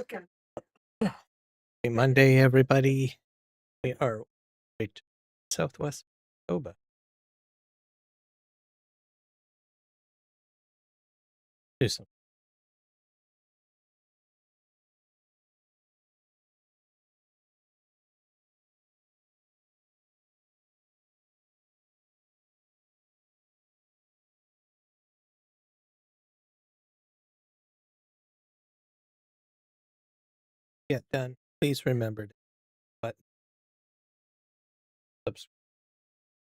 Happy Monday, everybody. We are right Southwest Manitoba. Do some. Get done. Please remember to button subscribe.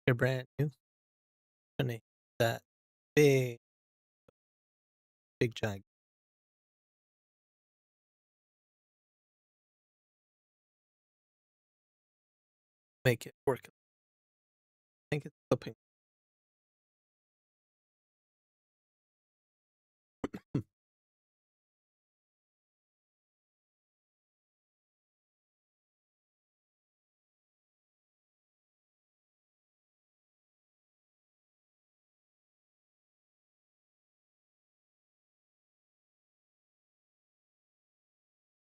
You're brand new. And hit that big giant. Make it work. I think it's flipping.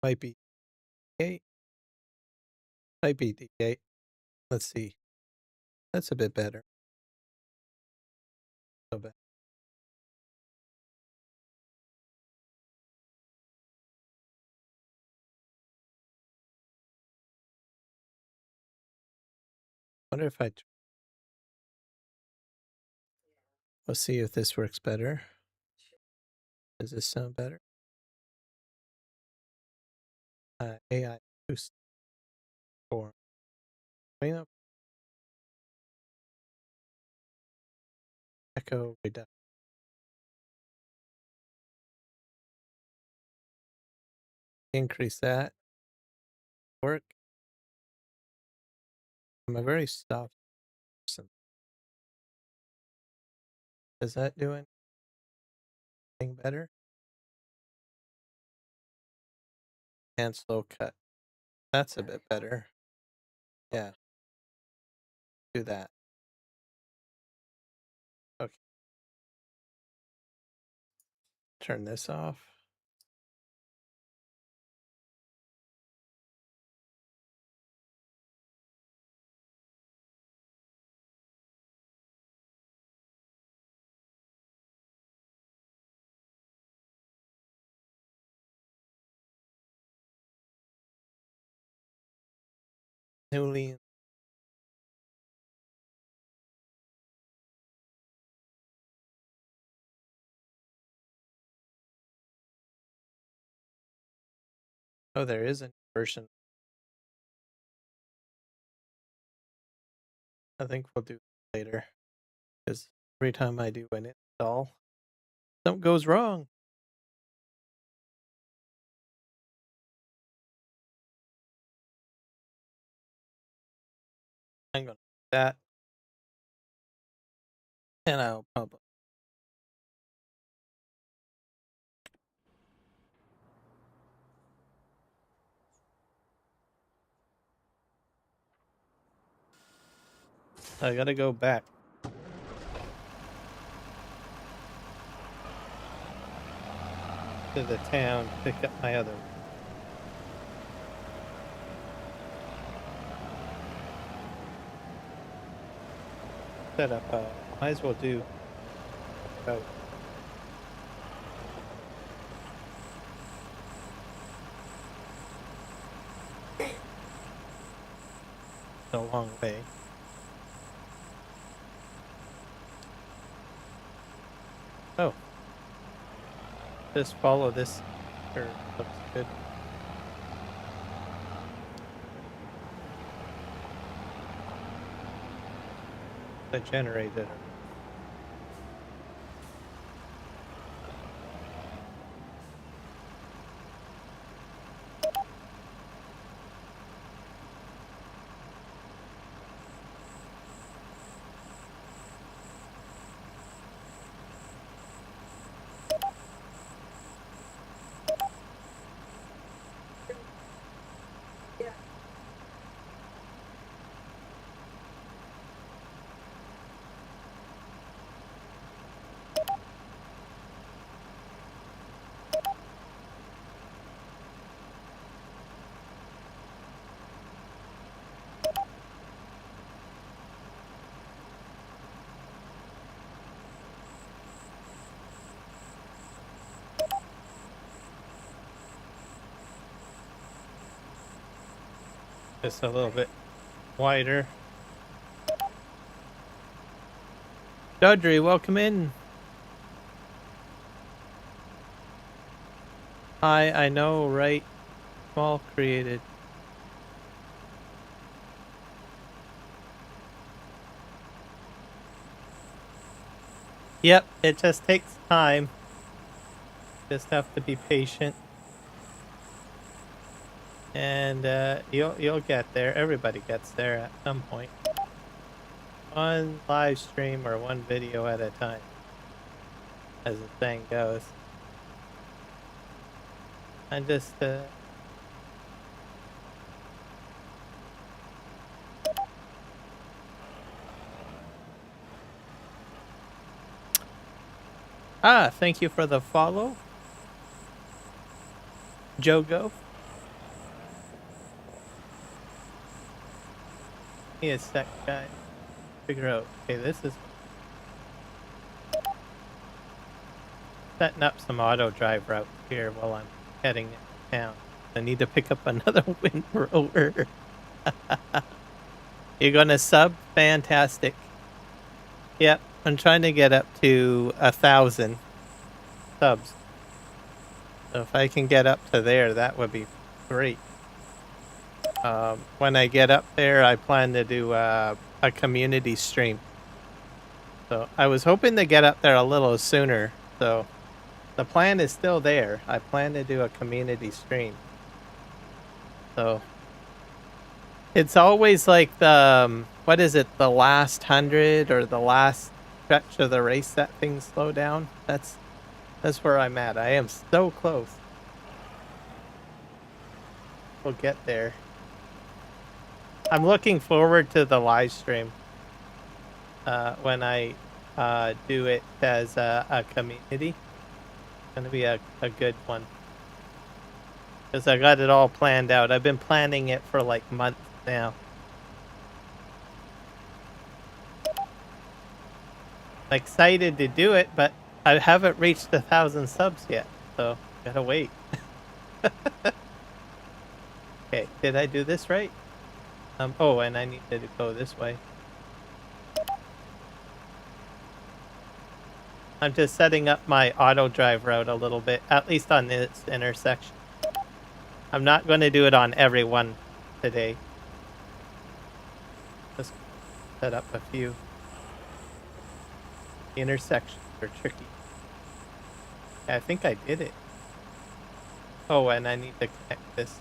Might be okay. Might be DA. Let's see. That's a bit better. So bad. Wonder if I. Let's see if this works better. Does this sound better? AI boost for cleanup. Echo reduction. Increase that. Work. I'm a very soft person. Does that do anything better? And slow cut. That's a bit better. Yeah. Do that. Okay. Turn this off. Newly. Oh, there is a version. I think we'll do it later. Because every time I do an install, something goes wrong. I'm going to do that. And I'll publish. I gotta go back to the town to pick up my other one. Setup. Might as well do about a long way. Oh. Just follow this curve. Looks good. I generated it. Just a little bit wider. Dodry, welcome in. Hi, I know, right? Small created. Yep, it just takes time. Just have to be patient. And you'll get there. Everybody gets there at some point. One live stream or one video at a time, as the thing goes. I'm just thank you for the follow, Jogo. Give me a sec, guys. Figure out. Okay, this is setting up some auto drive routes here while I'm heading down. I need to pick up another windrower. You're gonna sub? Fantastic. Yep, I'm trying to get up to 1,000 subs. So if I can get up to there, that would be great. When I get up there, I plan to do a community stream. So I was hoping to get up there a little sooner. So the plan is still there. I plan to do a community stream. So it's always like the, what is it, the last 100 or the last stretch of the race that things slow down. That's where I'm at. I am so close. We'll get there. I'm looking forward to the live stream when I do it as a community. It's going to be a good one. Because I got it all planned out. I've been planning it for like months now. I'm excited to do it, but I haven't reached 1,000 subs yet. So, gotta wait. Okay, did I do this right? Oh, and I need to go this way. I'm just setting up my auto drive route a little bit, at least on this intersection. I'm not going to do it on every one today. Just set up a few. Intersections are tricky. Yeah, I think I did it. Oh, and I need to connect this.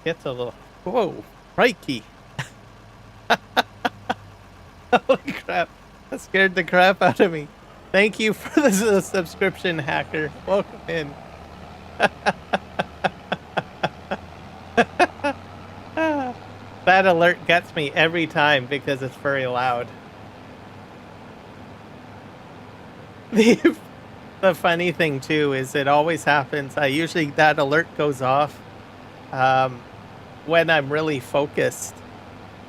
Gets a little... Whoa! Crikey! Holy crap! That scared the crap out of me. Thank you for the subscription, hacker. Welcome in. That alert gets me every time because it's very loud. The funny thing too is it always happens. Usually that alert goes off when I'm really focused,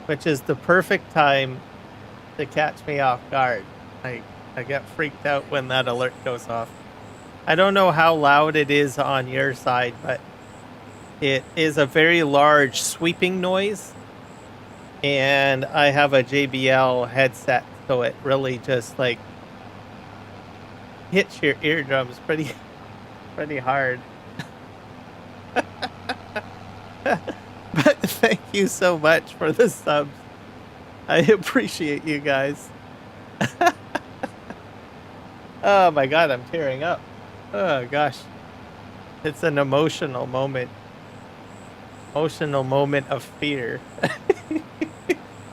which is the perfect time to catch me off guard. I get freaked out when that alert goes off. I don't know how loud it is on your side, but it is a very large sweeping noise. And I have a JBL headset, so it really just like hits your eardrums pretty hard. But thank you so much for the subs. I appreciate you guys. Oh my god, I'm tearing up. Oh gosh. It's an emotional moment. Emotional moment of fear.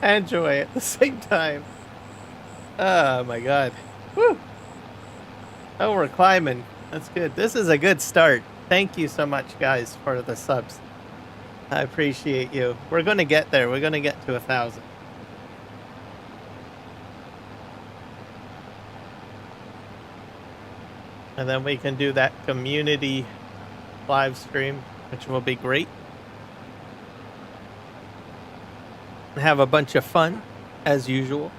And joy at the same time. Oh my god. Woo! Oh, we're climbing. That's good. This is a good start. Thank you so much, guys, for the subs. I appreciate you. We're going to get there. We're going to get to 1,000. And then we can do that community live stream, which will be great. Have a bunch of fun, as usual.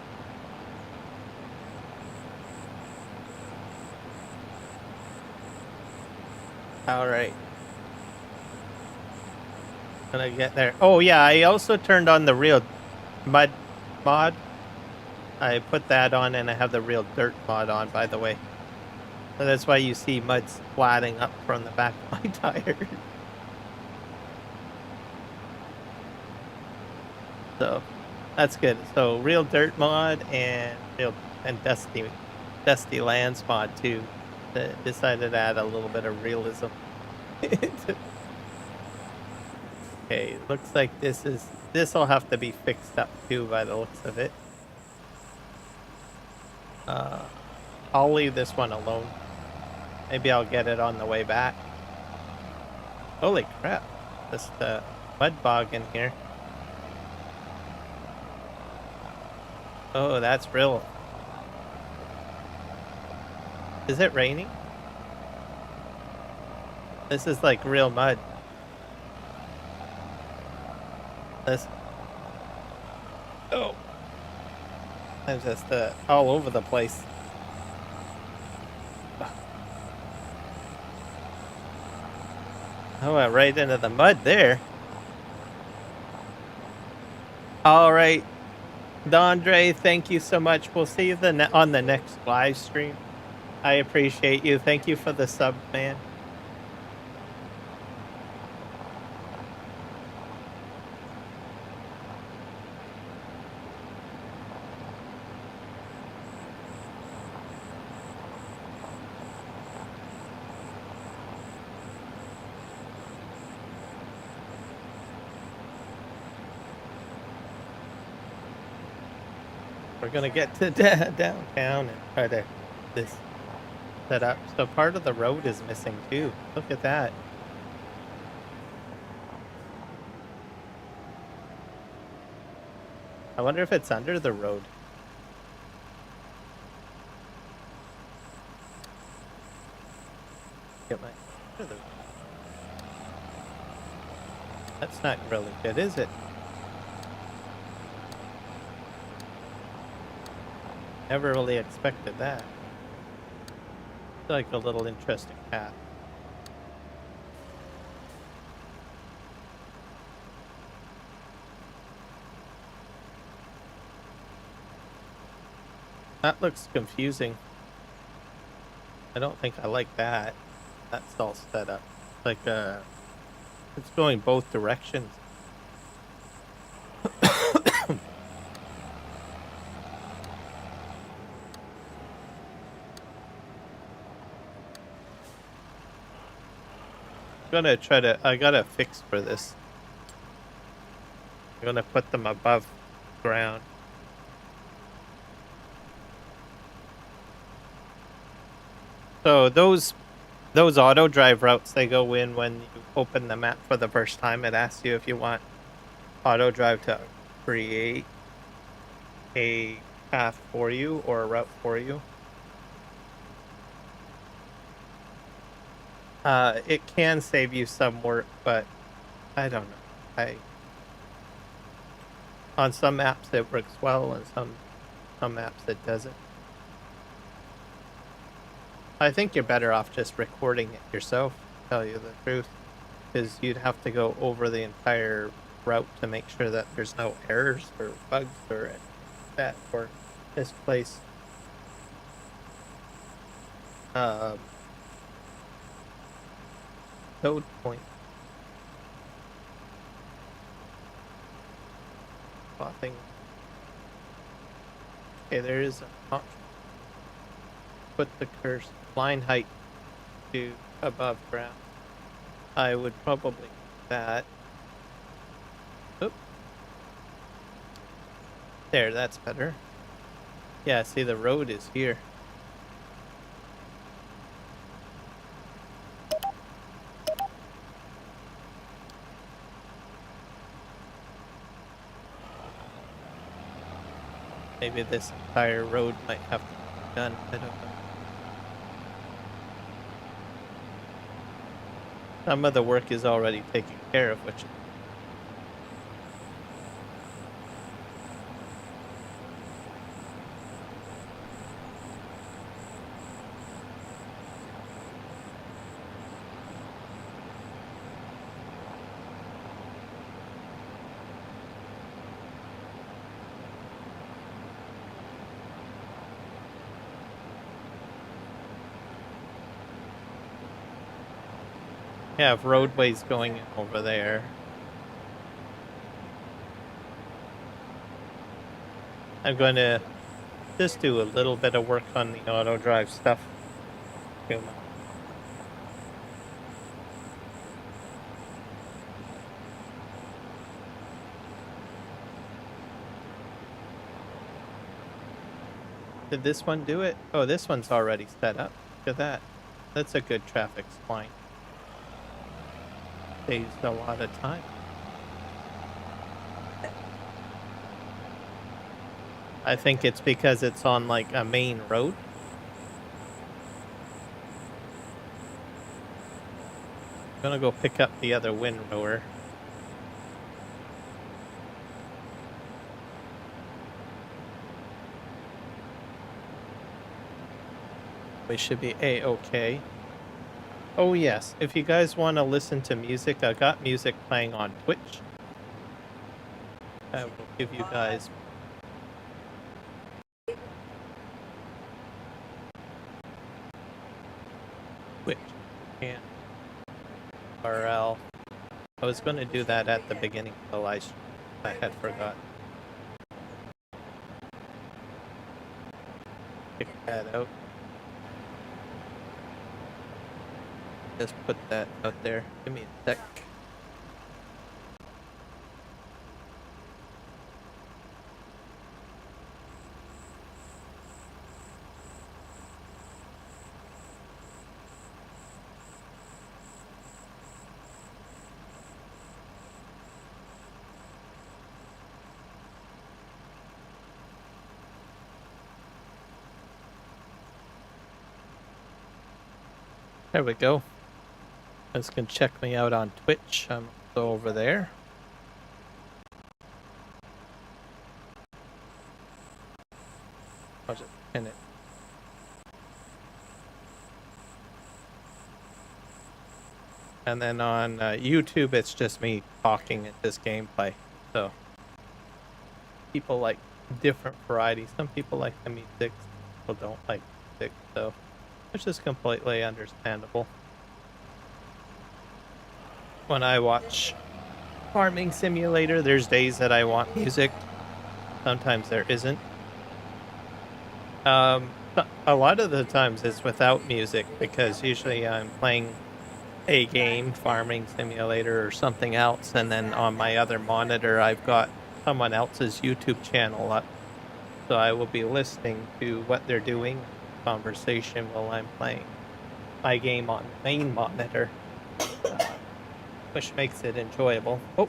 All right. Gonna get there. Oh yeah, I also turned on the real mud mod. I put that on and I have the real dirt mod on, by the way. So that's why you see mud splatting up from the back of my tire. So that's good. So real dirt mod and dusty lands mod too. Decided to add a little bit of realism. Okay, looks like this'll have to be fixed up too by the looks of it. I'll leave this one alone. Maybe I'll get it on the way back. Holy crap. Just a mud bog in here. Oh, that's real. Is it raining? This is like real mud. This. Oh. I'm just all over the place. Oh, I went right into the mud there. All right. Dondre, thank you so much. We'll see you on the next live stream. I appreciate you. Thank you for the sub, man. We're gonna get to downtown and try to this set up. So part of the road is missing too. Look at that. I wonder if it's under the road. Get my That's not really good, is it? Never really expected that. It's like a little interesting path. That looks confusing. I don't think I like that. That's all set up. Like, it's going both directions. I got a fix for this. I'm gonna put them above ground. So those auto drive routes, they go in when you open the map for the first time. It asks you if you want auto drive to create a path for you or a route for you. It can save you some work, but I don't know. On some maps it works well, and some maps it doesn't. I think you're better off just recording it yourself, to tell you the truth, because you'd have to go over the entire route to make sure that there's no errors or bugs or that or misplaced code point. Popping. Okay, there is an option. Put the cursor line height to above ground. I would probably do that. Oop. There, that's better. Yeah, see, the road is here. Maybe this entire road might have to be done. I don't know. Some of the work is already taken care of, which have roadways going over there. I'm going to just do a little bit of work on the auto drive stuff. Did this one do it? Oh, this one's already set up. Look at that. That's a good traffic spline. Saves a lot of time. I think it's because it's on like a main road. I'm gonna go pick up the other windrower. We should be A-okay. Oh yes, if you guys want to listen to music, I got music playing on Twitch. I will give you guys Twitch and URL. I was going to do that at the beginning of the live stream. I had forgotten. Pick that out. Just put that out there. Give me a sec. There we go. Guys can check me out on Twitch. I'm also over there. I'll just pin it. And then on YouTube, it's just me talking at this gameplay. So people like different varieties. Some people like the music, some people don't like music. So it's just completely understandable. When I watch Farming Simulator, there's days that I want music. Sometimes there isn't. A lot of the times it's without music because usually I'm playing a game, Farming Simulator or something else, and then on my other monitor I've got someone else's YouTube channel up. So I will be listening to what they're doing, conversation while I'm playing my game on the main monitor. Which makes it enjoyable. Oh,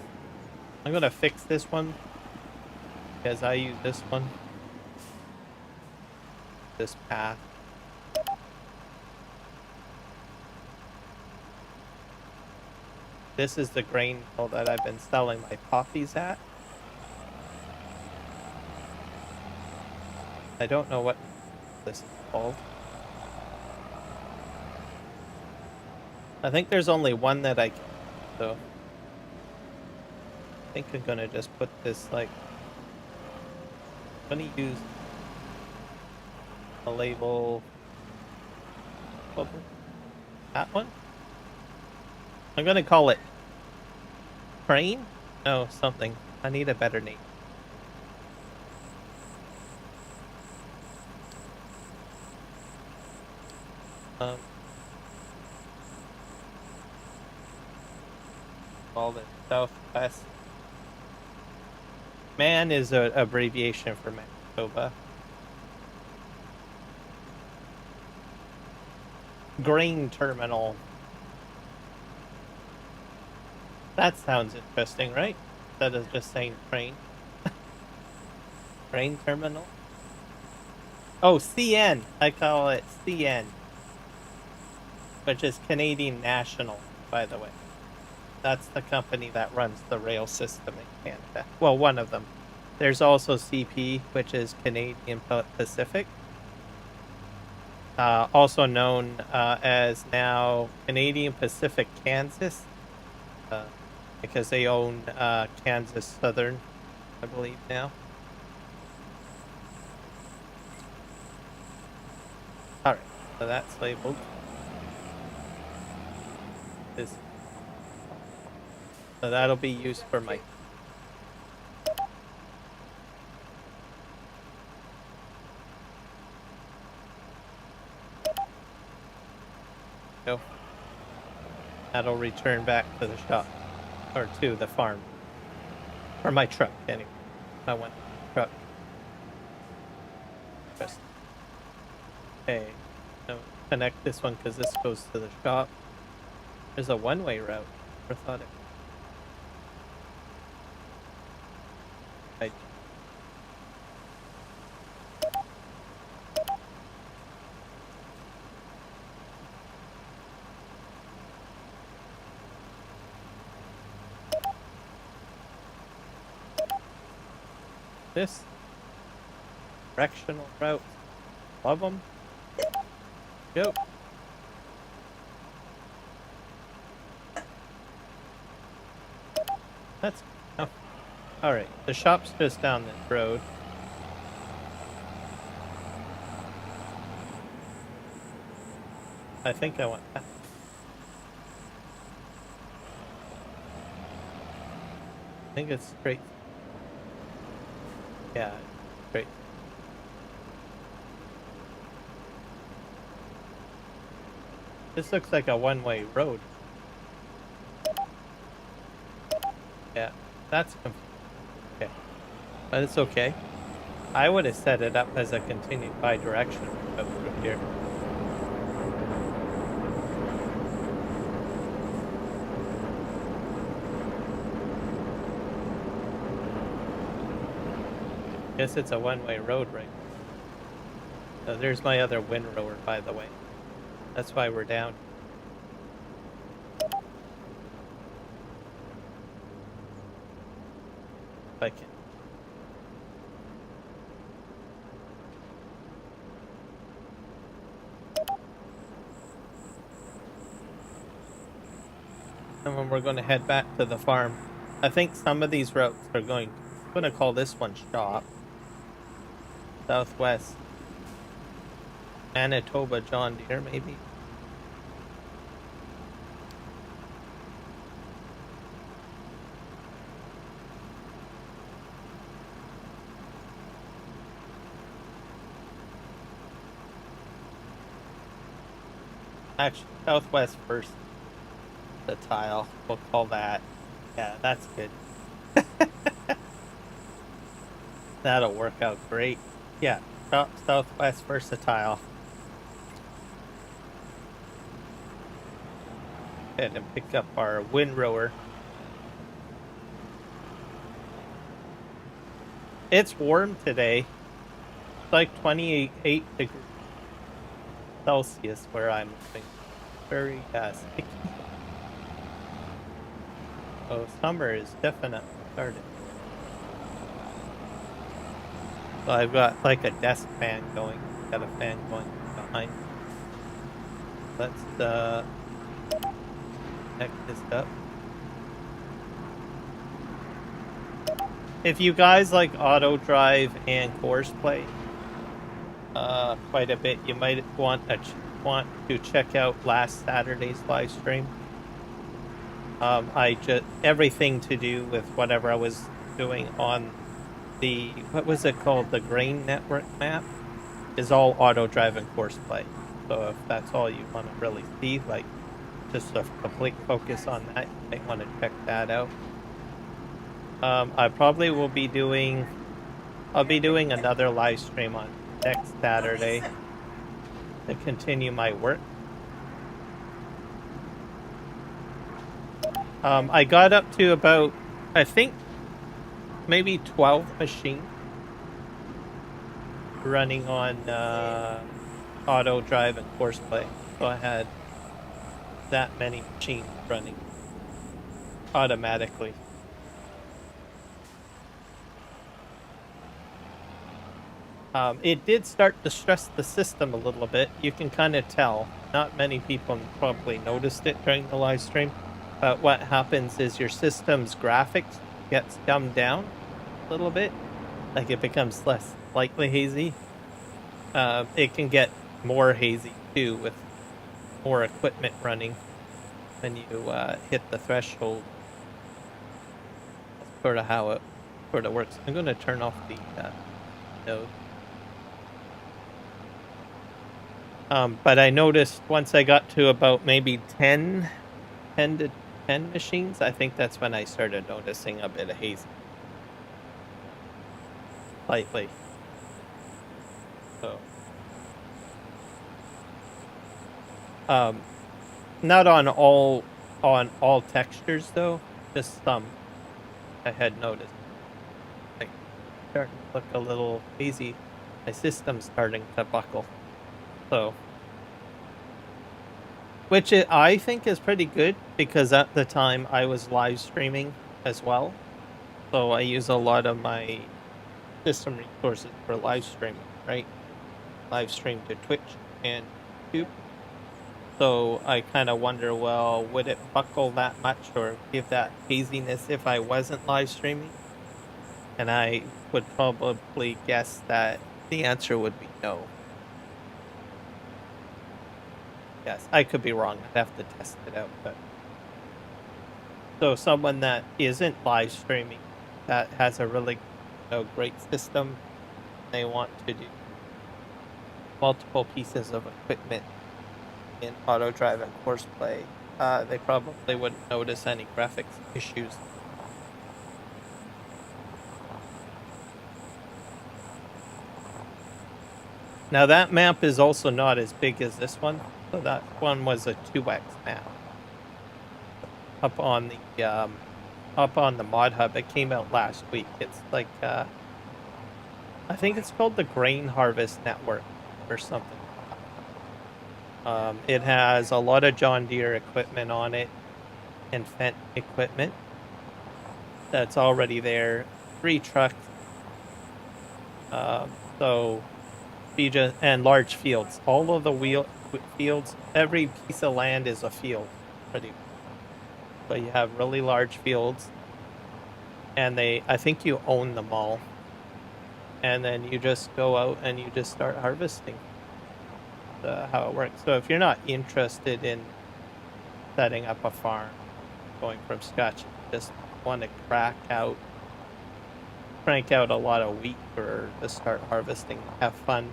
I'm gonna fix this one because I use this one, this path. This is the grain mill that I've been selling my poppies at. I don't know what this is called. I think there's only one that I can. So I think I'm gonna just put this like, I'm gonna use a label, that one. I'm gonna call it Crane? No, something. I need a better name. Call it Southwest. MAN is an abbreviation for Manitoba. Grain terminal. That sounds interesting, right? Instead of just saying train. Grain terminal. Oh, CN. I call it CN. Which is Canadian National, by the way. That's the company that runs the rail system in Canada. Well, one of them. There's also CP, which is Canadian Pacific. Also known as now Canadian Pacific Kansas. Because they own Kansas Southern, I believe now. Alright, so that's labeled. This So that'll be used for my... So that'll return back to the shop, or to the farm, or my truck anyway. I went truck. Just okay. So connect this one because this goes to the shop. There's a one-way route. Never thought it. I... This directional route. Love them. Go. That's... Oh. Alright, the shop's just down this road. I think I want that. I think it's straight. Yeah, straight. This looks like a one-way road. Yeah, that's confusing. Okay, but it's okay. I would have set it up as a continued bi-directional road through here. Guess it's a one-way road, right? So there's my other windrower, by the way. That's why we're down. If I can. And then we're going to head back to the farm. I think some of these routes are going... I'm going to call this one shop. Southwest Manitoba John Deere, maybe. Actually, Southwest first. The tile, we'll call that. Yeah, that's good. That'll work out great. Yeah, Southwest versatile. Head and pick up our windrower. It's warm today. It's like 28 degrees Celsius where I'm living. Very sticky. Oh, summer is definitely started. So I've got like a desk fan going. Got a fan going behind. Let's connect this up. If you guys like auto drive and course play quite a bit, you might want to check out last Saturday's live stream. I just everything to do with whatever I was doing on the, what was it called, the grain network map, is all auto drive and course play. So if that's all you want to really see, like just a complete focus on that, you might want to check that out. I probably will be doing, I'll be doing another live stream on next Saturday to continue my work. I got up to about, I think, maybe 12 machines running on auto drive and course play. So I had that many machines running automatically. It did start to stress the system a little bit. You can kind of tell. Not many people probably noticed it during the live stream. But what happens is your system's graphics gets dumbed down a little bit. Like it becomes less slightly hazy. It can get more hazy too with more equipment running when you hit the threshold. sort of how it sort of works. I'm going to turn off the node. But I noticed once I got to about maybe 10 to 10 machines, I think that's when I started noticing a bit of haze. Slightly. So, not on all textures though, just some I had noticed. Like starting to look a little hazy. My system's starting to buckle. So, which I think is pretty good because at the time I was live streaming as well. So I use a lot of my system resources for live streaming, right? Live stream to Twitch and YouTube. So I kind of wonder, well, would it buckle that much or give that haziness if I wasn't live streaming? And I would probably guess that the answer would be no. Yes, I could be wrong. I'd have to test it out. But so someone that isn't live streaming, that has a really great system, they want to do multiple pieces of equipment in auto drive and courseplay, they probably wouldn't notice any graphics issues. Now that map is also not as big as this one, so that one was a 2x map. Up on the mod hub, it came out last week. It's like I think it's called the Grain Harvest Network or something. It has a lot of John Deere equipment on it and Fendt equipment that's already there. 3 trucks. So and large fields. All of the fields, every piece of land is a field, pretty much. But you have really large fields, and I think you own them all. And then you just go out and you just start harvesting. How it works. So if you're not interested in setting up a farm, going from scratch, you just want to crank out a lot of wheat or to start harvesting, have fun,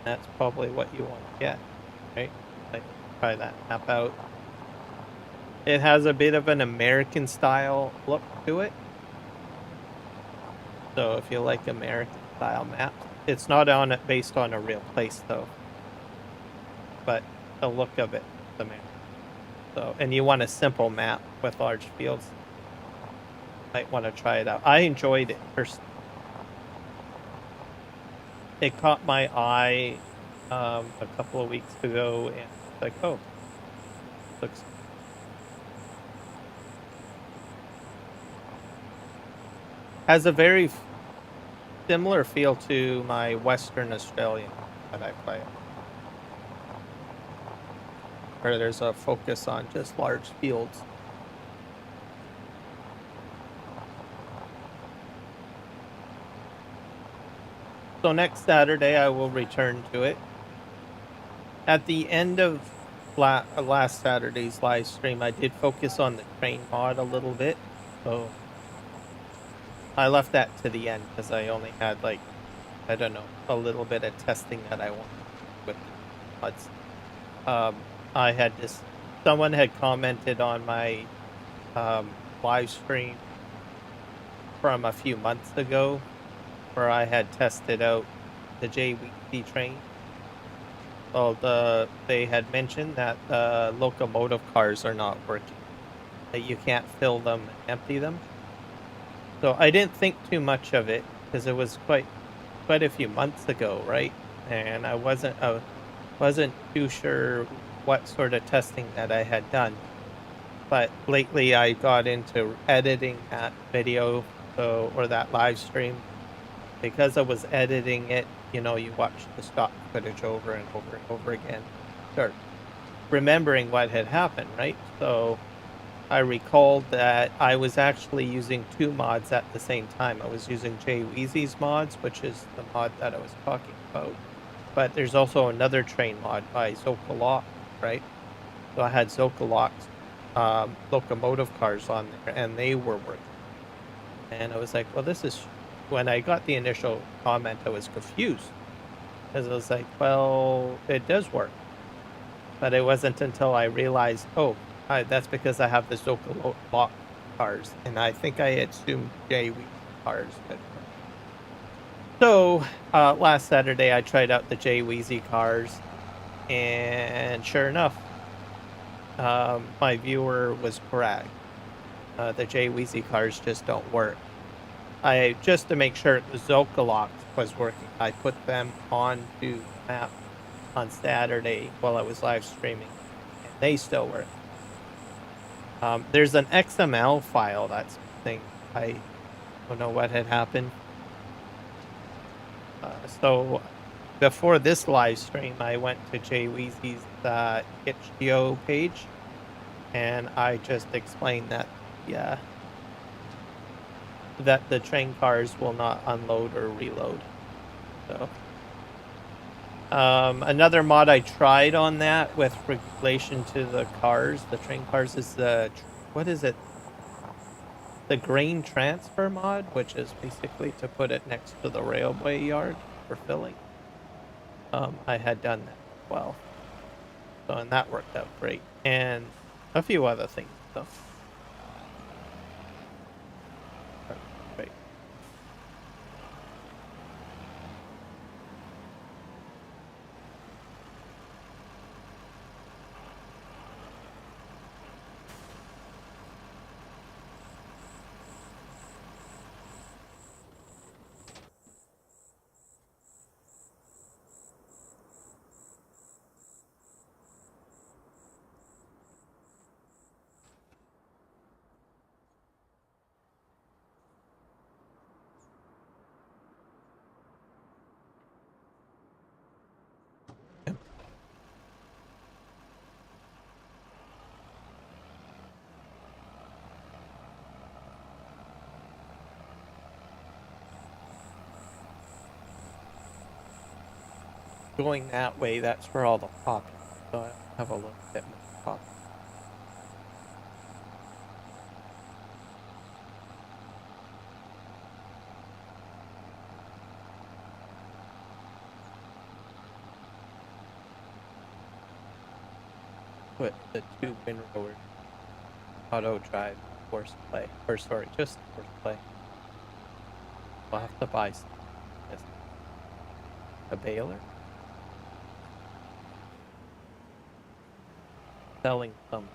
that's probably what you want to get, right? Like, try that map out. It has a bit of an American style look to it. So if you like American style maps, it's not based on a real place though. But the look of it, the map. So, and you want a simple map with large fields, might want to try it out. I enjoyed it first. It caught my eye a couple of weeks ago, and it's like, oh, looks. Has a very similar feel to my Western Australian that I play, where there's a focus on just large fields. So next Saturday I will return to it. At the end of last Saturday's live stream, I did focus on the train mod a little bit. So I left that to the end because I only had, like, I don't know, a little bit of testing that I wanted with the mods. I had someone had commented on my live stream from a few months ago where I had tested out the JWC train. Well, they had mentioned that the locomotive cars are not working, that you can't fill them and empty them. So I didn't think too much of it because it was quite a few months ago, right? And I wasn't too sure what sort of testing that I had done. But lately I got into editing that video, or that live stream. Because I was editing it, you watch the stock footage over and over and over again. Start remembering what had happened, right? So I recalled that I was actually using 2 mods at the same time. I was using JWeezy's mods, which is the mod that I was talking about. But there's also another train mod by Zocalock, right? So I had Zocalock's locomotive cars on there, and they were working. And I was like, well, this is... When I got the initial comment, I was confused. Because I was like, well, it does work. But it wasn't until I realized, oh, that's because I have the Zoka lock cars. And I think I assumed J-Weezy cars would work. So, last Saturday, I tried out the J-Weezy cars. And sure enough, my viewer was correct. The J-Weezy cars just don't work. Just to make sure the Zocalox was working, I put them onto the map on Saturday while I was live streaming, and they still work. There's an XML file that's missing. I don't know what had happened. So before this live stream, I went to Jay Weezy's itch.io page, and I just explained that that the train cars will not unload or reload. So another mod I tried on that with relation to the cars, the train cars, is what is it? The grain transfer mod, which is basically to put it next to the railway yard for filling. I had done that as well. So, and that worked out great. And a few other things. So, great. Going that way, that's where all the poppies. So I have a little bit more poppies. Put the two windrowers auto drive force play. Or sorry, just force play. I'll have to buy some. A baler. Selling some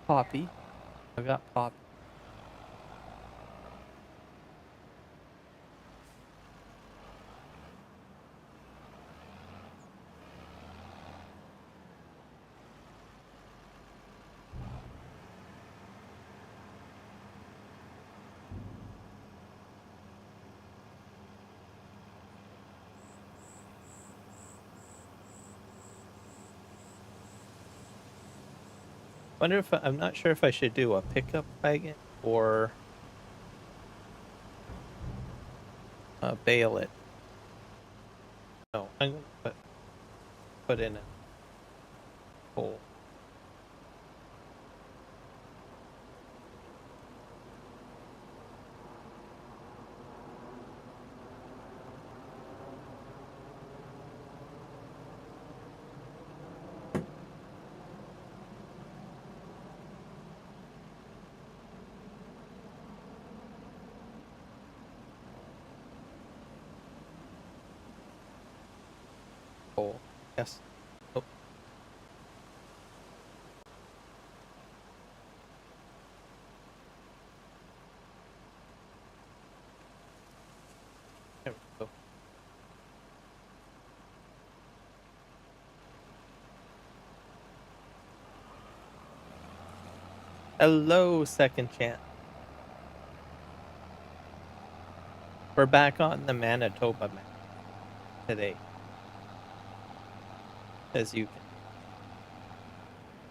poppy. I got poppy. Wonder if I'm not sure if I should do a pickup wagon or bale it. No, I'm gonna put in a hole. Hole. Yes. Oh. There we go. Hello, second chance. We're back on the Manitoba map today. As you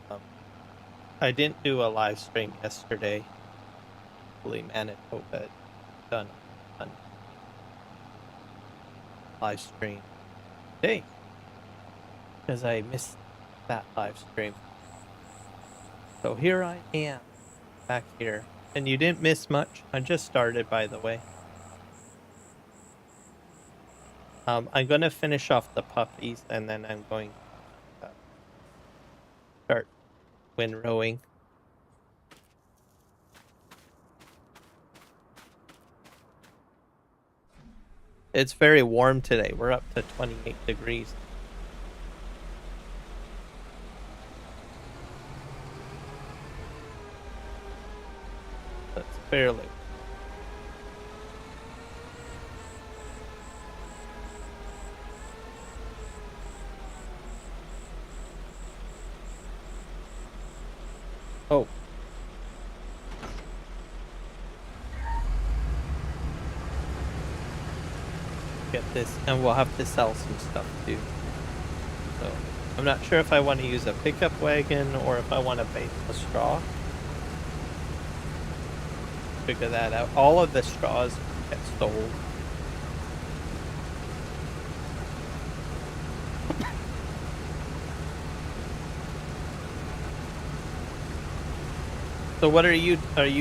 can. I didn't do a live stream yesterday. Hopefully Manitoba done on live stream today. Because I missed that live stream. So here I am. back here. And you didn't miss much. I just started, by the way. I'm going to finish off the puppies, and then I'm going to start windrowing. It's very warm today. We're up to 28 degrees. That's fairly. Oh. Get this, and we'll have to sell some stuff too. So I'm not sure if I want to use a pickup wagon or if I want to bake the straw. Figure that out. All of the straws get sold. So what are you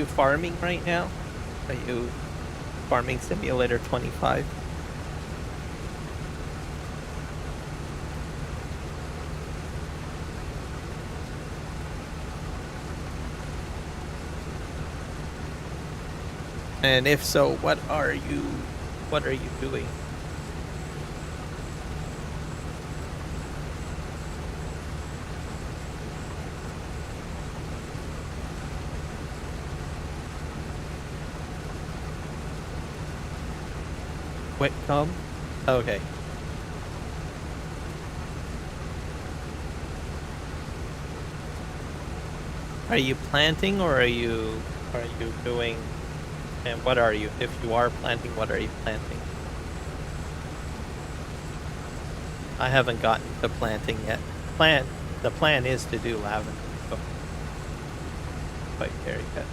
farming right now? Are you farming Simulator 25? And if so, what are you doing? Whitcomb? Okay. Are you planting or are you doing? And what are you? If you are planting, what are you planting? I haven't gotten to planting yet. The plan is to do lavender. So quite very good.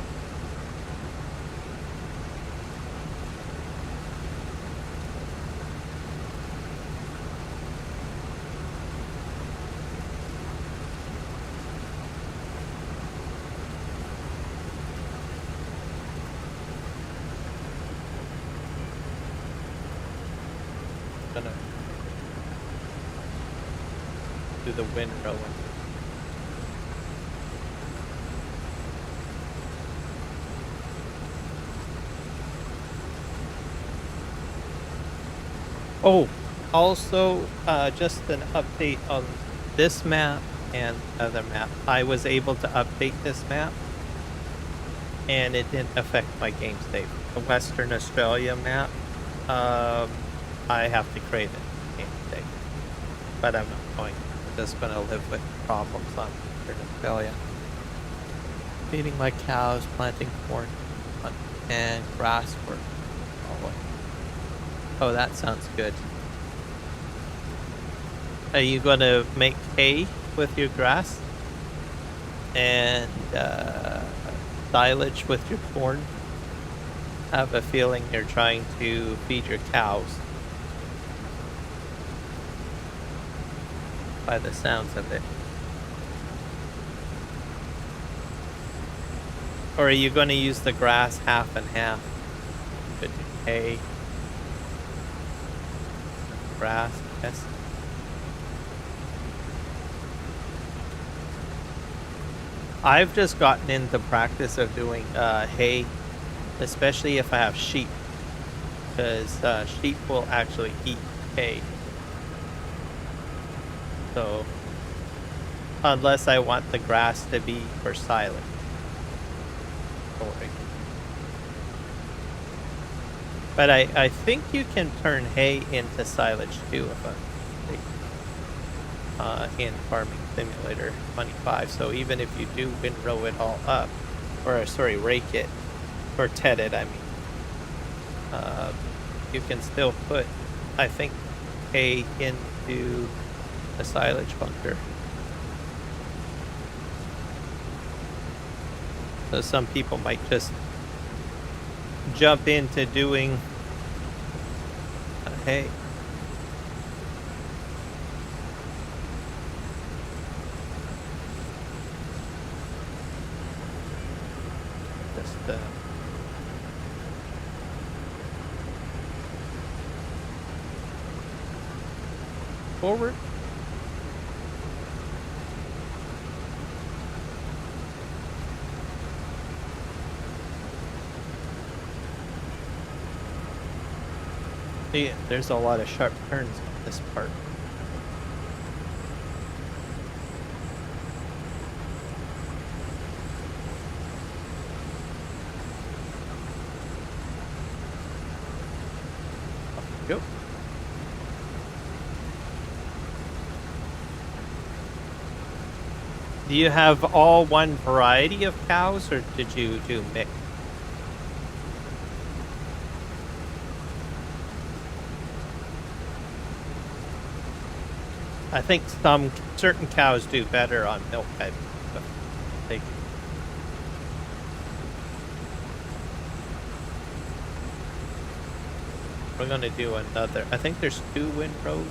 Gonna do the windrowing. Oh, also, just an update on this map and other map. I was able to update this map, and it didn't affect my game save. The Western Australia map, I have to create a game save, but I'm not going. I'm just going to live with problems on Western Australia. Feeding my cows, planting corn, and grass work. Oh, that sounds good. Are you going to make hay with your grass? And silage with your corn? I have a feeling you're trying to feed your cows. By the sounds of it. Or are you going to use the grass half and half? Good hay. Grass, yes. I've just gotten into practice of doing hay, especially if I have sheep, because sheep will actually eat hay. So, unless I want the grass to be for silage. But I think you can turn hay into silage too, if in Farming Simulator 25. So even if you do windrow it all up, or sorry, rake it, or ted it, I mean, you can still put, I think, hay into a silage bunker. So some people might just jump into doing hay. just forward. See, there's a lot of sharp turns on this part. Go. Do you have all one variety of cows, or did you do mix? I think certain cows do better on milk type, but we're gonna do another. I think there's 2 windrows.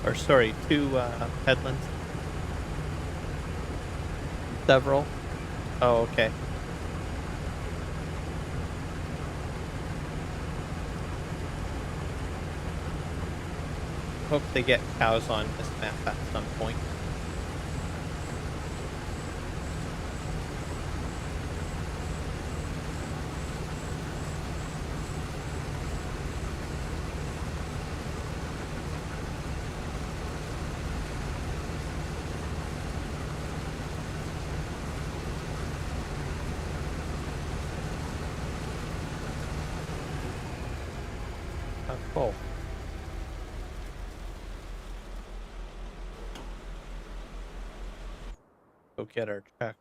Or sorry, 2 headlands. Several. Oh, okay. Hope they get cows on this map at some point. Oh. Go get our track.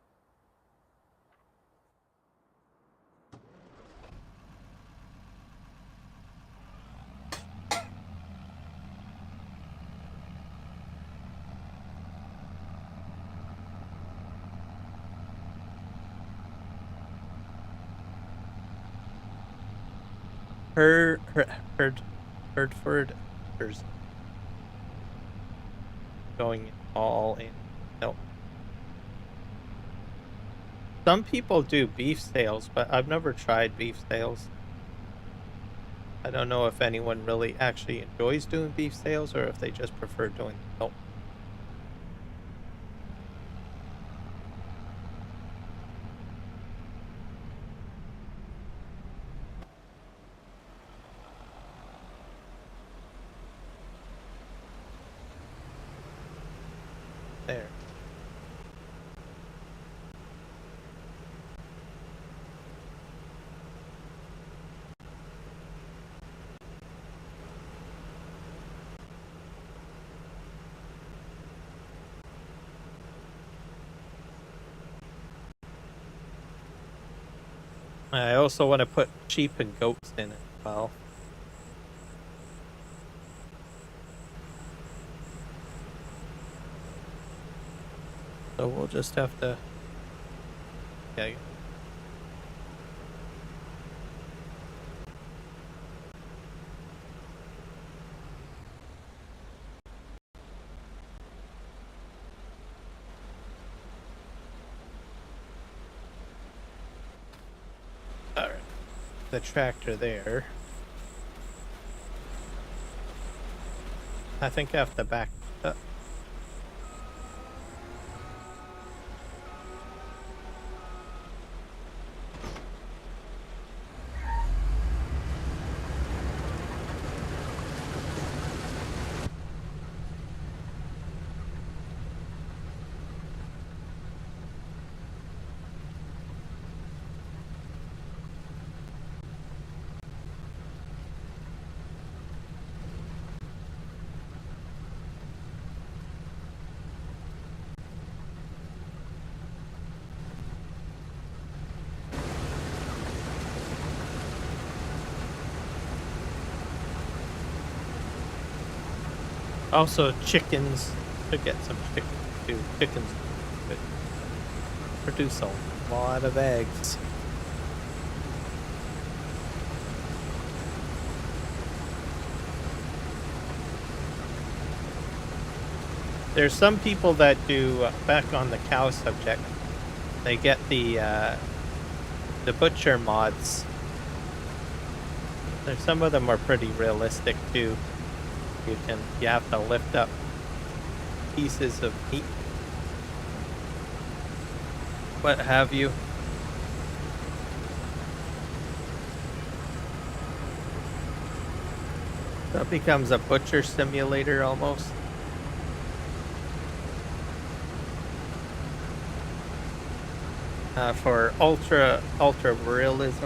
Hertforders going all in. No. Some people do beef sales, but I've never tried beef sales. I don't know if anyone really actually enjoys doing beef sales or if they just prefer doing milk. There. I also want to put sheep and goats in it as well. So we'll just have to... Okay. Alright. The tractor there. I think I have to back up. Also, chickens. To get some chickens too. Chickens produce a lot of eggs. There's some people that do, back on the cow subject, they get the butcher mods. There's some of them are pretty realistic too. You have to lift up pieces of meat, what have you. That becomes a butcher simulator almost. For ultra realism.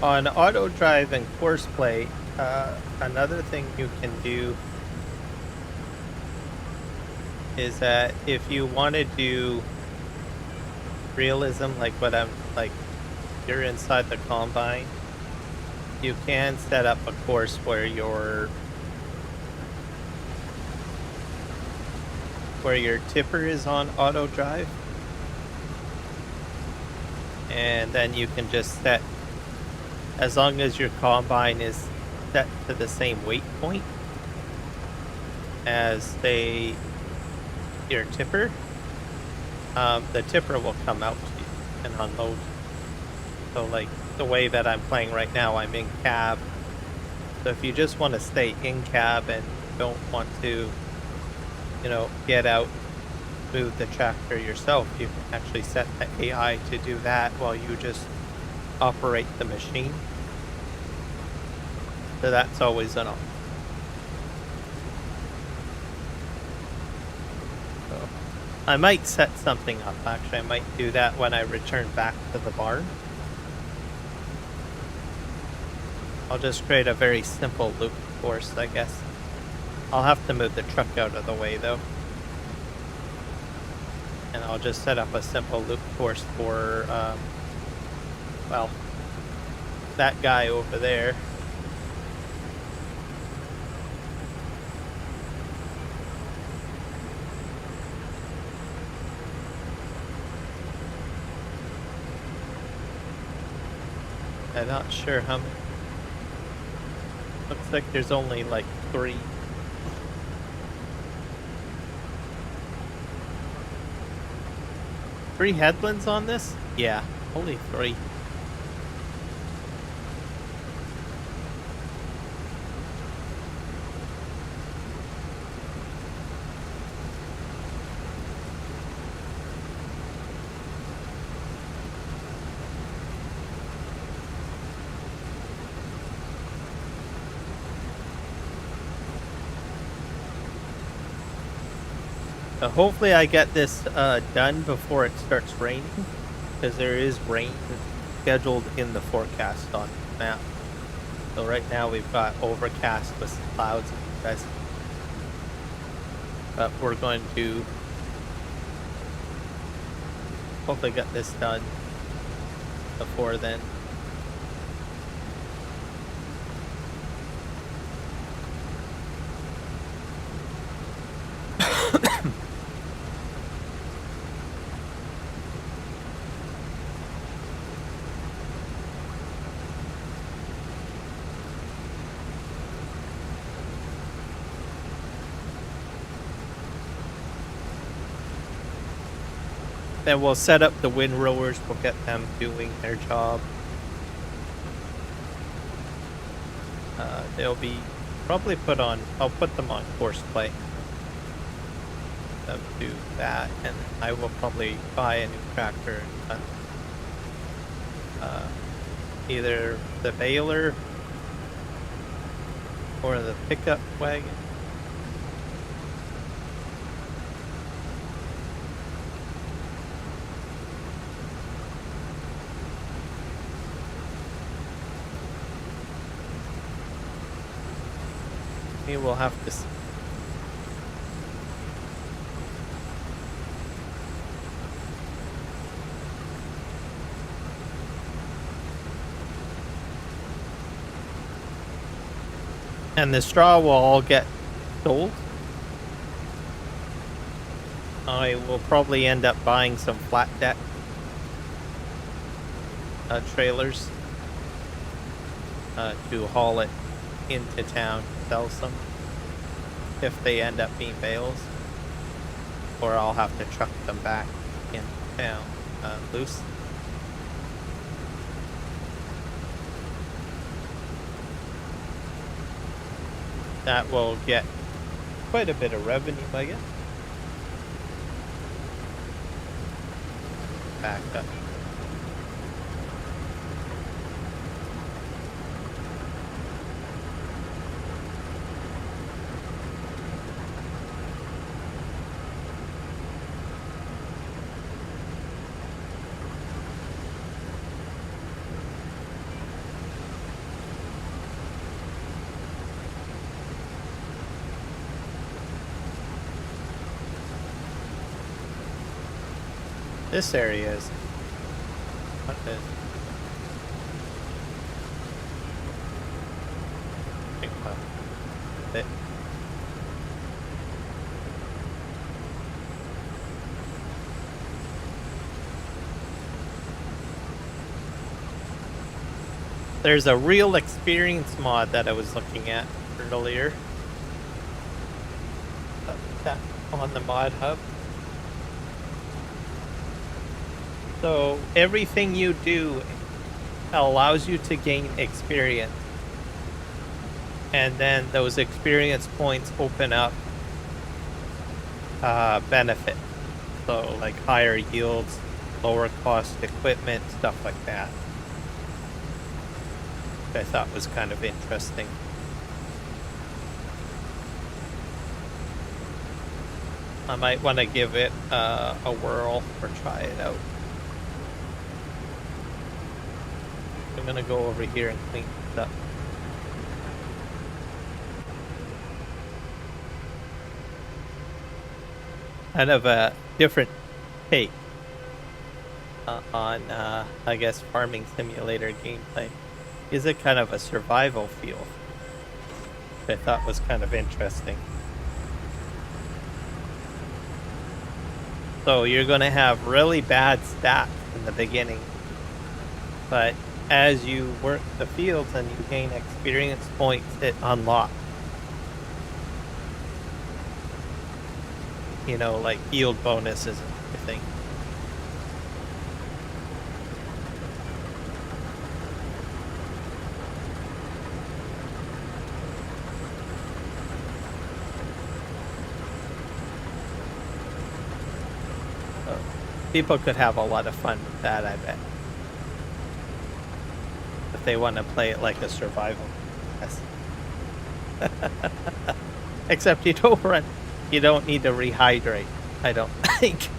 On auto drive and course play, another thing you can do is that if you want to do realism, like what I'm like, you're inside the combine, you can set up a course where your tipper is on auto drive, and then you can just set, as long as your combine is set to the same weight point as, say, your tipper, the tipper will come out to you and unload. So like the way that I'm playing right now, I'm in cab. So if you just want to stay in cab and don't want to, get out, move the tractor yourself, you can actually set the AI to do that while you just operate the machine. So that's always an option. So I might set something up, actually. I might do that when I return back to the barn. I'll just create a very simple loop course, I guess. I'll have to move the truck out of the way, though. And I'll just set up a simple loop course for, well, that guy over there. I'm not sure how many. Looks like there's only like 3. Three headlands on this? Yeah, only 3. Hopefully I get this done before it starts raining, because there is rain scheduled in the forecast on the map. So right now we've got overcast with some clouds and guys. But we're going to hopefully get this done before then. Then we'll set up the windrowers, we'll get them doing their job. They'll be probably put on, I'll put them on course play. They'll do that, and I will probably buy a new tractor and either the baler or the pickup wagon. We will have to see. And the straw will all get sold. I will probably end up buying some flat deck trailers to haul it into town, sell some if they end up being bales, or I'll have to truck them back into town loose. That will get quite a bit of revenue, I guess. Back up. This area is what is it? There's a real experience mod that I was looking at earlier on the mod hub. So everything you do allows you to gain experience. And then those experience points open up benefit. So like higher yields, lower cost equipment, stuff like that. Which I thought was kind of interesting. I might want to give it a whirl or try it out. I'm gonna go over here and clean this up. Kind of a different take on, I guess, farming simulator gameplay. Is it kind of a survival feel? Which I thought was kind of interesting. So you're gonna have really bad stats in the beginning, but as you work the fields and you gain experience points, it unlocks. You know, like yield bonuses and everything. So people could have a lot of fun with that, I bet. If they want to play it like a survival. Yes. Except you don't run. You don't need to rehydrate, I don't think.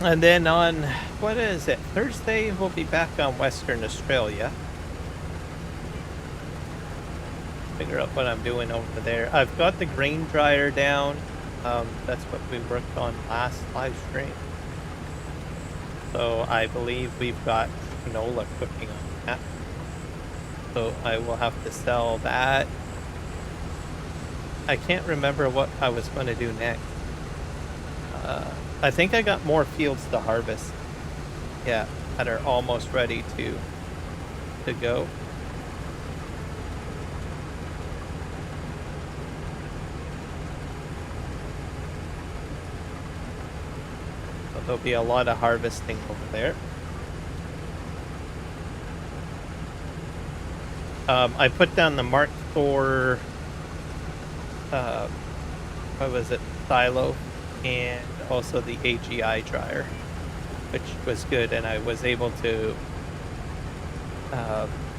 And then on, what is it, Thursday, we'll be back on Western Australia. Figure out what I'm doing over there. I've got the grain dryer down. That's what we worked on last live stream. So I believe we've got canola cooking on that. So I will have to sell that. I can't remember what I was going to do next. I think I got more fields to harvest. Yeah, that are almost ready to go. So there'll be a lot of harvesting over there. I put down the Mark IV, what was it, silo, and also the AGI dryer, which was good, and I was able to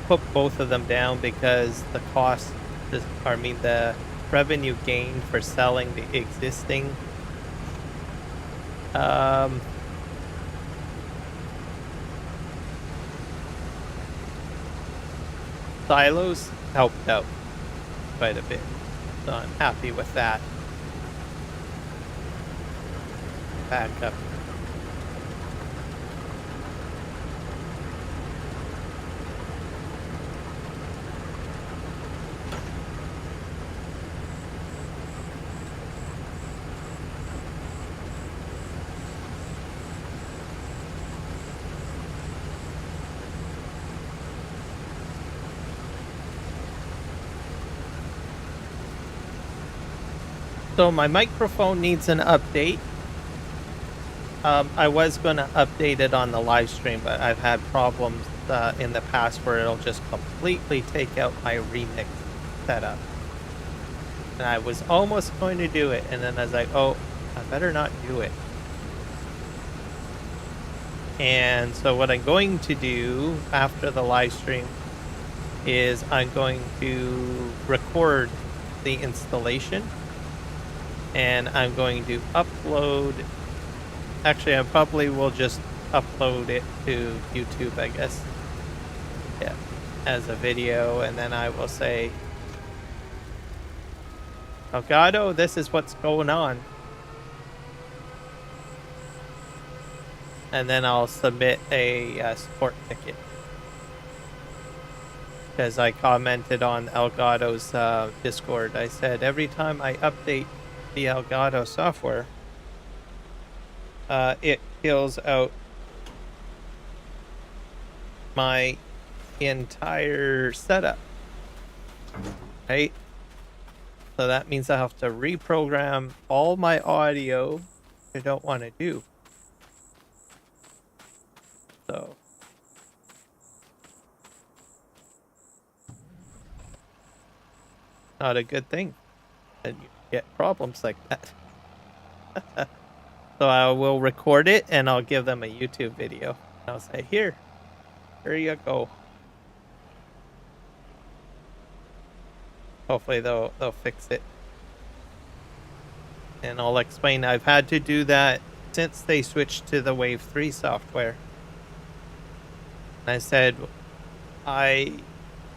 put both of them down because the cost, the revenue gain for selling the existing silos helped out quite a bit, so I'm happy with that. Back up. So my microphone needs an update. I was going to update it on the live stream, but I've had problems in the past where it'll just completely take out my remix setup. And I was almost going to do it, and then I was like, oh, I better not do it. And so what I'm going to do after the live stream is I'm going to record the installation, and I'm going to upload. Actually, I probably will just upload it to YouTube, I guess. Yeah, as a video, and then I will say, Elgato, this is what's going on. And then I'll submit a support ticket. Because I commented on Elgato's Discord. I said, every time I update the Elgato software, it kills out my entire setup, right? So that means I have to reprogram all my audio, which I don't want to do. So not a good thing, and you get problems like that. So I will record it and I'll give them a YouTube video. I'll say, here you go. Hopefully they'll fix it. And I'll explain, I've had to do that since they switched to the Wave 3 software. And I said,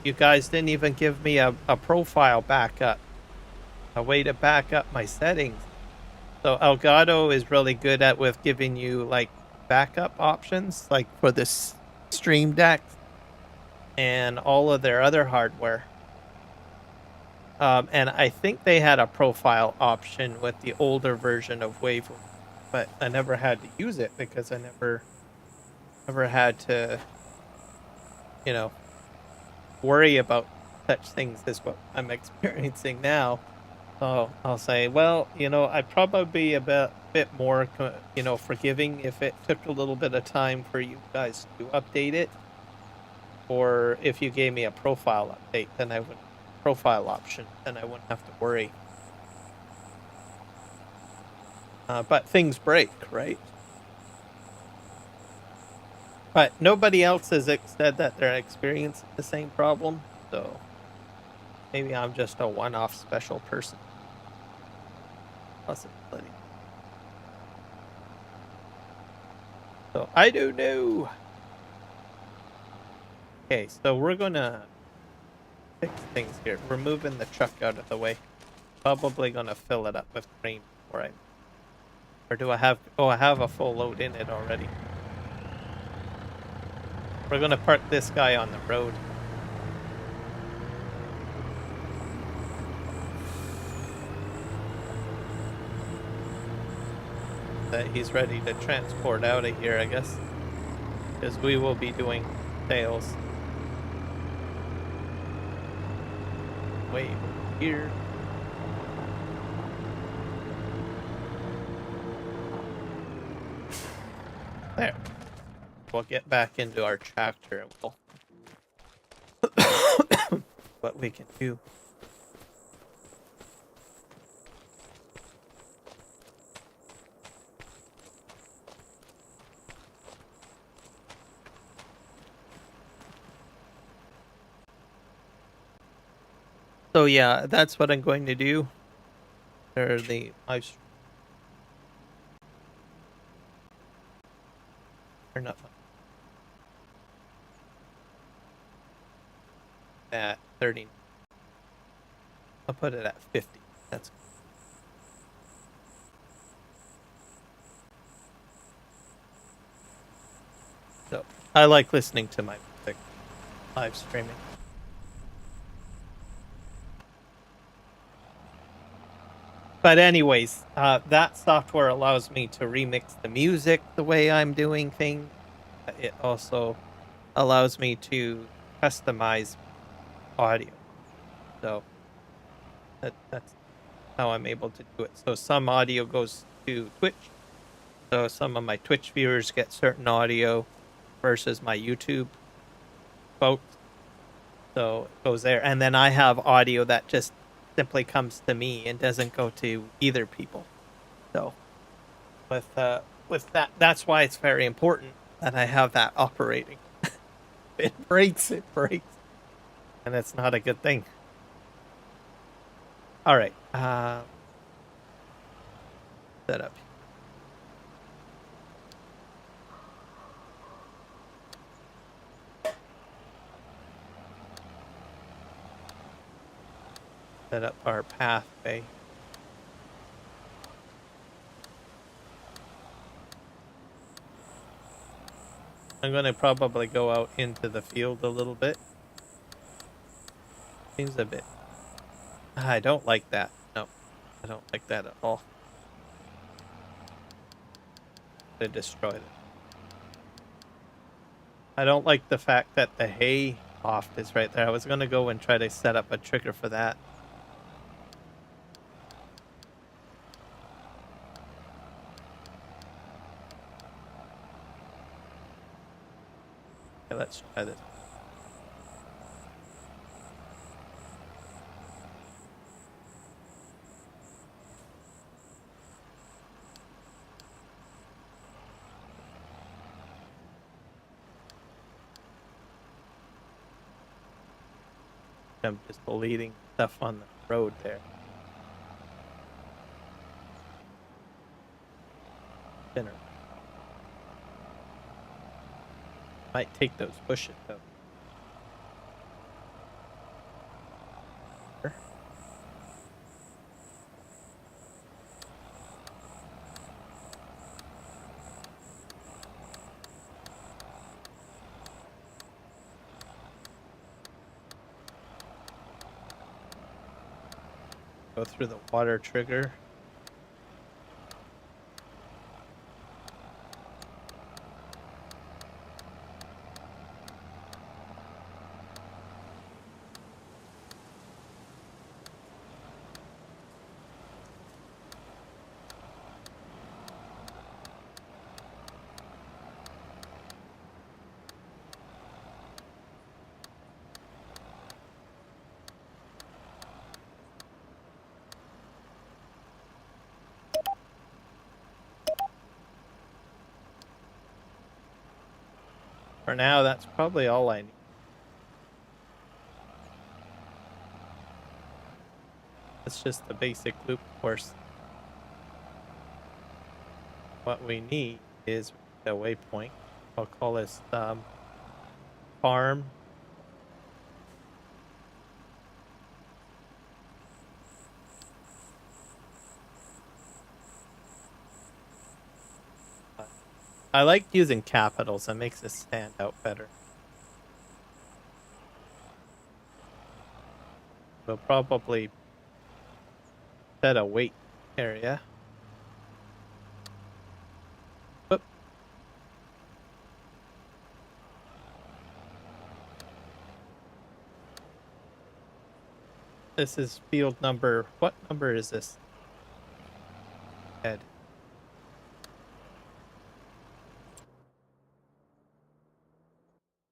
you guys didn't even give me a profile backup, a way to back up my settings. So Elgato is really good with giving you like backup options, like for this Stream Deck and all of their other hardware. And I think they had a profile option with the older version of Wave, but I never had to use it because I never had to, worry about such things as what I'm experiencing now. So I'll say, well, I'd probably be a bit more, forgiving if it took a little bit of time for you guys to update it, or if you gave me a profile update, then I would profile option, then I wouldn't have to worry. But things break, right? But nobody else has said that they're experiencing the same problem, so maybe I'm just a one-off special person. Possibility. So I don't know. Okay, so we're gonna fix things here. We're moving the truck out of the way. Probably gonna fill it up with grain before I... Or do I have... Oh, I have a full load in it already. We're gonna park this guy on the road. That he's ready to transport out of here, I guess. Because we will be doing sales. Way over here. There. We'll get back into our tractor and we'll what we can do. So yeah, that's what I'm going to do. Or the live stream. Or not at 30. I'll put it at 50. That's so I like listening to my music live streaming. But anyways, that software allows me to remix the music the way I'm doing things. It also allows me to customize audio. So that's how I'm able to do it. So some audio goes to Twitch. So some of my Twitch viewers get certain audio versus my YouTube folks. So it goes there. And then I have audio that just simply comes to me and doesn't go to either people. So with that, that's why it's very important that I have that operating. It breaks, and it's not a good thing. All right, set up. Set up our pathway. I'm going to probably go out into the field a little bit. Seems a bit. I don't like that. No, I don't like that at all. They destroyed it. I don't like the fact that the hay loft is right there. I was going to go and try to set up a trigger for that. Okay, let's try this. I'm just deleting stuff on the road there. Dinner. Might take those bushes though. Go through the water trigger. For now, that's probably all I need. It's just the basic loop course. What we need is a waypoint. I'll call this farm. I like using capitals. It makes it stand out better. We'll probably set a wait area. Whoop. This is field number. What number is this? Head.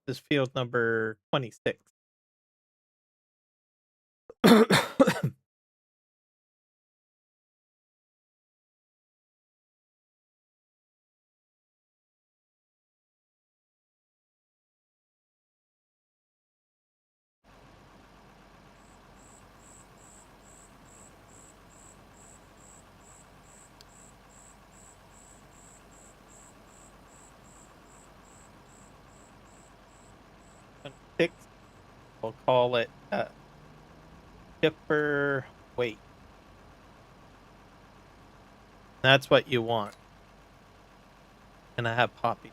This is field number 26. We'll call it tipper weight. That's what you want. And I have Poppy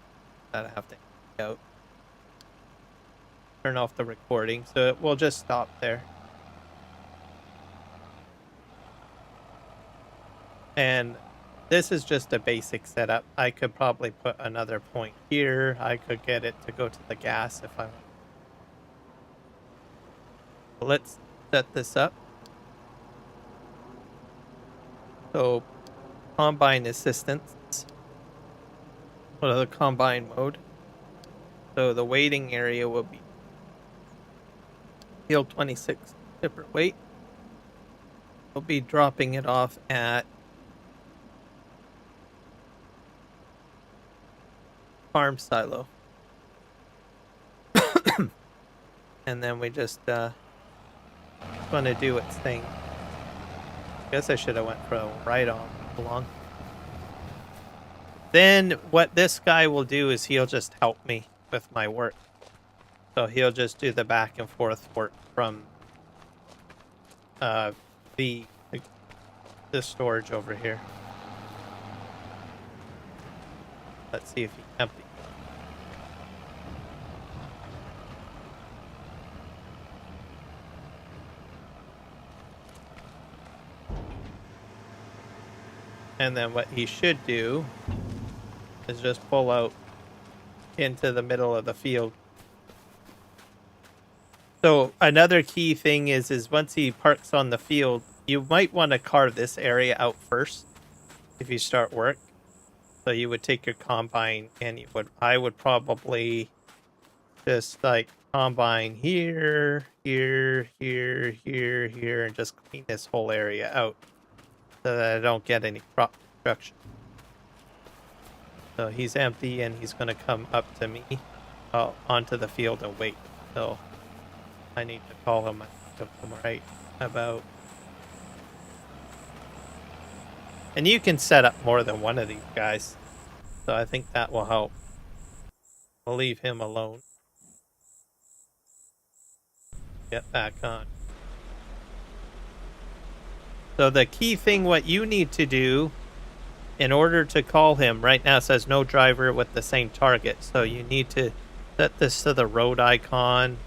that I have to take out. Turn off the recording, so it will just stop there. And this is just a basic setup. I could probably put another point here. I could get it to go to the gas if I want. Let's set this up. So, combine assistance. Go to the combine mode. So the weighting area will be field 26 tipper weight. We'll be dropping it off at farm silo. And then we just want to do its thing. Guess I should have went for a right on along. Then what this guy will do is he'll just help me with my work. So he'll just do the back and forth work from the storage over here. Let's see if he empty. And then what he should do is just pull out into the middle of the field. So another key thing is once he parks on the field, you might want to carve this area out first if you start work. So you would take your combine and I would probably just like combine here, here, here, here, here, and just clean this whole area out so that I don't get any crop destruction. So he's empty and he's going to come up to me onto the field and wait. So I need to call him right about. And you can set up more than one of these guys. So I think that will help. We'll leave him alone. Get back on. So the key thing, what you need to do in order to call him, right now it says no driver with the same target. So you need to set this to the road icon.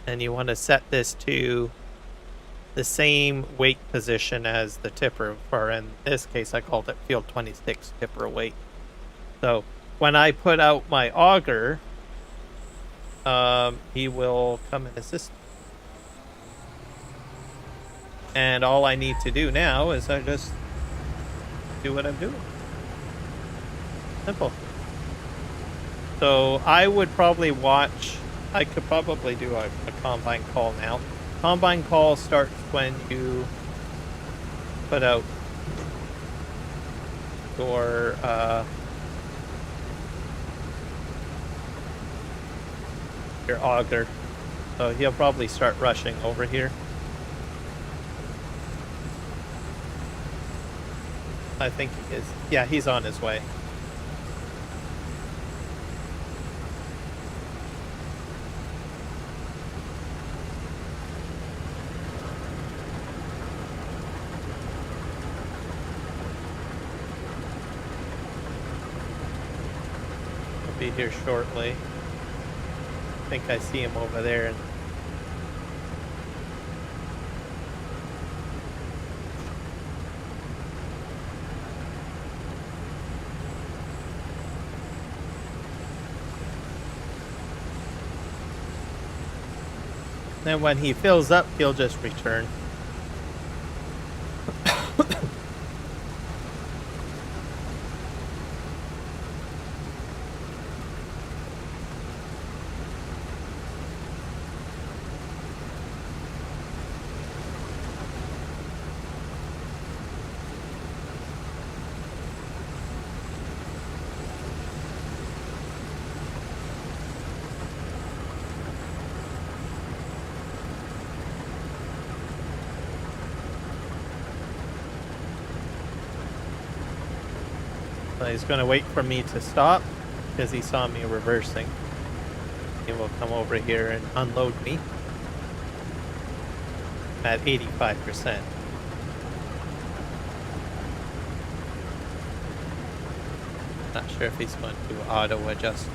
And you want to set this to the same weight position as the tipper, or in this case I called it field 26 tipper weight. So when I put out my auger, he will come and assist. And all I need to do now is I just do what I'm doing. Simple. So I would probably watch. I could probably do a combine call now. Combine call starts when you put out your auger. So he'll probably start rushing over here. I think he is. Yeah, he's on his way. Be here shortly. I think I see him over there. Then when he fills up, he'll just return. He's going to wait for me to stop because he saw me reversing. He will come over here and unload me. at 85%. Not sure if he's going to auto adjust.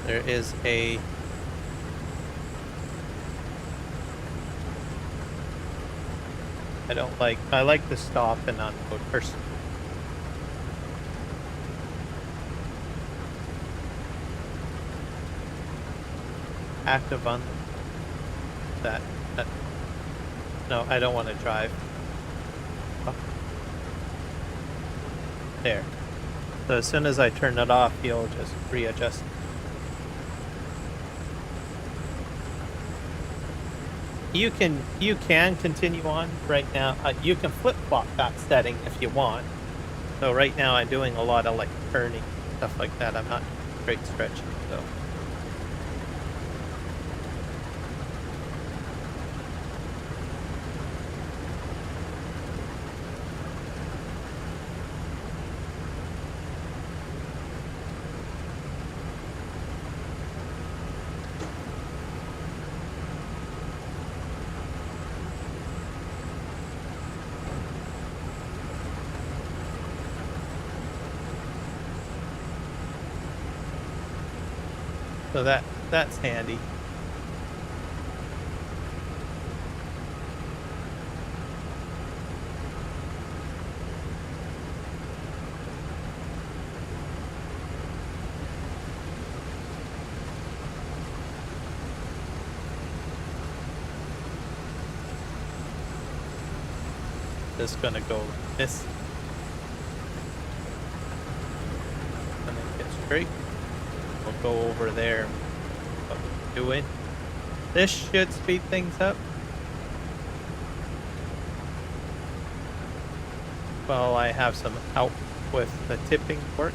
There is a I like the stop and unload person. Active on that. No, I don't want to drive. Oh. There. So as soon as I turn it off, you'll just readjust. You can continue on right now. You can flip-flop that setting if you want. So right now I'm doing a lot of like turning, stuff like that. I'm not straight stretching, so. So that's handy. Just gonna go like this. And then get straight. We'll go over there. What we're doing. This should speed things up. Well, I have some help with the tipping work.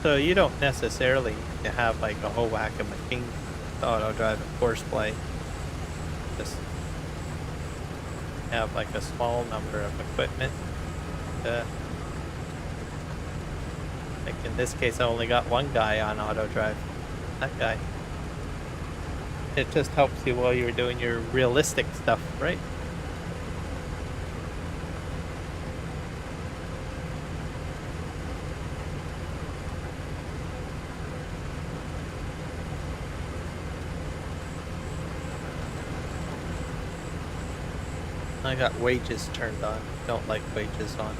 So you don't necessarily need to have like a whole whack of machine auto drive and course play. Just have like a small number of equipment. Like in this case, I only got one guy on auto drive. That guy. It just helps you while you're doing your realistic stuff, right? I got wages turned on. Don't like wages on.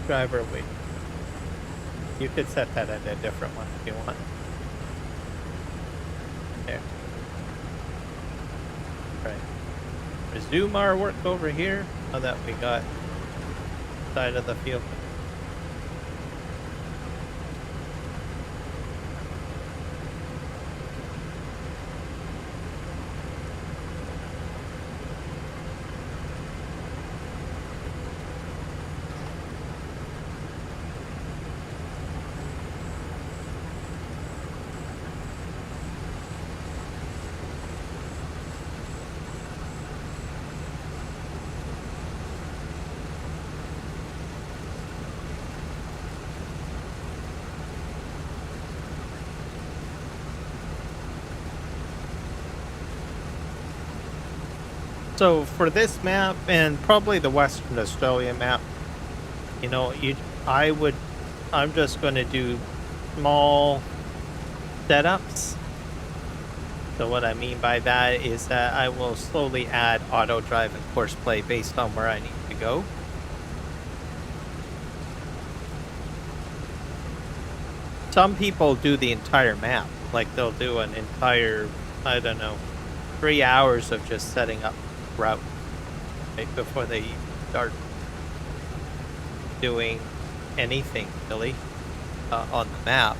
Driver wait. You could set that at a different one if you want. There. Right. Resume our work over here now that we got side of the field. So for this map and probably the Western Australia map, you know, I'm just going to do small setups. So what I mean by that is that I will slowly add auto drive and course play based on where I need to go. Some people do the entire map, like they'll do an entire, I don't know, 3 hours of just setting up route right before they start doing anything really on the map.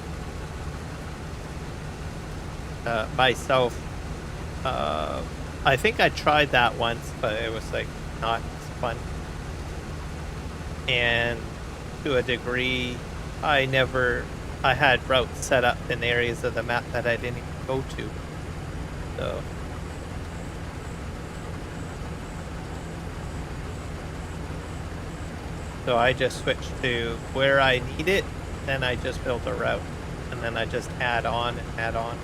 Myself, I think I tried that once, but it was like not as fun. And to a degree, I had routes set up in areas of the map that I didn't even go to. So I just switched to where I need it, then I just build a route, and then I just add on and add on.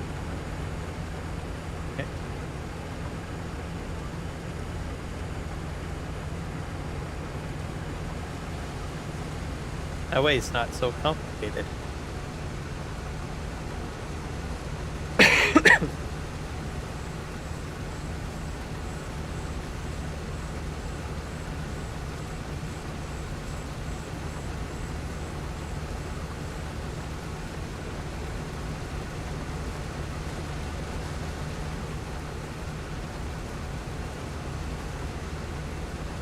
Okay. That way it's not so complicated.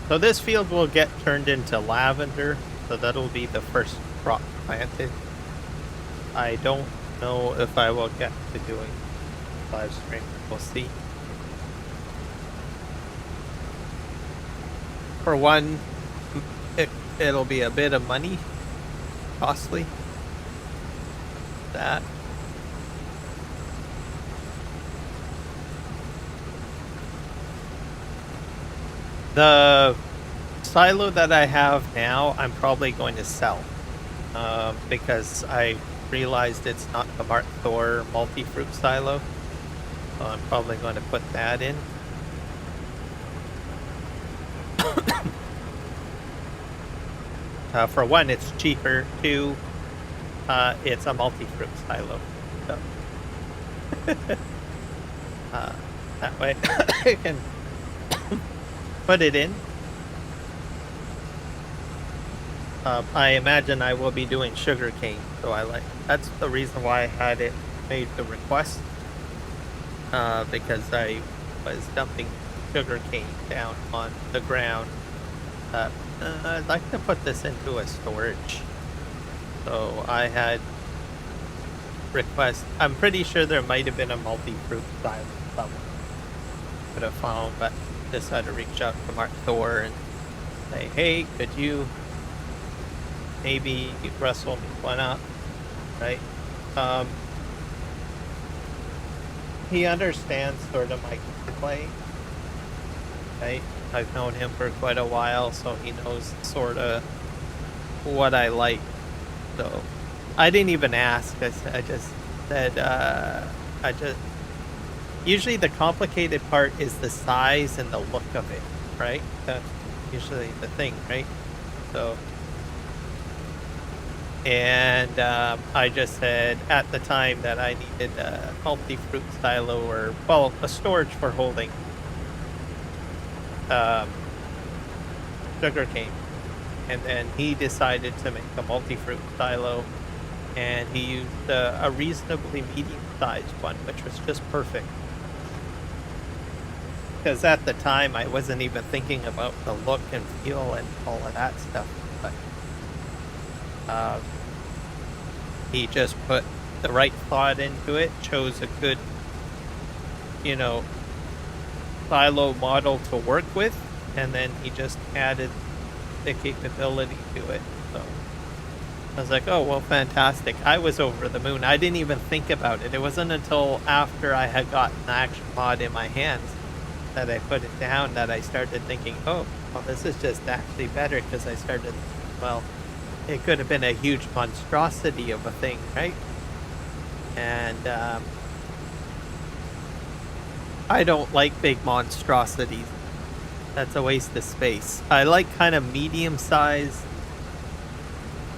So this field will get turned into lavender, so that'll be the first crop planted. I don't know if I will get to doing live stream. We'll see. For one, it'll be a bit of money, costly. That. The silo that I have now, I'm probably going to sell, because I realized it's not the Mark Thor multi-fruit silo, so I'm probably going to put that in. For one, it's cheaper. Two, it's a multi-fruit silo, so that way I can put it in. I imagine I will be doing sugarcane, so that's the reason why I had it made the request, because I was dumping sugarcane down on the ground. I'd like to put this into a storage, so I had request. I'm pretty sure there might have been a multi-fruit silo somewhere. Could have found, but just had to reach out to Mark Thor and say, hey, could you maybe wrestle me one up, right? He understands sort of my gameplay, right? I've known him for quite a while, so he knows sort of what I like. So I didn't even ask. I just said, usually the complicated part is the size and the look of it, right? That's usually the thing, right? So, and I just said at the time that I needed a multi-fruit silo, or, well, a storage for holding sugarcane. And then he decided to make a multi-fruit silo, and he used a reasonably medium-sized one, which was just perfect. Because at the time, I wasn't even thinking about the look and feel and all of that stuff. But he just put the right thought into it, chose a good, silo model to work with, and then he just added the capability to it. So I was like, oh, well, fantastic. I was over the moon. I didn't even think about it. It wasn't until after I had gotten the action mod in my hands that I put it down that I started thinking, oh, well, this is just actually better, because I started, well, it could have been a huge monstrosity of a thing, right? And I don't like big monstrosities. That's a waste of space. I like kind of medium-sized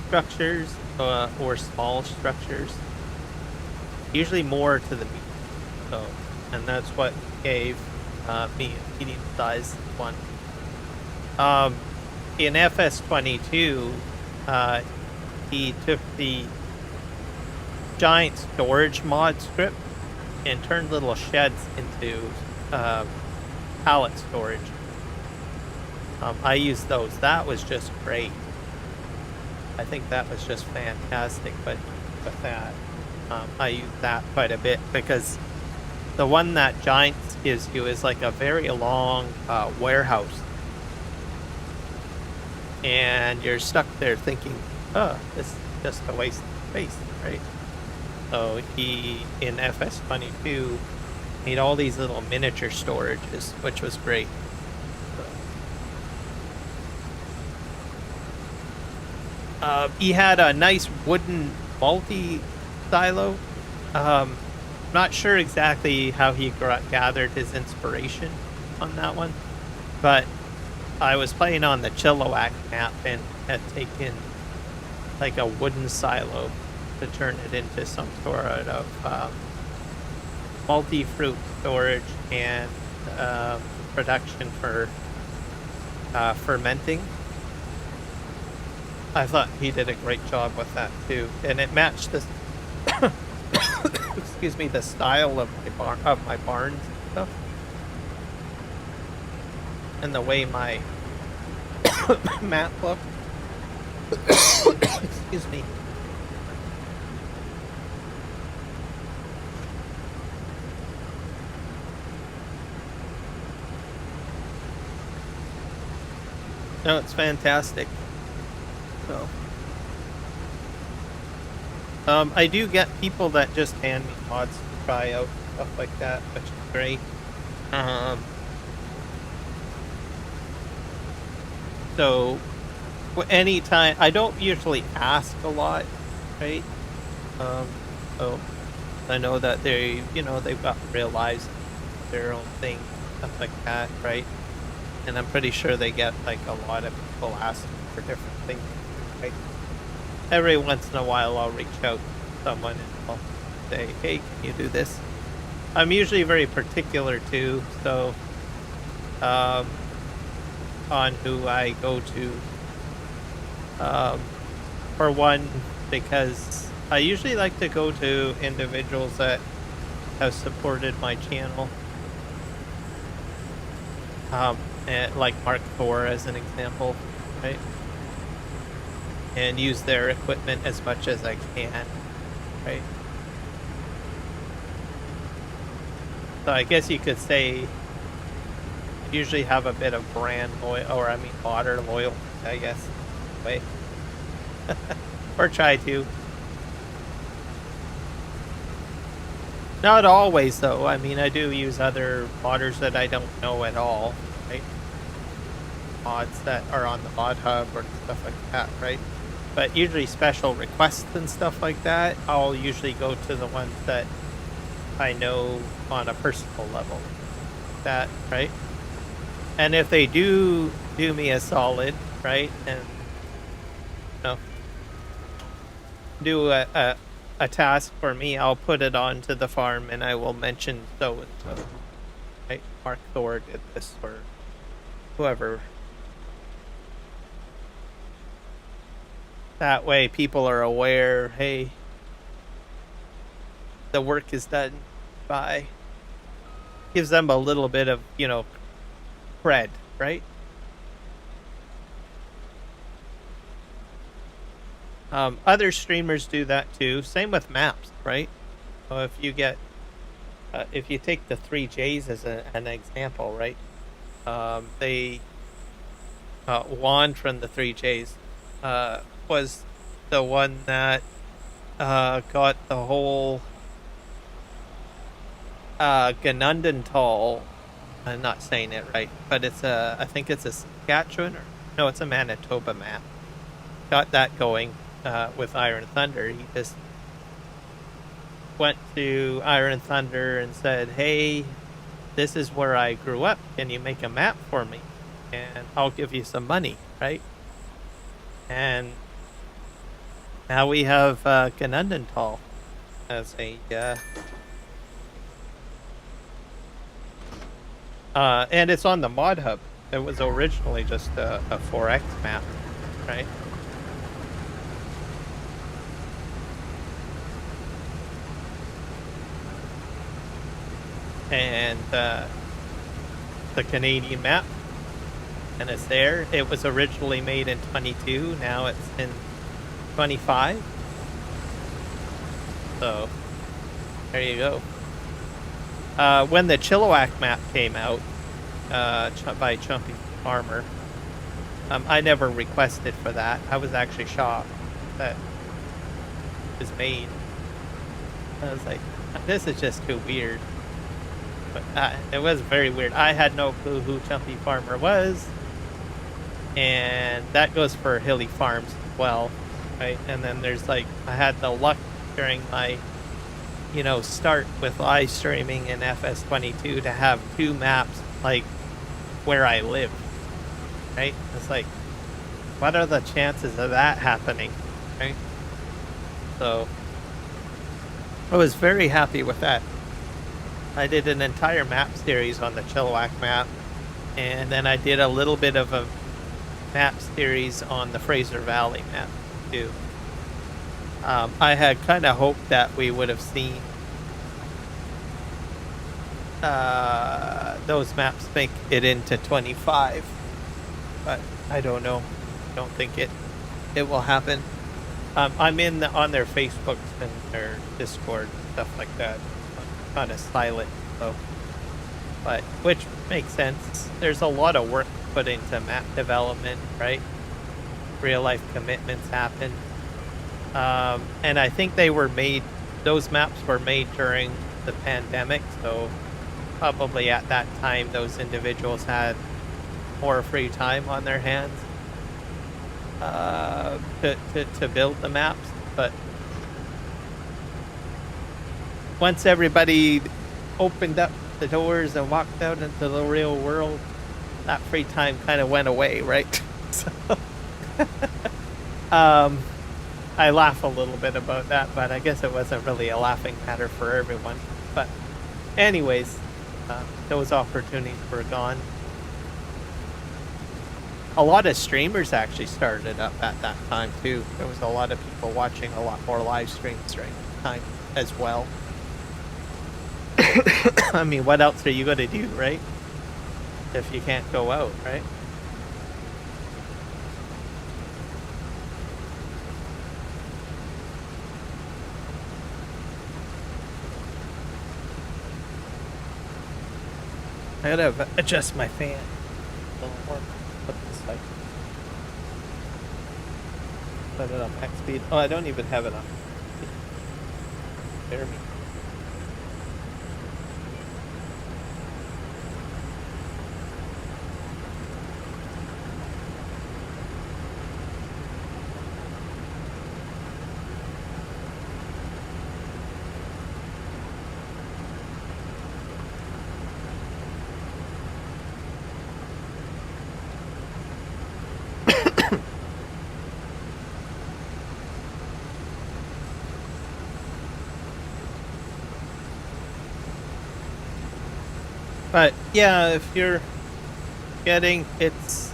structures, or small structures. Usually more to the medium. So, and that's what gave me a medium-sized one. In FS25, he took the giant storage mod script and turned little sheds into pallet storage. I used those. That was just great. I think that was just fantastic. But with that, I used that quite a bit, because the one that giant gives you is like a very long warehouse. And you're stuck there thinking, oh, this is just a waste of space, right? So he, in FS25, made all these little miniature storages, which was great. He had a nice wooden multi-silo. Not sure exactly how he gathered his inspiration on that one, but I was playing on the Chilliwack map and had taken like a wooden silo to turn it into some sort of multi-fruit storage and production for fermenting. I thought he did a great job with that too, and it matched this excuse me, the style of my barns and stuff, and the way my map looked. Excuse me. No, it's fantastic. So, I do get people that just hand me mods to try out, stuff like that, which is great. So, anytime, I don't usually ask a lot, right? So I know that they, they've got real lives, their own thing, stuff like that, right? And I'm pretty sure they get like a lot of people asking for different things, right? Every once in a while I'll reach out to someone and I'll say, hey, can you do this? I'm usually very particular too, so on who I go to. For one, because I usually like to go to individuals that have supported my channel. And like Mark Thor as an example, right? And use their equipment as much as I can, right? So I guess you could say usually have a bit of brand loyal, or I mean water loyal, I guess, way. Or try to. Not always though. I mean, I do use other modders that I don't know at all, right? Mods that are on the mod hub or stuff like that, right? But usually special requests and stuff like that, I'll usually go to the ones that I know on a personal level. That, right? And if they do me a solid, right, and do a task for me, I'll put it onto the farm and I will mention so and so. Right? Mark Thor did this, or whoever. That way people are aware, hey, the work is done by. Gives them a little bit of, cred, right? Other streamers do that too. Same with maps, right? So if you get, if you take the 3Js as an example, right? They, Juan from the 3Js, was the one that, got the whole, Ganundental. I'm not saying it right, but it's I think it's a Saskatchewan, or no, it's a Manitoba map. Got that going. With Iron Thunder, he just went to Iron Thunder and said, hey, this is where I grew up, can you make a map for me and I'll give you some money, right? And now we have Ganundental as a and it's on the mod hub. It was originally just a 4X map, right? And the Canadian map, and it's there. It was originally made in 22, now it's in 25. So there you go. when the Chilliwack map came out by Chumpy Farmer, I never requested for that. I was actually shocked that it was made. I was like, this is just too weird. But it was very weird. I had no clue who Chumpy Farmer was. And that goes for Hilly Farms as well, right? And then there's like, I had the luck during my, start with live streaming in FS25 to have 2 maps like where I live, right? It's like, what are the chances of that happening, right? So I was very happy with that. I did an entire map series on the Chilliwack map, and then I did a little bit of a map series on the Fraser Valley map too. I had kind of hoped that we would have seen those maps make it into 25, but I don't know. I don't think it will happen. I'm on their Facebooks and their Discord, stuff like that. I'm kind of silent, so, but which makes sense. There's a lot of work put into map development, right? Real life commitments happen. And I think those maps were made during the pandemic, so probably at that time those individuals had more free time on their hands to build the maps. But once everybody opened up the doors and walked out into the real world, that free time kind of went away, right? So, I laugh a little bit about that, but I guess it wasn't really a laughing matter for everyone. But anyways, those opportunities were gone. A lot of streamers actually started up at that time too. There was a lot of people watching a lot more live streams during that time as well. I mean, what else are you going to do, right? If you can't go out, right? I gotta adjust my fan a little more. Put this like, put it on max speed. Oh, I don't even have it on. Bear me. But yeah, if you're getting it's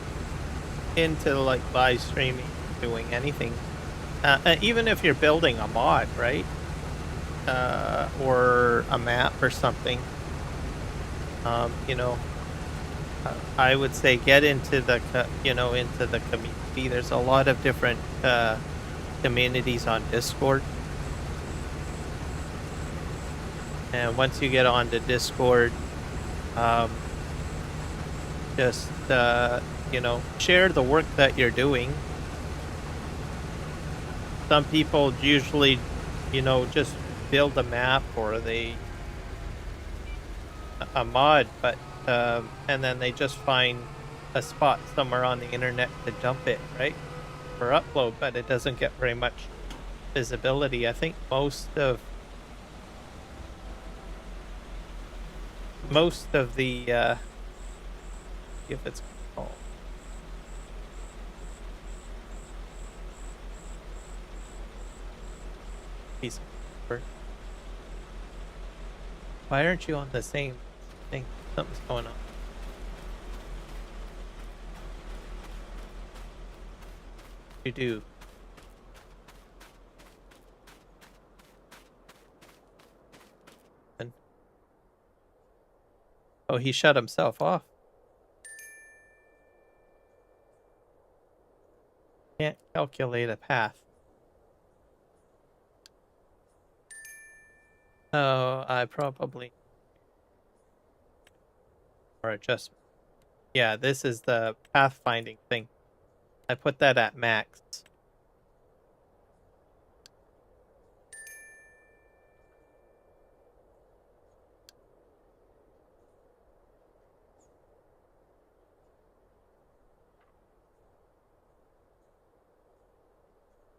into like live streaming, doing anything, even if you're building a mod, right, or a map or something, I would say get into the into the community. There's a lot of different communities on Discord, and once you get onto Discord, just share the work that you're doing. Some people usually just build a map or a mod, but and then they just find a spot somewhere on the internet to dump it, right, for upload, but it doesn't get very much visibility. I think most of the if it's called piece of paper. Why aren't you on the same thing? Something's going on. You do. Oh, he shut himself off. Can't calculate a path. Oh, I probably or adjustment. Yeah, this is the pathfinding thing. I put that at max.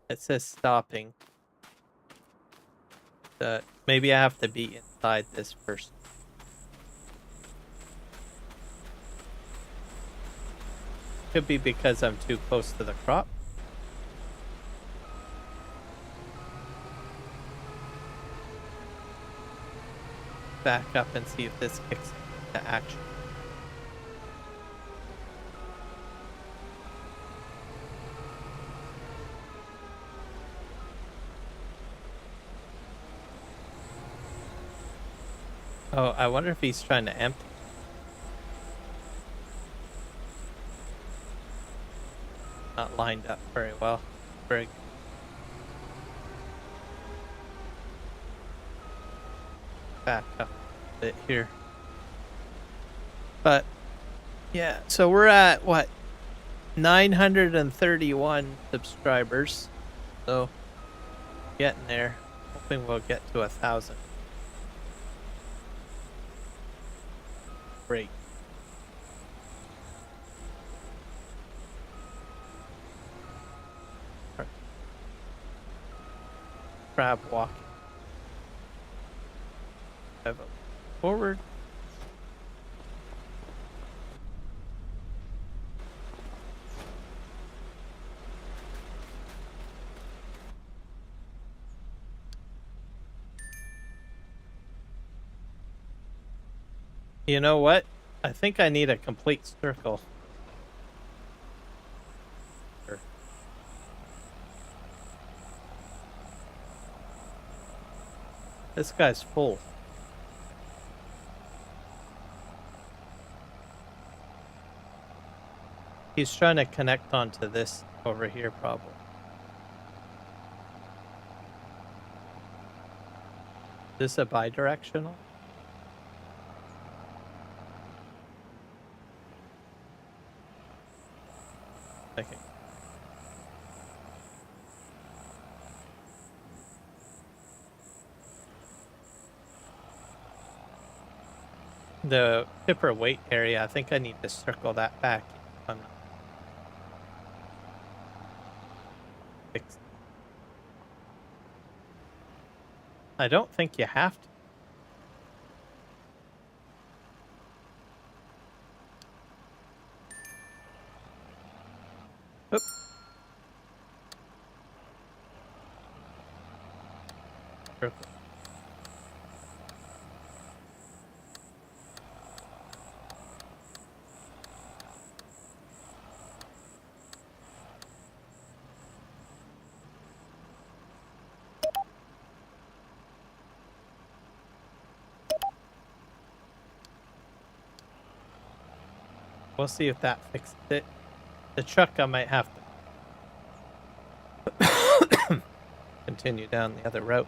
It says stopping. Maybe I have to be inside this first. Could be because I'm too close to the crop. Back up and see if this kicks into action. Oh, I wonder if he's trying to empty. Not lined up very well. Very good. Back up a bit here. But yeah, so we're at what? 931 subscribers. So getting there. Hoping we'll get to 1,000. Great. Crab walking. Have a forward. You know what? I think I need a complete circle. This guy's full. He's trying to connect onto this over here, probably. Is this a bidirectional? Okay. The tipper weight area, I think I need to circle that back. I'm not fixed. I don't think you have to. Oop. Circle. We'll see if that fixes it. The truck, I might have to continue down the other route.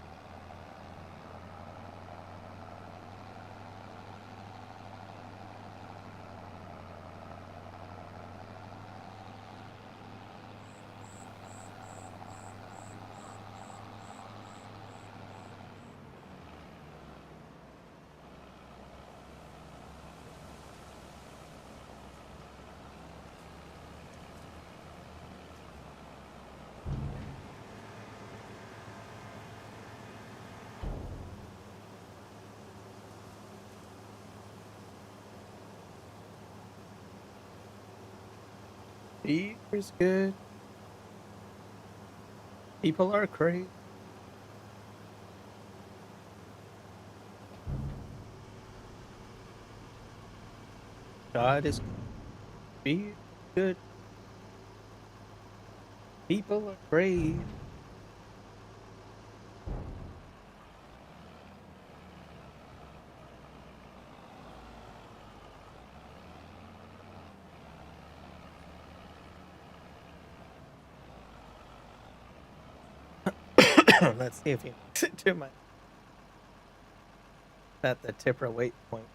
Beer's good. People are crazy. God is beer good. People are crazy. Let's see if he makes it to my at the tipper weight point.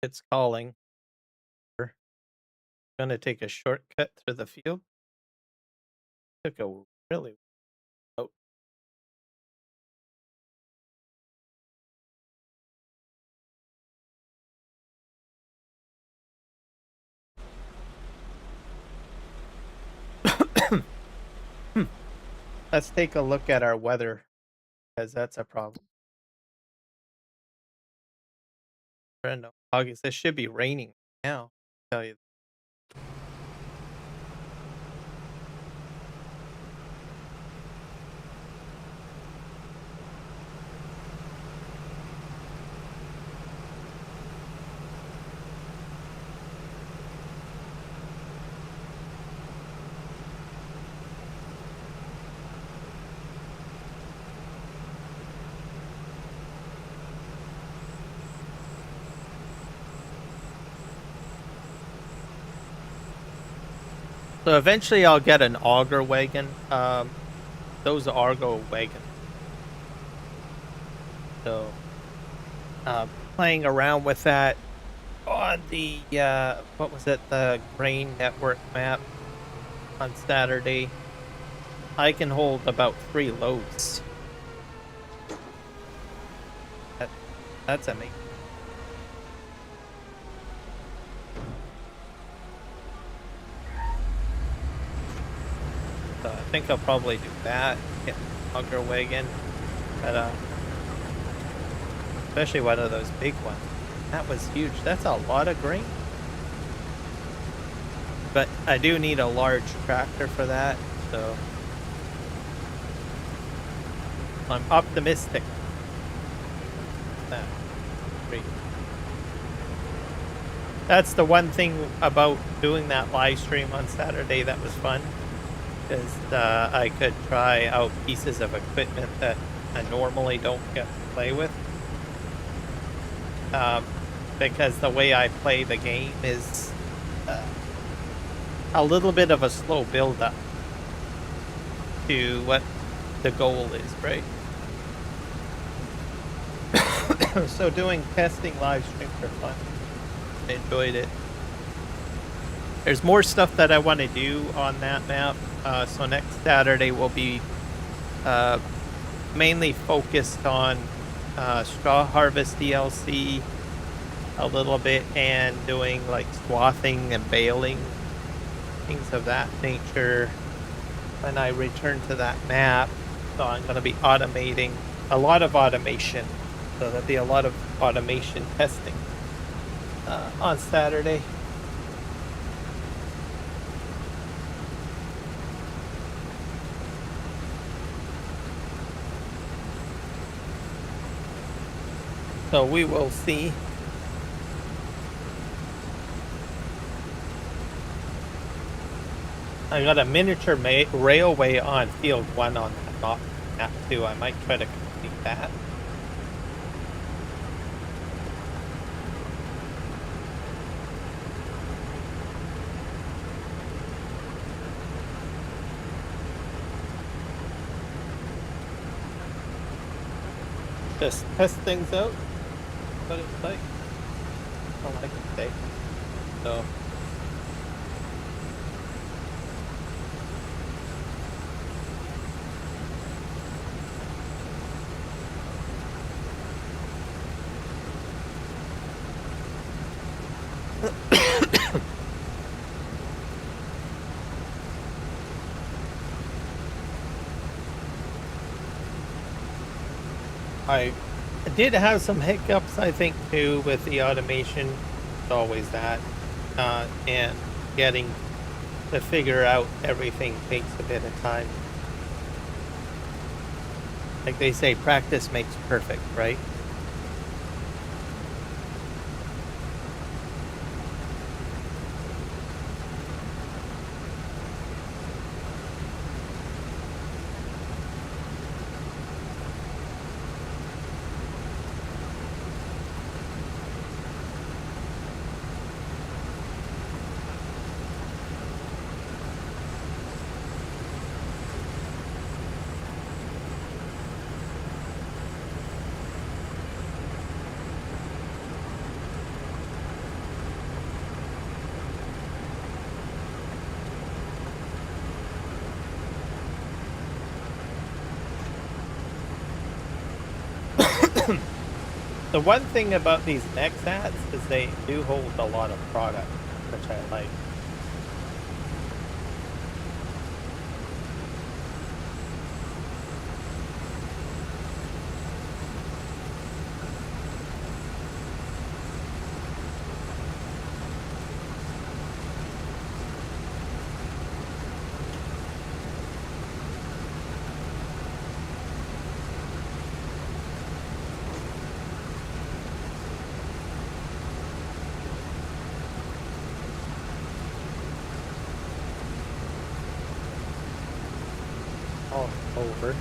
It's calling. We're gonna take a shortcut through the field. Took a really oh, let's take a look at our weather because that's a problem. I don't know. August. This should be raining now. Tell you. So eventually I'll get an auger wagon. Those Argo wagons. So, playing around with that on the what was it, the grain network map on Saturday. I can hold about 3 loads. That's amazing. So I think I'll probably do that. Get an auger wagon, but especially one of those big ones. That was huge. That's a lot of grain. But I do need a large tractor for that, so I'm optimistic. That's the one thing about doing that live stream on Saturday that was fun, is I could try out pieces of equipment that I normally don't get to play with. Because the way I play the game is a little bit of a slow build-up to what the goal is, right? So doing testing live streams are fun. I enjoyed it. There's more stuff that I want to do on that map. So next Saturday will be mainly focused on straw harvest DLC a little bit, and doing like swathing and baling, things of that nature when I return to that map. So I'm going to be automating a lot of automation. So there'll be a lot of automation testing on Saturday. So we will see. I got a miniature railway on field 1 on that map too. I might try to complete that. Just test things out. What it's like. I like it today. So. I did have some hiccups, I think, too, with the automation. It's always that. And getting to figure out everything takes a bit of time. Like they say, practice makes perfect, right? The one thing about these Nexats is they do hold a lot of product, which I like. All over.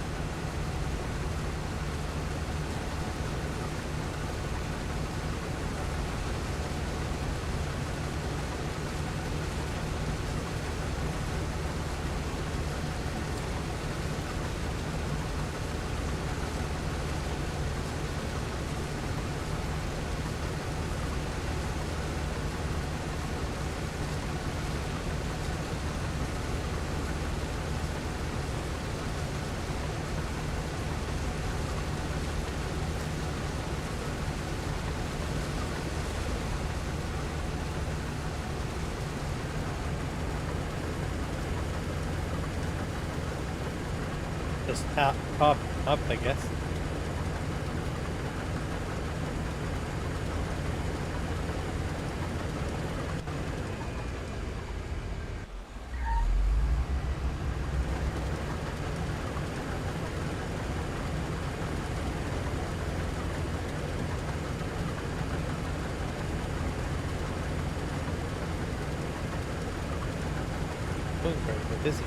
Just top up, I guess. Oh, very busy.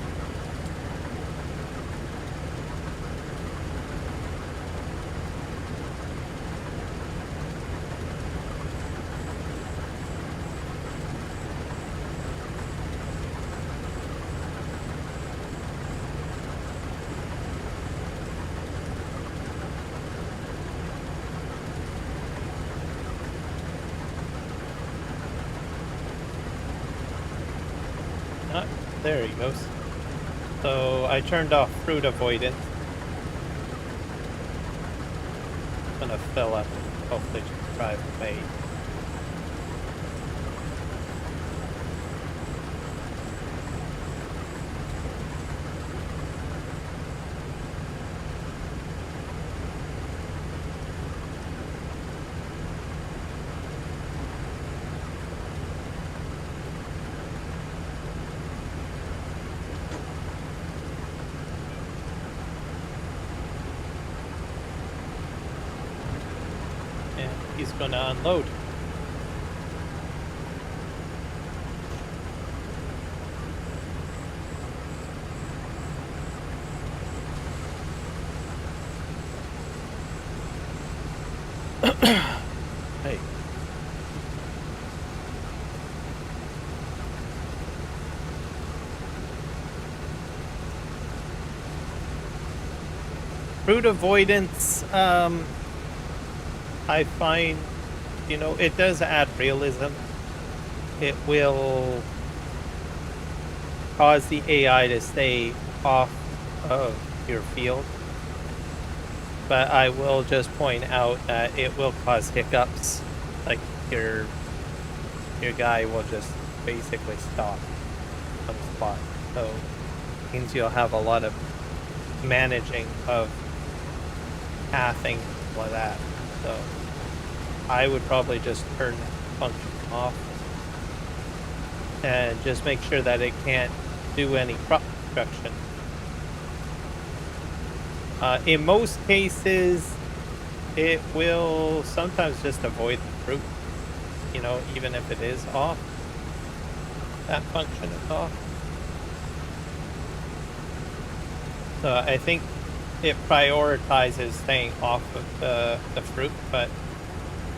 There he goes. So I turned off fruit avoidance. I'm gonna fill up and hopefully just drive away. He's gonna unload. Hey. Fruit avoidance, I find, you know, it does add realism. It will cause the AI to stay off of your field. But I will just point out that it will cause hiccups. Like your guy will just basically stop on the spot. So it means you'll have a lot of managing of pathing like that. So I would probably just turn that function off and just make sure that it can't do any crop destruction. In most cases, it will sometimes just avoid the fruit, you know, even if it is off. That function is off. So I think it prioritizes staying off of the fruit, but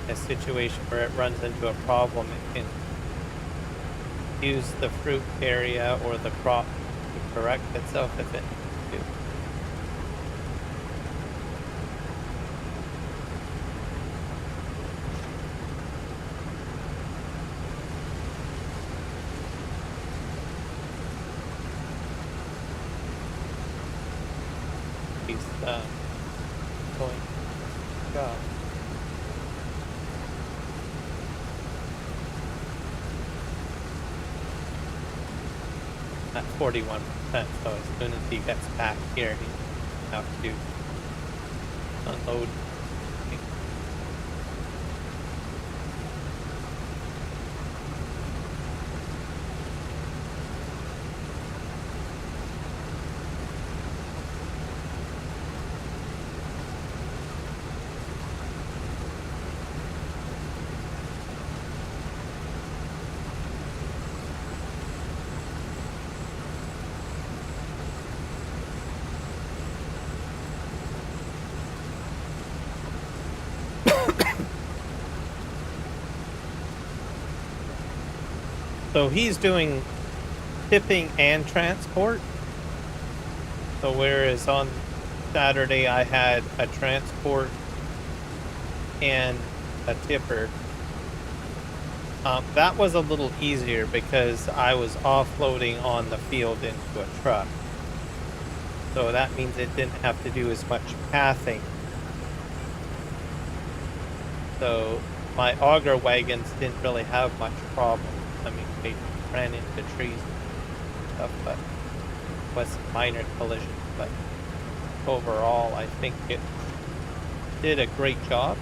in a situation where it runs into a problem, it can use the fruit area or the crop to correct itself if it needs to. He's going. Go. at 41%. So as soon as he gets back here, he have to unload. So he's doing shipping and transport. So whereas on Saturday I had a transport and a tipper, that was a little easier because I was offloading on the field into a truck. So that means it didn't have to do as much pathing. So my auger wagons didn't really have much problem. I mean, they ran into trees and stuff, but it was minor collisions. But overall, I think it did a great job.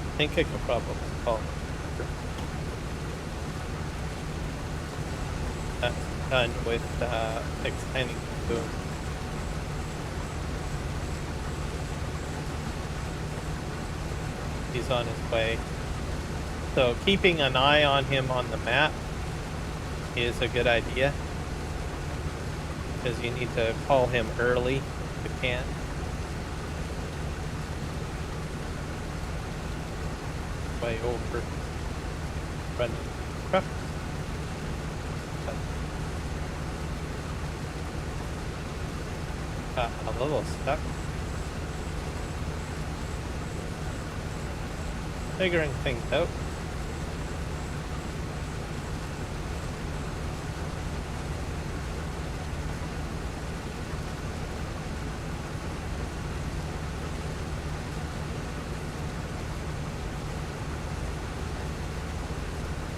I think I could probably call it. That's done with extending the boom. He's on his way. So keeping an eye on him on the map is a good idea, because you need to call him early if you can. Way over running truck. Got a little stuck. Figuring things out.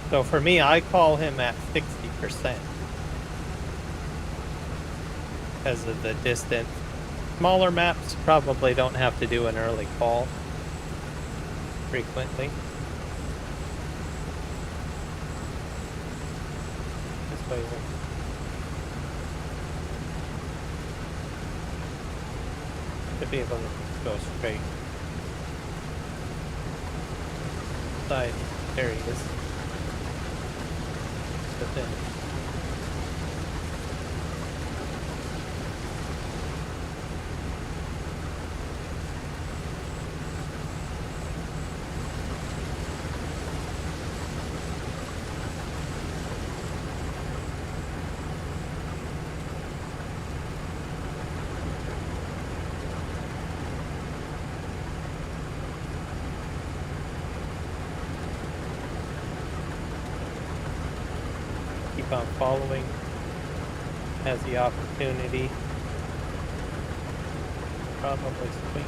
So for me, I call him at 60% because of the distance. Smaller maps probably don't have to do an early call frequently. This way. Should be able to go straight. Side. There he is. But then. On following, has the opportunity, probably swing.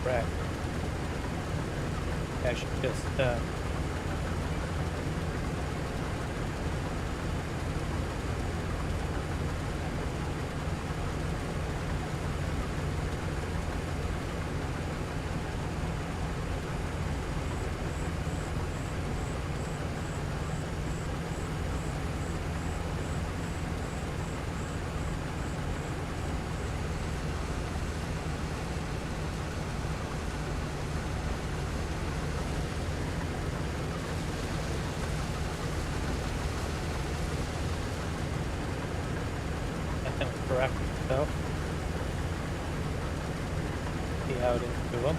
Correct. I should just correct itself. See out into them.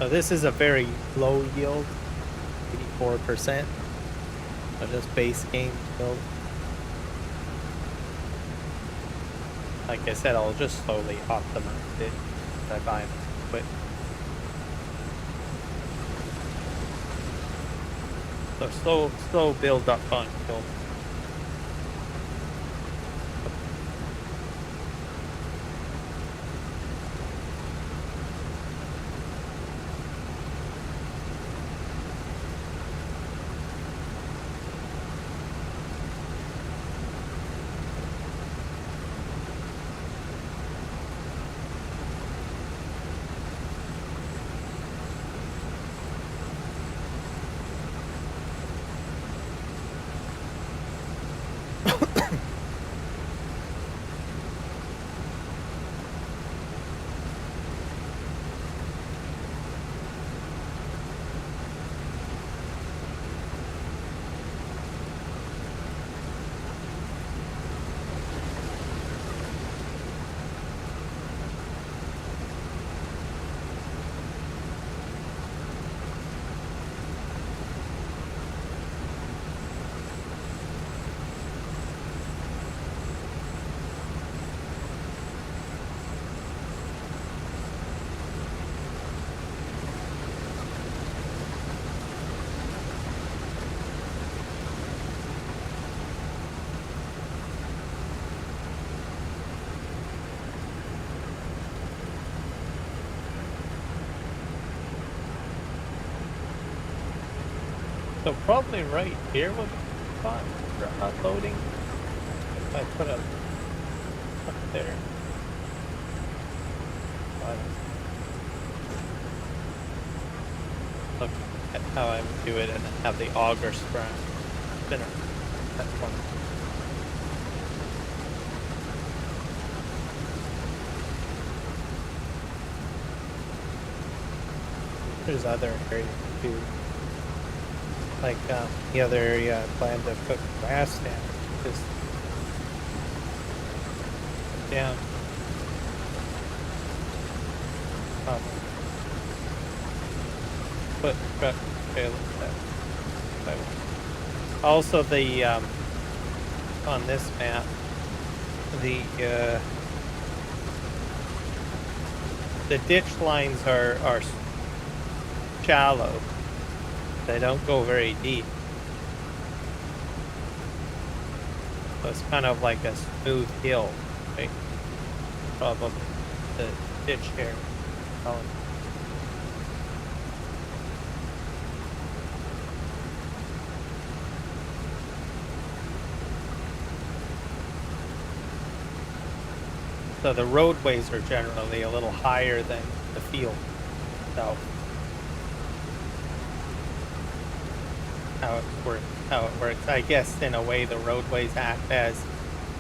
So this is a very low yield, 84%. So just base game yield. Like I said, I'll just slowly optimize it as I buy my equipment. So slow build up on kill. So probably right here would be the spot for unloading. If I put up there. Look at how I would do it and then have the auger spinner. That's one. There's other areas too. Like the other area I plan to put grass down, just down. Put truck trailer that. Also, the on this map, the ditch lines are shallow. They don't go very deep. So it's kind of like a smooth hill, right? Probably the ditch here. So the roadways are generally a little higher than the field itself. How it works. I guess in a way the roadways act as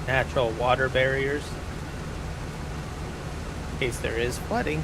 natural water barriers in case there is flooding.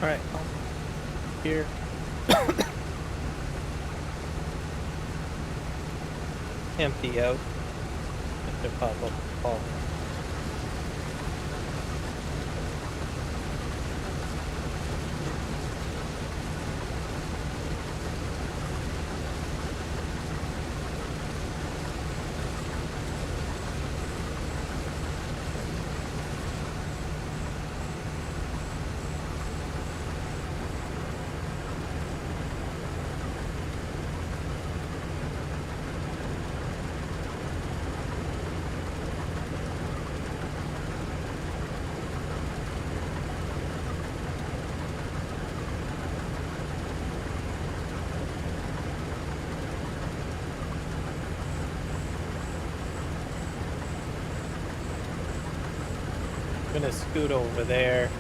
All right, here. Empty out. Just a pop up ball. I'm gonna scoot over there.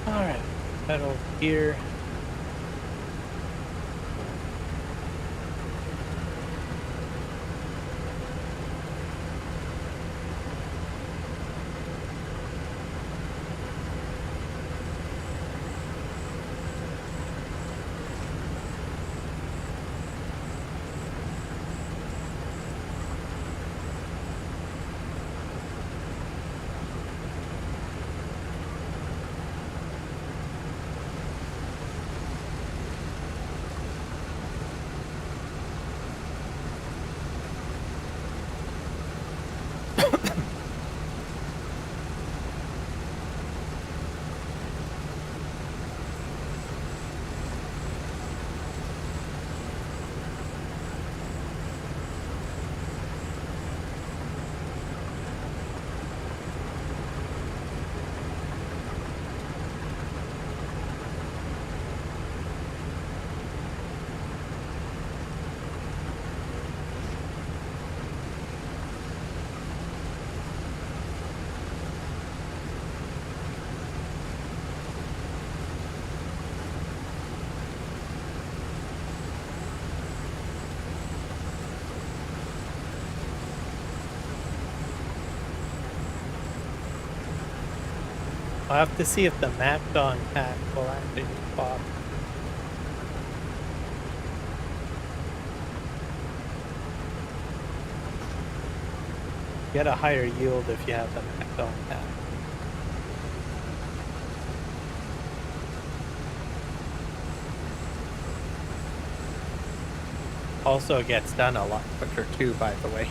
Alright, head over here. I'll have to see if the Macdon pack will actually pop. Get a higher yield if you have the Macdon pack. Also, it gets done a lot quicker too, by the way.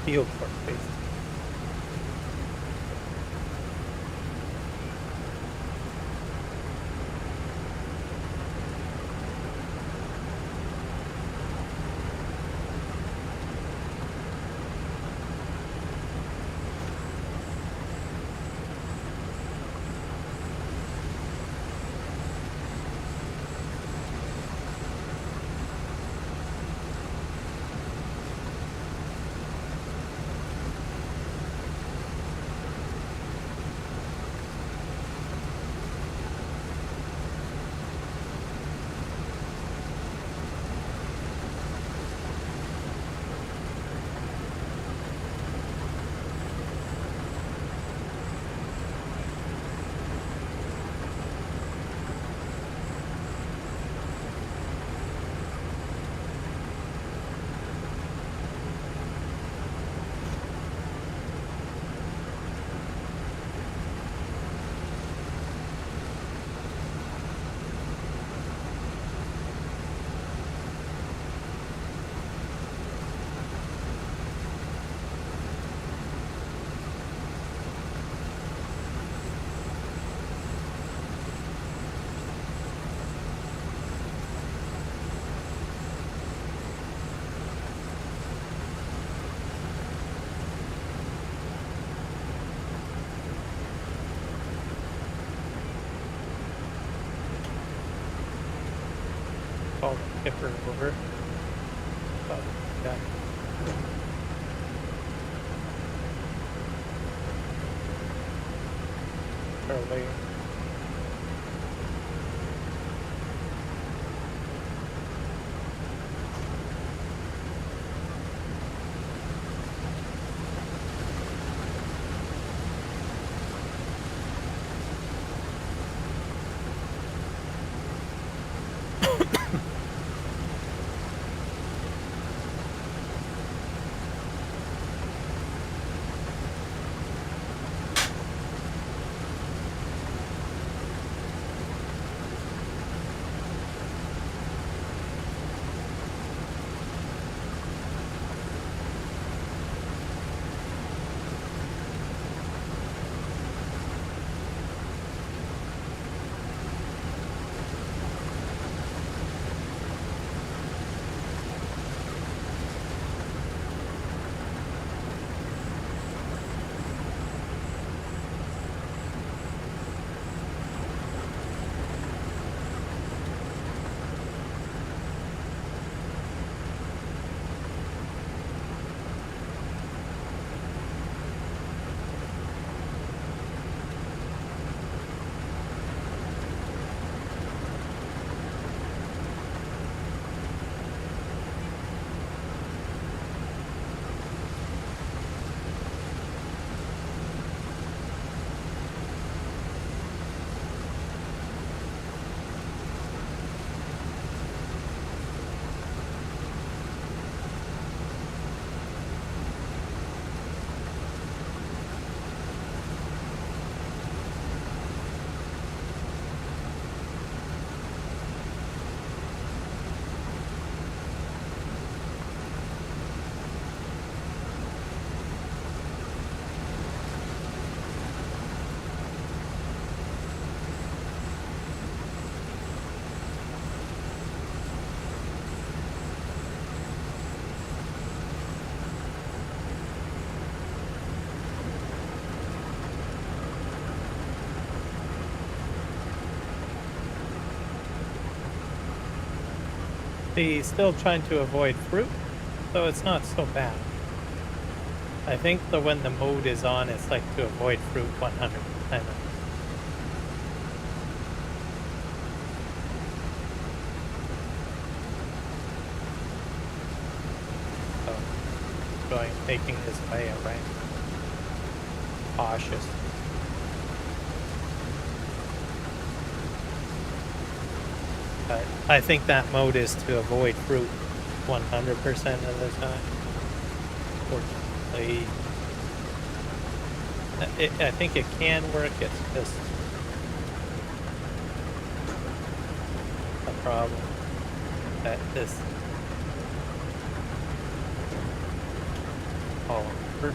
Field work, basically. call the tipper over. Oh, yeah. Probably. He's still trying to avoid fruit, so it's not so bad. I think that when the mode is on, it's like to avoid fruit 100%. So, taking his way around. Cautious. But I think that mode is to avoid fruit 100% of the time. Fortunately, I think it can work. It's just a problem that this all over.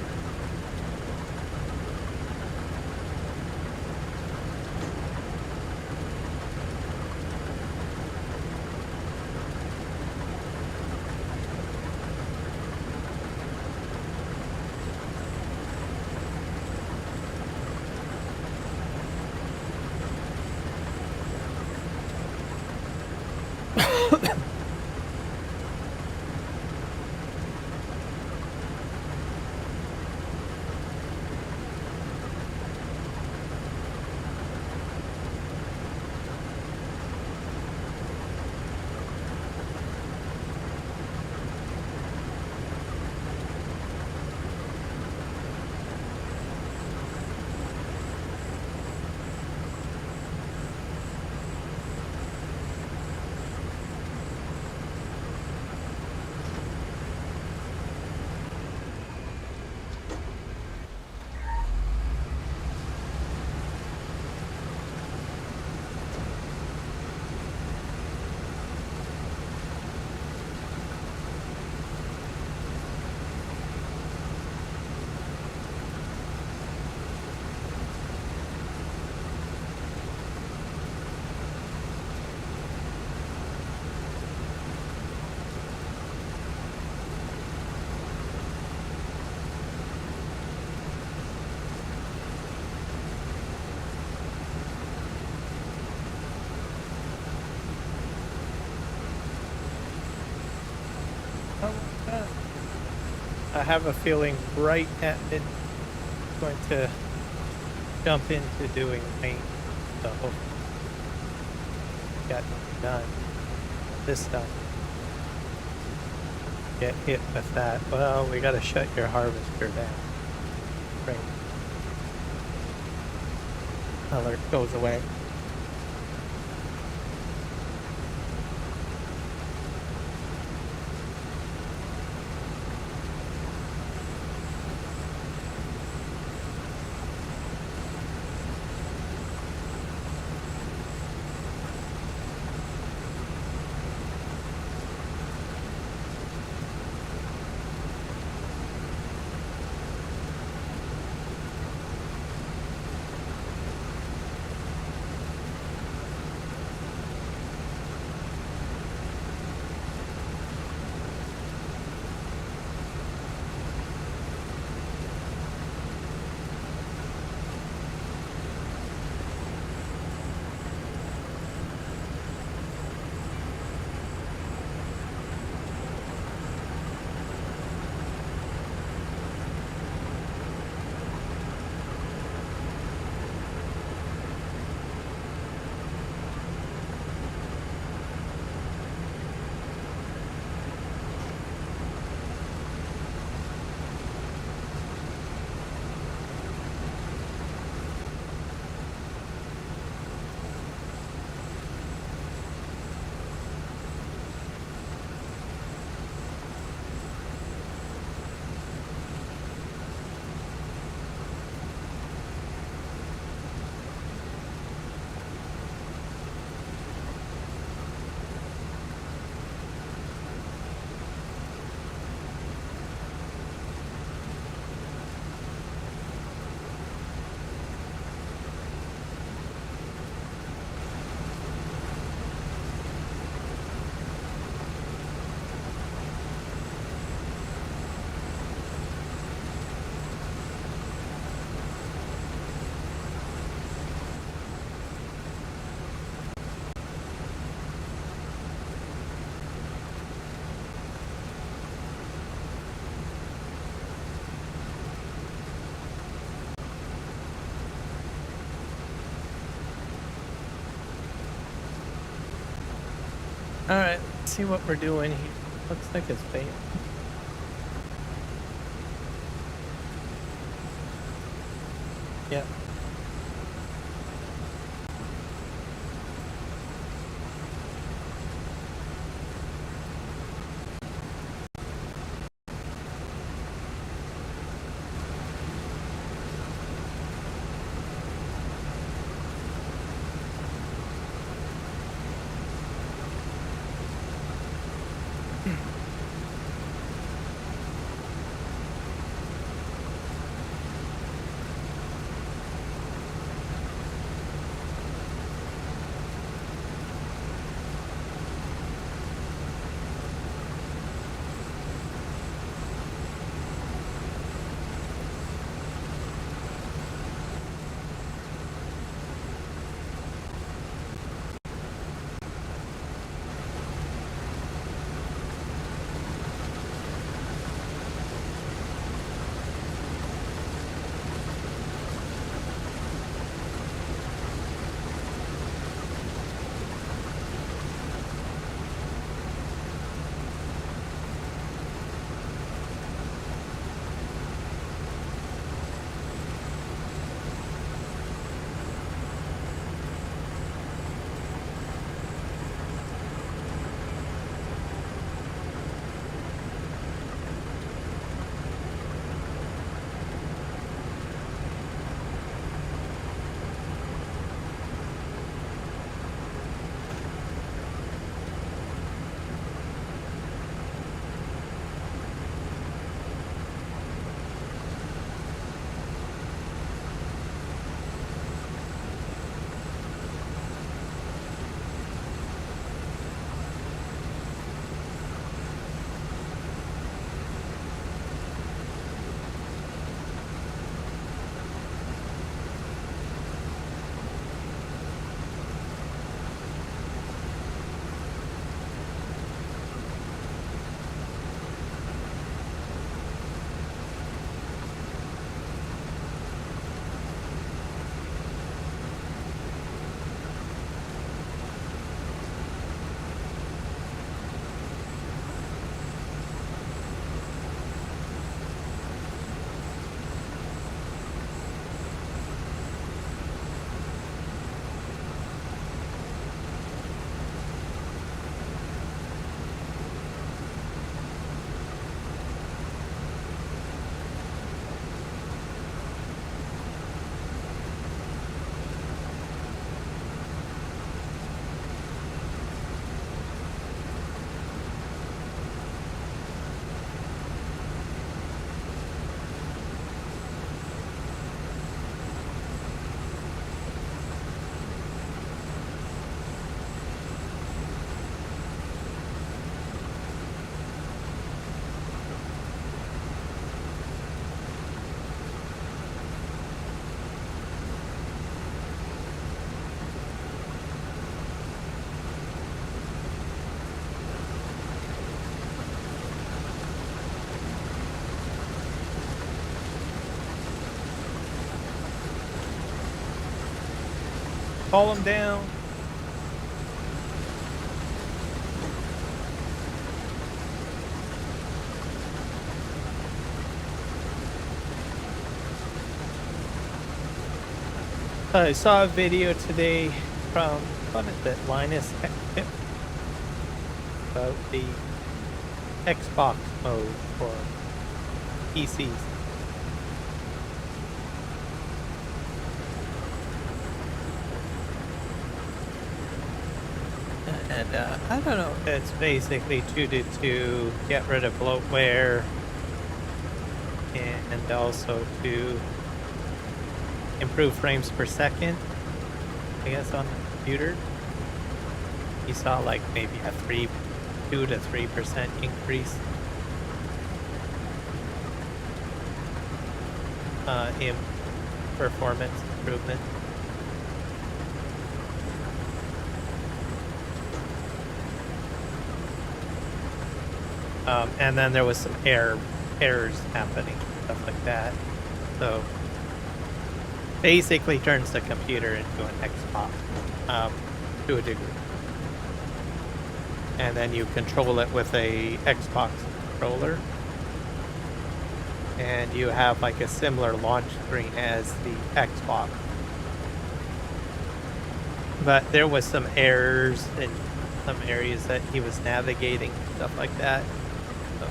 I have a feeling right at mid going to jump into doing paint, so hopefully get done this time. Get hit with that. Well, we gotta shut your harvester down. Right. Alert goes away. Alright, let's see what we're doing here. Looks like it's paint. Yeah. Call him down. I saw a video today from, what is it, Linus Tech Tip, about the Xbox mode for PCs. And I don't know, it's basically to get rid of bloatware and also to improve frames per second, I guess, on the computer. You saw like maybe a 2 to 3% increase in performance improvement. And then there was some errors happening, stuff like that. So basically turns the computer into an Xbox to a degree. And then you control it with a Xbox controller. And you have like a similar launch screen as the Xbox. But there was some errors in some areas that he was navigating, stuff like that. So.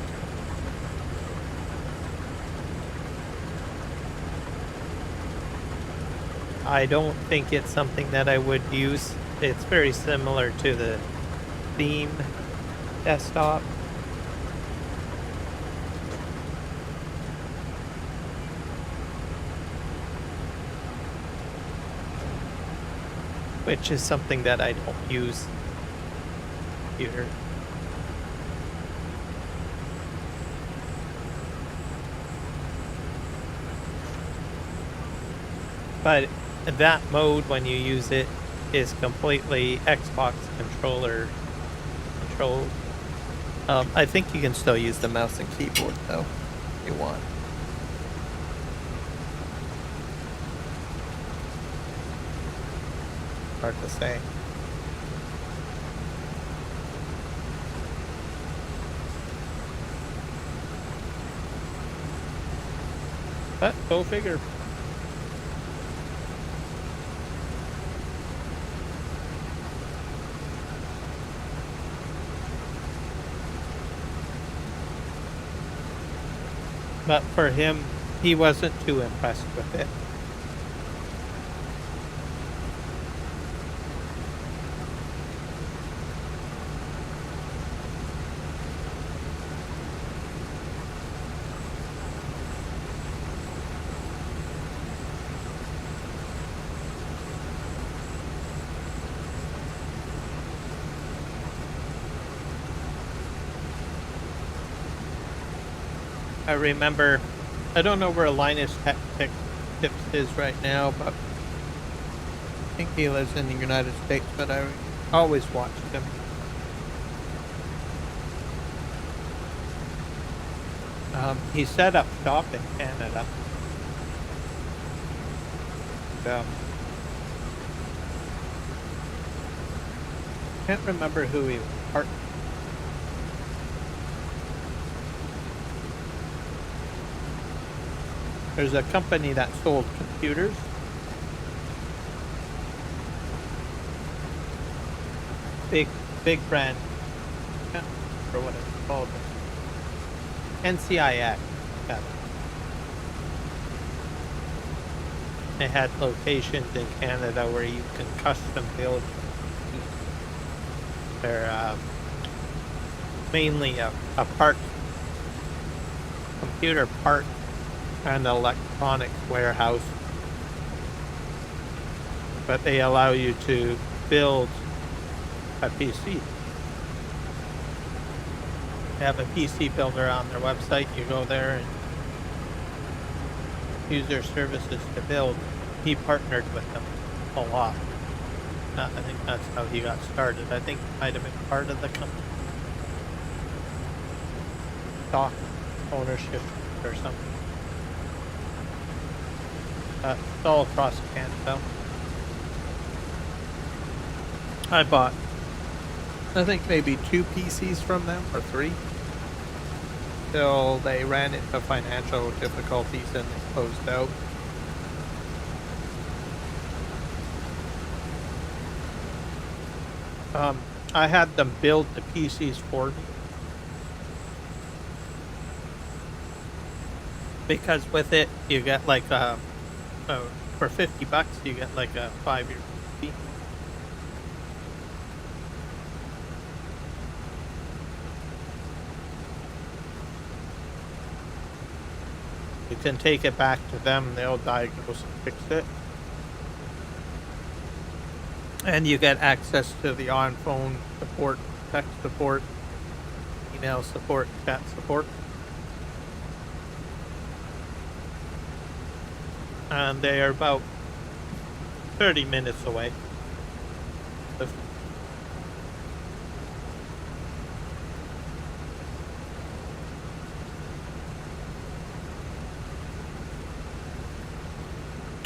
I don't think it's something that I would use. It's very similar to the theme desktop. Which is something that I don't use here. But that mode, when you use it, is completely Xbox controller controlled. I think you can still use the mouse and keyboard though, if you want. Hard to say. But go figure. But for him, he wasn't too impressed with it. I remember, I don't know where Linus Tech Tips is right now, but I think he lives in the United States, but I always watched him. He set up shop in Canada. Can't remember who he was partnered. There's a company that sold computers. Big brand. I can't remember what it's called. NCIX. Yeah. They had locations in Canada where you can custom build. They're mainly a computer part and electronic warehouse, but they allow you to build a PC. They have a PC builder on their website. You go there and use their services to build. He partnered with them a lot. I think that's how he got started. I think he might have been part of the company. Stock ownership or something. It's all across Canada. I bought, I think maybe 2 PCs from them, or 3, till they ran into financial difficulties and they closed out. I had them build the PCs for me. Because with it, you get like for $50, you get like a 5-year PC. You can take it back to them, they'll diagnose and fix it. And you get access to the on-phone support, text support, email support, chat support. And they are about 30 minutes away.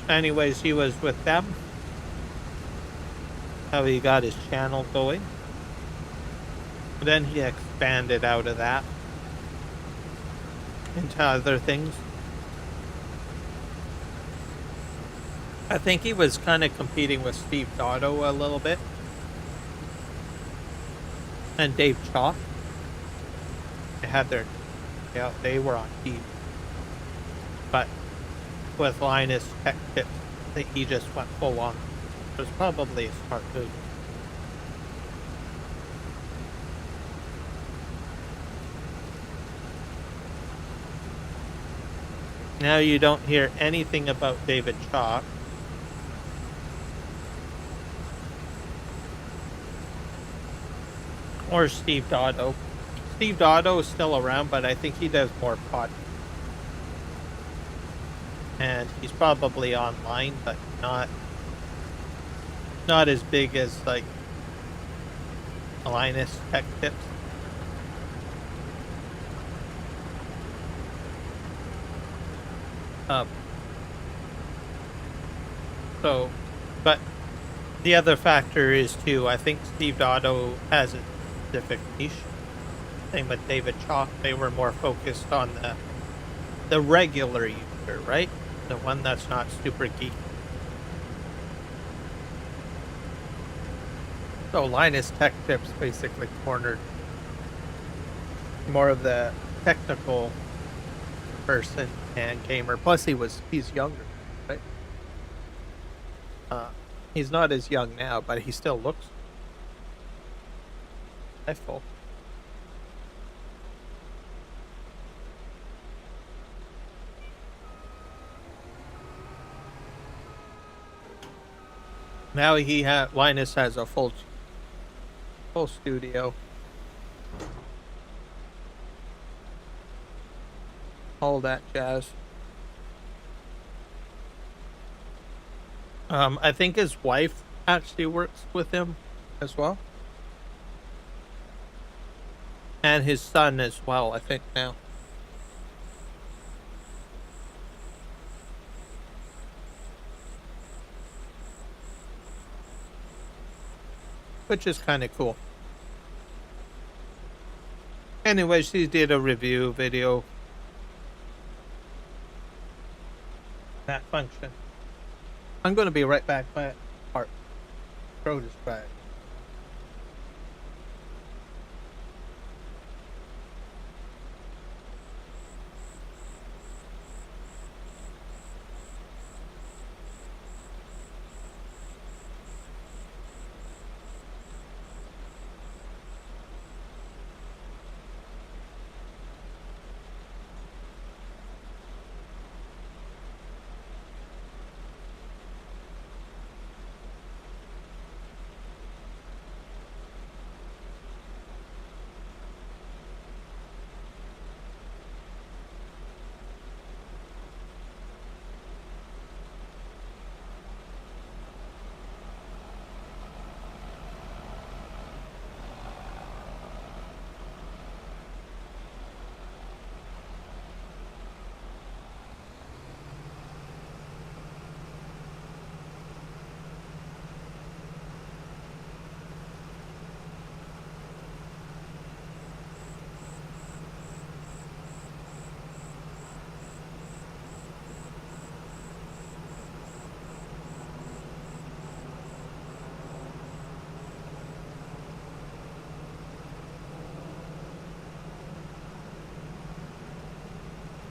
Anyways, he was with them. How he got his channel going. Then he expanded out of that into other things. I think he was kind of competing with Steve Dotto a little bit. And Dave Chalk. They had their, yeah, they were on TV. But with Linus Tech Tips, I think he just went full on. It was probably a smart move. Now you don't hear anything about David Chalk. Or Steve Dotto. Steve Dotto is still around, but I think he does more podcasts. And he's probably online, but not as big as like Linus Tech Tips. So, but the other factor is too, I think Steve Dotto has a specific niche. Same with David Chalk, they were more focused on the regular user, right? The one that's not super geeky. So Linus Tech Tips basically cornered more of the technical person and gamer. Plus he's younger, right? He's not as young now, but he still looks full. Now Linus has a full studio. All that jazz. I think his wife actually works with him as well. And his son as well, I think now. Which is kind of cool. Anyways, he did a review video. That function. I'm going to be right back. My throat is bad.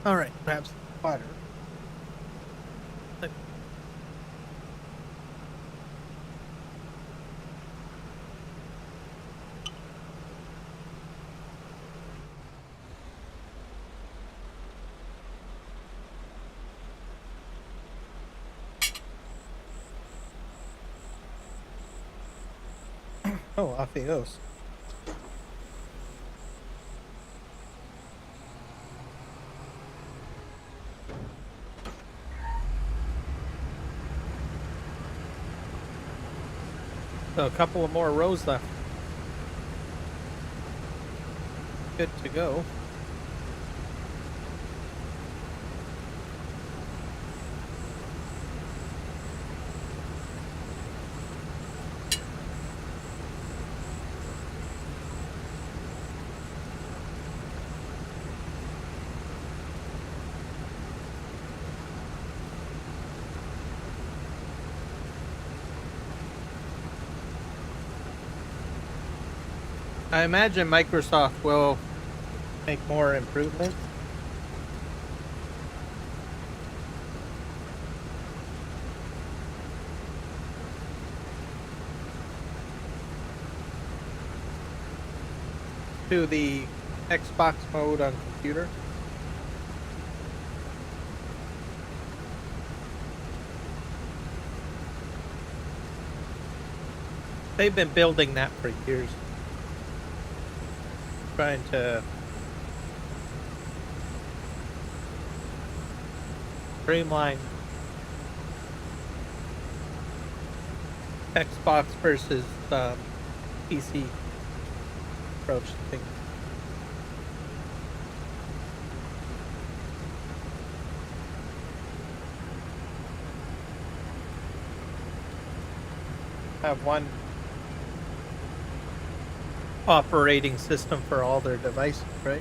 All right, grab some water. Oh, off he goes. So a couple of more rows left. Good to go. I imagine Microsoft will make more improvements. To the Xbox mode on computer. They've been building that for years. Trying to streamline Xbox versus PC approach to things. Have one operating system for all their devices, right?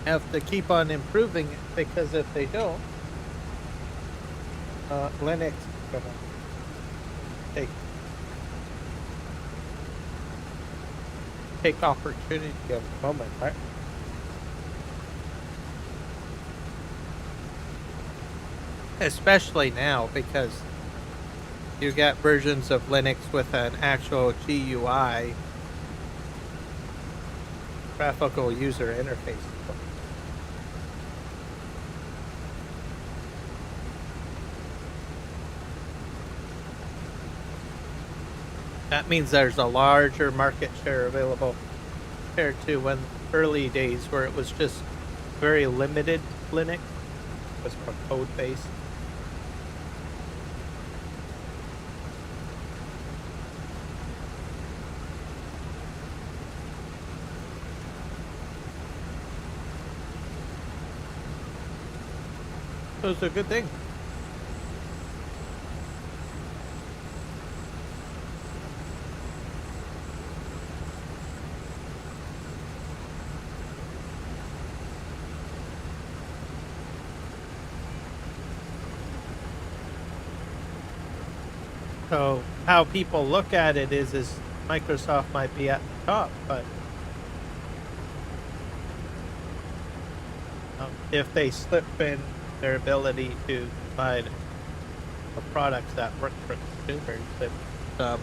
Have to keep on improving it, because if they don't, Linux is gonna take opportunity of the moment, right? Especially now, because you got versions of Linux with an actual GUI, graphical user interface. That means there's a larger market share available compared to when early days where it was just very limited Linux. It was more code based. So it's a good thing. So how people look at it is Microsoft might be at the top, but if they slip in their ability to provide the products that work for consumers, it's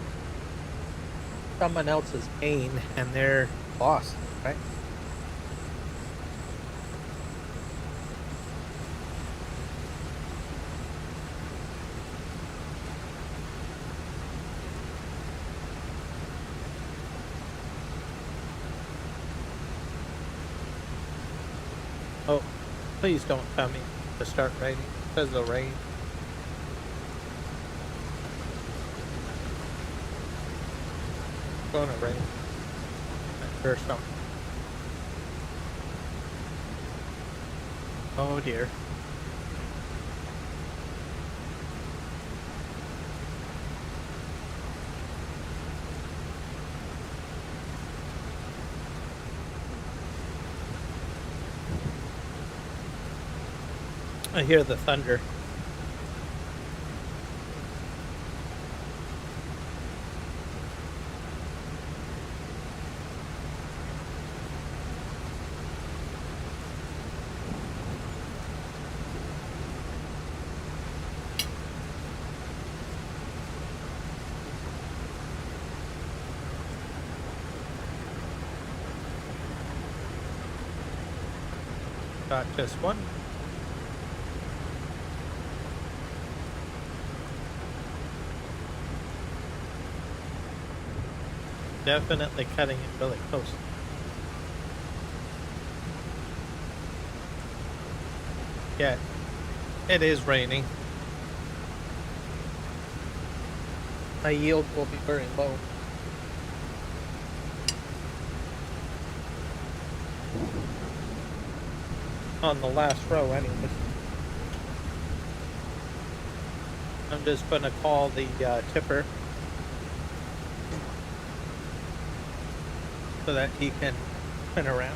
someone else's gain and their loss, right? Oh, please don't tell me to start raining because of the rain. It's gonna rain. Or something. Oh dear. I hear the thunder. Got just one. Definitely cutting it really close. Yeah, it is raining. My yield will be very low. On the last row anyways. I'm just going to call the tipper so that he can spin around.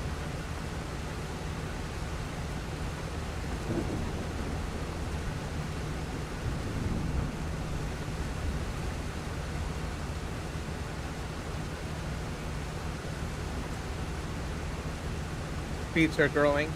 Speeds are growing.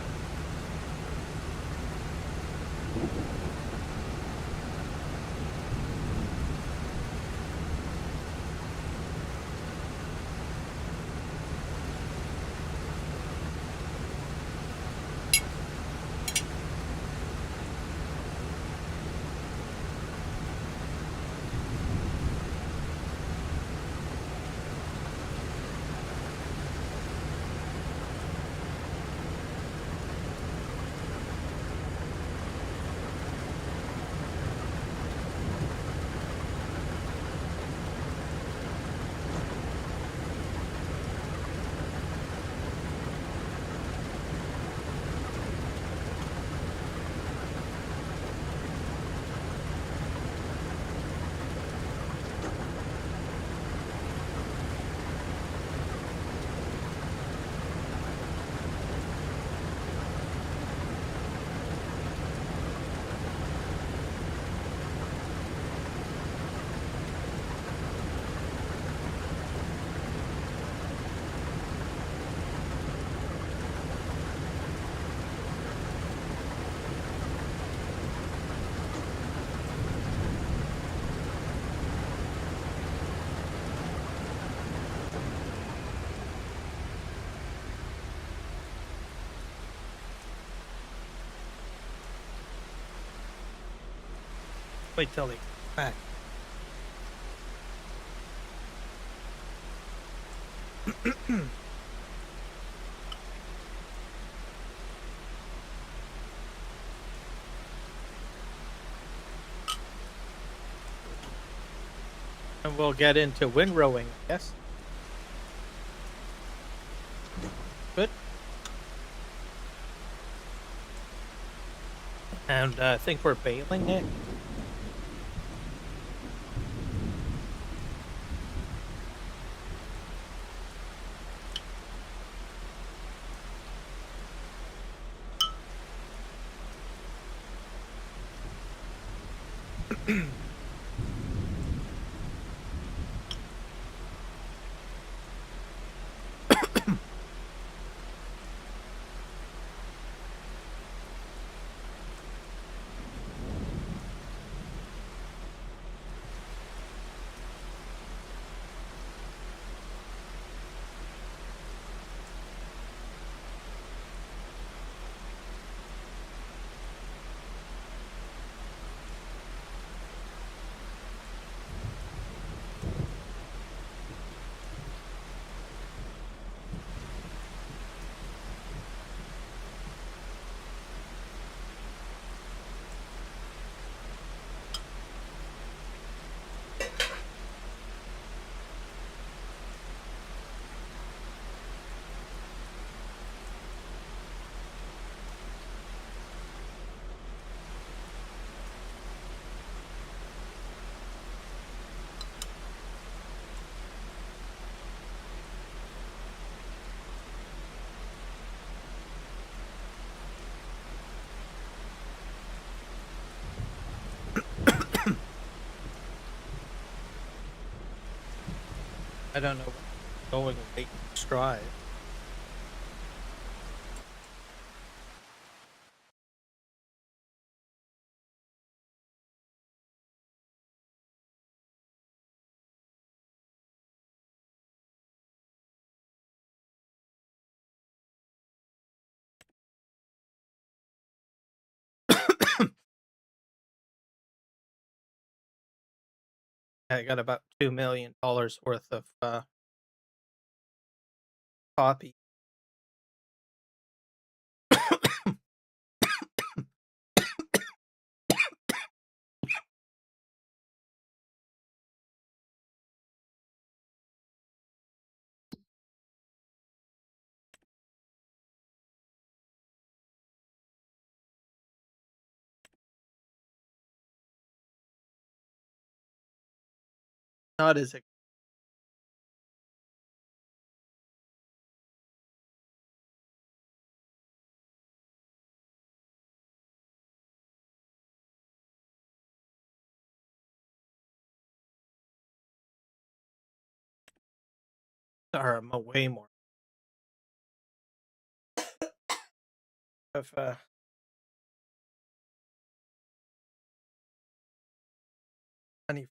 Wait till he back. And we'll get into windrowing, yes? Good. And I think we're bailing it. I don't know. Going late stride. I got about $2 million worth of poppy. Not as are way more of honey.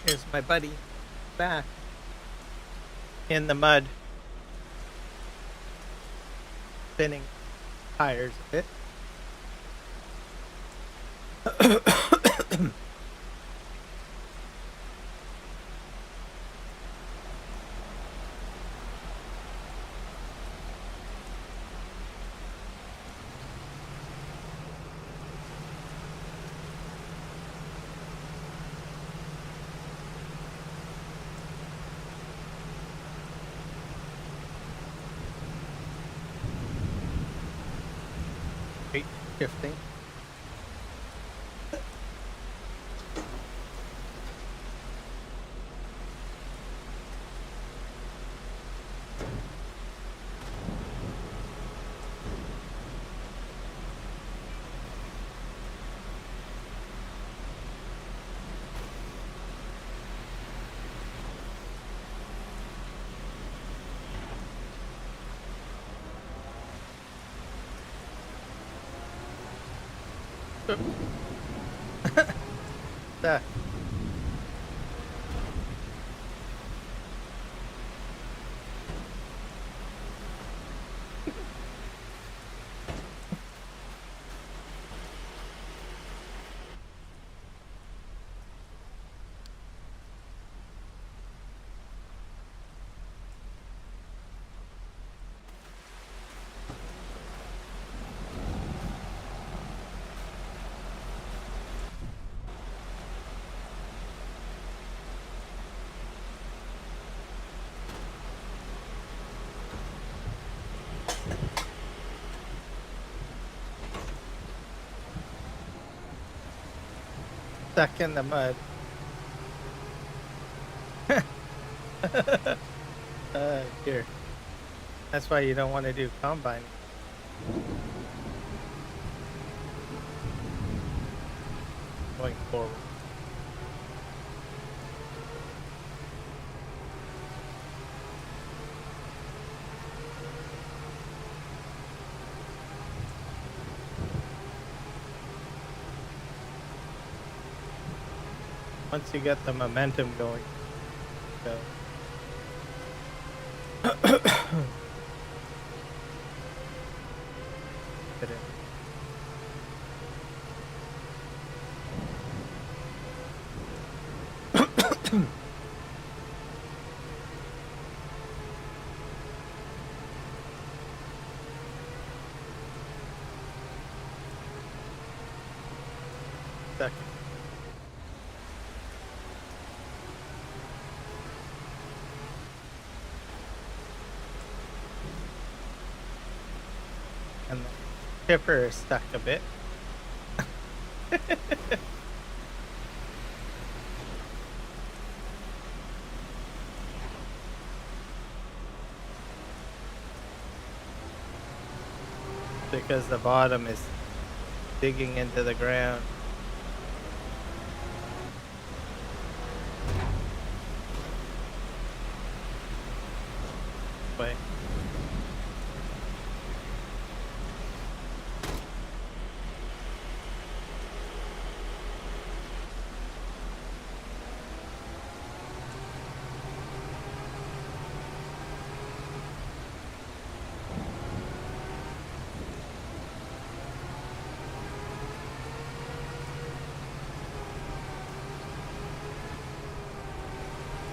Here's my buddy back in the mud, spinning tires a bit. Great shifting. That. Stuck in the mud. Here. That's why you don't want to do combine. Going forward. Once you get the momentum going, go. Get in. Second. And the chipper is stuck a bit. Because the bottom is digging into the ground. Way.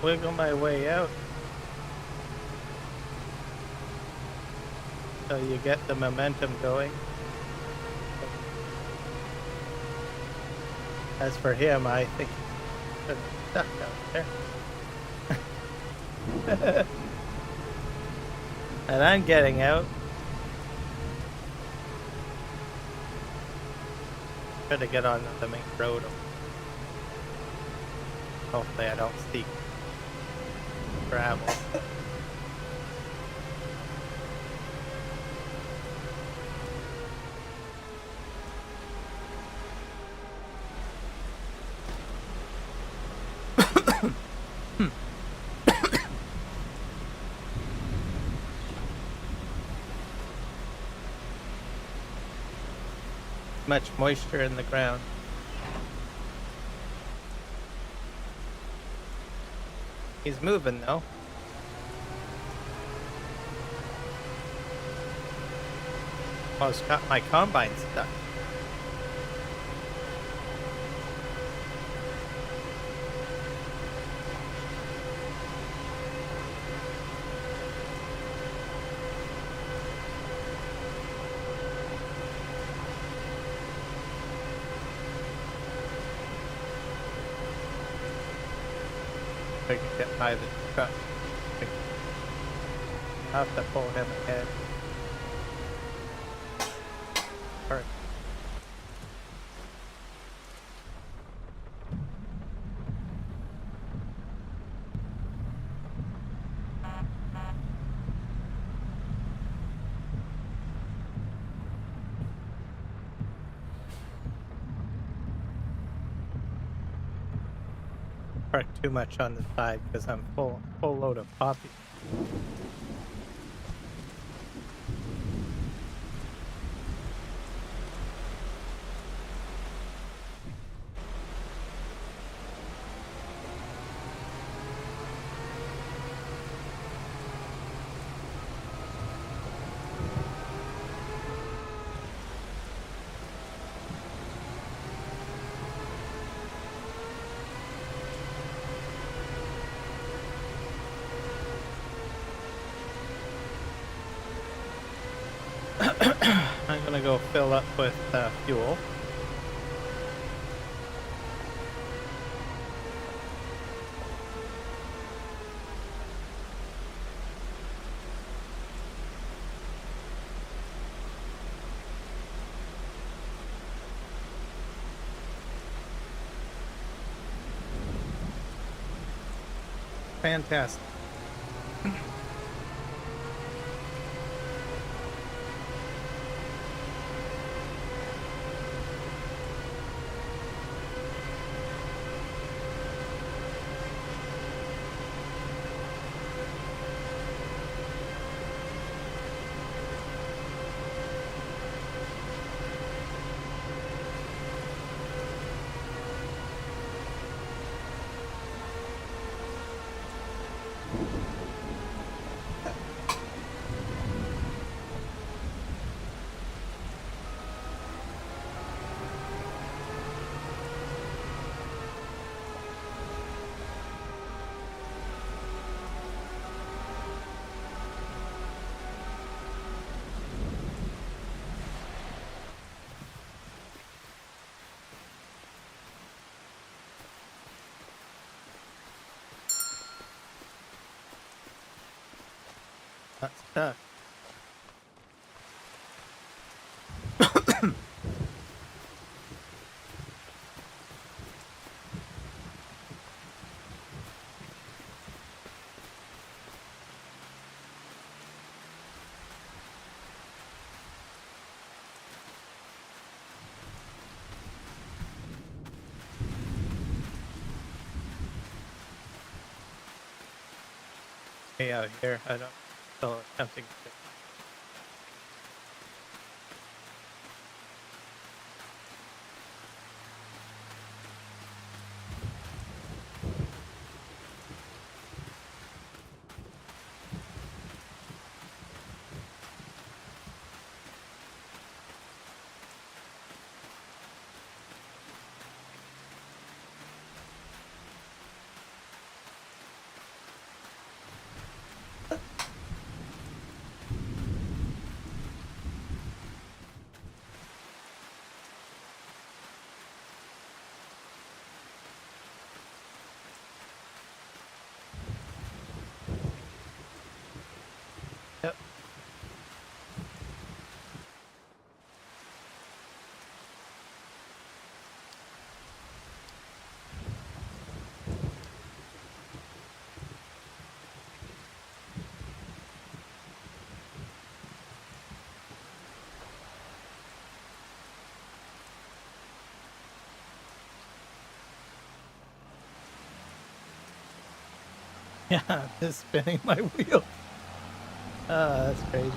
Wiggle my way out so you get the momentum going. As for him, I think he's stuck out there. And I'm getting out. Try to get on the main road. Hopefully I don't see gravel. Much moisture in the ground. He's moving though. Oh, it's got my combine stuck. I can get by the truck. I'll have to pull him ahead. Perfect. Park too much on the side because I'm full load of Poppies. I'm gonna go fill up with fuel. Fantastic. Not stuck. Way out here, I don't still attempting to. Yep. Yeah, just spinning my wheel. That's crazy.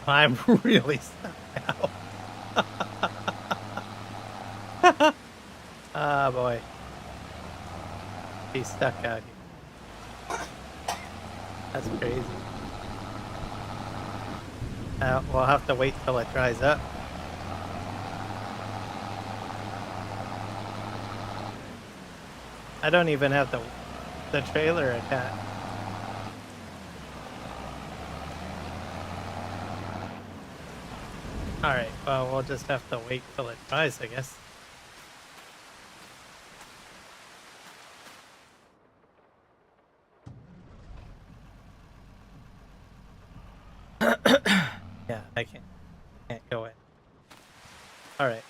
I'm really stuck now. Ah, boy. He's stuck out here. That's crazy. We'll have to wait till it dries up. I don't even have the trailer attached. Alright, well, we'll just have to wait till it dries, I guess. Yeah, I can't go in. Alright.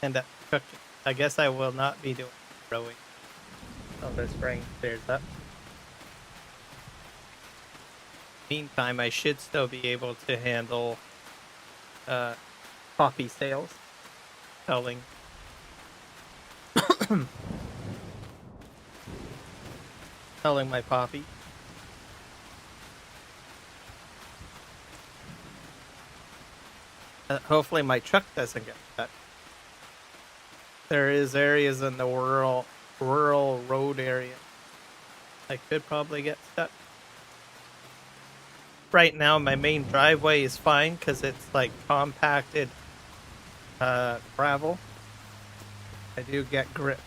And cooking. I guess I will not be doing rowing. Oh, this rain clears up. Meantime, I should still be able to handle poppy sales. Selling. Selling my poppy. Hopefully my truck doesn't get stuck. There is areas in the rural road area I could probably get stuck. Right now my main driveway is fine because it's like compacted gravel. I do get grip.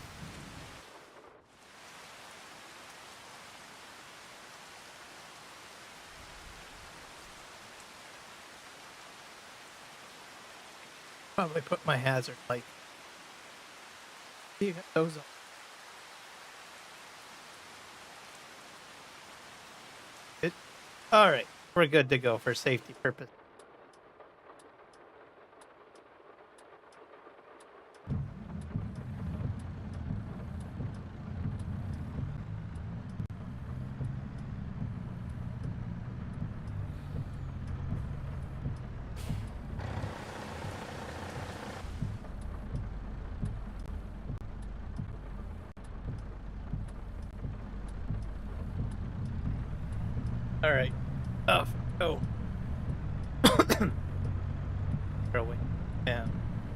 Probably put my hazard light. You got those on. Good. All right, we're good to go for safety purpose. All right, off go. Throw it down.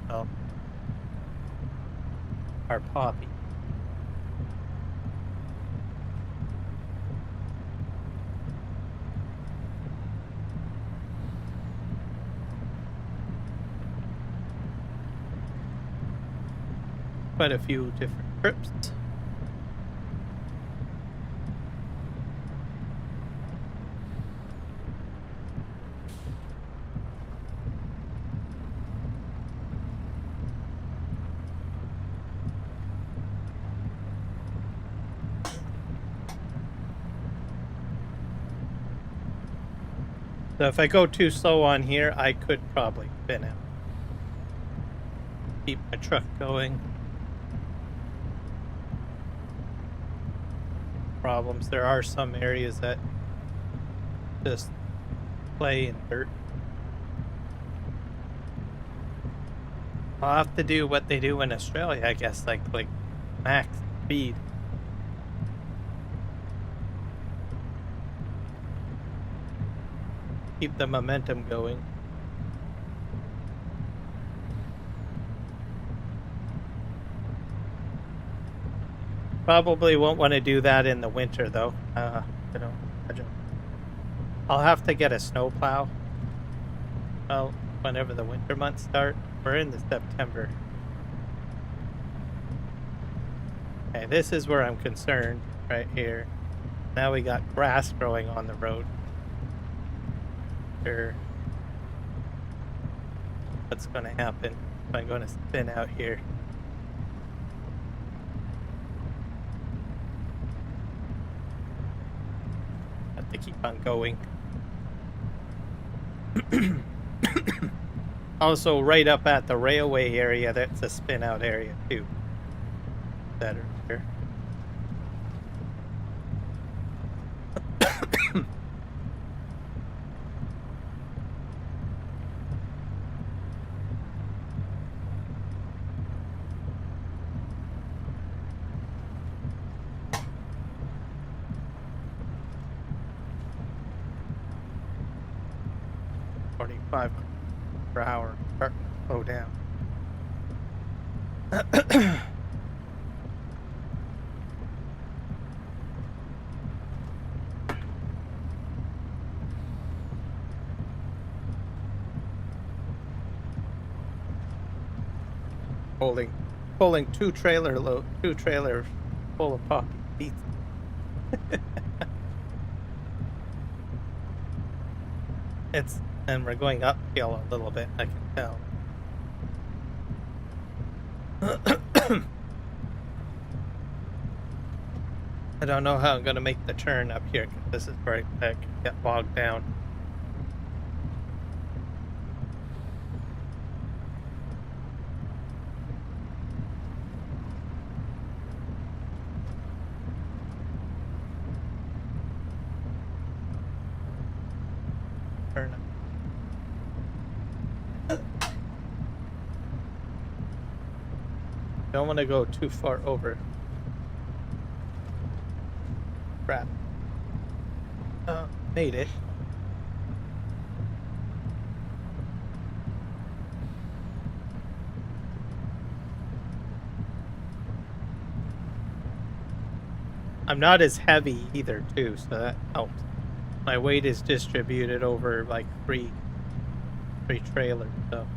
Oh, our poppy. Quite a few different trips. So if I go too slow on here, I could probably spin out. Keep my truck going. Problems. There are some areas that just play in dirt. I'll have to do what they do in Australia, I guess, like max speed. Keep the momentum going. Probably won't want to do that in the winter, though. I'll have to get a snowplow. Well, whenever the winter months start. We're in the September. Okay, this is where I'm concerned, right here. Now we got grass growing on the road. Sure. What's going to happen if I'm going to spin out here? Have to keep on going. Also, right up at the railway area, that's a spin out area too. Better here. Per hour. Slow down. Pulling two trailers full of poppy seeds. And we're going uphill a little bit, I can tell. I don't know how I'm going to make the turn up here, because this is where I can get bogged down. Turn up. Don't want to go too far over. Crap. Made it. I'm not as heavy either, too, so that helps. My weight is distributed over like three trailers, so.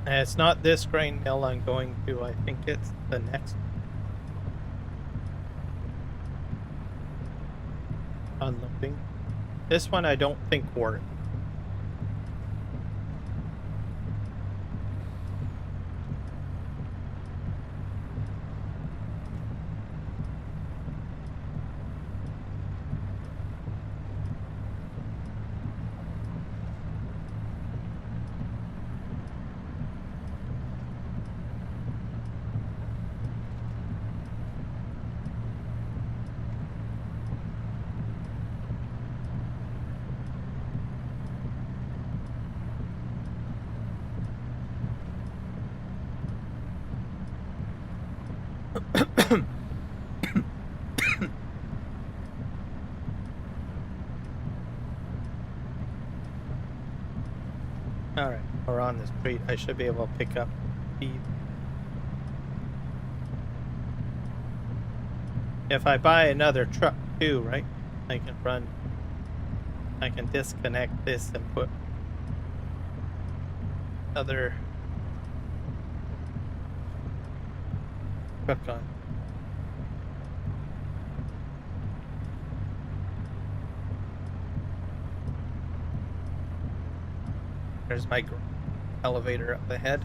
And it's not this grain mill I'm going to, I think it's the next unloading. This one I don't think worked. Alright, we're on the street. I should be able to pick up speed. If I buy another truck too, right? I can disconnect this and put other truck on. There's my elevator up ahead.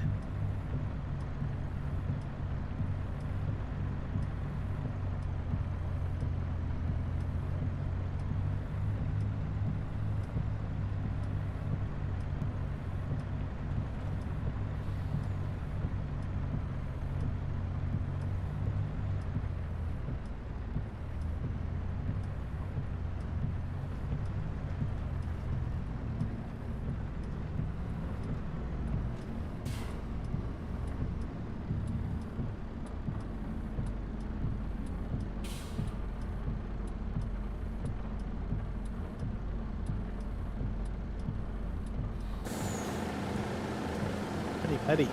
Buddy.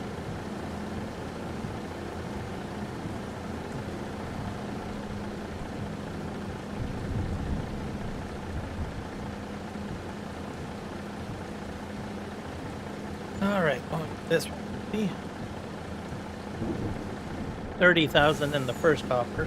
All right, going this way. 30,000 in the first offer.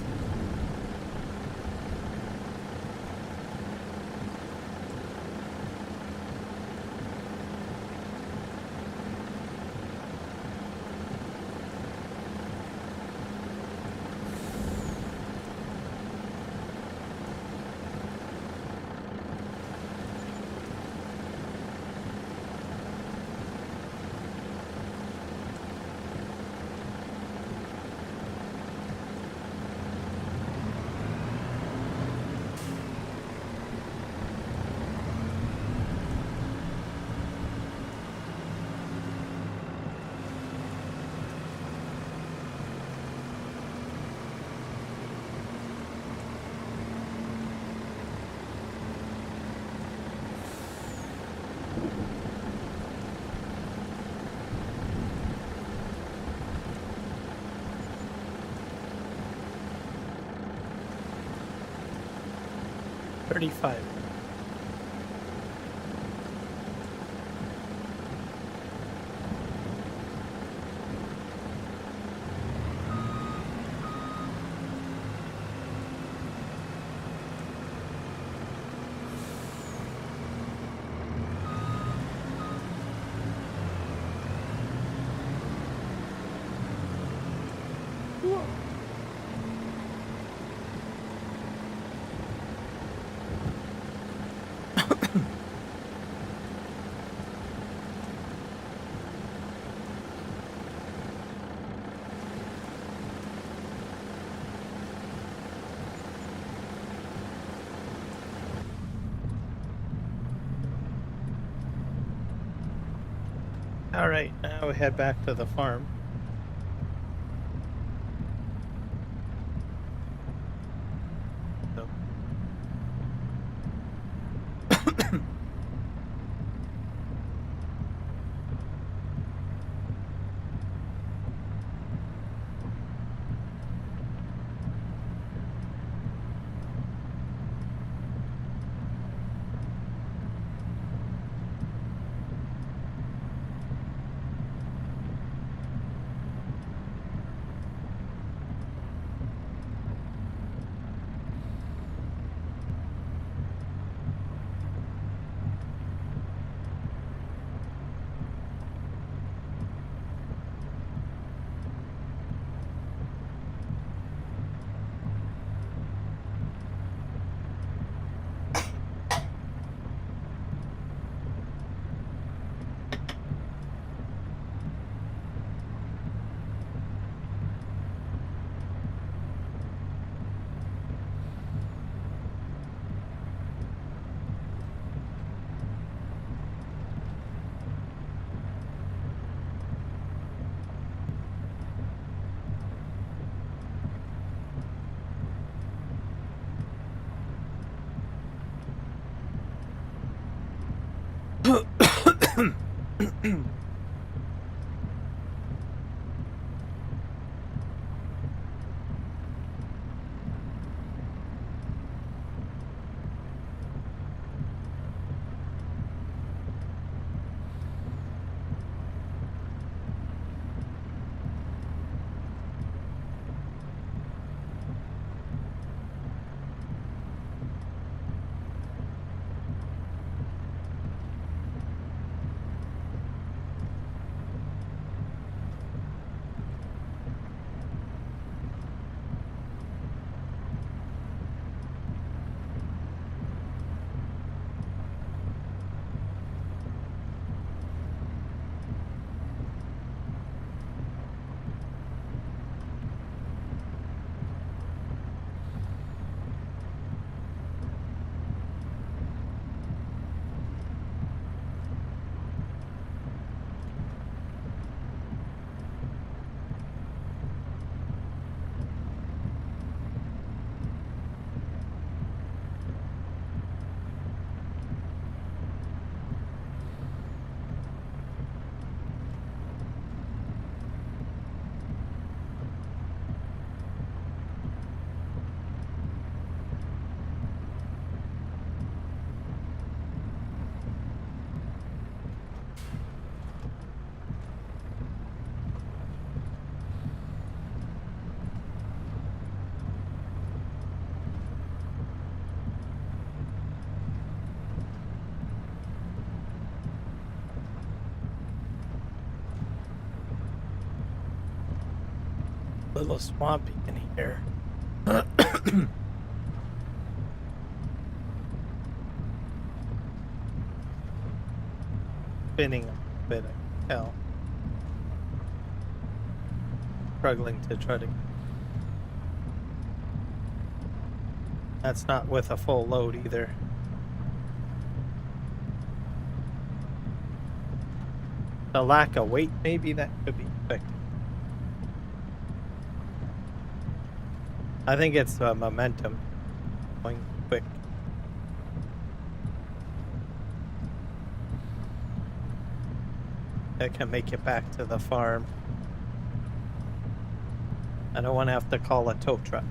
$35. All right, now we head back to the farm. So. Little swampy in here. Spinning a bit, I can tell. Struggling to try to. That's not with a full load either. The lack of weight, maybe that could be affected. I think it's momentum, going quick. That can make it back to the farm. I don't want to have to call a tow truck.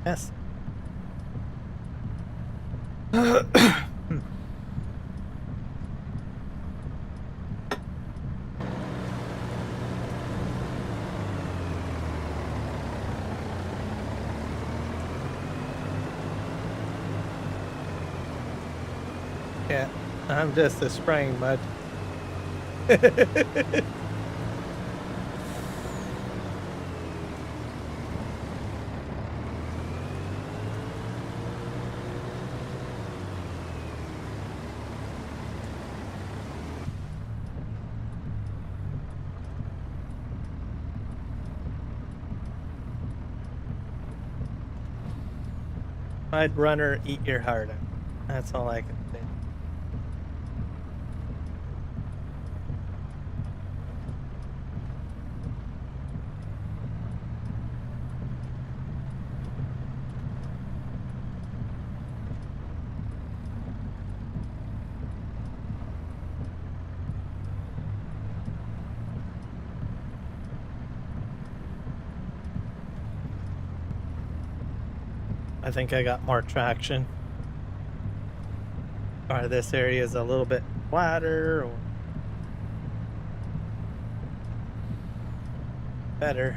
Yes. Yeah, I'm just a spraying mud. I'd runner, eat your heart out. That's all I can say. I think I got more traction. Or this area is a little bit flatter. Or... better.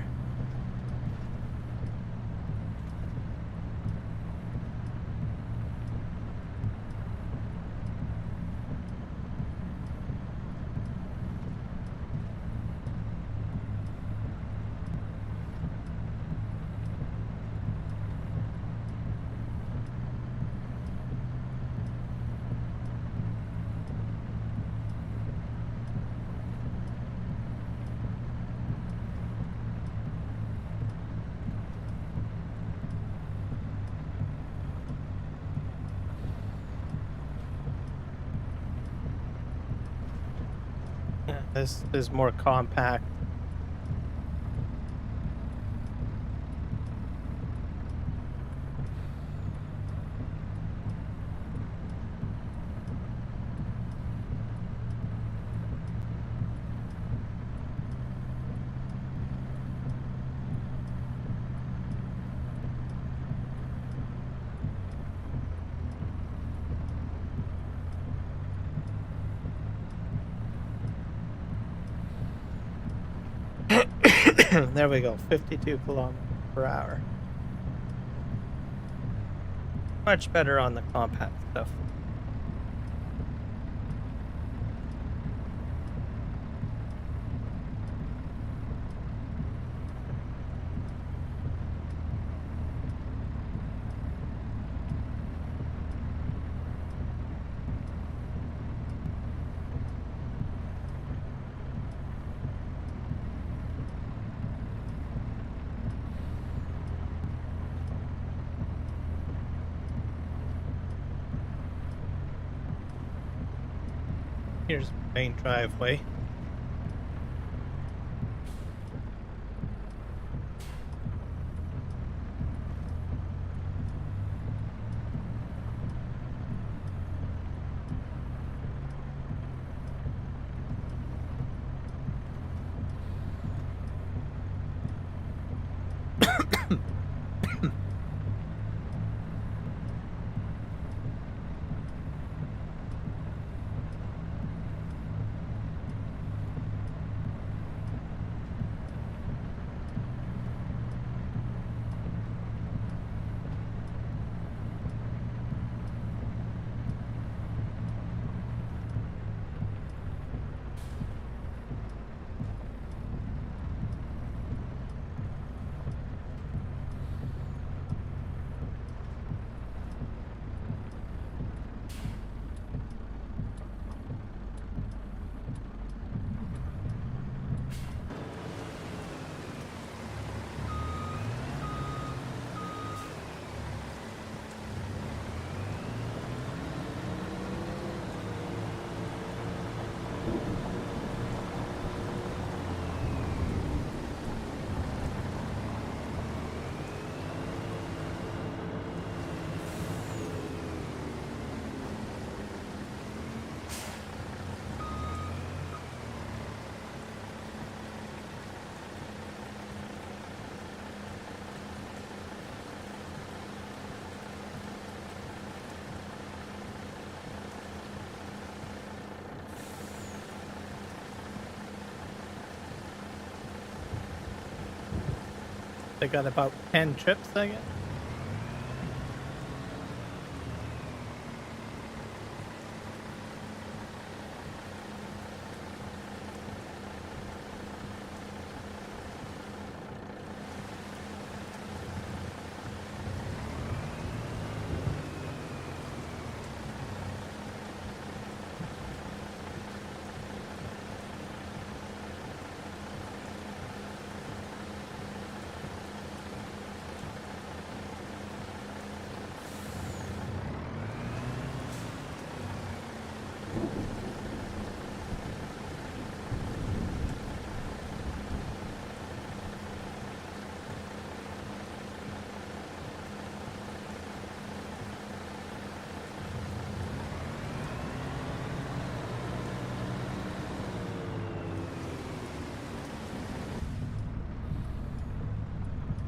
This is more compact. There we go, 52 kilometers per hour. Much better on the compact stuff. Here's the main driveway. They got about 10 trips, I guess.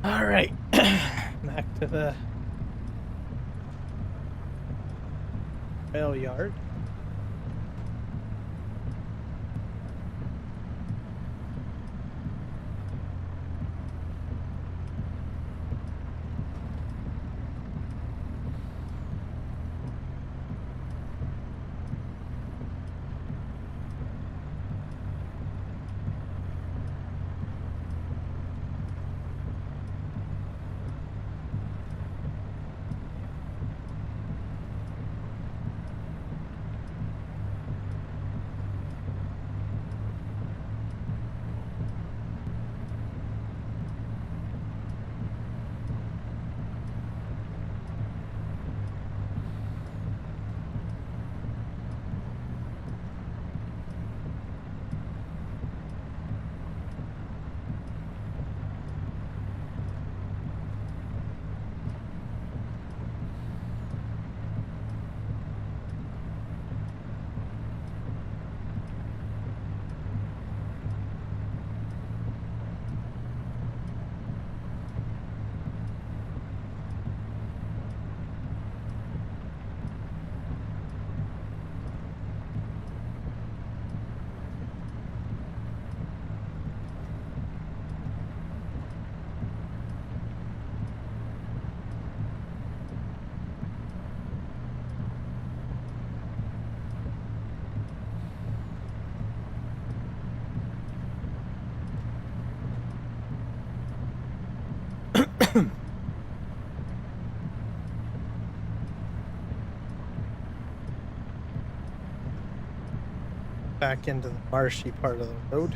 All right, back to the rail yard. back into the marshy part of the road.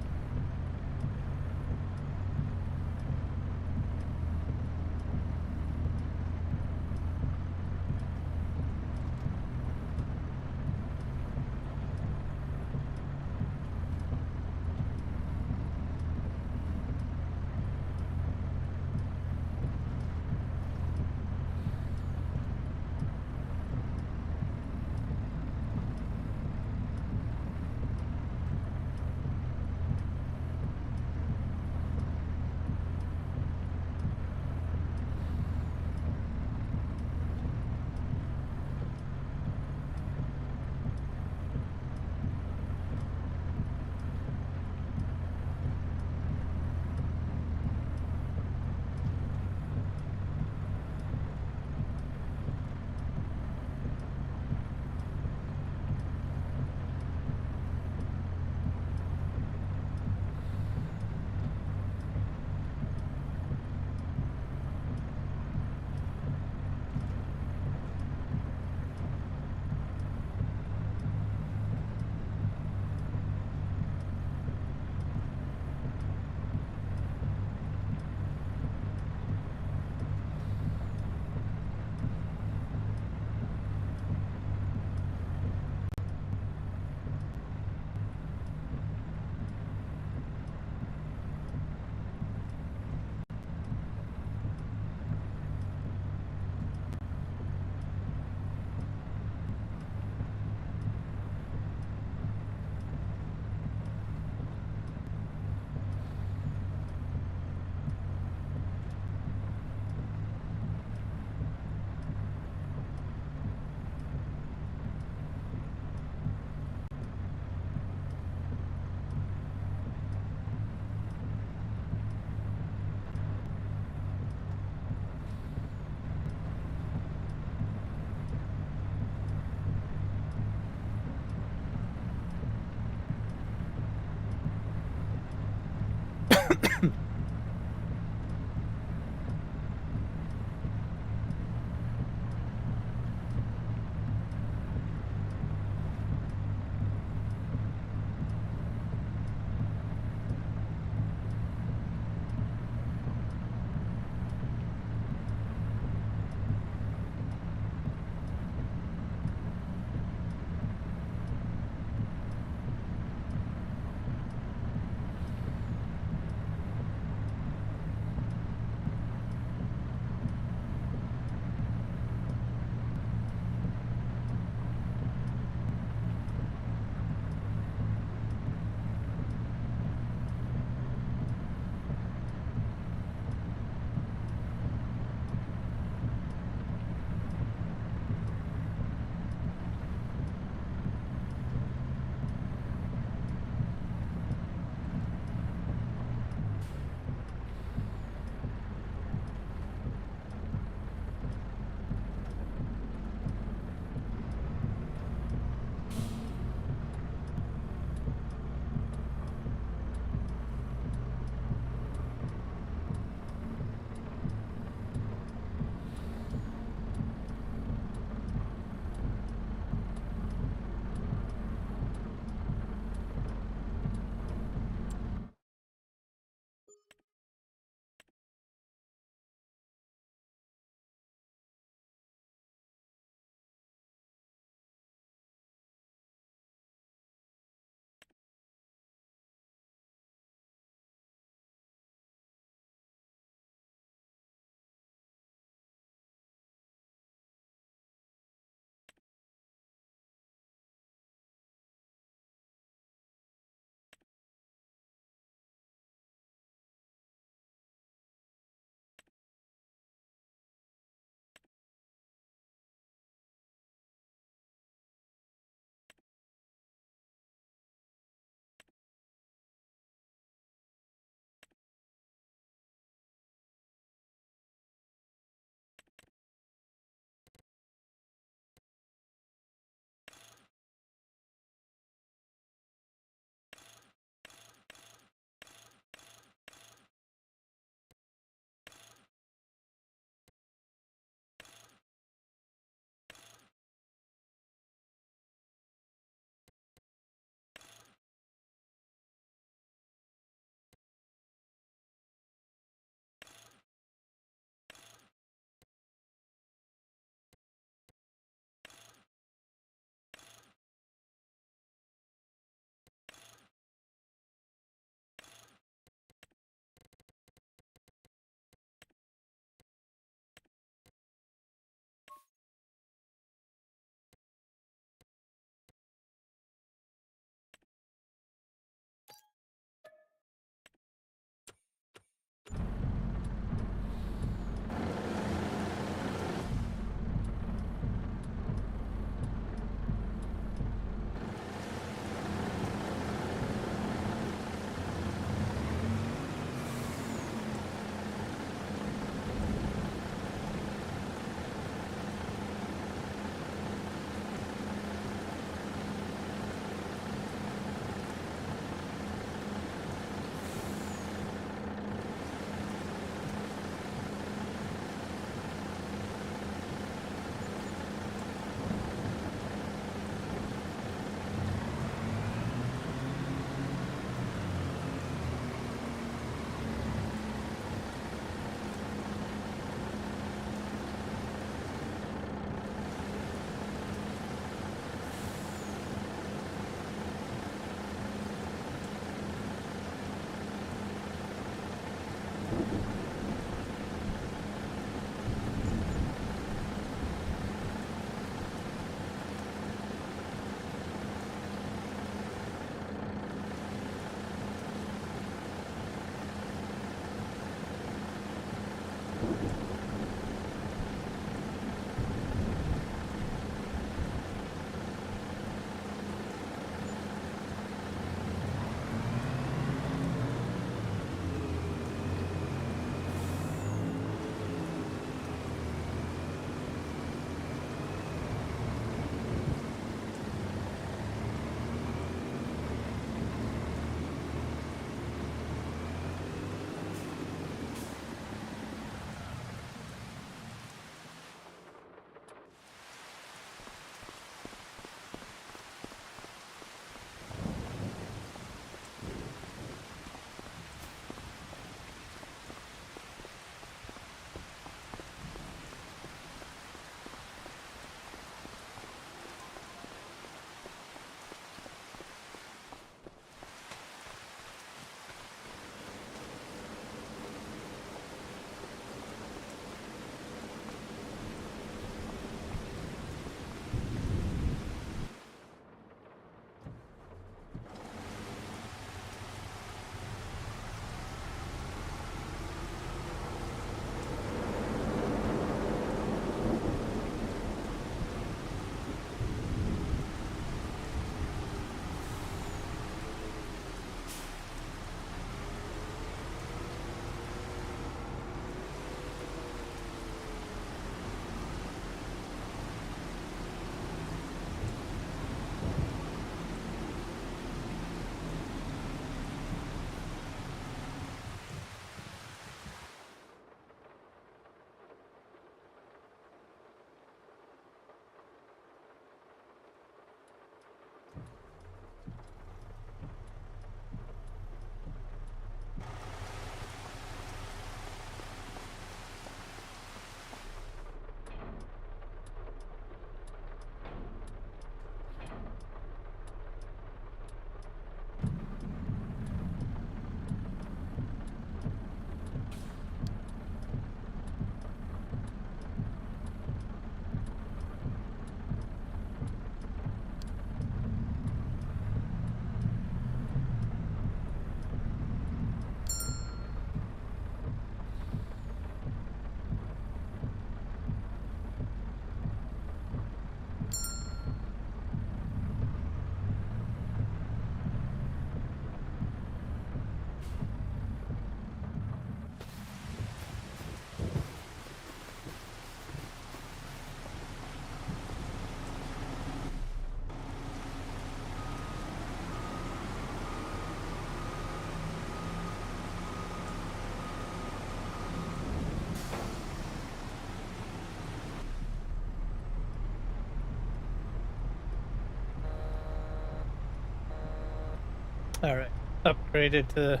All right, upgraded to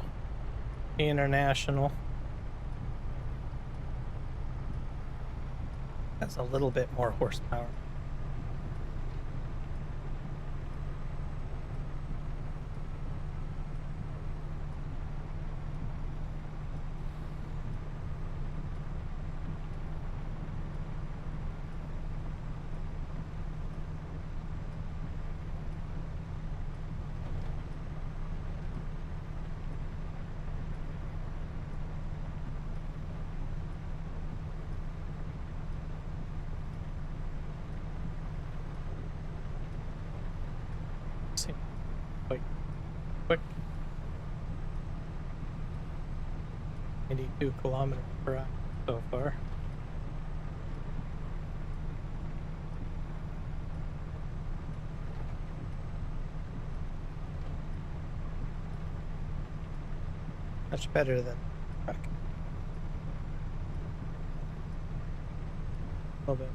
the international. Has a little bit more horsepower. Seems quite quick. 82 kilometers per hour so far. Much better than truck. A little bit.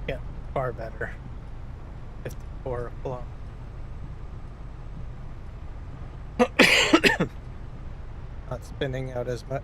Yeah, far better. 54 kilometers. Not spinning out as much.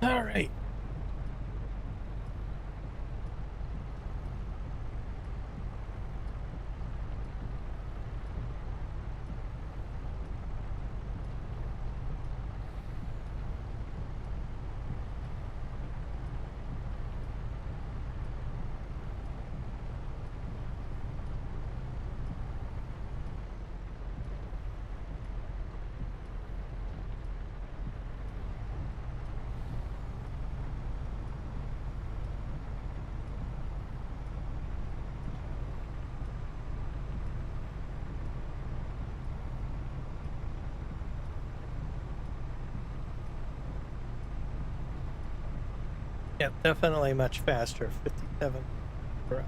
All right. Yeah, definitely much faster. 57 per hour.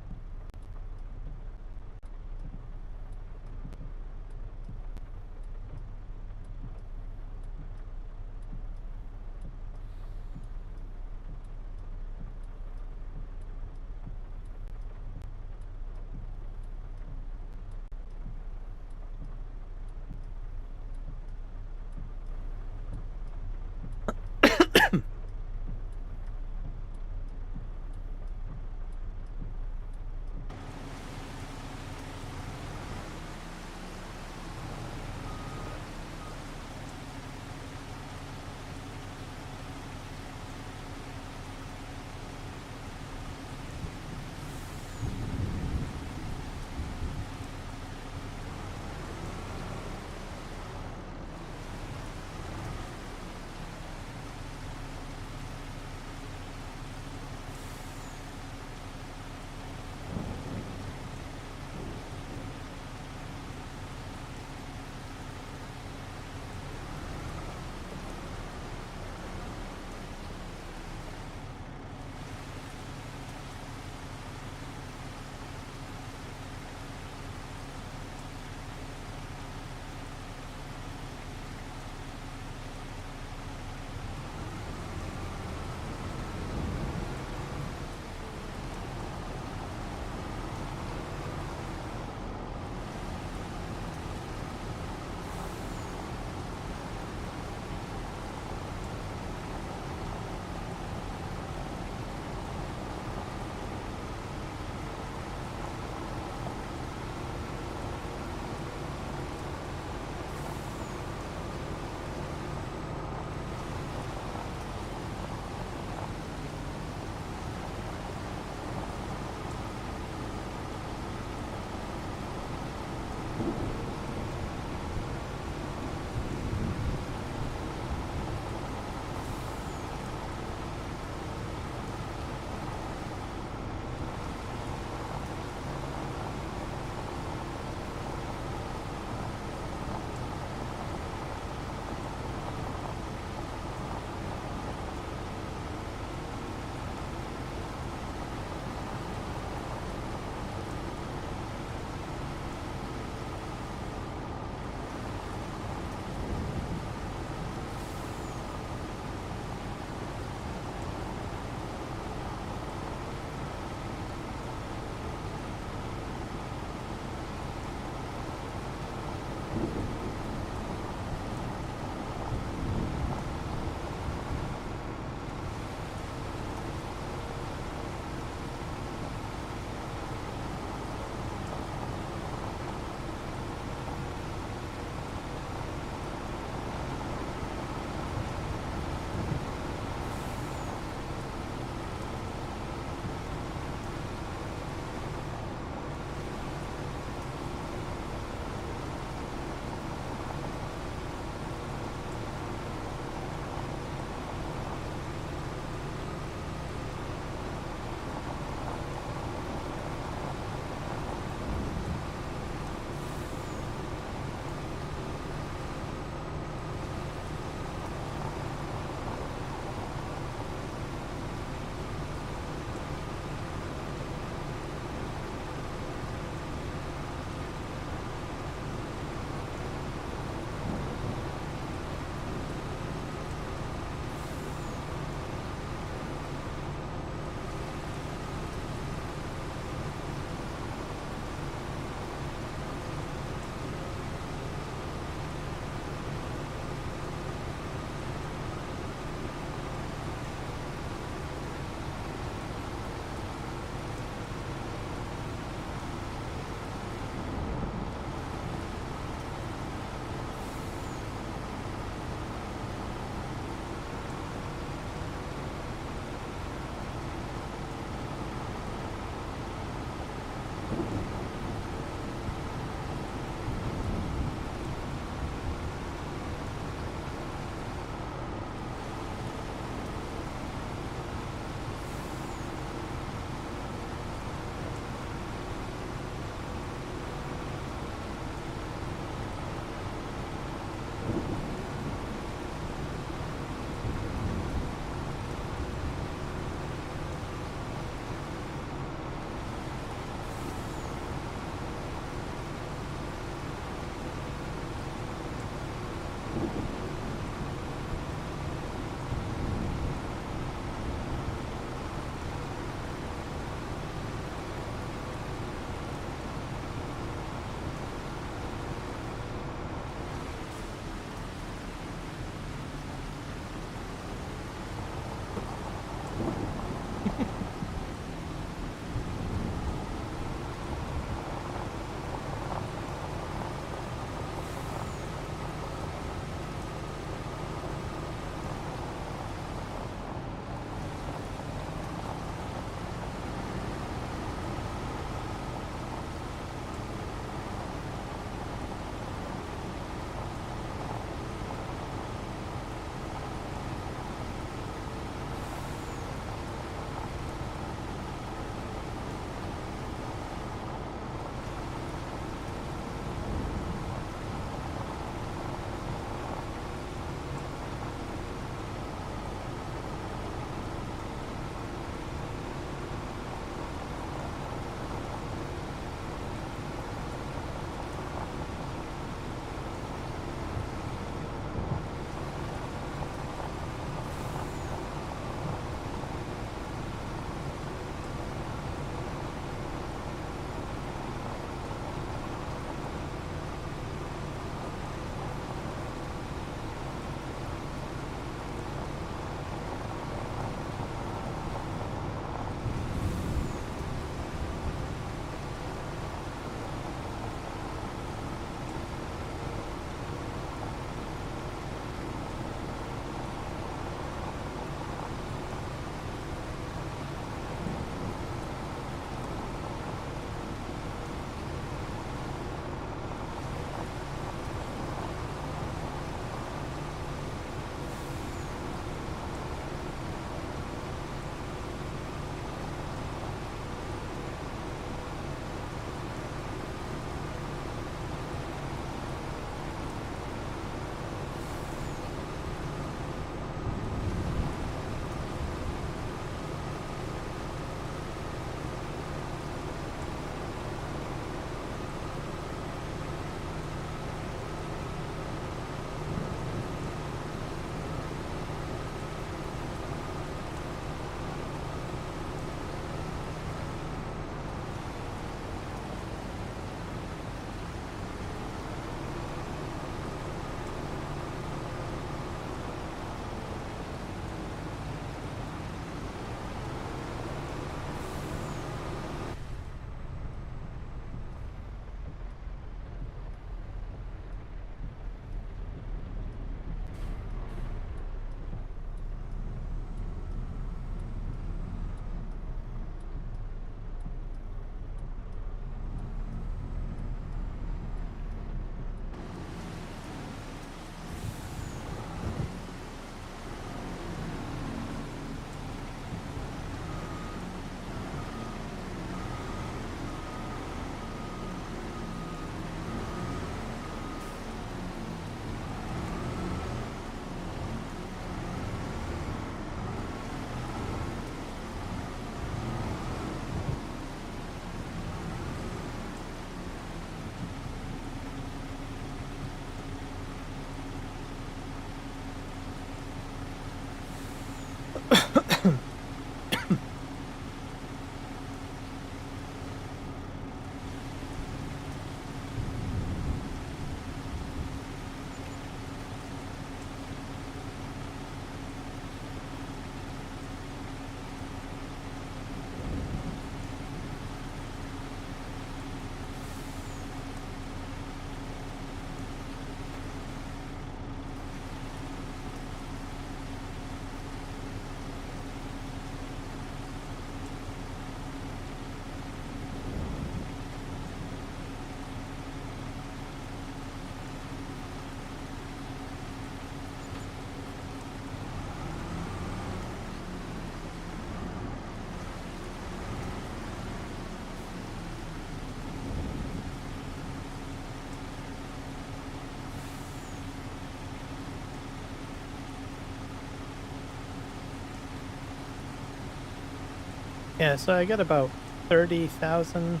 Yeah, so I got about 30,000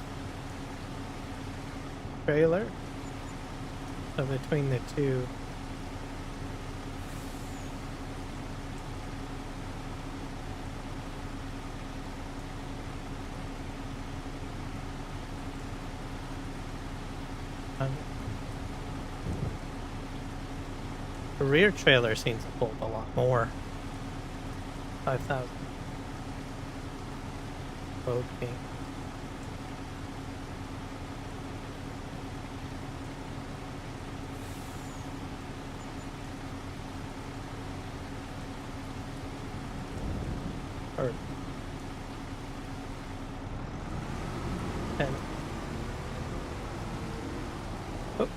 trailer. So between the two. The rear trailer seems to hold a lot more. 5,000. Okay. Or 10. Oh.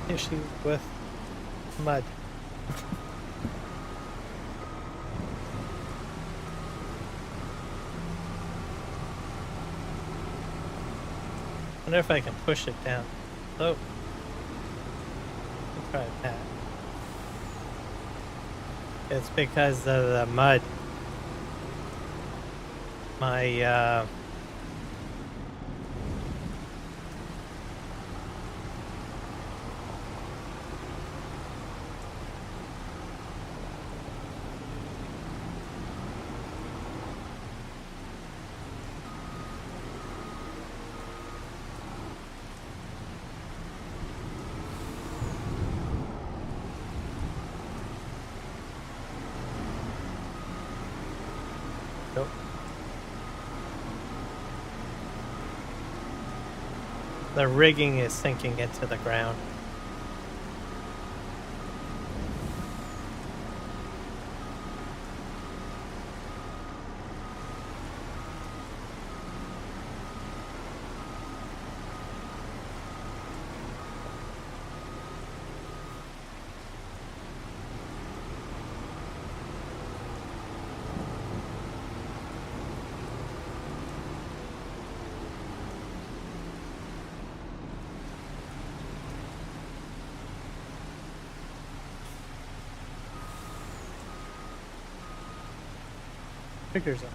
Issues with mud. Wonder if I can push it down. Oh, let's try that. It's because of the mud. My nope. The rigging is sinking into the ground. Triggers up.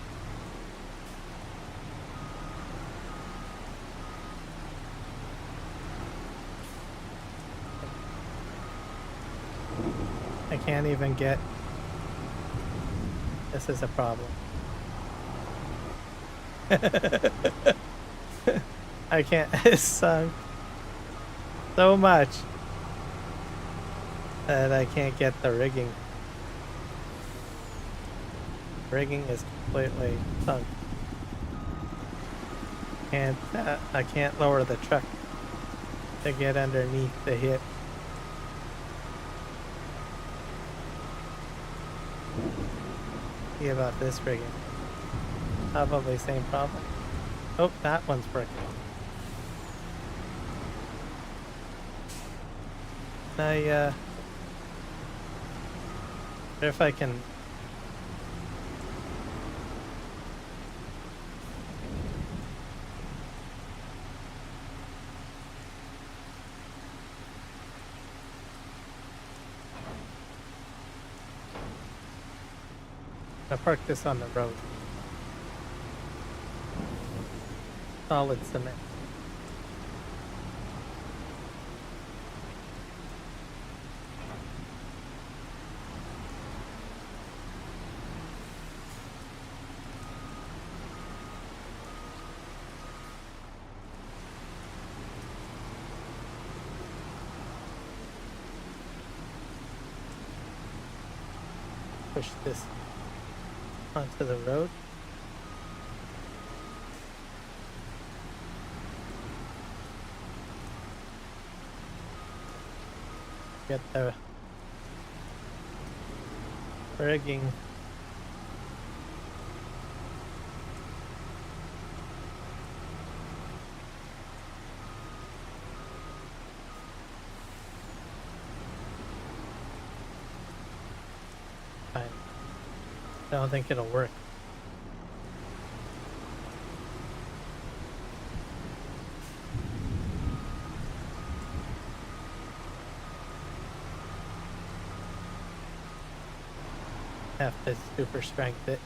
I can't even get. This is a problem. I can't. It's sunk so much that I can't get the rigging. Rigging is completely sunk. I can't lower the truck to get underneath the hit. See about this rigging. Probably same problem. Oh, that one's breaking. I wonder if I can. I park this on the road. Solid cement. Push this onto the road. Get the rigging. Fine. I don't think it'll work. Have to super strength it.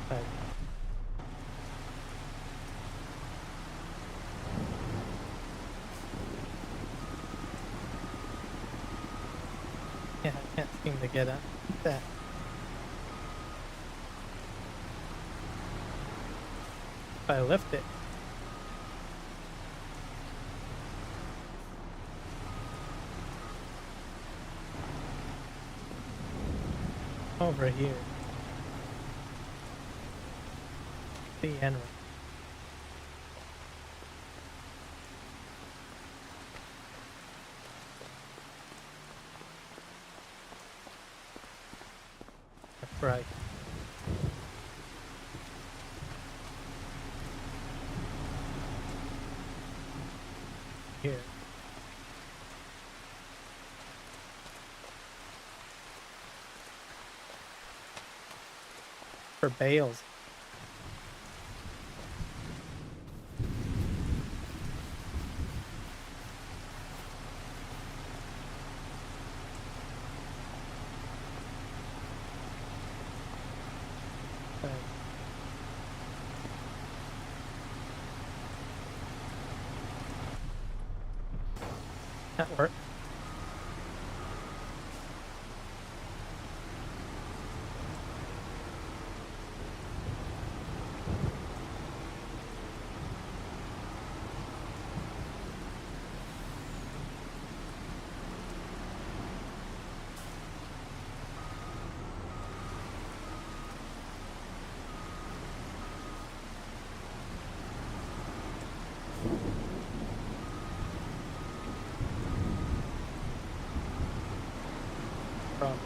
Fine. Yeah, I can't seem to get at that. If I lift it. Over here. The end. That's right. Here. For bales. That worked. Problem.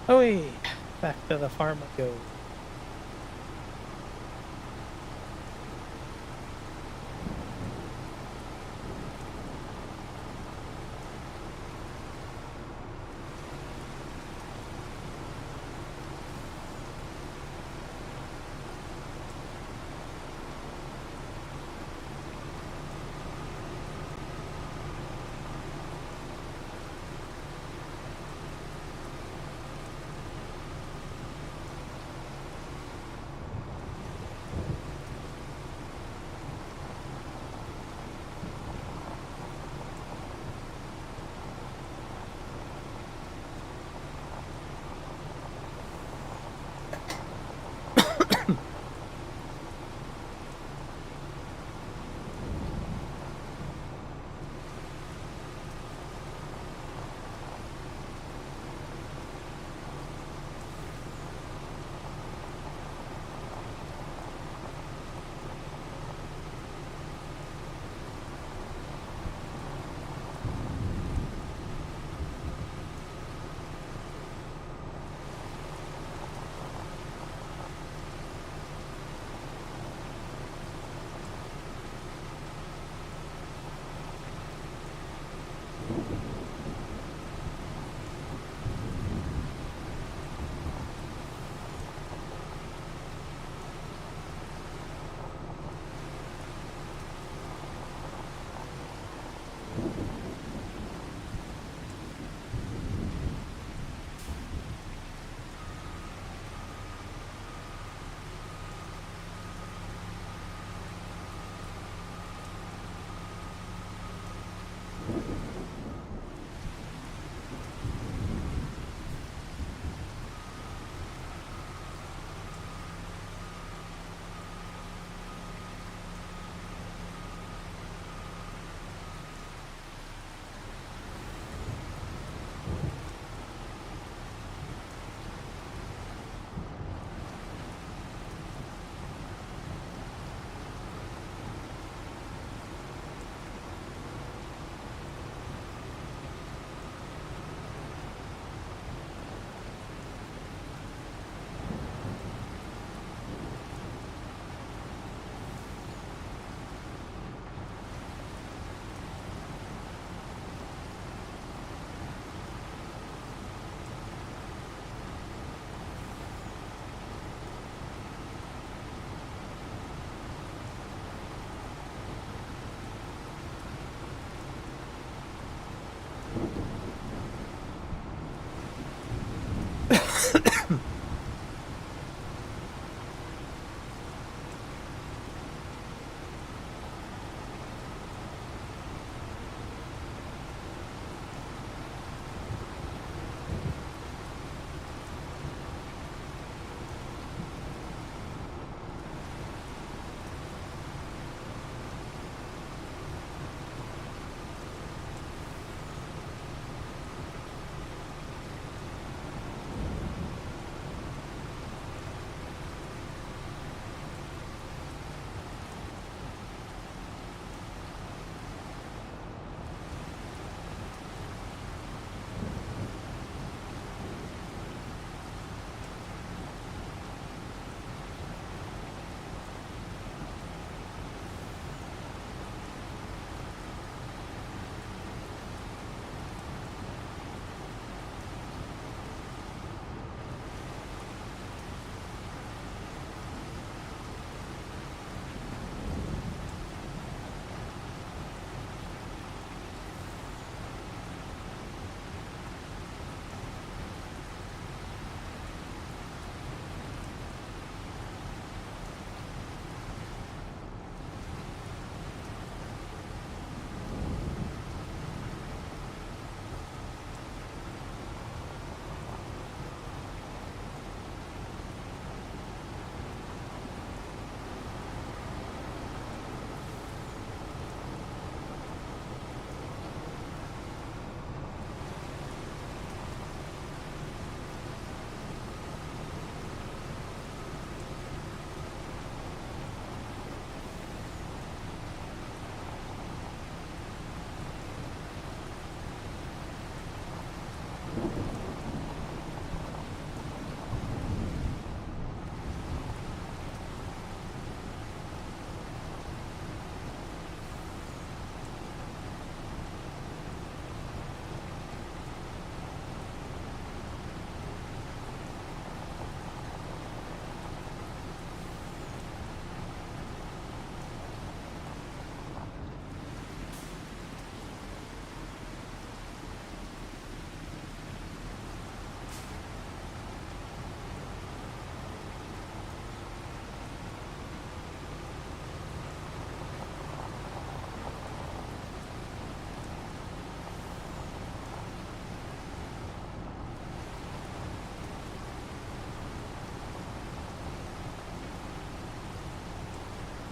Oi! Back to the farm I go.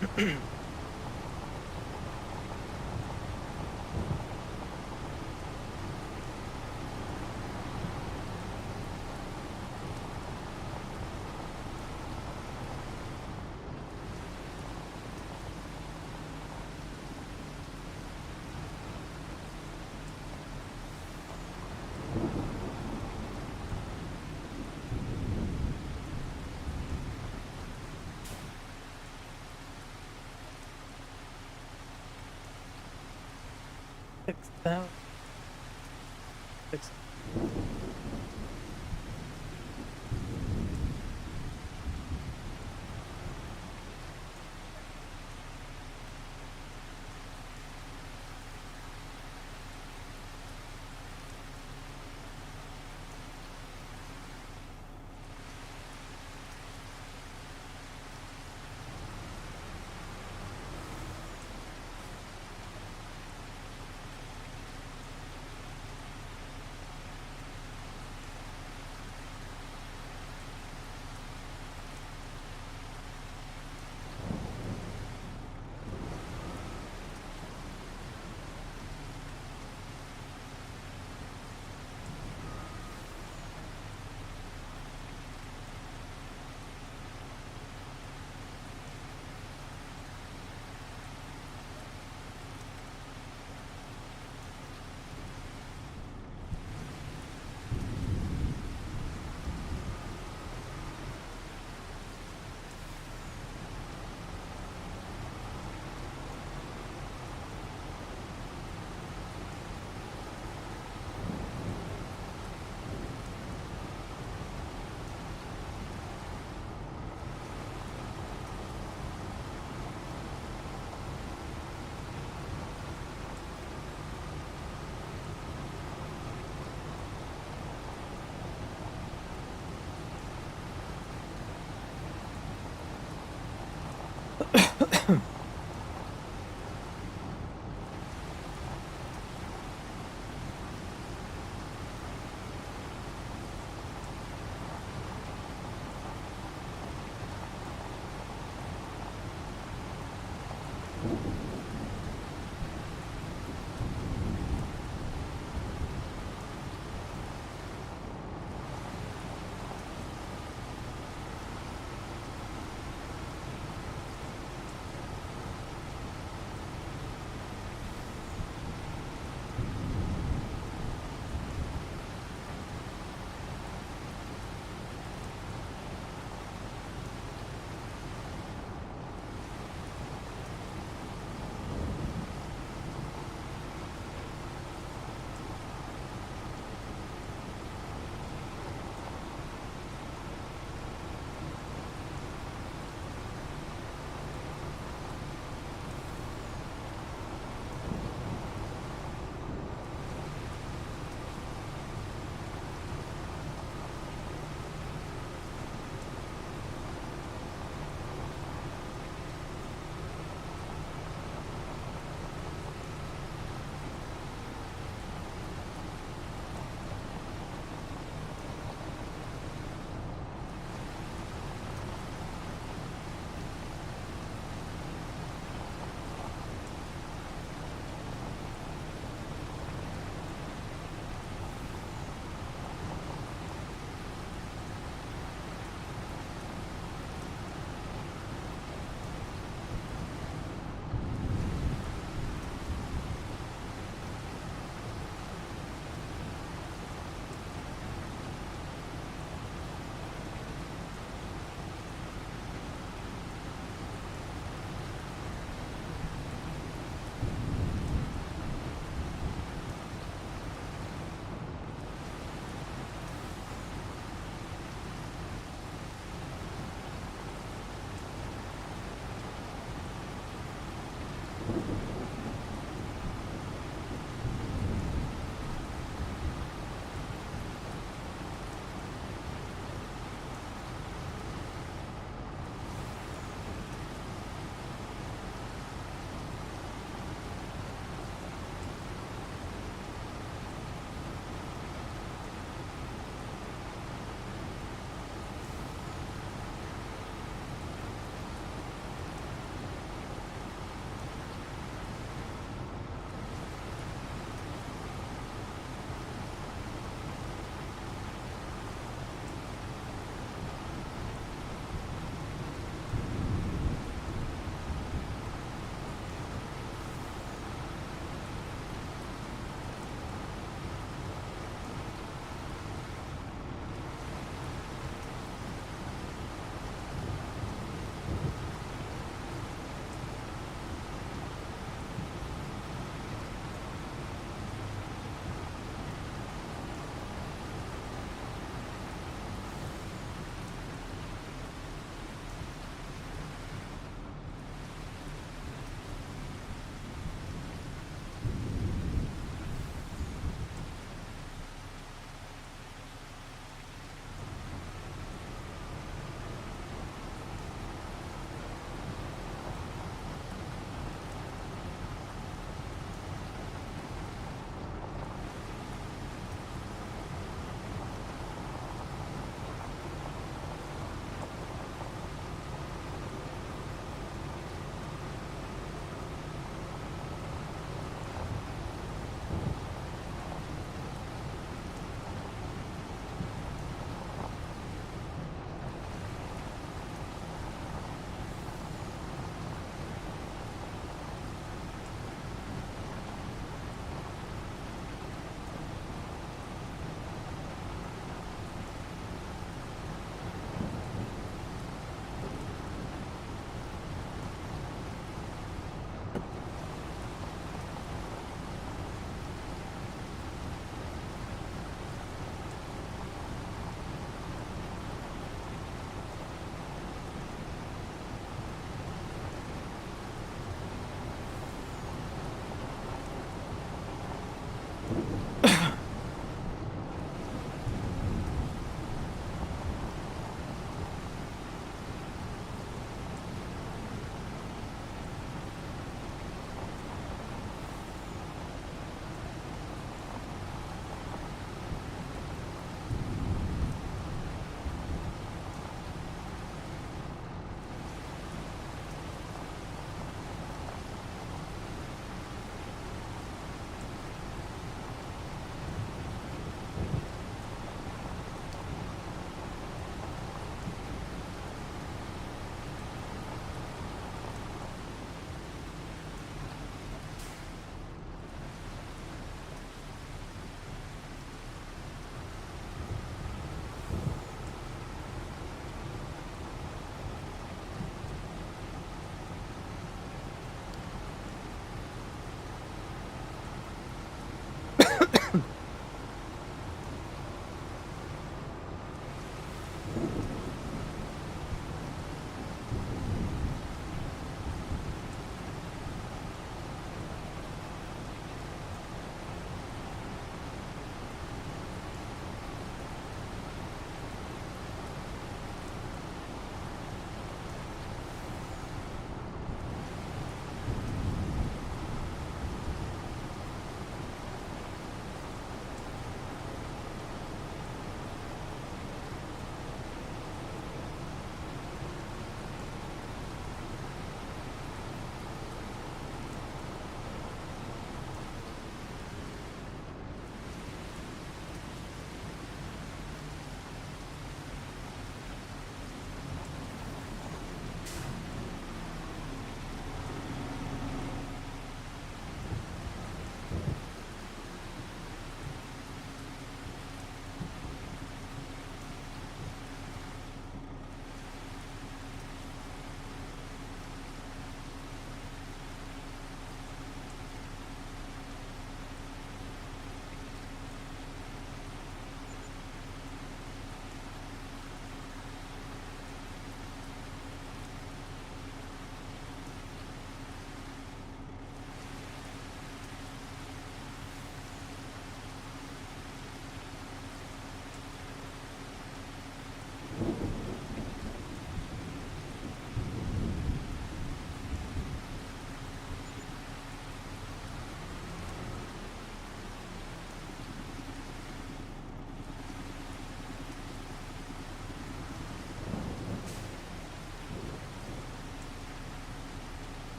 6,000. 6.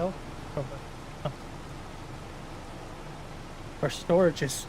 Oh, oh, oh. Our storage is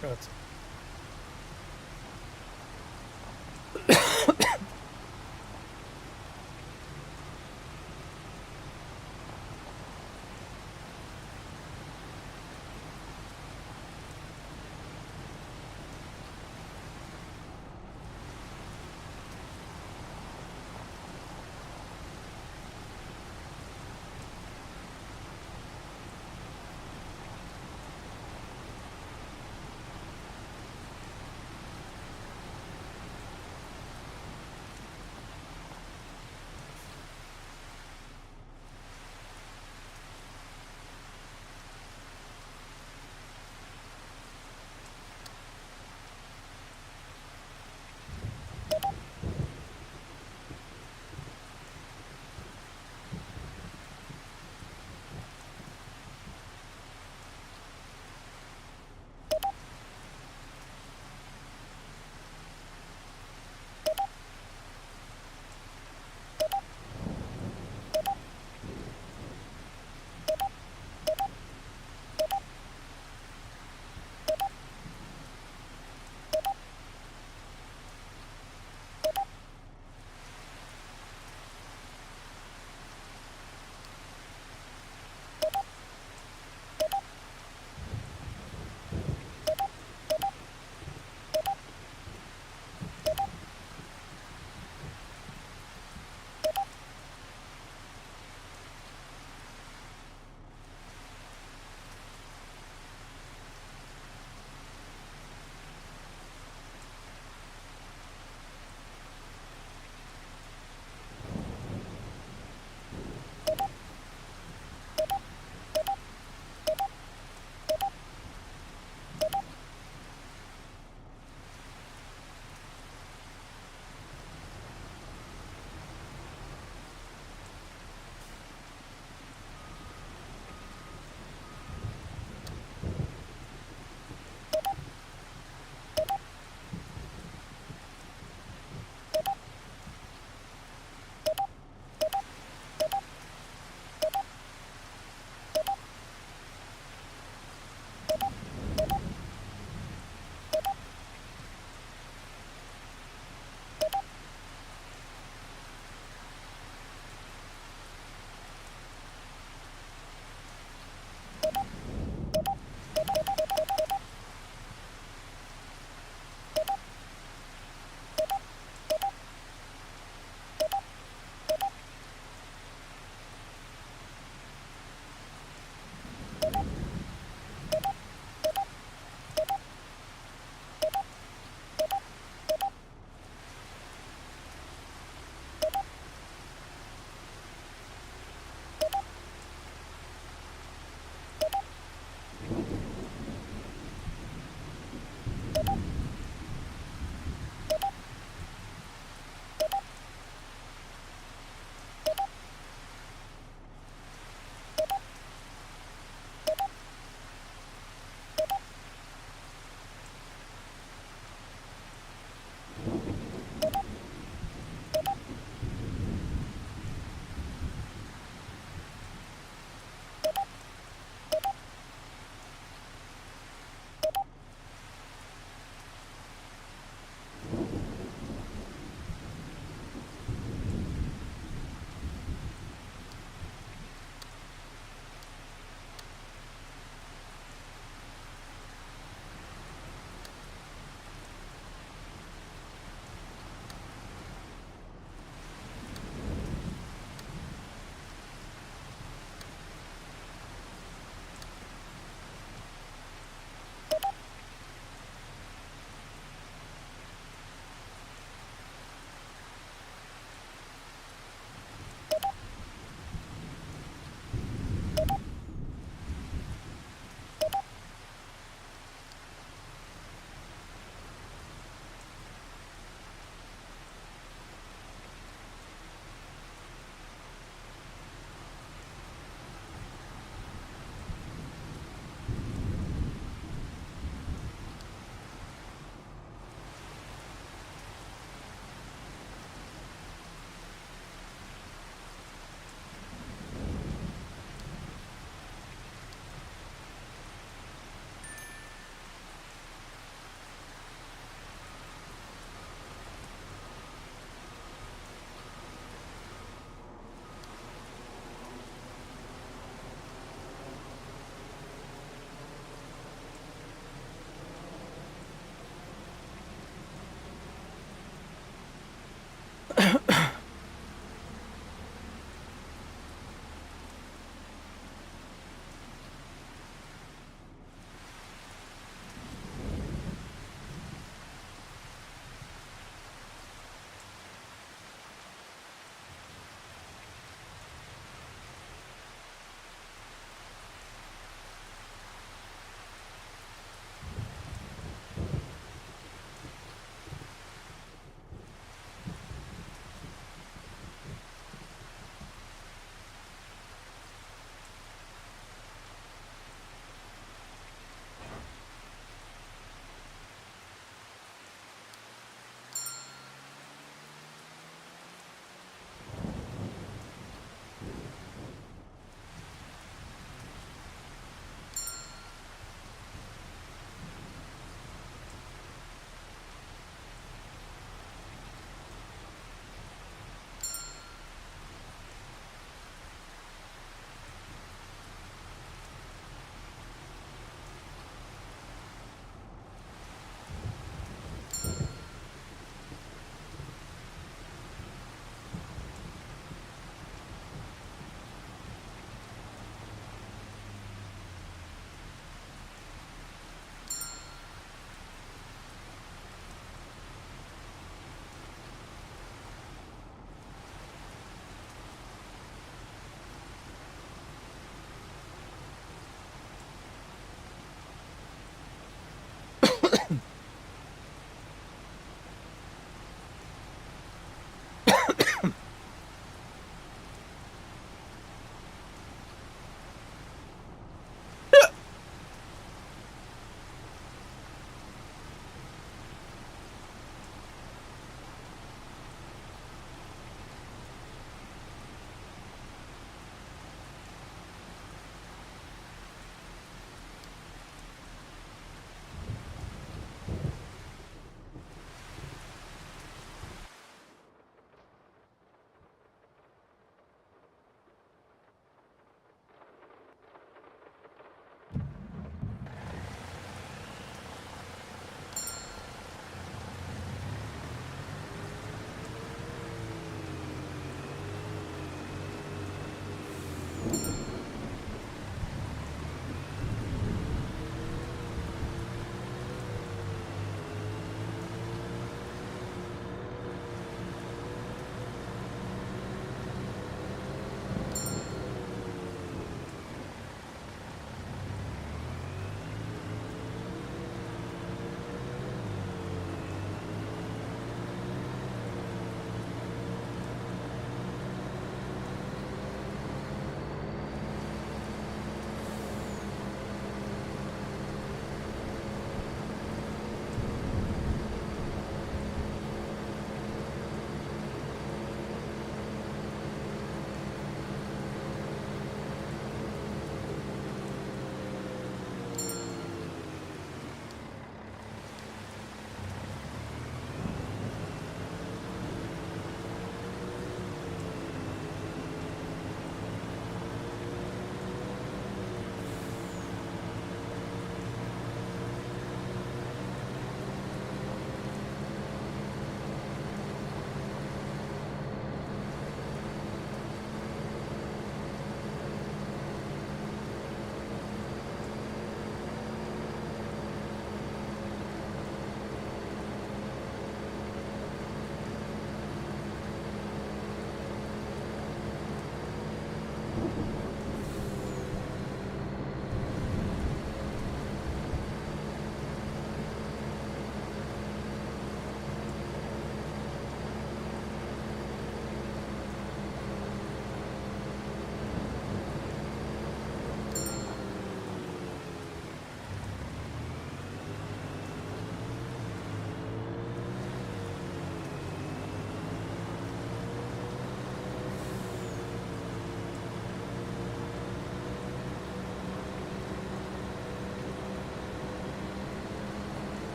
Throats.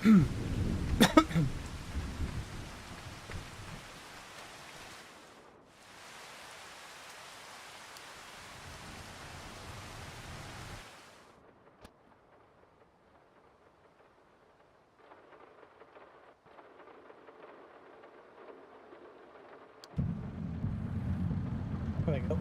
There we go.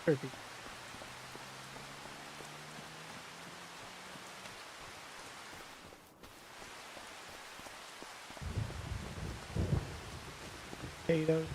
Perfect. Potatoes.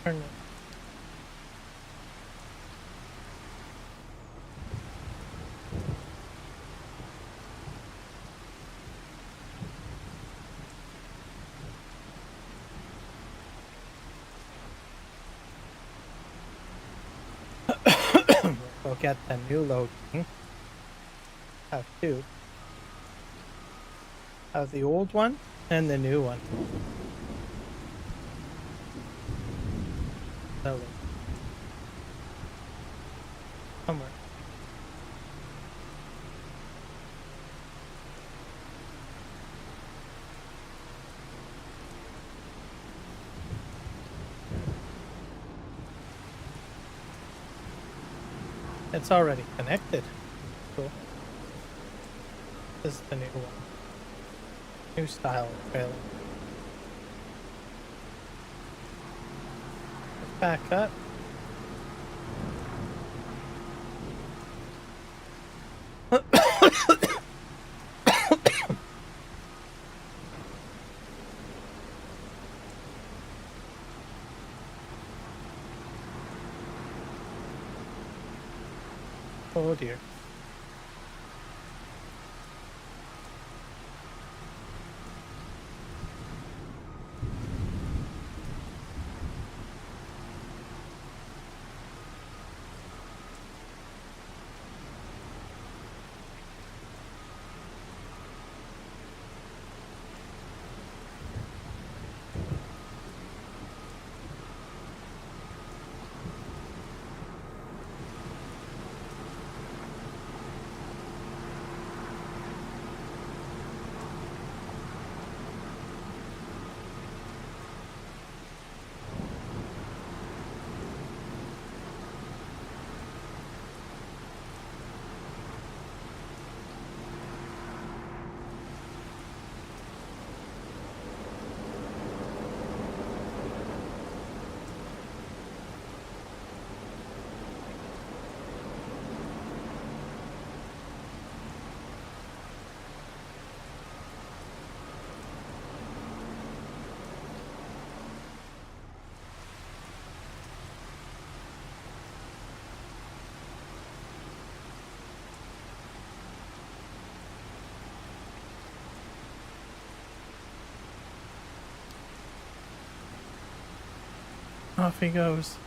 Turn it. We'll get the new loading. Have two. Have the old one and the new one. So, somewhere. It's already connected. Cool. This is the new one. New style trailer. Let's back up. Oh dear. Off he goes.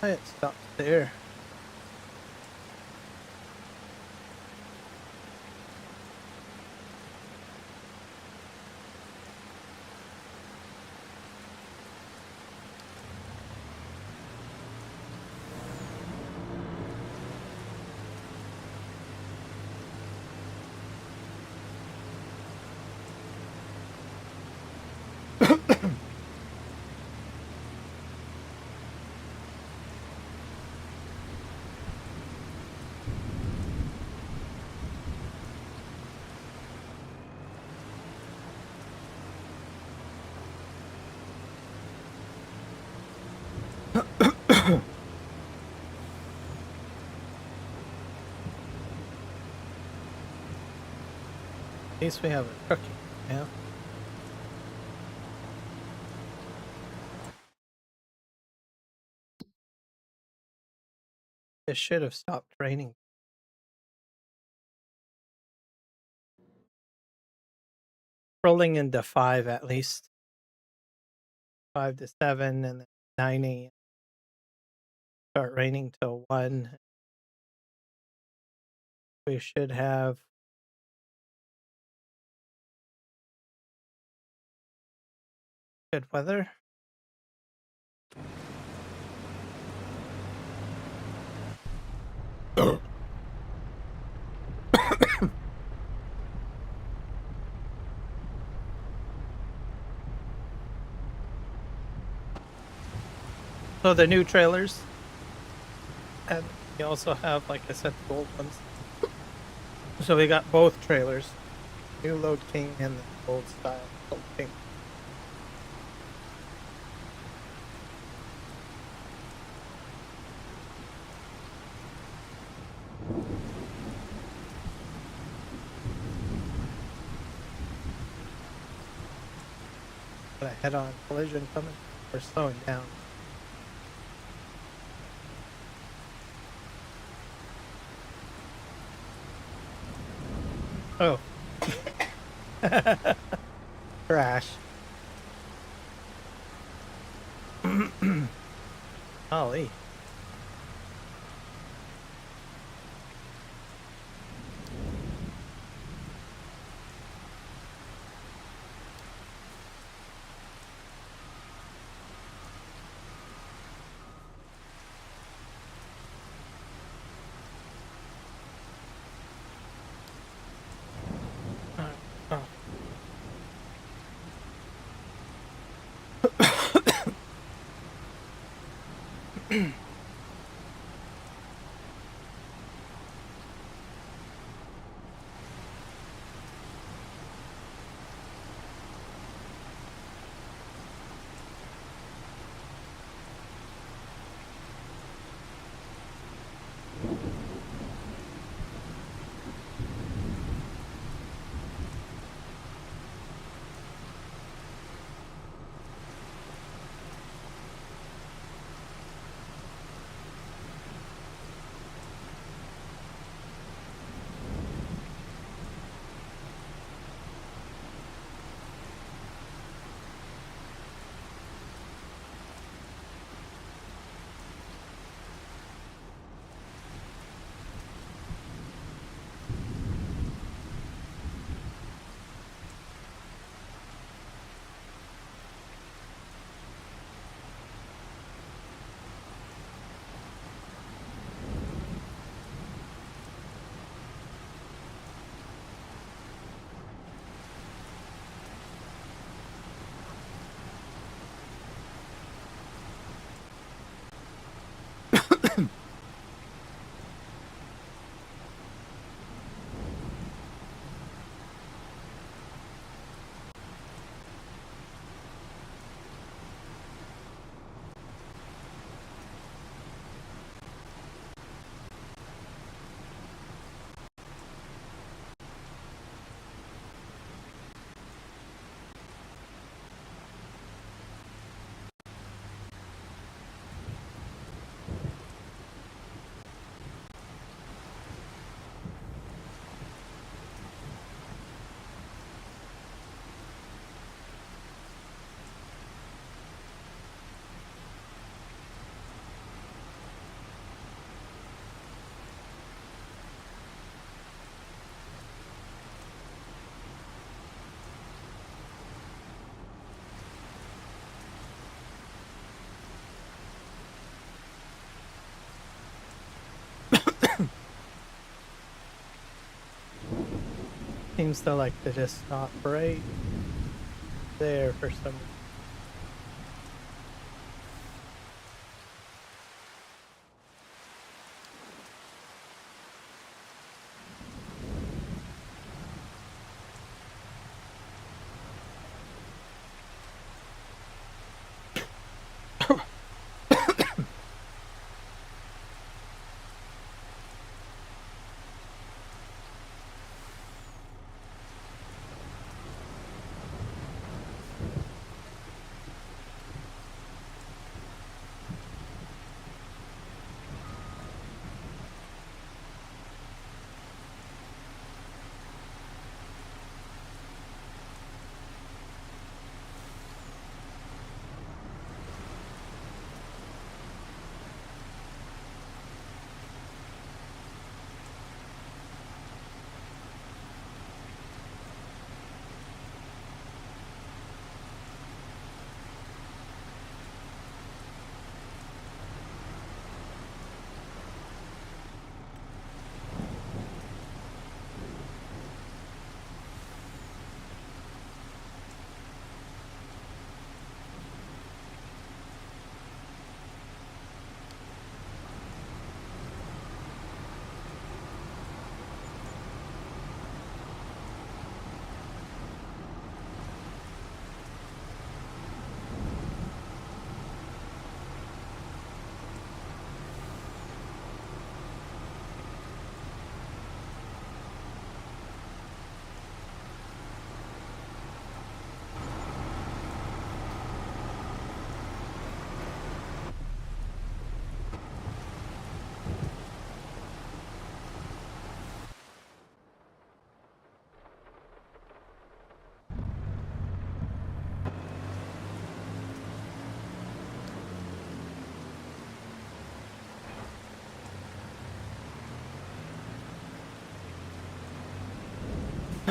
It stops there. At least we have a cookie now. It should have stopped raining. Rolling into 5 at least. 5 to 7 and then 9 a.m. Start raining till 1. We should have good weather. So the new trailers, and we also have, like I said, the old ones. So we got both trailers, new Load King and the old style Load King. Got a head-on collision coming. We're slowing down. Oh. Crash. Golly. Oh. Seems to like to just stop right there for some reason.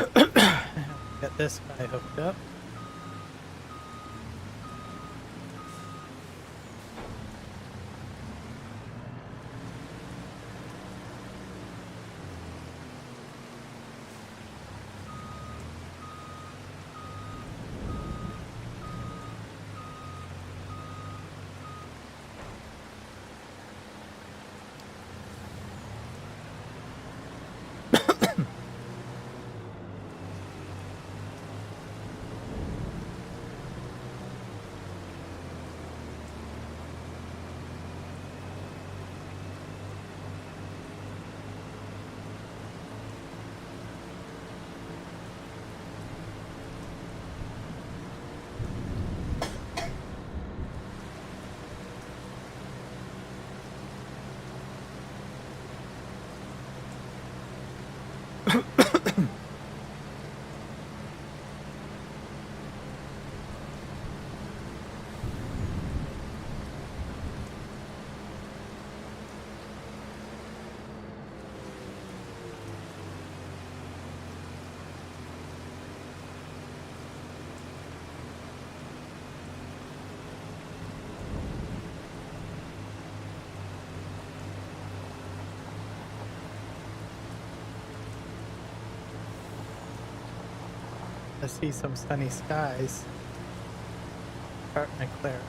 Get this guy hooked up. I see some sunny skies. Starting to clear.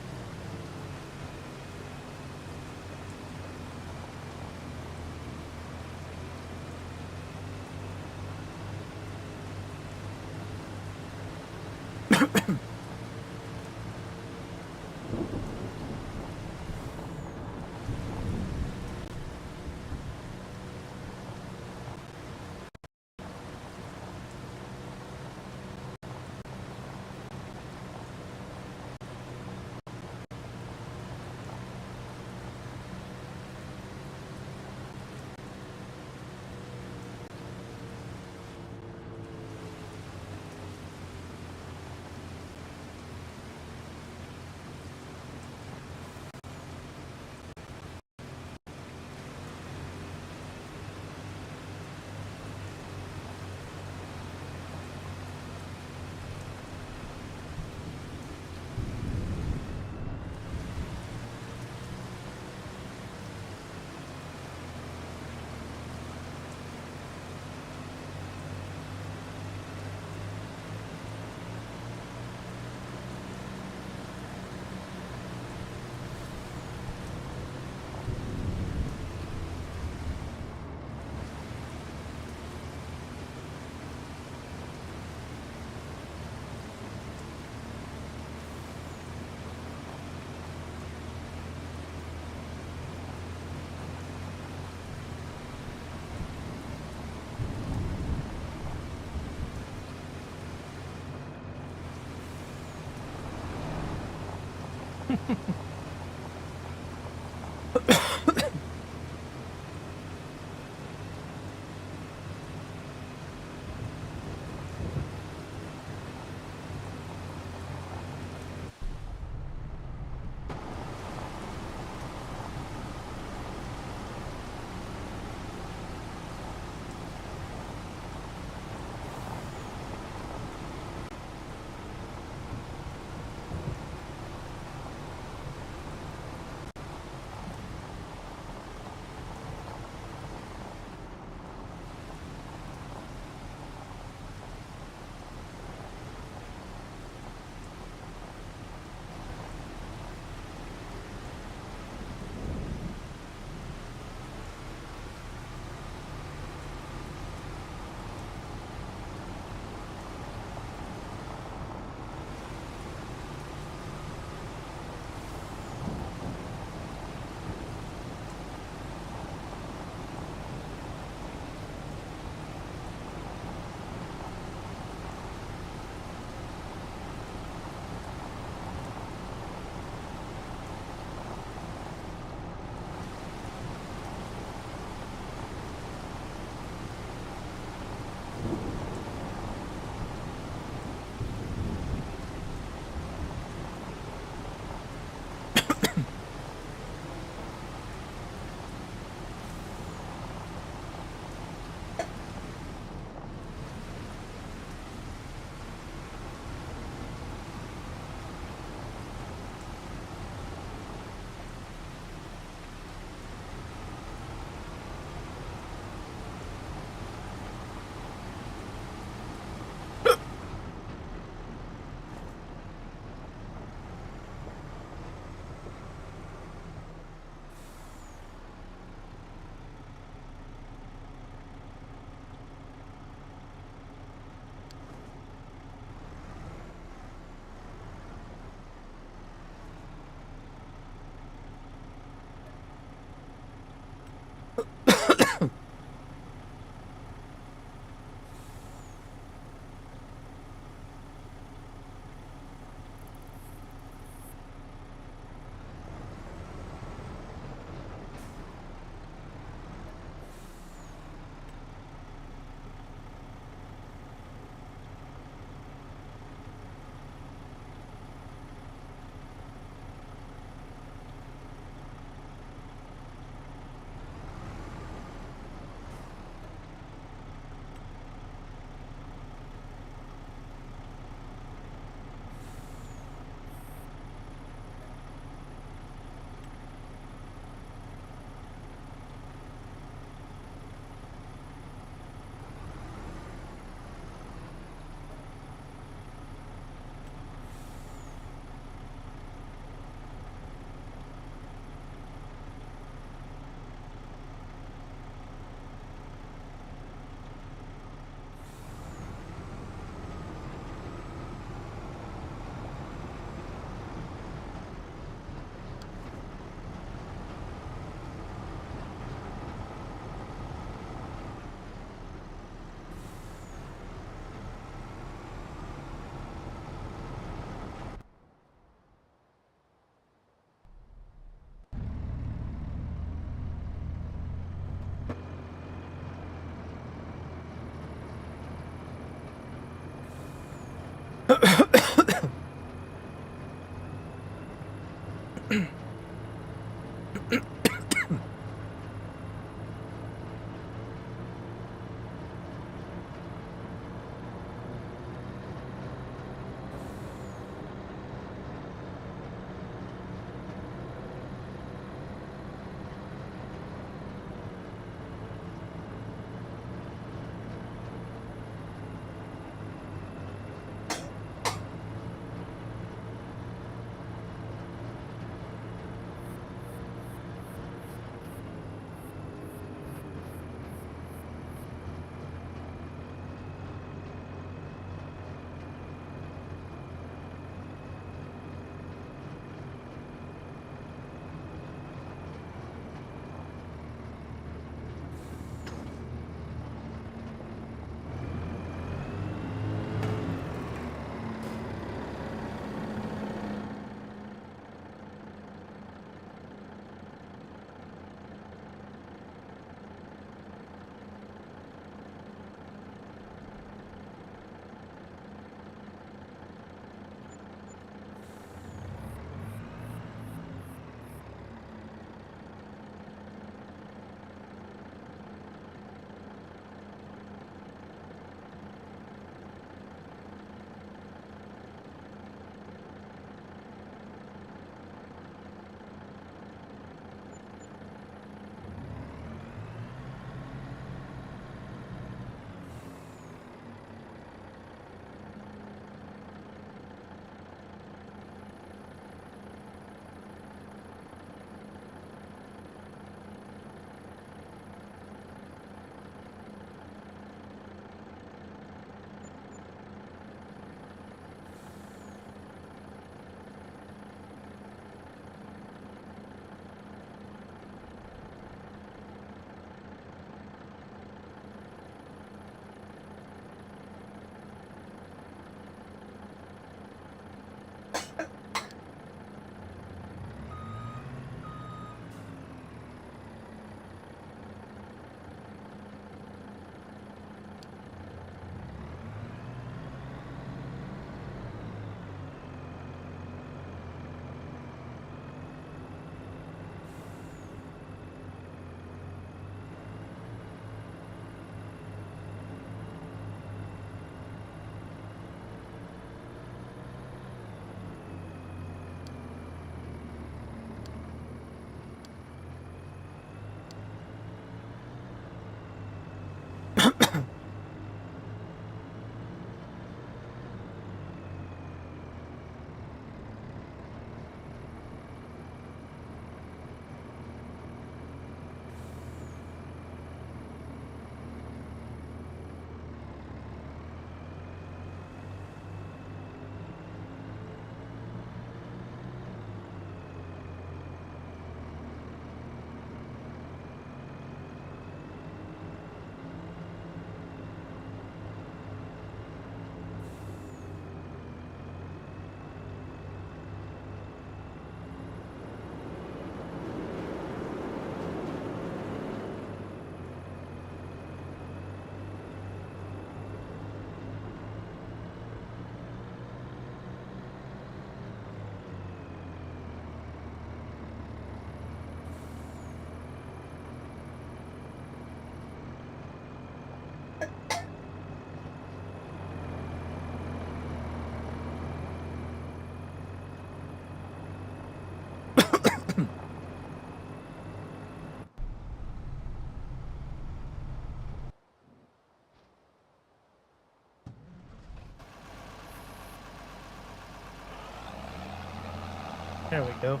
There we go.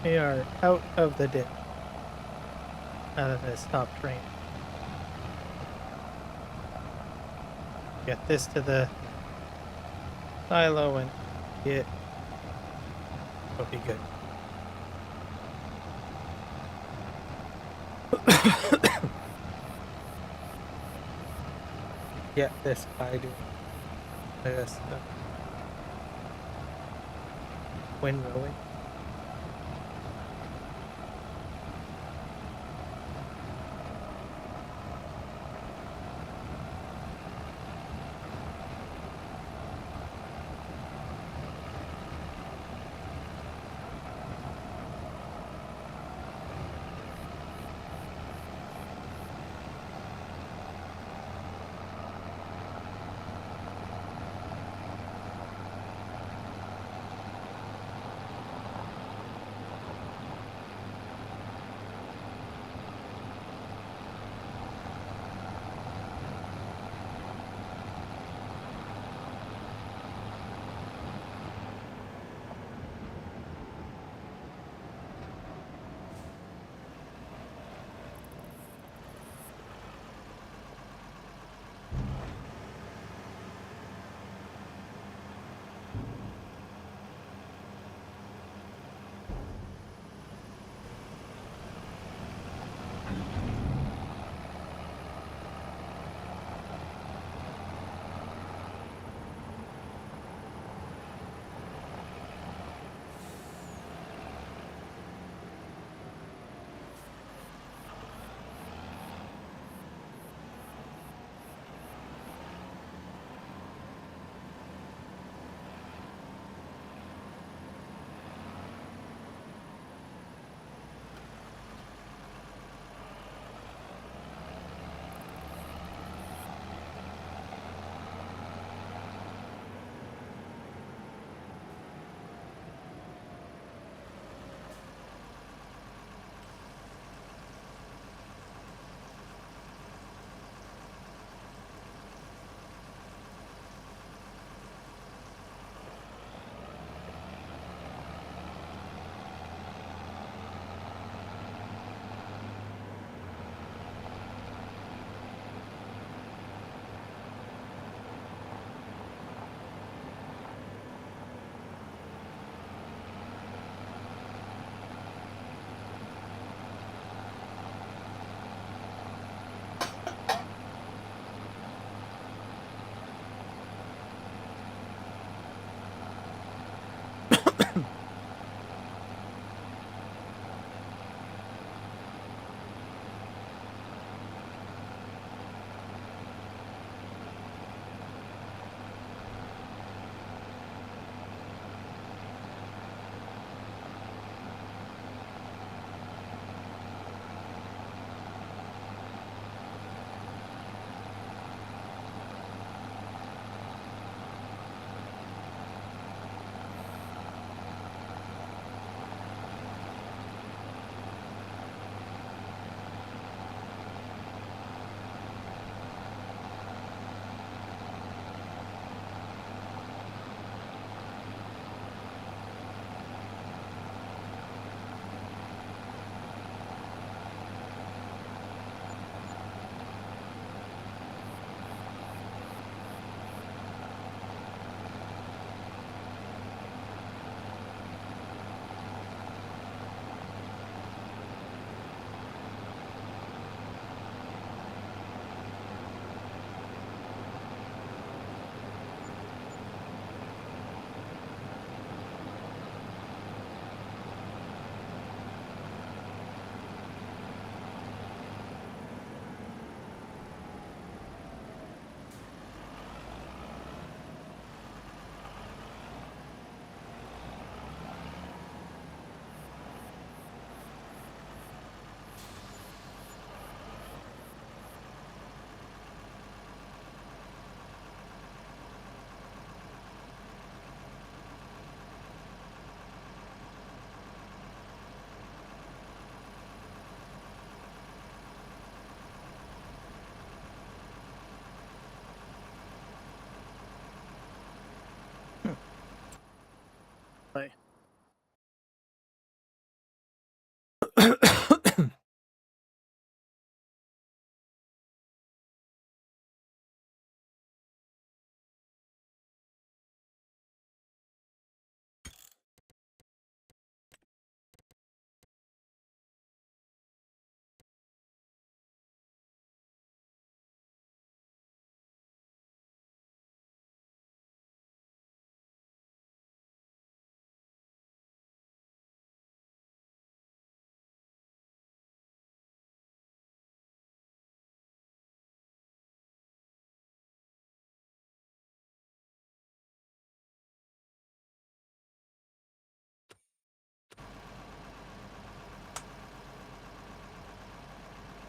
We are out of the dip. Out of this top train. Get this to the silo and it will be good. Get this guy doing this windrowing.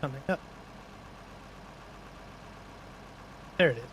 coming up. There it is.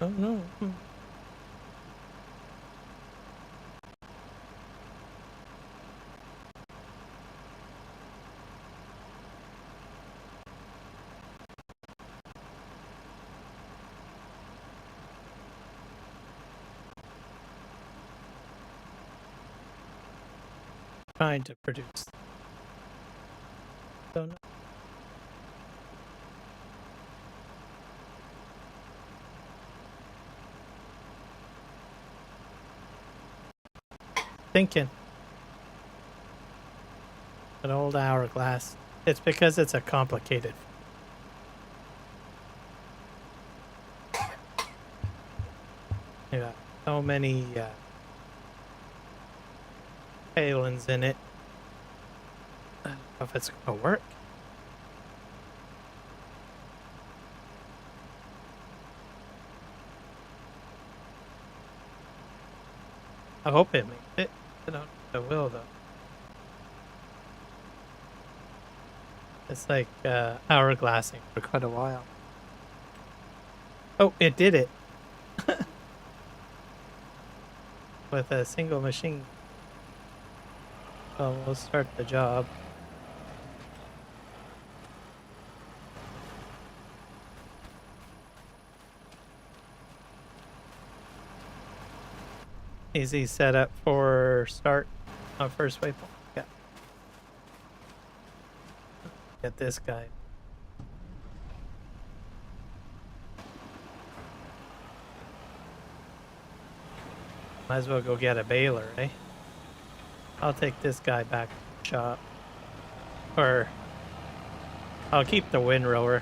Oh no. Trying to produce. Don't know. Thinking. An old hourglass. It's because it's a complicated. Yeah, so many palins in it. I don't know if it's gonna work. I hope it makes it. I don't know if it will though. It's like hourglassing for quite a while. Oh, it did it with a single machine. So we'll start the job. Easy setup for start on first waypoint. Yeah. Get this guy. Might as well go get a baler, eh? I'll take this guy back to the shop. Or I'll keep the windrower.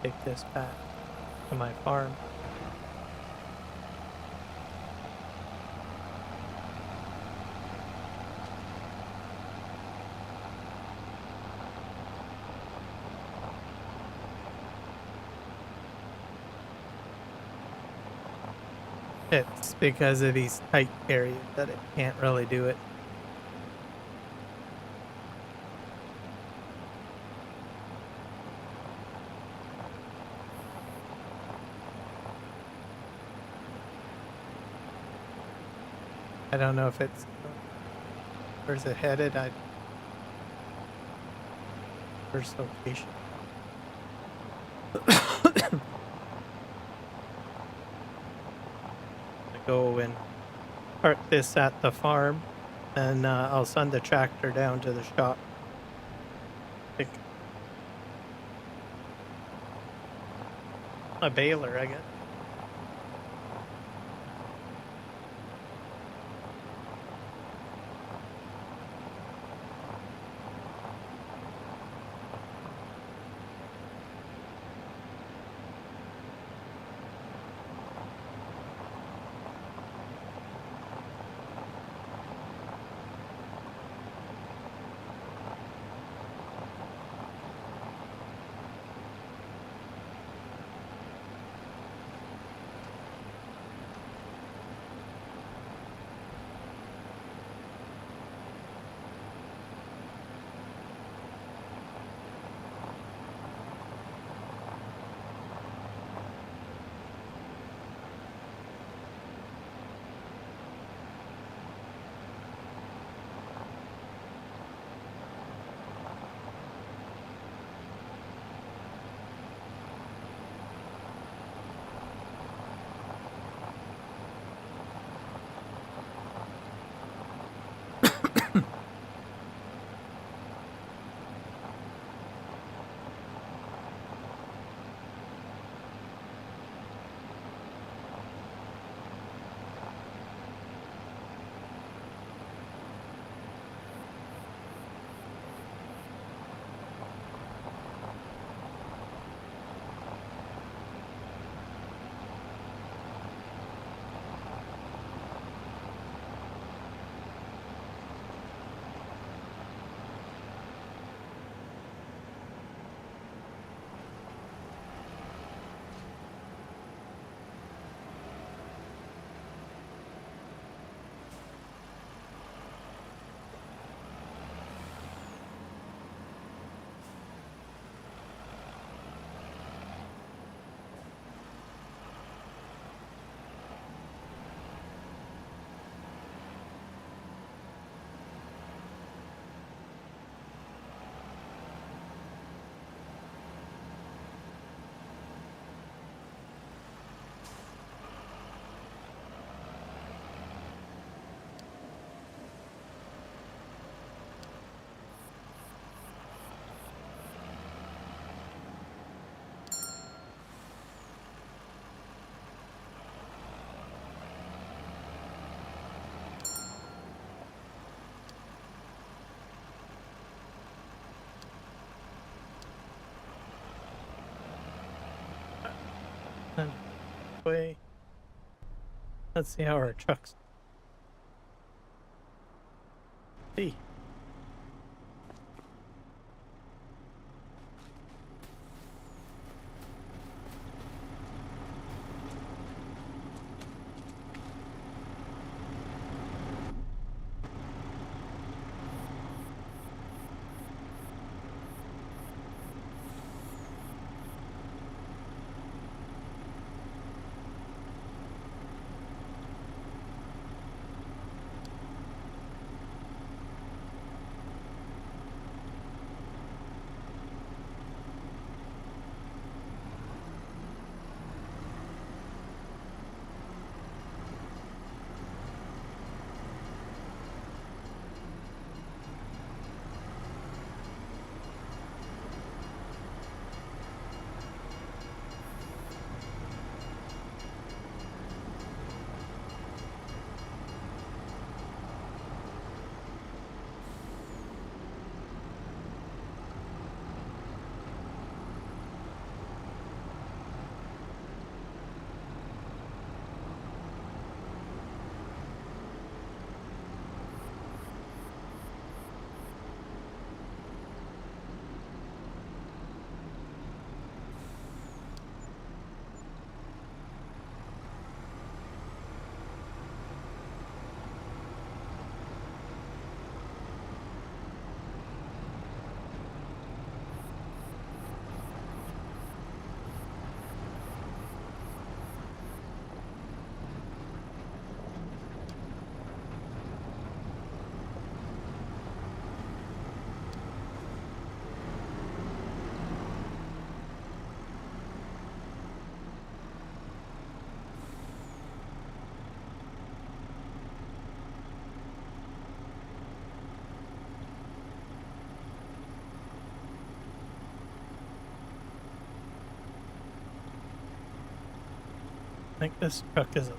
Take this back to my farm. It's because of these tight areas that it can't really do it. I don't know if it's... Where's it headed? First location. Go and park this at the farm, and I'll send the tractor down to the shop. Pick a baler, I guess. Way. Let's see how our trucks. See. think this truck is a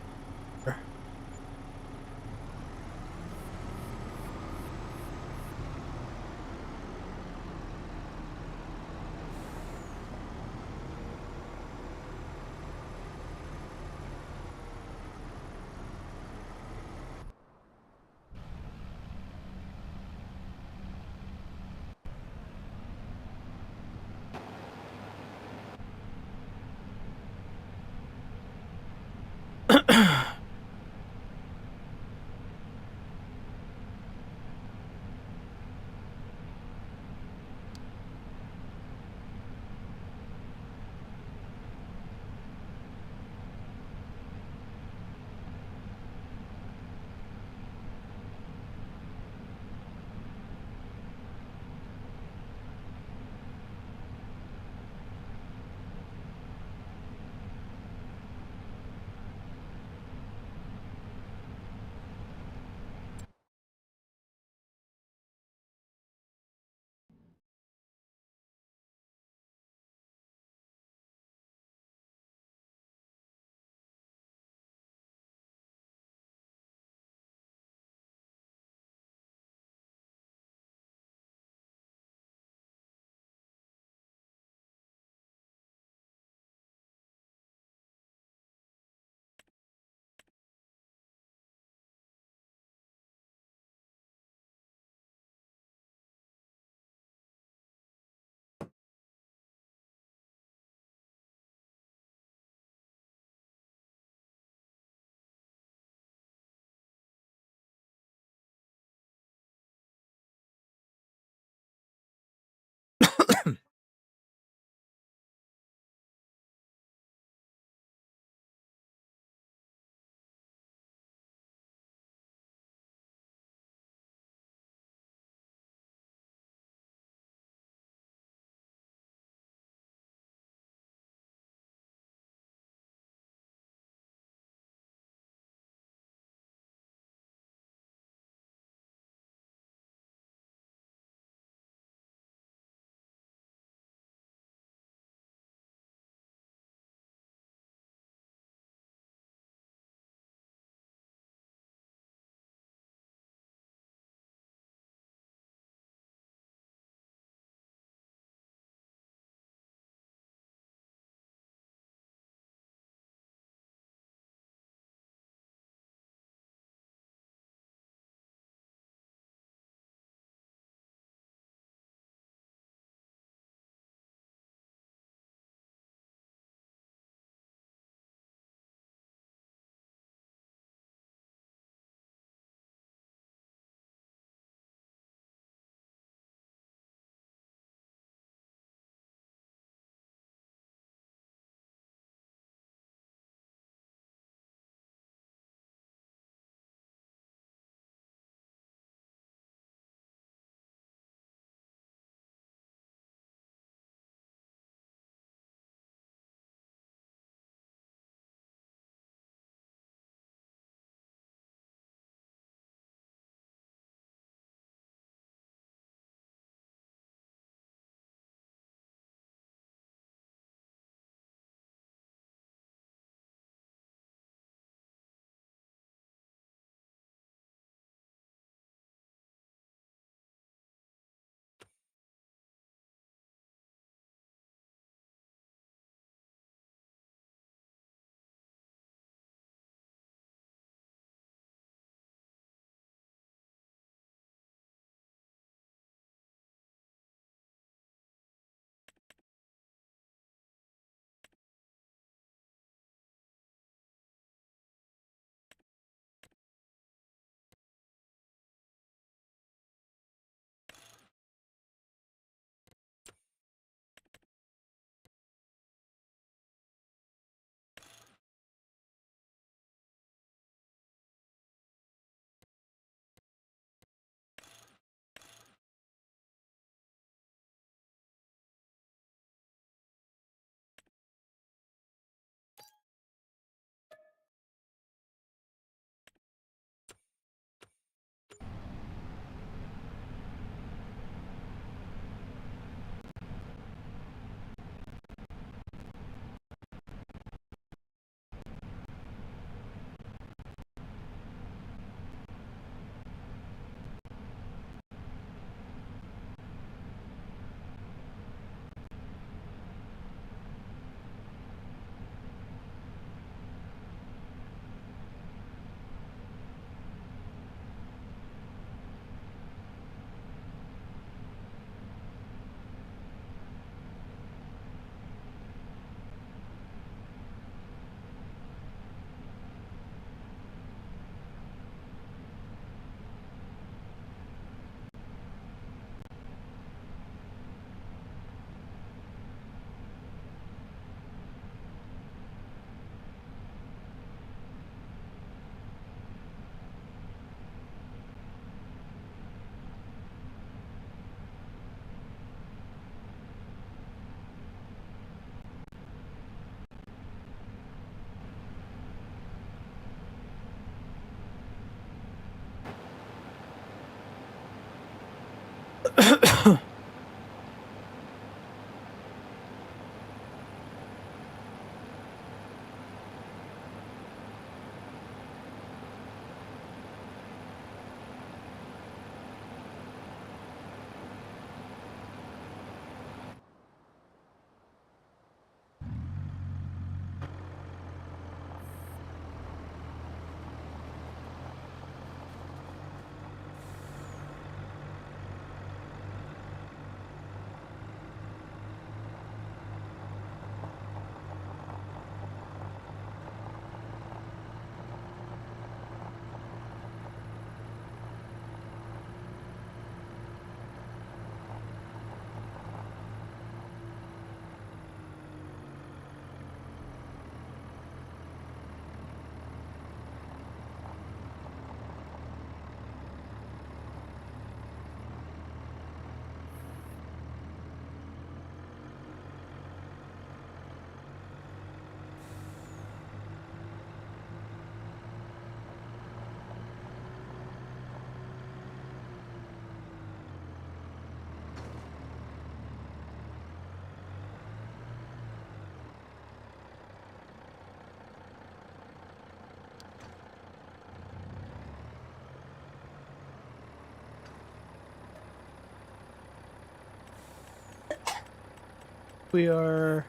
We are...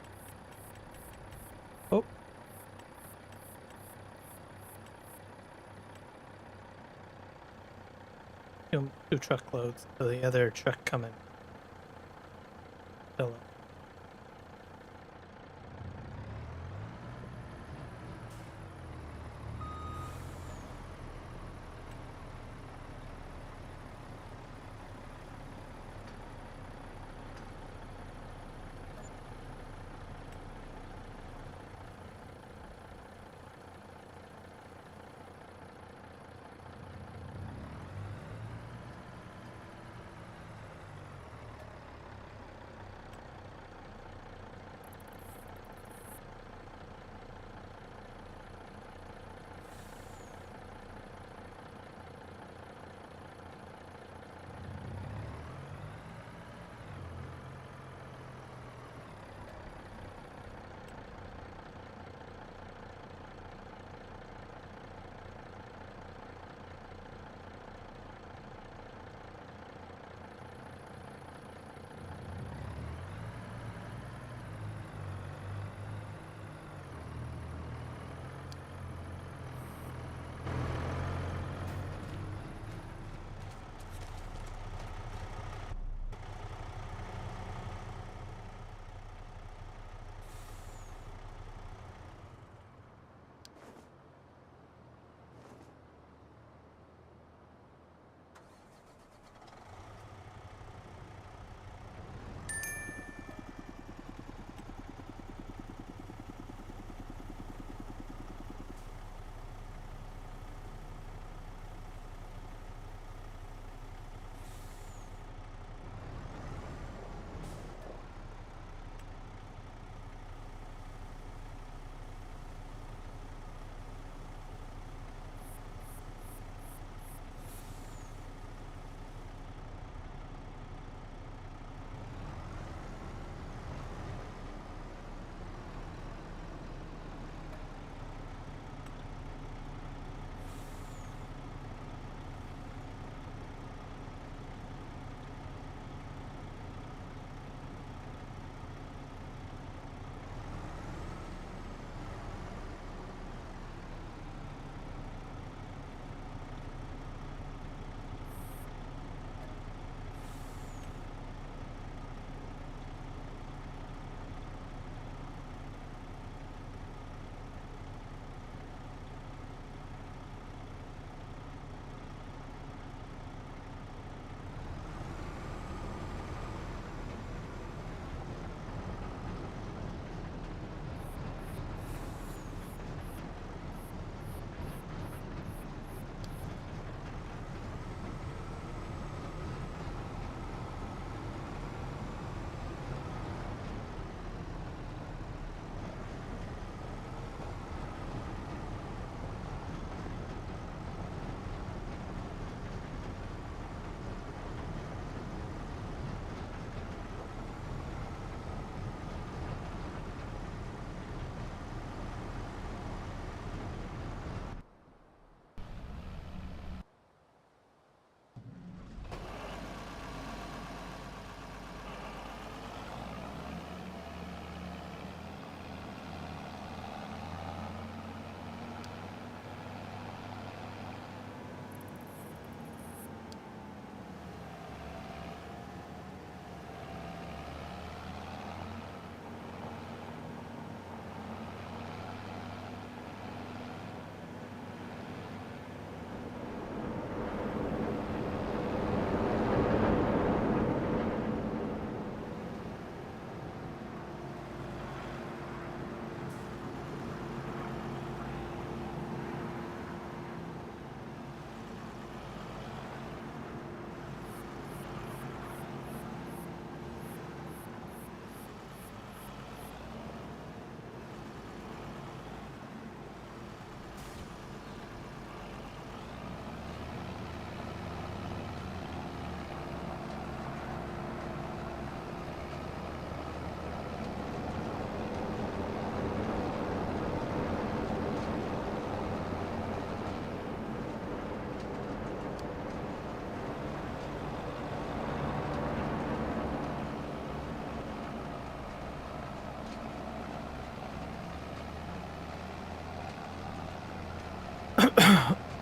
Oh. Two truckloads to the other truck coming. Fill up.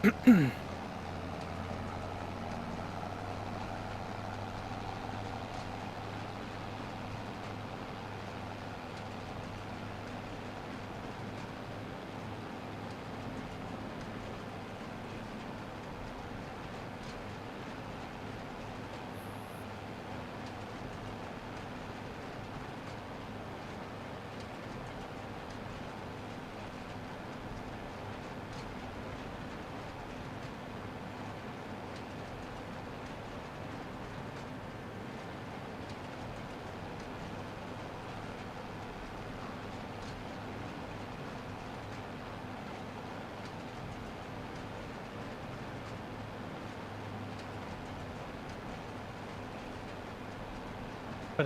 Put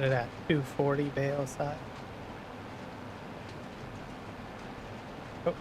it at 240 bale size. Oh.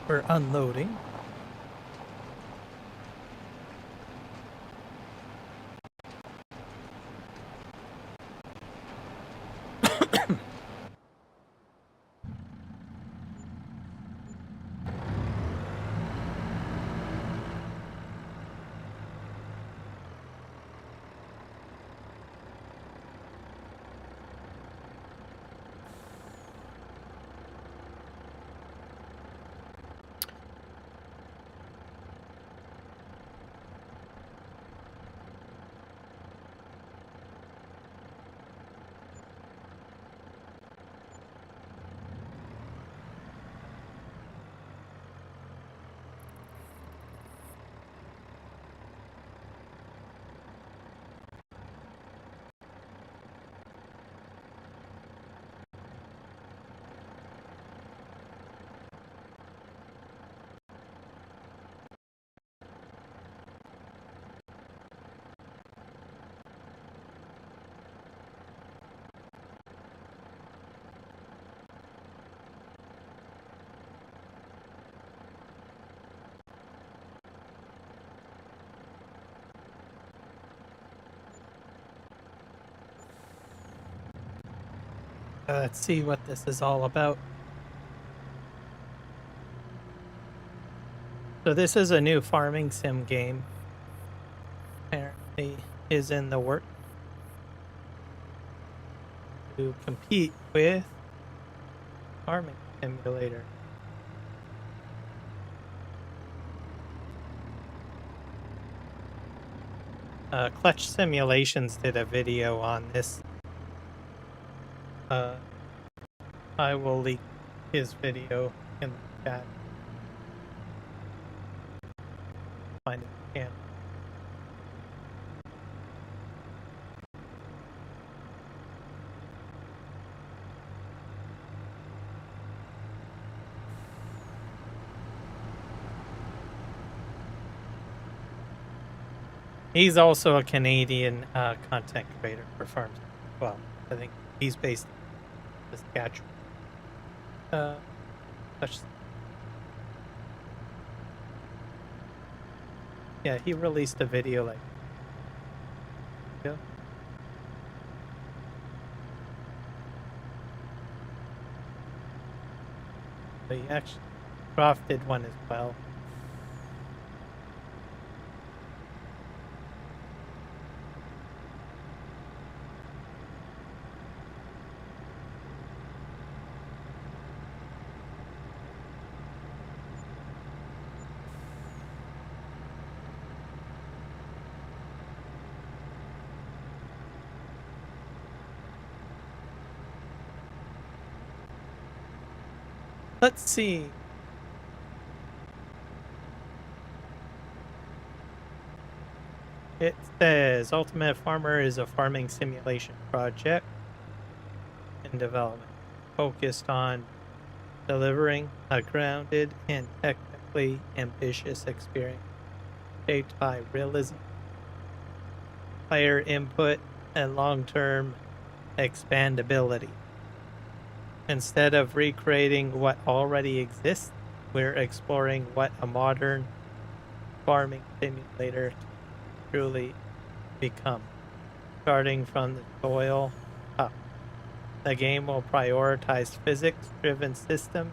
We're unloading. Let's see what this is all about. So this is a new farming sim game. Apparently is in the work to compete with Farming Simulator. Clutch Simulations did a video on this. I will link his video in the chat. Find it if you can. He's also a Canadian content creator for farms. Well, I think he's based in Saskatchewan. Yeah, he released a video like. Yeah. But he actually crafted one as well. Let's see. It says Ultimate Farmer is a farming simulation project in development focused on delivering a grounded and technically ambitious experience shaped by realism, player input, and long-term expandability. Instead of recreating what already exists, we're exploring what a modern farming simulator truly become. Starting from the soil up. The game will prioritize physics-driven systems,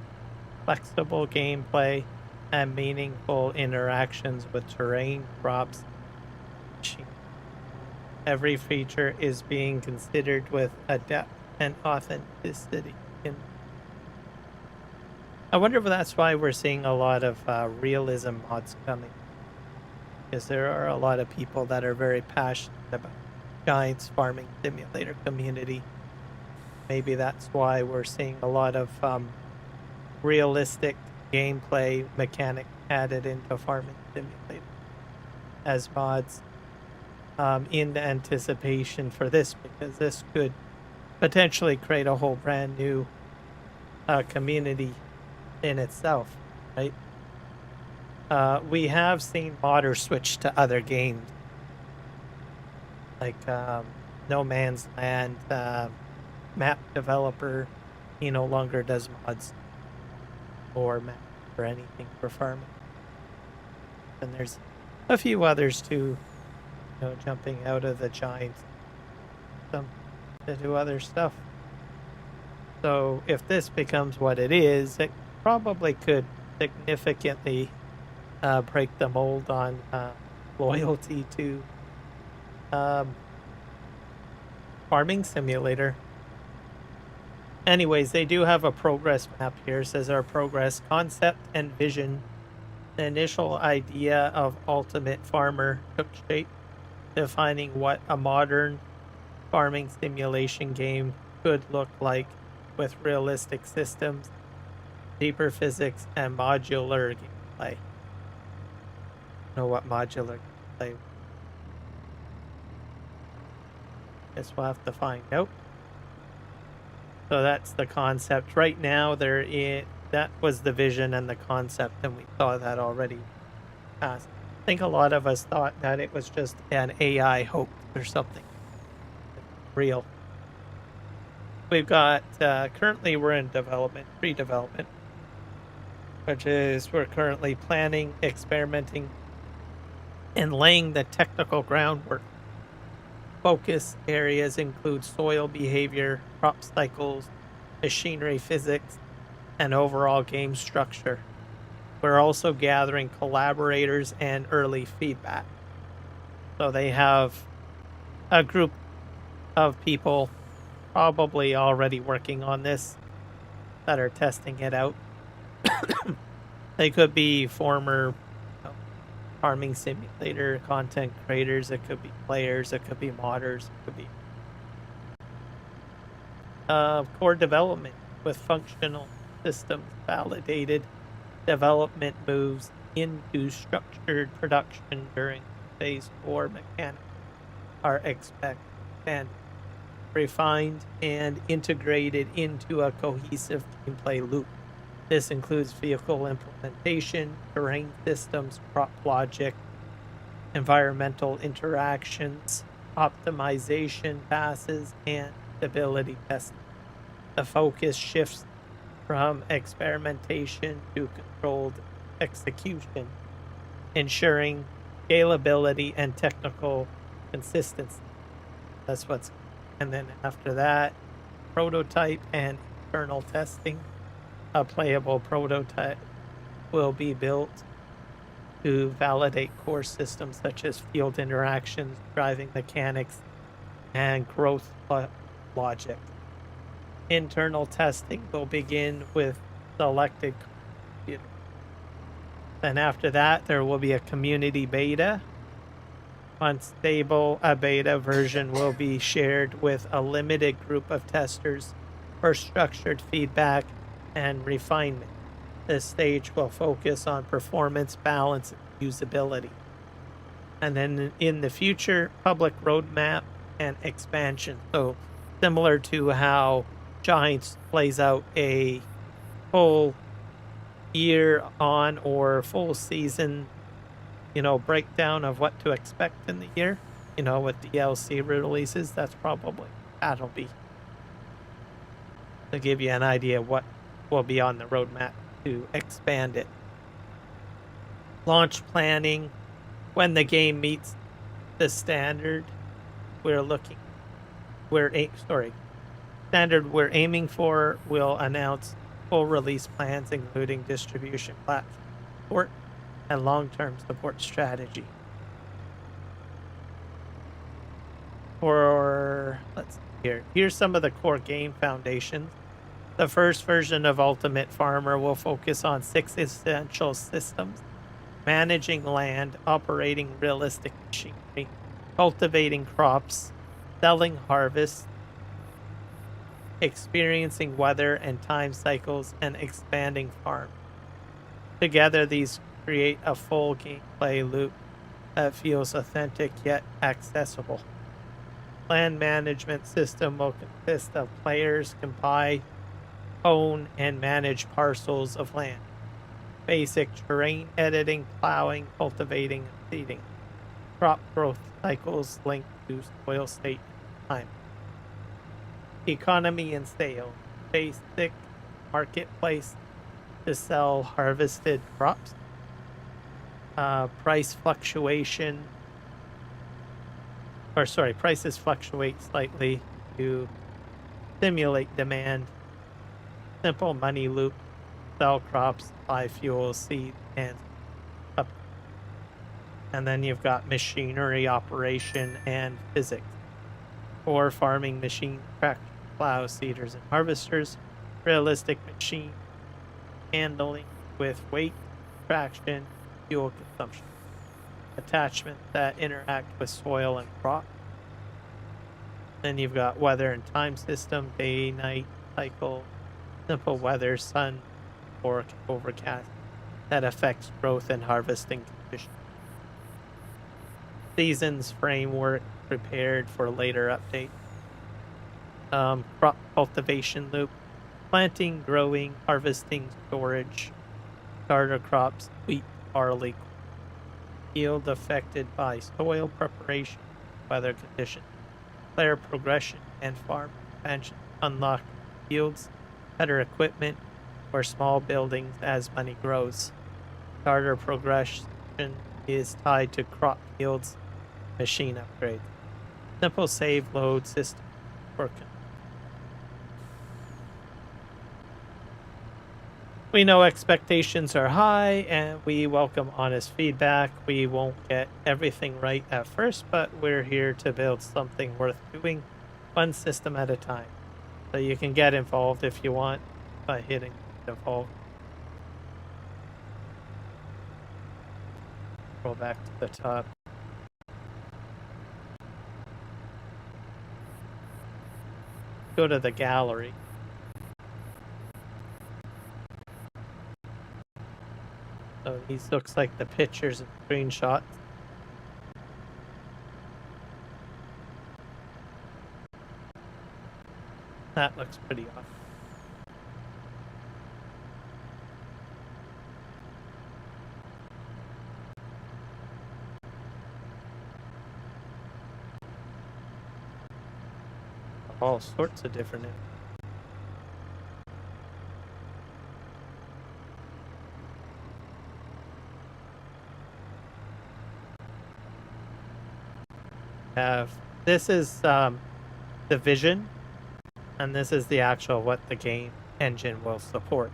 flexible gameplay, and meaningful interactions with terrain, crops, and machines. Every feature is being considered with a depth and authenticity. I wonder if that's why we're seeing a lot of realism mods coming. Because there are a lot of people that are very passionate about Giants farming simulator community. Maybe that's why we're seeing a lot of realistic gameplay mechanic added into farming simulator as mods in anticipation for this, because this could potentially create a whole brand new community in itself, right? We have seen modders switch to other games, like No Man's Land. Map developer, he no longer does mods or map or anything for farming. And there's a few others too, jumping out of the giants, some to do other stuff. So if this becomes what it is, it probably could significantly break the mold on loyalty to farming simulator. Anyways, they do have a progress map here. It says our progress, concept, and vision. The initial idea of Ultimate Farmer took shape, defining what a modern farming simulation game could look like with realistic systems, deeper physics, and modular gameplay. Know what modular gameplay? Guess we'll have to find out. So that's the concept. Right now, that was the vision and the concept, and we saw that already. I think a lot of us thought that it was just an AI hoax or something real. We've got, currently we're in development, pre-development, which is we're currently planning, experimenting, and laying the technical groundwork. Focus areas include soil behavior, crop cycles, machinery physics, and overall game structure. We're also gathering collaborators and early feedback. So they have a group of people probably already working on this that are testing it out. They could be former farming simulator content creators, it could be players, it could be modders, it could be core development with functional systems validated. Development moves into structured production during phase 4. Mechanics are expanded, refined, and integrated into a cohesive gameplay loop. This includes vehicle implementation, terrain systems, crop logic, environmental interactions, optimization passes, and stability testing. The focus shifts from experimentation to controlled execution, ensuring scalability and technical consistency. That's what's, and then after that, prototype and internal testing. A playable prototype will be built to validate core systems such as field interactions, driving mechanics, and growth logic. Internal testing will begin with selected computers. Then after that, there will be a community beta. Once stable, a beta version will be shared with a limited group of testers for structured feedback and refinement. This stage will focus on performance, balance, and usability. And then in the future, public roadmap and expansion. So similar to how Giants plays out a full year on or full season, breakdown of what to expect in the year, with DLC releases, that's probably, that'll be to give you an idea of what will be on the roadmap to expand it. Launch planning, when the game meets the standard we're aiming for, we'll announce full release plans, including distribution platform support and long-term support strategy. Let's see here. Here's some of the core game foundations. The first version of Ultimate Farmer will focus on 6 essential systems: managing land, operating realistic machinery, cultivating crops, selling harvests, experiencing weather and time cycles, and expanding farms. Together, these create a full gameplay loop that feels authentic yet accessible. Land management system will consist of players can buy, own, and manage parcels of land. Basic terrain editing, plowing, cultivating, and seeding. Crop growth cycles linked to soil state and time. Economy and sales. Basic marketplace, to sell harvested crops. Price fluctuation, or sorry, prices fluctuate slightly to stimulate demand. Simple money loop, sell crops, buy fuel, seed, and up. And then you've got machinery operation and physics. Or farming machine, tractors, plows, seeders, and harvesters. Realistic machine handling with weight, traction, fuel consumption. Attachments that interact with soil and crop. Then you've got weather and time system, day, night, cycle, simple weather, sun, or overcast that affects growth and harvesting conditions. Seasons framework prepared for later update. Crop cultivation loop, planting, growing, harvesting, storage, starter crops, wheat, barley. Yield affected by soil preparation, weather conditions, player progression, and farm expansion. Unlock yields, better equipment, or small buildings as money grows. Starter progression is tied to crop yields, machine upgrades. Simple save load system for. We know expectations are high and we welcome honest feedback. We won't get everything right at first, but we're here to build something worth doing, one system at a time. So you can get involved if you want by hitting involve. Go back to the top. Go to the gallery. So these looks like the pictures and screenshots. That looks pretty awesome. All sorts of different. This is the vision, and this is the actual what the game engine will support.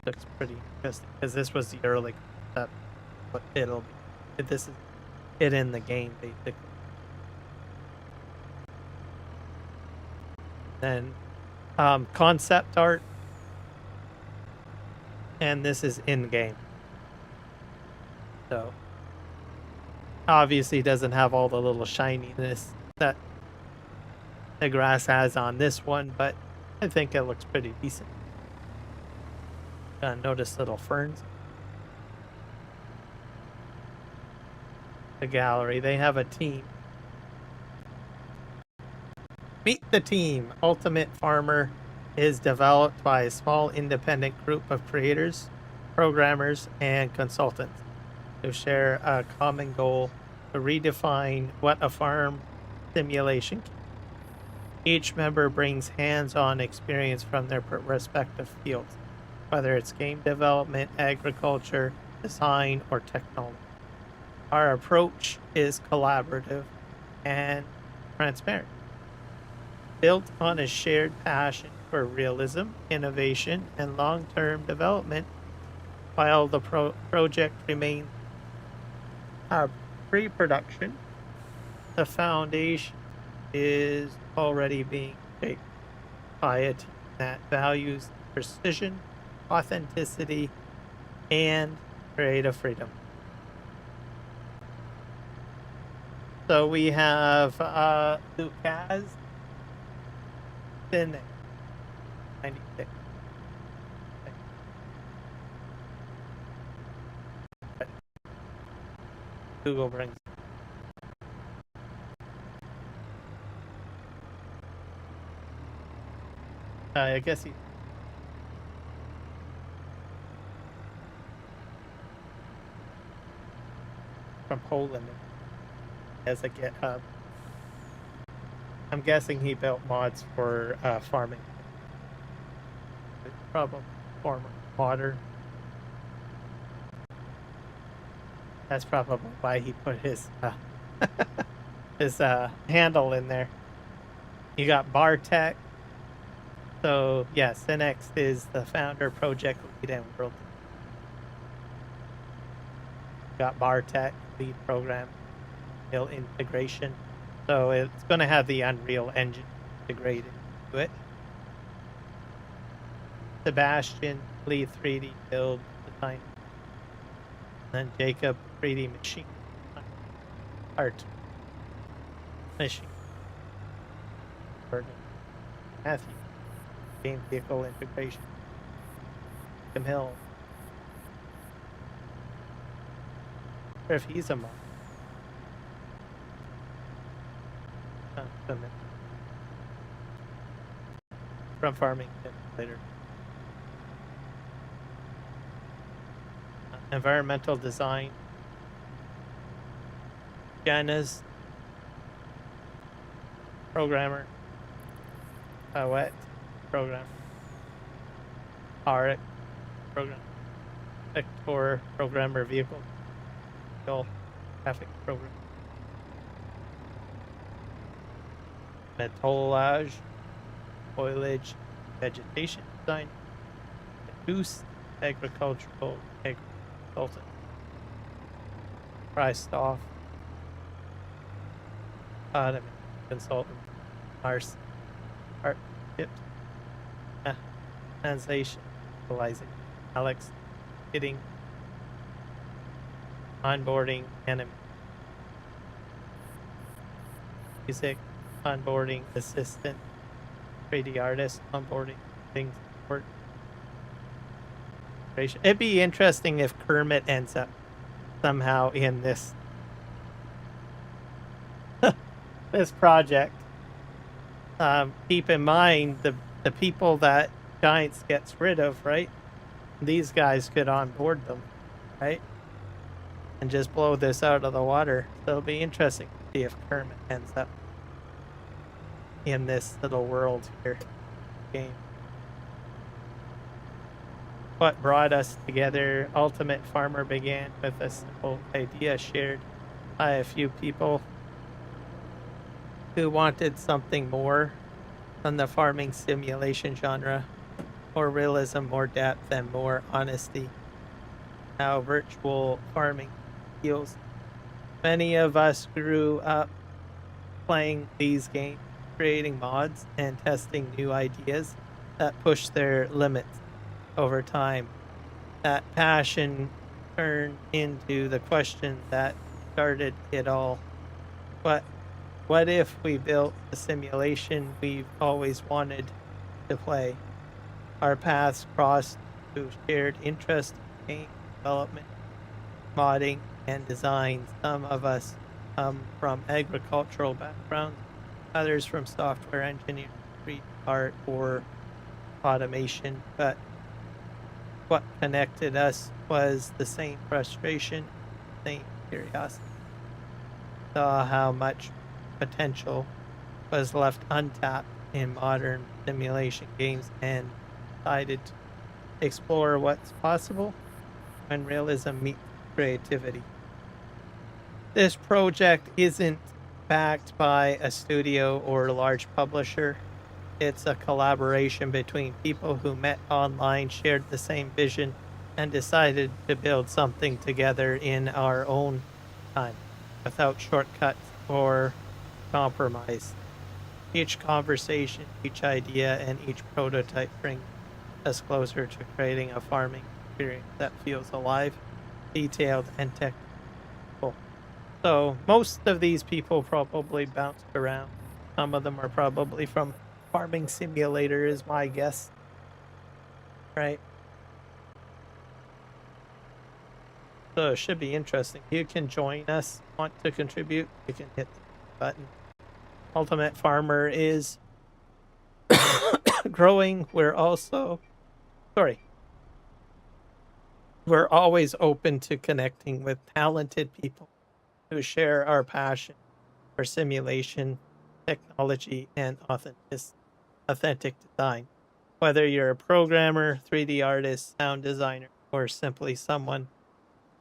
Looks pretty interesting because this was the early concept. What it'll be. This is it in the game basically. Then concept art, and this is in game. So obviously doesn't have all the little shininess that the grass has on this one, but I think it looks pretty decent. Notice little ferns. The gallery, they have a team. Meet the team. Ultimate Farmer is developed by a small independent group of creators, programmers, and consultants who share a common goal to redefine what a farm simulation can. Each member brings hands-on experience from their respective fields, whether it's game development, agriculture, design, or technology. Our approach is collaborative and transparent, built on a shared passion for realism, innovation, and long-term development. While the project remains pre-production, the foundation is already being shaped by a team that values precision, authenticity, and creative freedom. So we have Lucas in 96. Google brings. I guess he. From Poland as a GitHub. I'm guessing he built mods for farming. probably former water. That's probably why he put his handle in there. You got Bartek. So yeah, Synex is the founder, project lead, and world. Got Bartek, lead program, integration. So it's going to have the Unreal Engine integrated into it. Sebastian, lead 3D build design. And then Jacob, 3D machine art machine. Matthew, game vehicle integration. Tim Hill. Or if he's a mod. From farming later. Environmental design. Jana's programmer. Wet programmer. Arik program. Vector programmer vehicle. Traffic program. Metallage, foliage, vegetation design, Goose, agricultural consultant, Prairie-style, automation consultant, Mars, art, translation, localizing, Alex, hitting, onboarding, anime, music, onboarding assistant, 3D artist, onboarding things, support. It'd be interesting if Kermit ends up somehow in this this project. Keep in mind the people that Giants gets rid of, right? These guys could onboard them, right? And just blow this out of the water. So it'll be interesting to see if Kermit ends up in this little world here game. What brought us together? Ultimate Farmer began with a simple idea shared by a few people who wanted something more than the farming simulation genre. More realism, more depth, and more honesty. How virtual farming feels. Many of us grew up playing these games, creating mods, and testing new ideas that push their limits over time. That passion turned into the question that started it all. What if we built a simulation we've always wanted to play? Our paths crossed through shared interest in game development, modding, and design. Some of us come from agricultural backgrounds, others from software engineering, art, or automation. But what connected us was the same frustration, same curiosity. Saw how much potential was left untapped in modern simulation games and decided to explore what's possible when realism meets creativity. This project isn't backed by a studio or a large publisher. It's a collaboration between people who met online, shared the same vision, and decided to build something together in our own time, without shortcuts or compromise. Each conversation, each idea, and each prototype brings us closer to creating a farming experience that feels alive, detailed, and technical. So most of these people probably bounced around. Some of them are probably from Farming Simulator is my guess. Right? So it should be interesting. You can join us, want to contribute, you can hit the button. Ultimate Farmer is growing. We're always open to connecting with talented people who share our passion for simulation, technology, and authentic design. whether you're a programmer, 3D artist, sound designer, or simply someone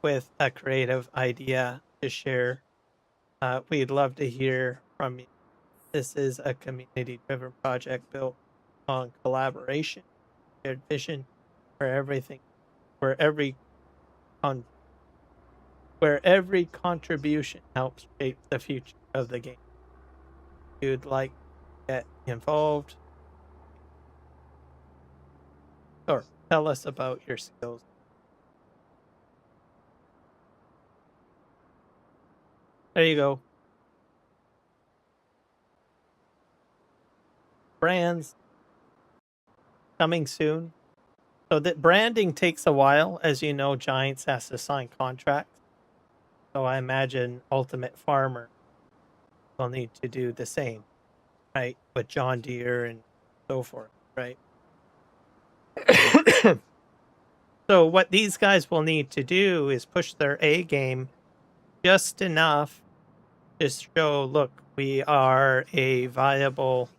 with a creative idea to share, we'd love to hear from you. This is a community-driven project built on collaboration, shared vision, where everything, where every con- where every contribution helps shape the future of the game. If you'd like to get involved or tell us about your skills. There you go. Brands coming soon. So that branding takes a while. As you know, Giants has to sign contracts. So I imagine Ultimate Farmer will need to do the same, right? With John Deere and so forth, right? So what these guys will need to do is push their A game just enough to show, look, we are a viable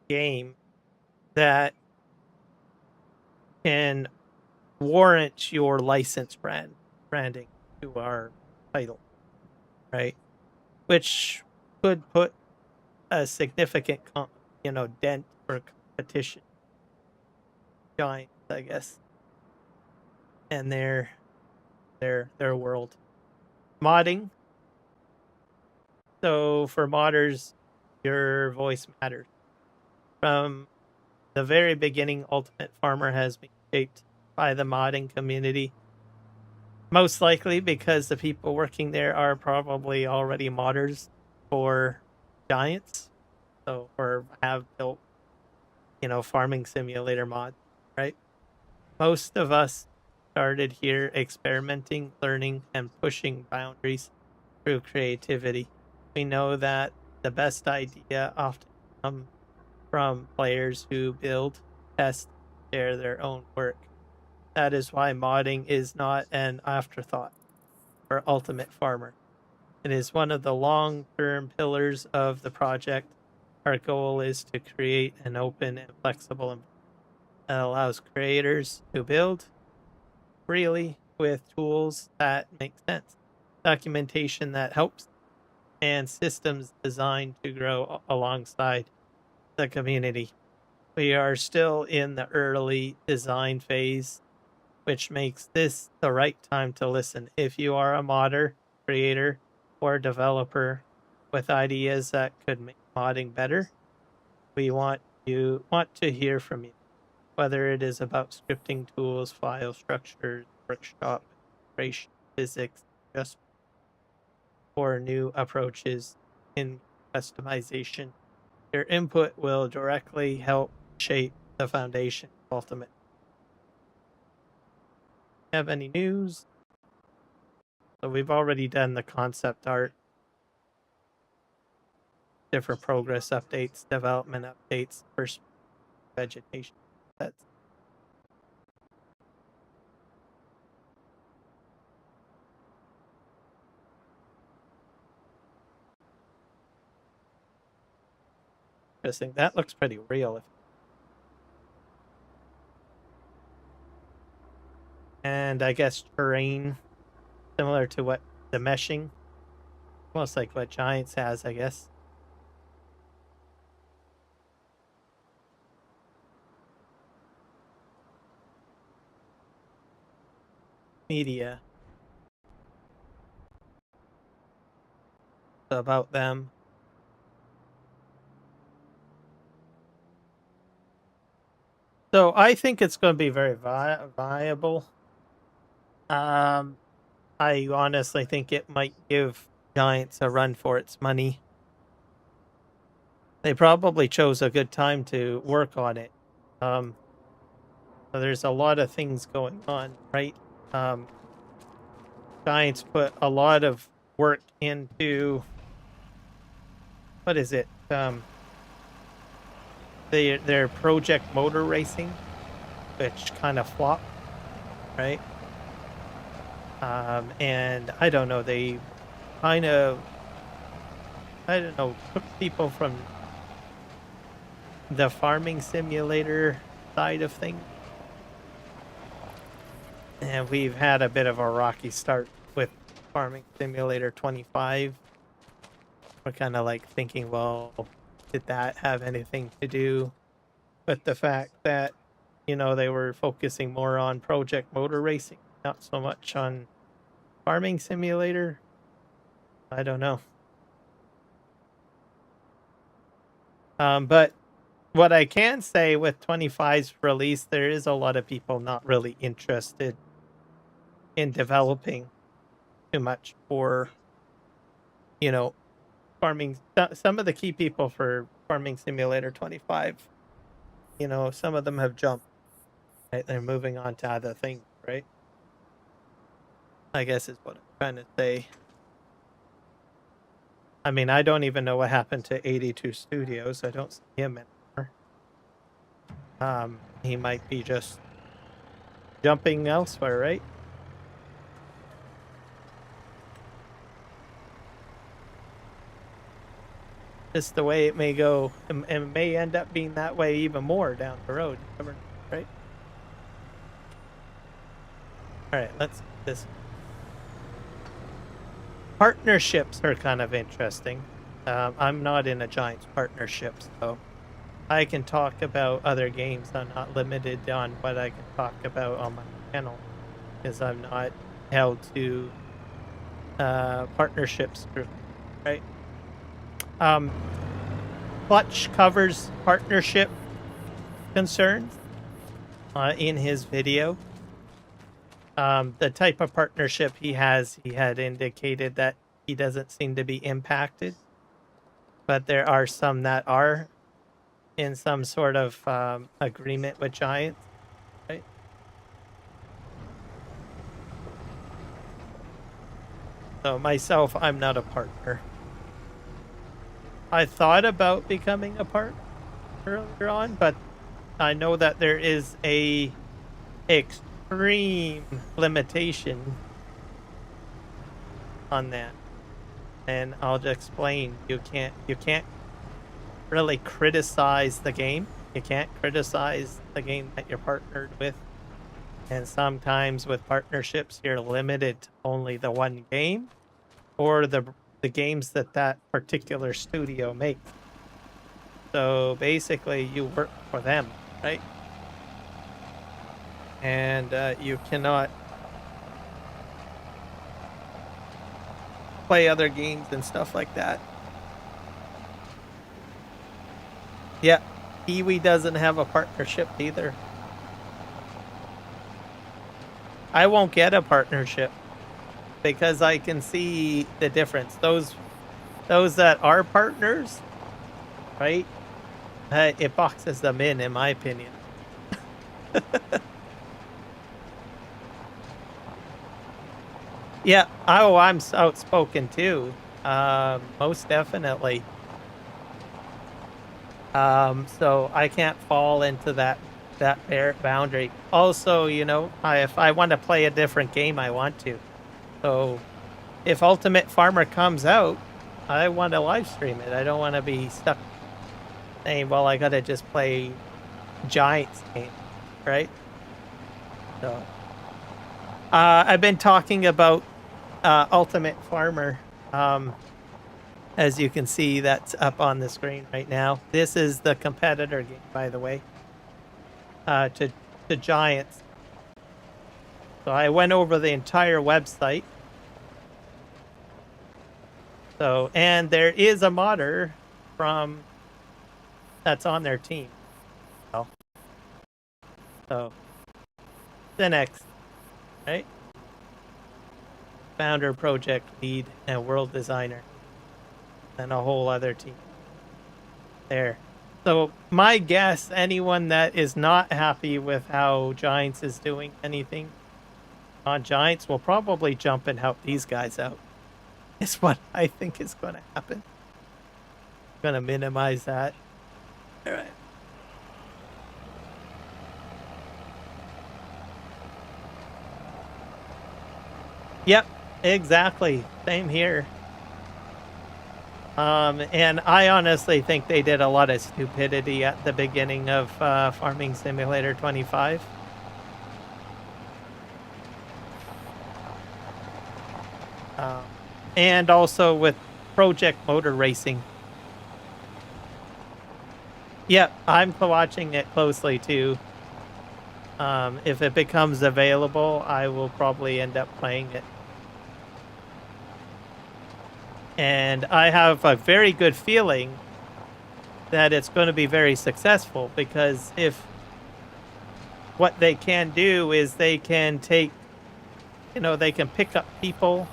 game that can warrant your license branding to our title, right? Which could put a significant, dent or competition Giants, I guess, and their world. Modding. So for modders, your voice matters. From the very beginning, Ultimate Farmer has been shaped by the modding community. Most likely because the people working there are probably already modders for Giants. So, or have built, farming simulator mods, right? Most of us started here experimenting, learning, and pushing boundaries through creativity. We know that the best idea often comes from players who build, test, share their own work. That is why modding is not an afterthought for Ultimate Farmer. It is one of the long-term pillars of the project. Our goal is to create an open and flexible environment that allows creators to build freely with tools that make sense, documentation that helps, and systems designed to grow alongside the community. We are still in the early design phase, which makes this the right time to listen. If you are a modder, creator, or developer with ideas that could make modding better, we want to hear from you. Whether it is about scripting tools, file structures, workshop, integration, physics, just or new approaches in customization, your input will directly help shape the foundation of Ultimate. Have any news? So we've already done the concept art, different progress updates, development updates, first vegetation. That's interesting. That looks pretty real. And I guess terrain, similar to what the meshing, almost like what Giants has, I guess. Media. So about them. So I think it's going to be very viable. I honestly think it might give Giants a run for its money. They probably chose a good time to work on it. So there's a lot of things going on, right? Giants put a lot of work into what is it? Their project motor racing, which kind of flopped, right? And I don't know, they kind of, I don't know, took people from the farming simulator side of things. And we've had a bit of a rocky start with Farming Simulator 25. We're kind of like thinking, well, did that have anything to do with the fact that, you know, they were focusing more on Project Motor Racing, not so much on Farming Simulator? I don't know. But what I can say with 25's release, there is a lot of people not really interested in developing too much for, you know, farming. Some of the key people for Farming Simulator 25, you know, some of them have jumped. Right? They're moving on to other things, right? I guess is what I'm trying to say. I mean, I don't even know what happened to 82 Studios. I don't see him anymore. He might be just jumping elsewhere, right? Just the way it may go, and it may end up being that way even more down the road. You never know, right? All right, let's get this. Partnerships are kind of interesting. I'm not in a Giants partnership, so I can talk about other games. I'm not limited on what I can talk about on my channel because I'm not held to partnerships, right? Clutch covers partnership concerns in his video. The type of partnership he has, he had indicated that he doesn't seem to be impacted, but there are some that are in some sort of agreement with Giants, right? So myself, I'm not a partner. I thought about becoming a partner earlier on, but I know that there is a extreme limitation on that, and I'll just explain. You can't really criticize the game. You can't criticize the game that you're partnered with, and sometimes with partnerships you're limited to only the one game or the games that particular studio makes. So basically you work for them, right? And you cannot play other games and stuff like that. Yeah, Kiwi doesn't have a partnership either. I won't get a partnership because I can see the difference. Those that are partners, right? It boxes them in my opinion. Yeah. Oh, I'm outspoken too. Most definitely. So I can't fall into that boundary. Also, you know, if I want to play a different game, I want to. So if Ultimate Farmer comes out, I want to live stream it. I don't want to be stuck saying, well, I got to just play Giants game, right? So I've been talking about Ultimate Farmer. As you can see, that's up on the screen right now. This is the competitor game, by the way, to Giants. So I went over the entire website. So, and there is a modder from that's on their team. So Cinex, right? Founder, project lead, and world designer, and a whole other team there. So my guess, anyone that is not happy with how Giants is doing anything on Giants will probably jump and help these guys out. Is what I think is going to happen. I'm going to minimize that. All right. Yep, exactly. Same here. And I honestly think they did a lot of stupidity at the beginning of Farming Simulator 25. And also with Project Motor Racing. Yeah, I'm watching it closely too. If it becomes available, I will probably end up playing it. And I have a very good feeling that it's going to be very successful, because if what they can do is they can take, they can pick up people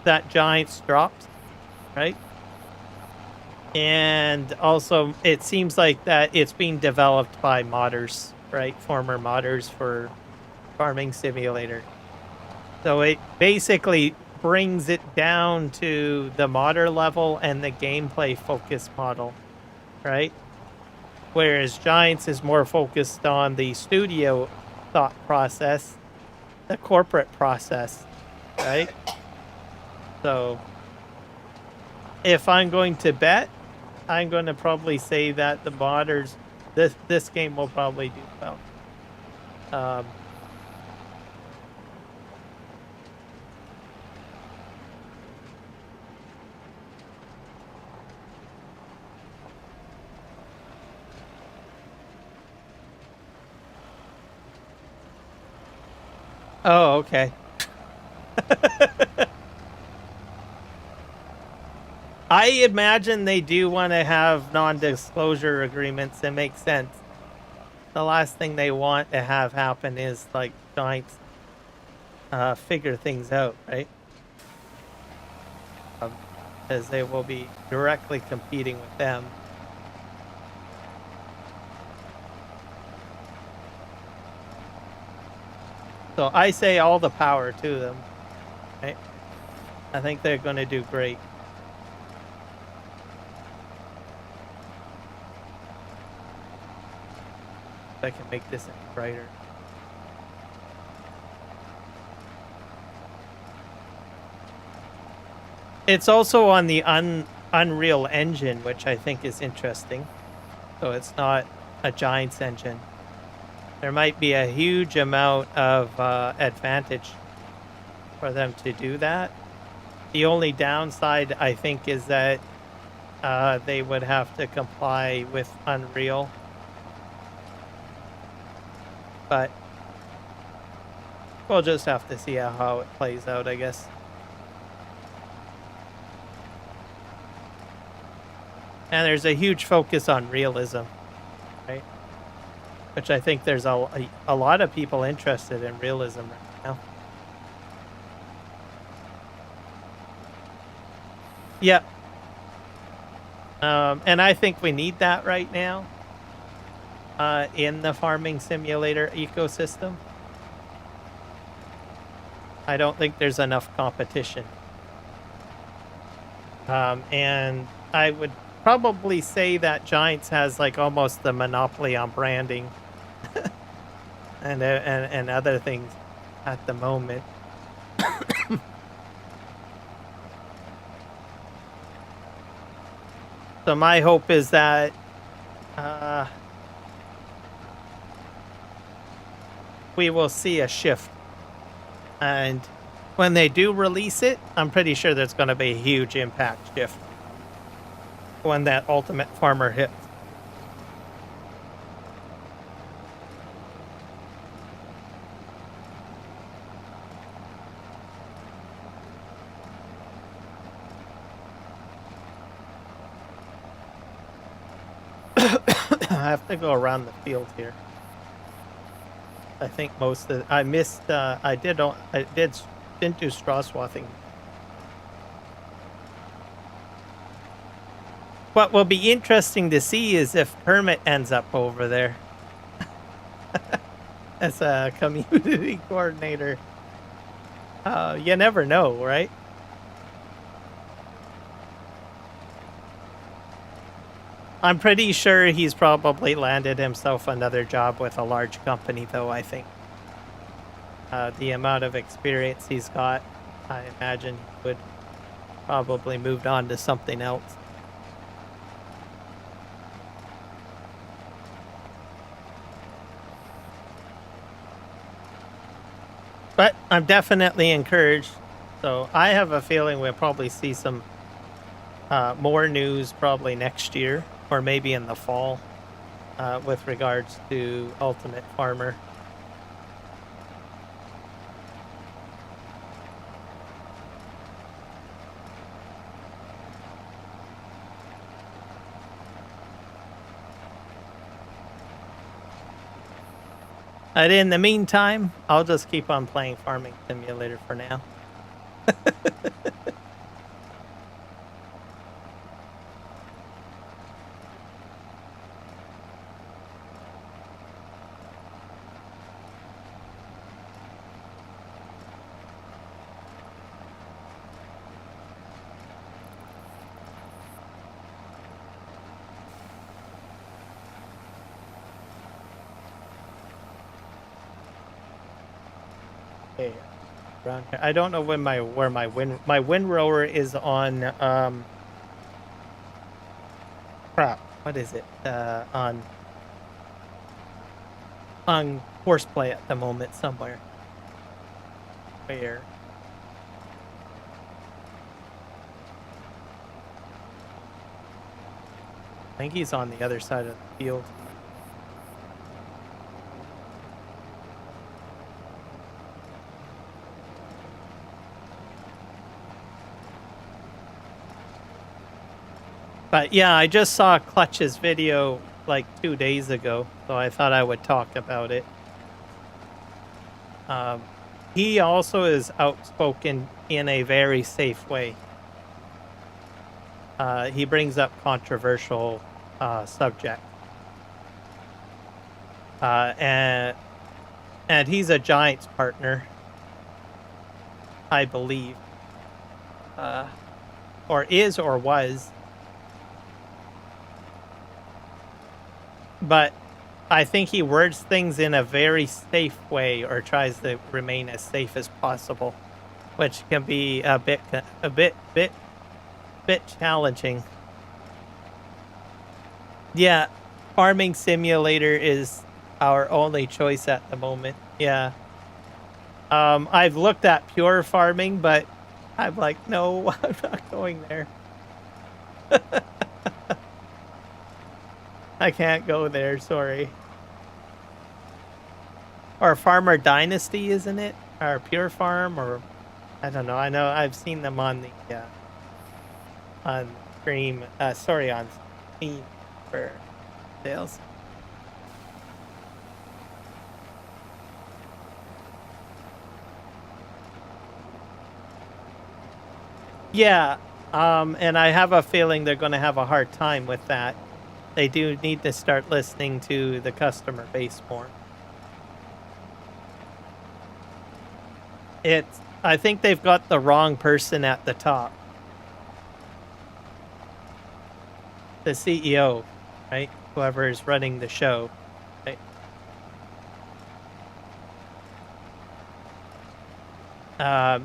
that Giants dropped, right? And also it seems like that it's being developed by modders, right? Former modders for Farming Simulator. So it basically brings it down to the modder level and the gameplay focus model, right? Whereas Giants is more focused on the studio thought process, the corporate process, right? So if I'm going to bet, I'm going to probably say that the modders, this game will probably do well. Oh, okay. I imagine they do want to have non-disclosure agreements. It makes sense. The last thing they want to have happen is like Giants figure things out, right? Because they will be directly competing with them. So I say all the power to them, right? I think they're going to do great. If I can make this any brighter. It's also on the Unreal Engine, which I think is interesting. So it's not a Giants engine. There might be a huge amount of advantage for them to do that. The only downside, I think, is that they would have to comply with Unreal. But we'll just have to see how it plays out, I guess. And there's a huge focus on realism, right? Which I think there's a lot of people interested in realism right now. Yeah. And I think we need that right now in the farming simulator ecosystem. I don't think there's enough competition. And I would probably say that Giants has like almost the monopoly on branding and other things at the moment. So my hope is that we will see a shift, and when they do release it, I'm pretty sure there's going to be a huge impact shift when that Ultimate Farmer hits. I have to go around the field here. I think most of I missed. I didn't do straw swathing. What will be interesting to see is if Hermit ends up over there as a community coordinator. You never know, right? I'm pretty sure he's probably landed himself another job with a large company, though, I think. The amount of experience he's got, I imagine, would probably moved on to something else. But I'm definitely encouraged. So I have a feeling we'll probably see some more news probably next year or maybe in the fall with regards to Ultimate Farmer. But in the meantime, I'll just keep on playing Farming Simulator for now. Okay. Around here. I don't know when my windrower is on crap. What is it? On horseplay at the moment somewhere. Where? I think he's on the other side of the field. But yeah, I just saw Clutch's video like 2 days ago, so I thought I would talk about it. He also is outspoken in a very safe way. He brings up controversial subject. And he's a Giants partner, I believe. Or is or was. But I think he words things in a very safe way, or tries to remain as safe as possible, which can be a bit challenging. Yeah, Farming Simulator is our only choice at the moment. Yeah. I've looked at pure farming, but I'm like, no, I'm not going there. I can't go there, sorry. Or Farmer Dynasty, isn't it? Or Pure Farm, or I don't know. I know I've seen them on the on stream. Sorry, on Steam for sales. Yeah, and I have a feeling they're going to have a hard time with that. They do need to start listening to the customer base more. I think they've got the wrong person at the top. The CEO, right? Whoever is running the show, right?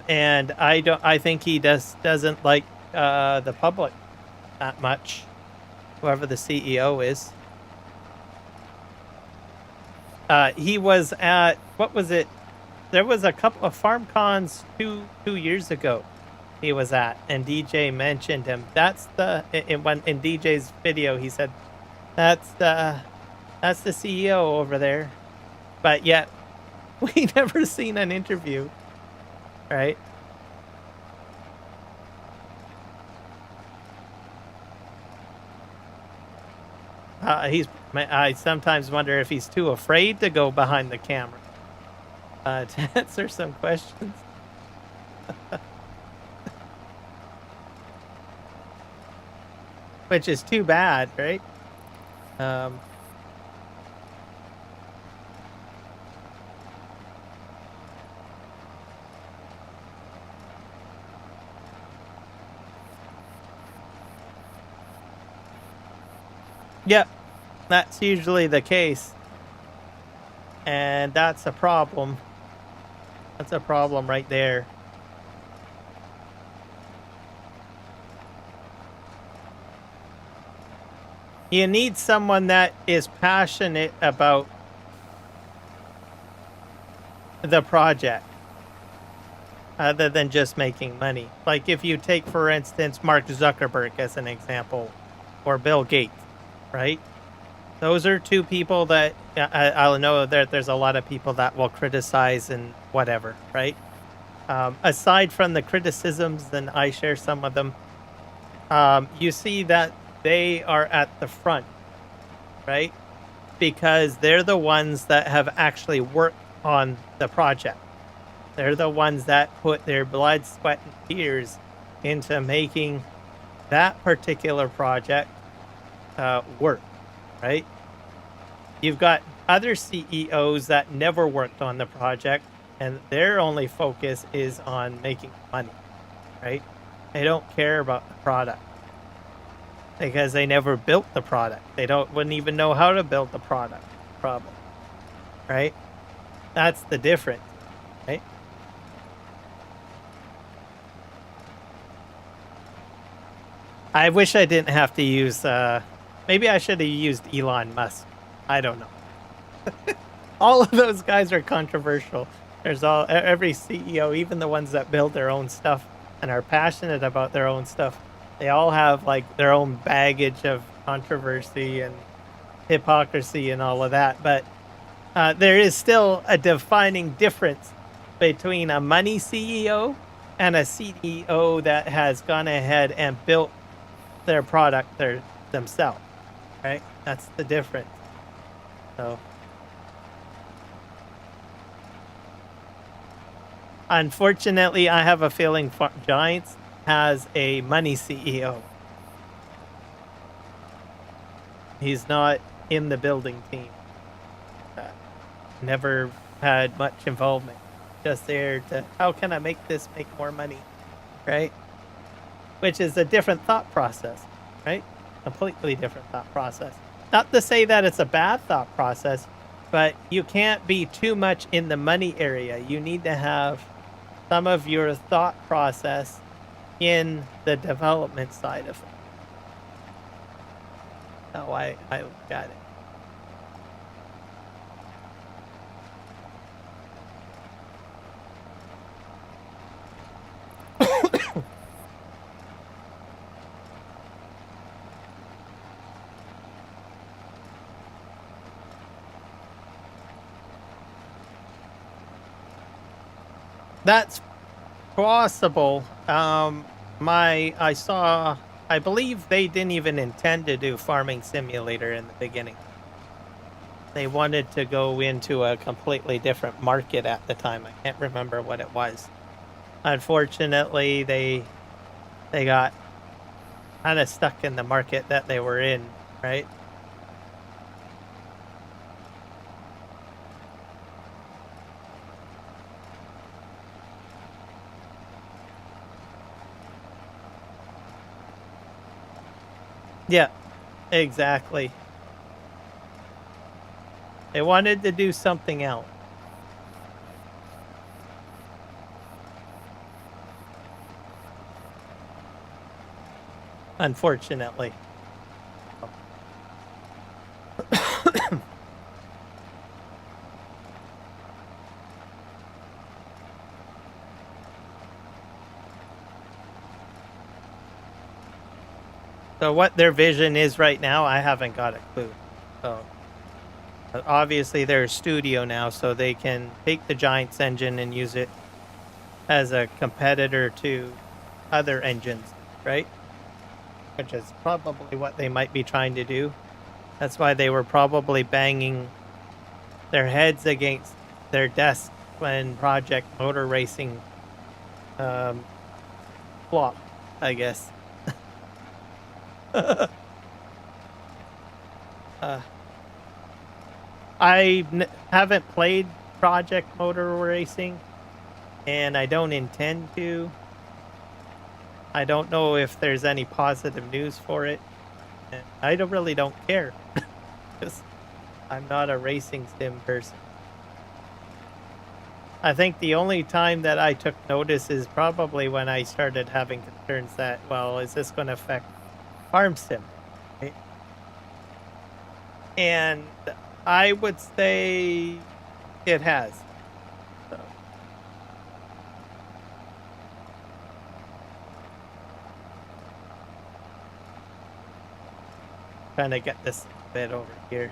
And I think he doesn't like the public that much. Whoever the CEO is. He was at, what was it? There was a couple of farm cons two years ago he was at, and DJ mentioned him. That's in DJ's video, he said, that's the CEO over there. But yet, we never seen an interview, right? I sometimes wonder if he's too afraid to go behind the camera to answer some questions. Which is too bad, right? Yep, that's usually the case. And that's a problem. That's a problem right there. You need someone that is passionate about the project other than just making money. Like if you take, for instance, Mark Zuckerberg as an example, or Bill Gates, right? Those are two people that I'll know that there's a lot of people that will criticize and whatever, right? Aside from the criticisms, and I share some of them, you see that they are at the front, right? Because they're the ones that have actually worked on the project. They're the ones that put their blood, sweat, and tears into making that particular project work, right? You've got other CEOs that never worked on the project, and their only focus is on making money, right? They don't care about the product because they never built the product. They wouldn't even know how to build the product, probably, right? That's the difference, right? I wish I didn't have to use, maybe I should have used Elon Musk. I don't know. All of those guys are controversial. There's every CEO, even the ones that build their own stuff and are passionate about their own stuff, they all have like their own baggage of controversy and hypocrisy and all of that. But there is still a defining difference between a money CEO and a CEO that has gone ahead and built their product themselves, right? That's the difference. So, unfortunately, I have a feeling Giants has a money CEO. He's not in the building team. Never had much involvement. Just there to, how can I make this make more money, right? Which is a different thought process, right? Completely different thought process. Not to say that it's a bad thought process, but you can't be too much in the money area. You need to have some of your thought process in the development side of it. How I look at it. That's possible. I believe they didn't even intend to do Farming Simulator in the beginning. They wanted to go into a completely different market at the time. I can't remember what it was. Unfortunately, they got kind of stuck in the market that they were in, right? Yeah, exactly. They wanted to do something else. Unfortunately. So what their vision is right now, I haven't got a clue. So obviously they're a studio now, so they can take the Giants engine and use it as a competitor to other engines, right? Which is probably what they might be trying to do. That's why they were probably banging their heads against their desk when Project Motor Racing flopped, I guess. I haven't played Project Motor Racing, and I don't intend to. I don't know if there's any positive news for it. And I really don't care, because I'm not a racing sim person. I think the only time that I took notice is probably when I started having concerns that, well, is this going to affect Farm Sim? Right? And I would say it has. So. Trying to get this bit over here.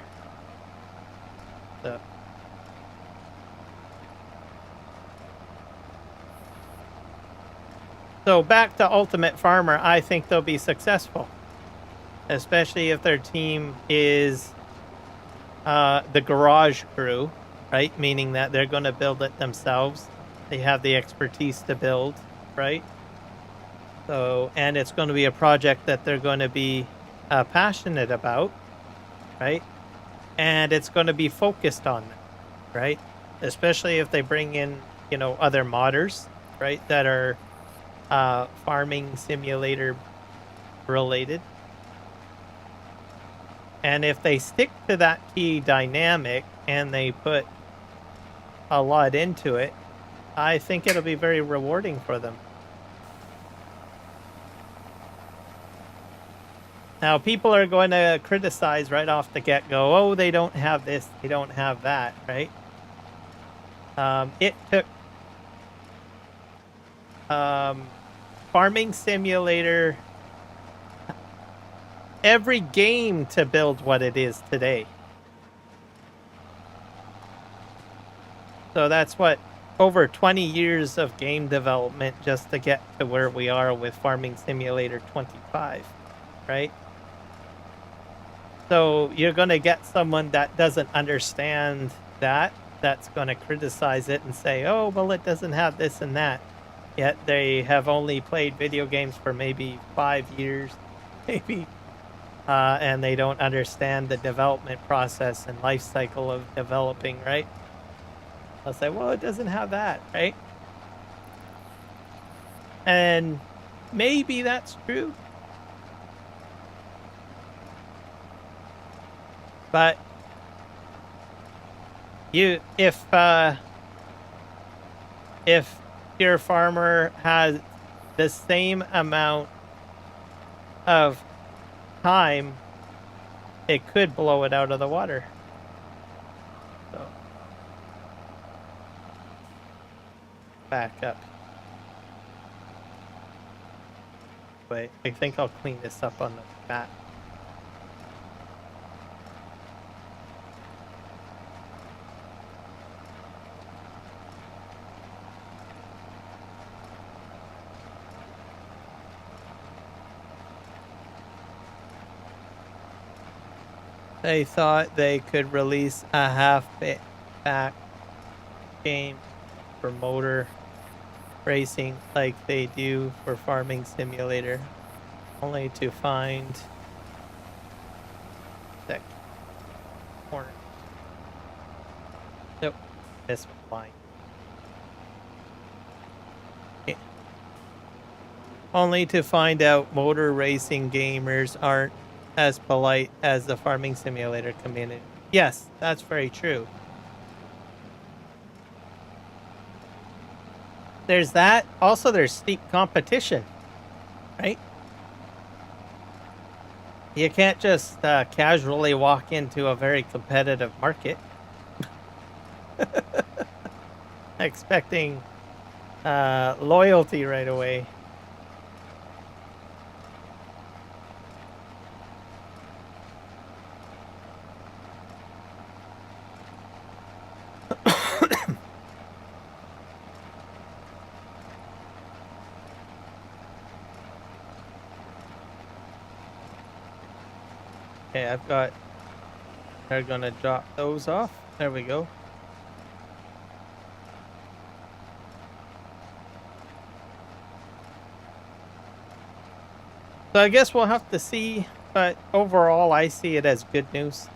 So back to Ultimate Farmer, I think they'll be successful, especially if their team is the garage crew, right? Meaning that they're going to build it themselves. They have the expertise to build, right? So, and it's going to be a project that they're going to be passionate about, right? And it's going to be focused on them, right? Especially if they bring in, you know, other modders, right? That are farming simulator related. And if they stick to that key dynamic and they put a lot into it, I think it'll be very rewarding for them. Now, people are going to criticize right off the get-go, oh, they don't have this, they don't have that, right? It took Farming Simulator every game to build what it is today. So that's what, over 20 years of game development just to get to where we are with Farming Simulator 25, right? So you're going to get someone that doesn't understand that, that's going to criticize it and say, oh, well, it doesn't have this and that. Yet they have only played video games for maybe 5 years, maybe, and they don't understand the development process and life cycle of developing, right? I'll say, well, it doesn't have that, right? And maybe that's true. But if your farmer has the same amount of time, it could blow it out of the water. So back up. Wait, I think I'll clean this up on the map. They thought they could release a half-back game for motor racing like they do for Farming Simulator, only to find that corner. Nope, this one. Yeah. Only to find out motor racing gamers aren't as polite as the Farming Simulator community. Yes, that's very true. There's that. Also, there's steep competition, right? You can't just casually walk into a very competitive market expecting loyalty right away. Okay, I've got, they're gonna drop those off. There we go. So I guess we'll have to see, but overall I see it as good news.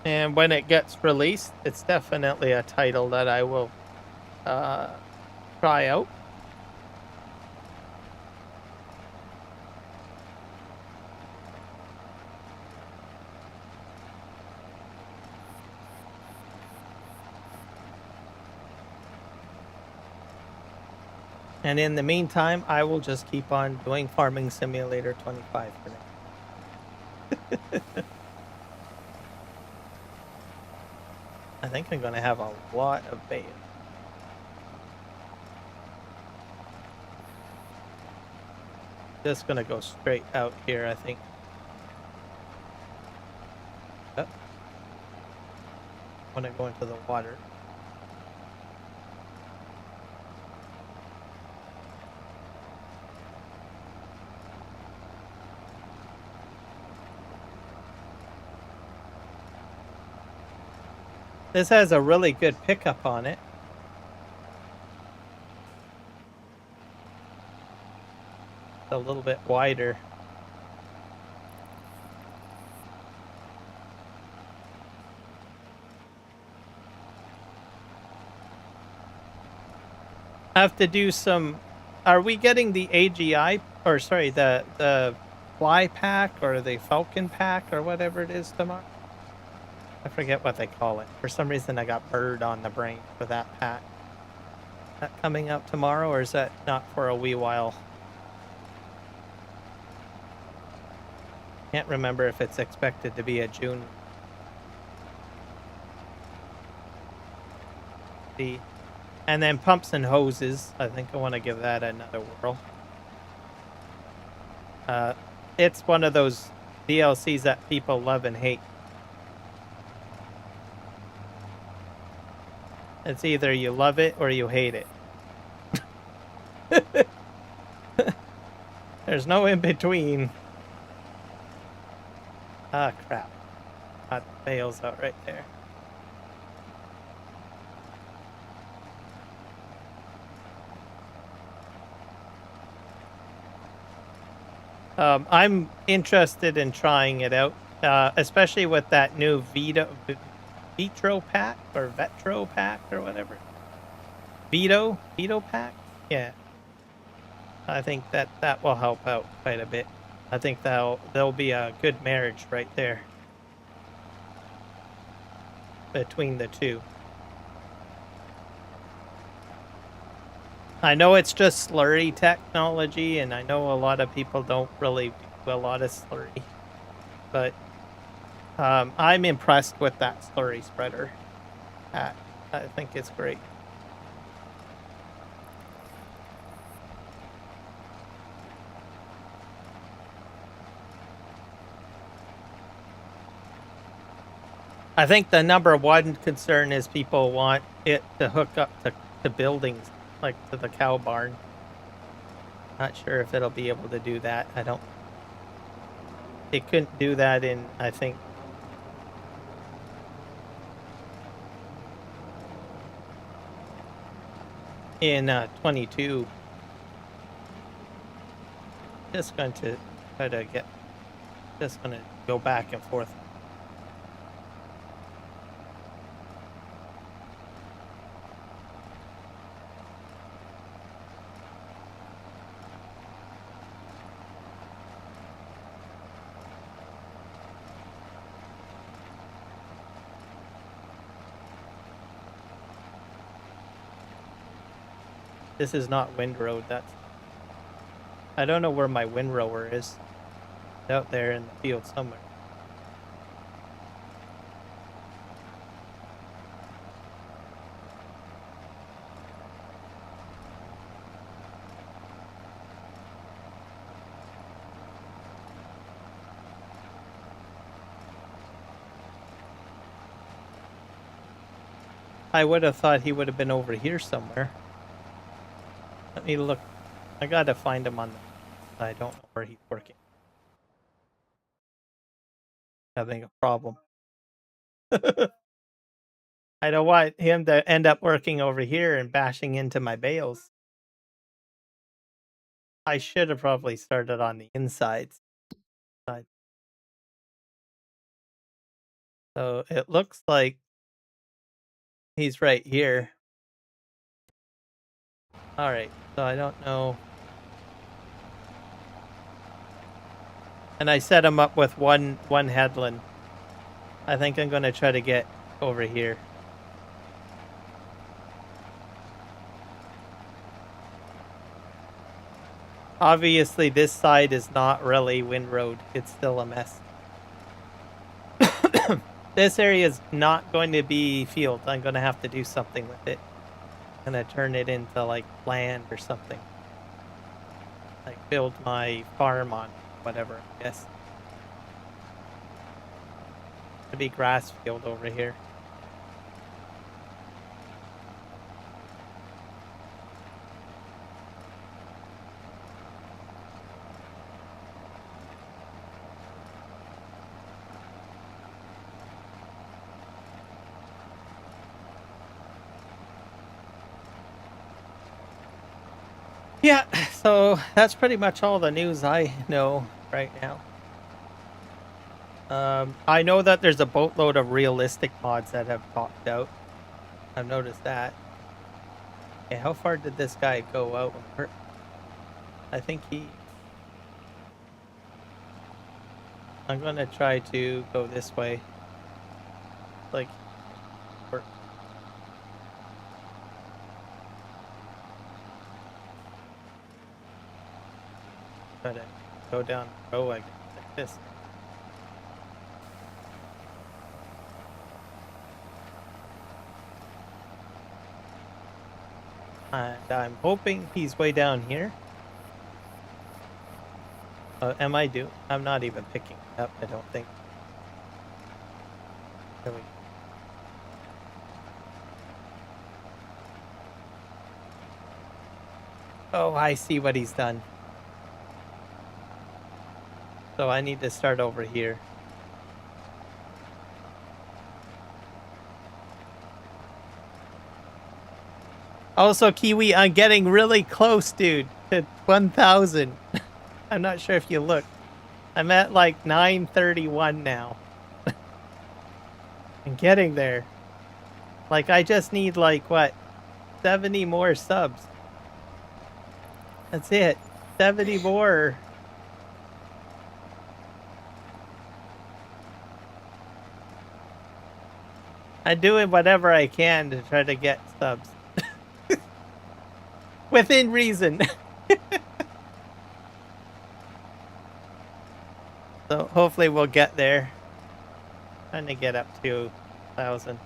And when it gets released, it's definitely a title that I will try out. And in the meantime, I will just keep on doing Farming Simulator 25 for now. I think I'm going to have a lot of bales. Just going to go straight out here, I think. Oh. I want to go into the water. This has a really good pickup on it. It's a little bit wider. Have to do some. Are we getting the AGI, or sorry, the fly pack or the falcon pack or whatever it is tomorrow? I forget what they call it. For some reason, I got bird on the brain for that pack. Is that coming out tomorrow, or is that not for a wee while? Can't remember if it's expected to be a June. And then pumps and hoses. I think I want to give that another whirl. It's one of those DLCs that people love and hate. It's either you love it or you hate it. There's no in between. Ah, crap. Got bales out right there. I'm interested in trying it out, especially with that new Vitro pack or Vetro pack or whatever. Vito pack? Yeah. I think that will help out quite a bit. I think there'll be a good marriage right there between the two. I know it's just slurry technology, and I know a lot of people don't really do a lot of slurry, but I'm impressed with that slurry spreader. I think it's great. I think the number one concern is people want it to hook up to buildings, like to the cow barn. Not sure if it'll be able to do that. It couldn't do that in, I think, in 22. Just going to try to just going to go back and forth. This is not windrowed. I don't know where my windrower is. It's out there in the field somewhere. I would have thought he would have been over here somewhere. Let me look. I gotta find him on the... I don't know where he's working. Having a problem. I don't want him to end up working over here and bashing into my bales. I should have probably started on the insides. So it looks like he's right here. Alright, so I don't know. And I set him up with one headland. I think I'm going to try to get over here. Obviously, this side is not really windrowed. It's still a mess. This area is not going to be field. I'm going to have to do something with it. I'm going to turn it into, like, land or something. Like, build my farm on whatever, I guess. It'll be grass field over here. Yeah, so that's pretty much all the news I know right now. I know that there's a boatload of realistic mods that have popped out. I've noticed that. Okay, how far did this guy go out? I think I'm gonna try to go this way. Like, try to go down the row like this. And I'm hoping he's way down here. Am I due? I'm not even picking it up, I don't think. There we go. Oh, I see what he's done. So I need to start over here. Also, Kiwi, I'm getting really close, dude, to 1,000. I'm not sure if you look. I'm at like 931 now. I'm getting there. Like, I just need like, what, 70 more subs. That's it. 70 more. I'm doing whatever I can to try to get subs. Within reason. So hopefully we'll get there. Trying to get up to 1,000.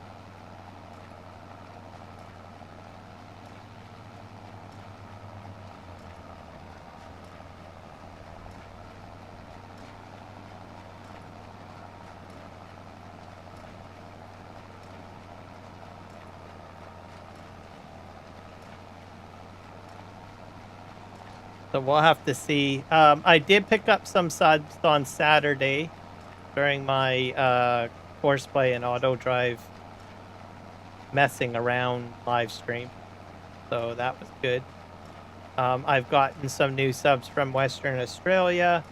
So we'll have to see. I did pick up some subs on Saturday during my Horseplay and Auto Drive messing around live stream. So that was good. I've gotten some new subs from Western Australia.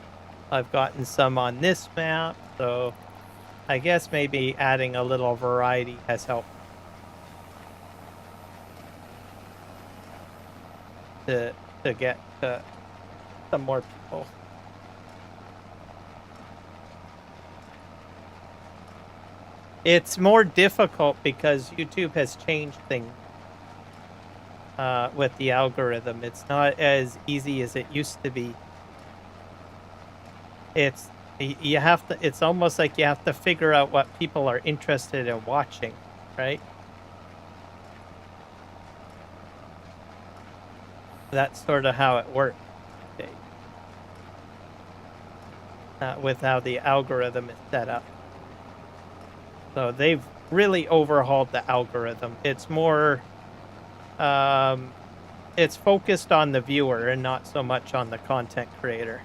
I've gotten some on this map. So I guess maybe adding a little variety has helped to get some more people. It's more difficult because YouTube has changed things with the algorithm. It's not as easy as it used to be. You have to. It's almost like you have to figure out what people are interested in watching, right? That's sort of how it works. Okay. With how the algorithm is set up. So they've really overhauled the algorithm. It's more, it's focused on the viewer and not so much on the content creator.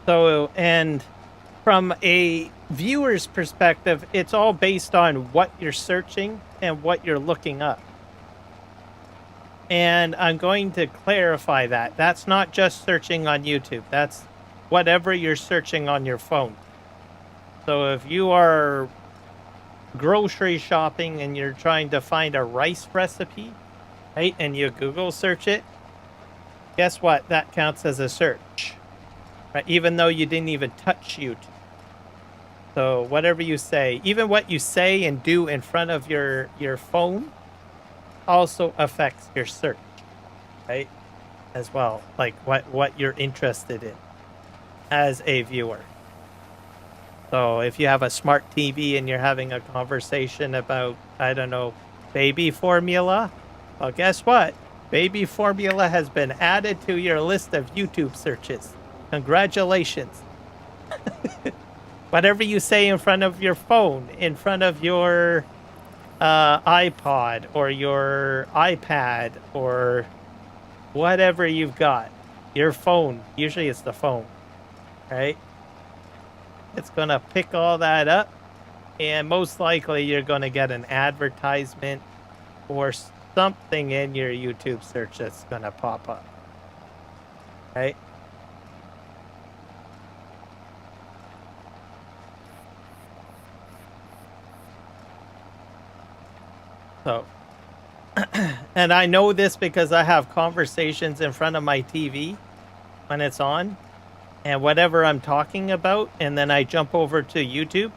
So, and from a viewer's perspective, it's all based on what you're searching and what you're looking up. And I'm going to clarify that. That's not just searching on YouTube. That's whatever you're searching on your phone. So if you are grocery shopping and you're trying to find a rice recipe, right? And you Google search it, guess what? That counts as a search, right? Even though you didn't even touch YouTube. So whatever you say, even what you say and do in front of your phone also affects your search, right? As well, like what you're interested in as a viewer. So if you have a smart TV and you're having a conversation about, I don't know, baby formula, well, guess what? Baby formula has been added to your list of YouTube searches. Congratulations. Whatever you say in front of your phone, in front of your iPod or your iPad or whatever you've got, your phone, usually it's the phone, right? It's going to pick all that up, and most likely you're going to get an advertisement or something in your YouTube search that's going to pop up, right? So, and I know this because I have conversations in front of my TV when it's on, and whatever I'm talking about, and then I jump over to YouTube,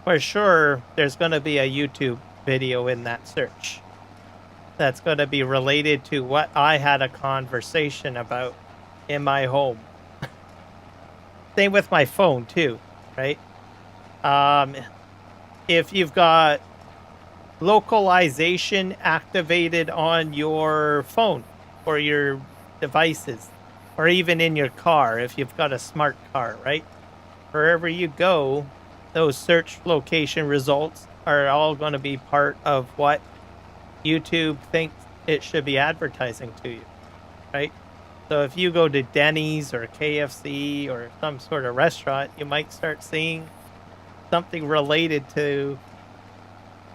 for sure there's going to be a YouTube video in that search that's going to be related to what I had a conversation about in my home. Same with my phone too, right? If you've got localization activated on your phone or your devices, or even in your car if you've got a smart car, right? Wherever you go, those search location results are all going to be part of what YouTube thinks it should be advertising to you, right? So if you go to Denny's or KFC or some sort of restaurant, you might start seeing something related to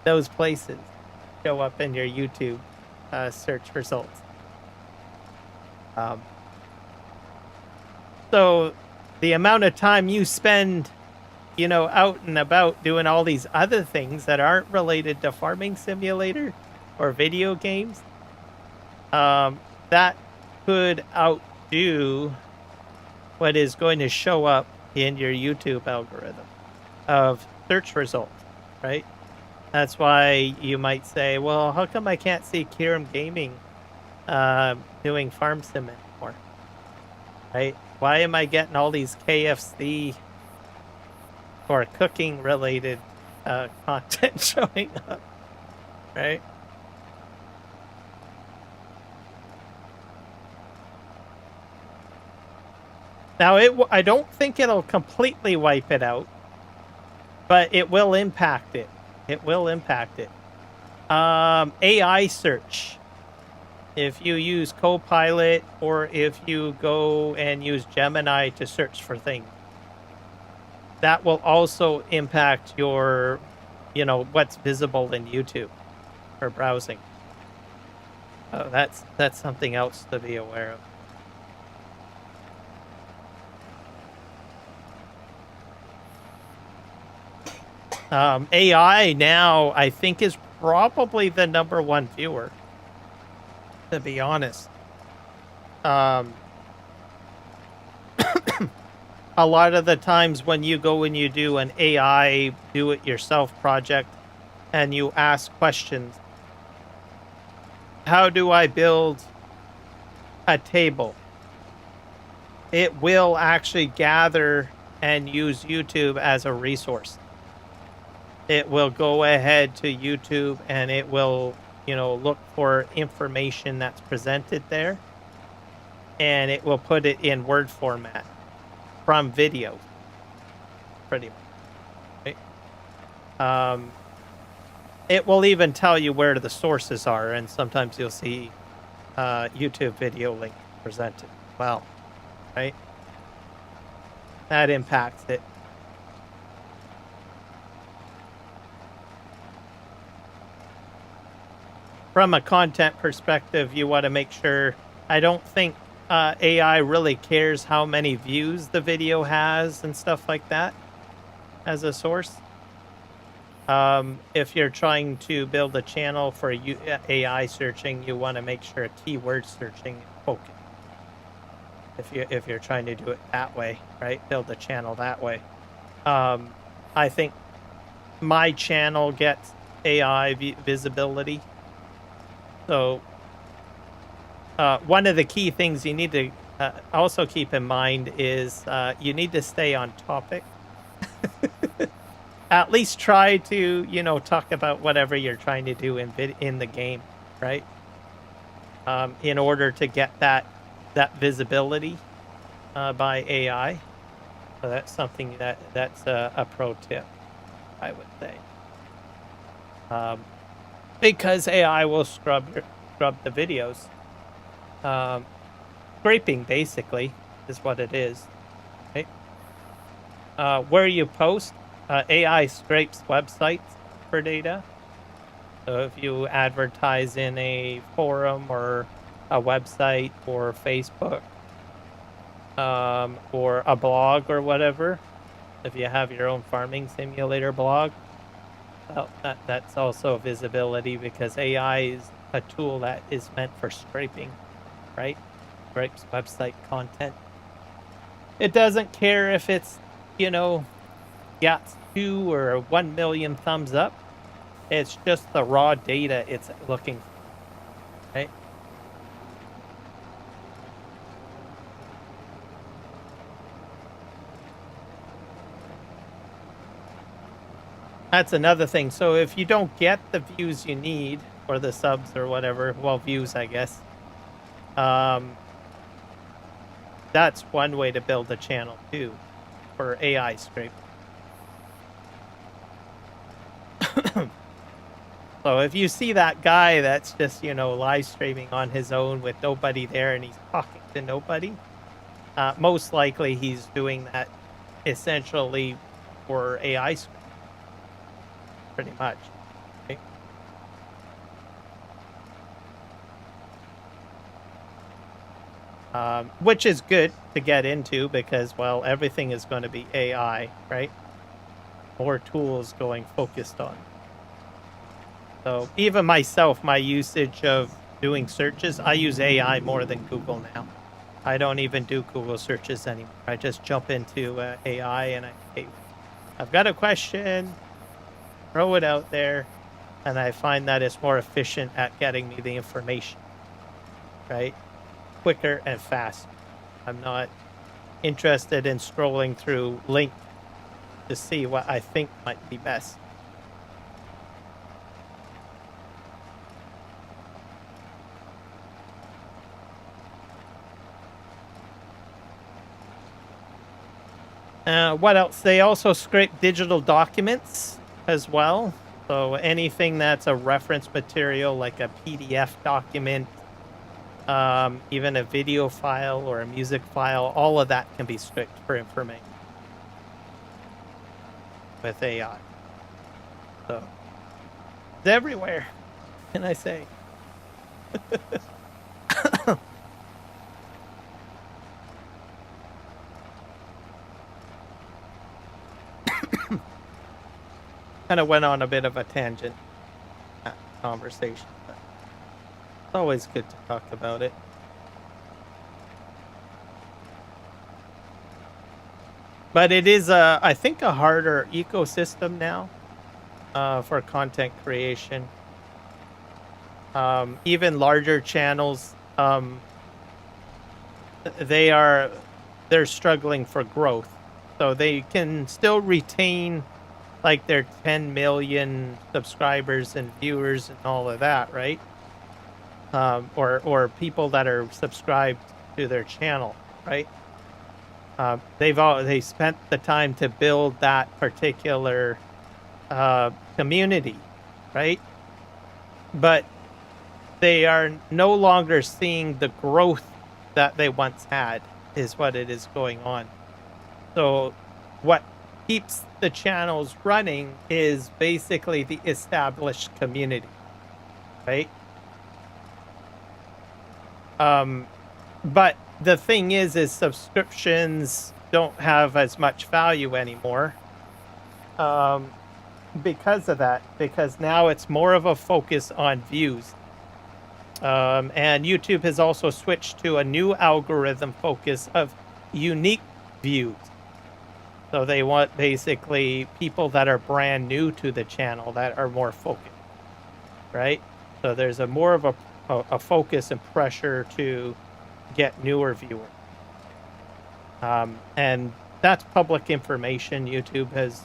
those places show up in your YouTube search results. So the amount of time you spend, out and about doing all these other things that aren't related to Farming Simulator or video games, that could outdo what is going to show up in your YouTube algorithm of search results, right? That's why you might say, well, how come I can't see Kiram Gaming doing Farm Sim anymore, right? Why am I getting all these KFC or cooking related content showing up, right? Now, I don't think it'll completely wipe it out, but it will impact it. It will impact it. AI search. If you use Copilot or if you go and use Gemini to search for things, that will also impact your, what's visible in YouTube for browsing. That's something else to be aware of. AI now, I think, is probably the #1 viewer, to be honest. A lot of the times when you go and you do an AI do-it-yourself project and you ask questions, how do I build a table? It will actually gather and use YouTube as a resource. It will go ahead to YouTube and it will, look for information that's presented there, and it will put it in Word format from videos, pretty much. Right? It will even tell you where the sources are, and sometimes you'll see YouTube video link presented. Well, right? That impacts it. From a content perspective, you want to make sure, I don't think AI really cares how many views the video has and stuff like that as a source. If you're trying to build a channel for AI searching, you want to make sure keyword searching is focused. If you're trying to do it that way, right? Build a channel that way. I think my channel gets AI visibility. So one of the key things you need to also keep in mind is you need to stay on topic. At least try to, talk about whatever you're trying to do in the game, right? In order to get that visibility by AI. So that's something that's a pro tip, I would say. Because AI will scrub the videos. Scraping basically is what it is, right? Where you post, AI scrapes websites for data. So if you advertise in a forum or a website or Facebook, or a blog or whatever, if you have your own farming simulator blog, well, that's also visibility because AI is a tool that is meant for scraping, right? Scrapes website content. It doesn't care if it's, got 2 or 1 million thumbs up. It's just the raw data it's looking for, right? That's another thing. So if you don't get the views you need or the subs or whatever, well, views, I guess. That's one way to build a channel too for AI scrape. So if you see that guy that's just, live streaming on his own with nobody there and he's talking to nobody, most likely he's doing that essentially for AI scrape. Pretty much. Okay. Which is good to get into because, well, everything is going to be AI, right? More tools going focused on. So even myself, my usage of doing searches, I use AI more than Google now. I don't even do Google searches anymore. I just jump into AI and I've got a question, throw it out there, and I find that it's more efficient at getting me the information, right? Quicker and faster. I'm not interested in scrolling through links to see what I think might be best. What else? They also scrape digital documents as well. So anything that's a reference material, like a PDF document, even a video file or a music file, all of that can be scraped for information with AI. So it's everywhere, can I say? Kind of went on a bit of a tangent conversation, but it's always good to talk about it. But it is, I think, a harder ecosystem now for content creation. Even larger channels, they're struggling for growth, so they can still retain like their 10 million subscribers and viewers and all of that, right? Or people that are subscribed to their channel, right? They spent the time to build that particular community, right? But they are no longer seeing the growth that they once had, is what it is going on. So what keeps the channels running is basically the established community, right? But the thing is subscriptions don't have as much value anymore. because of that, because now it's more of a focus on views. And YouTube has also switched to a new algorithm focus of unique views. So they want basically people that are brand new to the channel that are more focused, right? So there's a more of a focus and pressure to get newer viewers. And that's public information. YouTube has,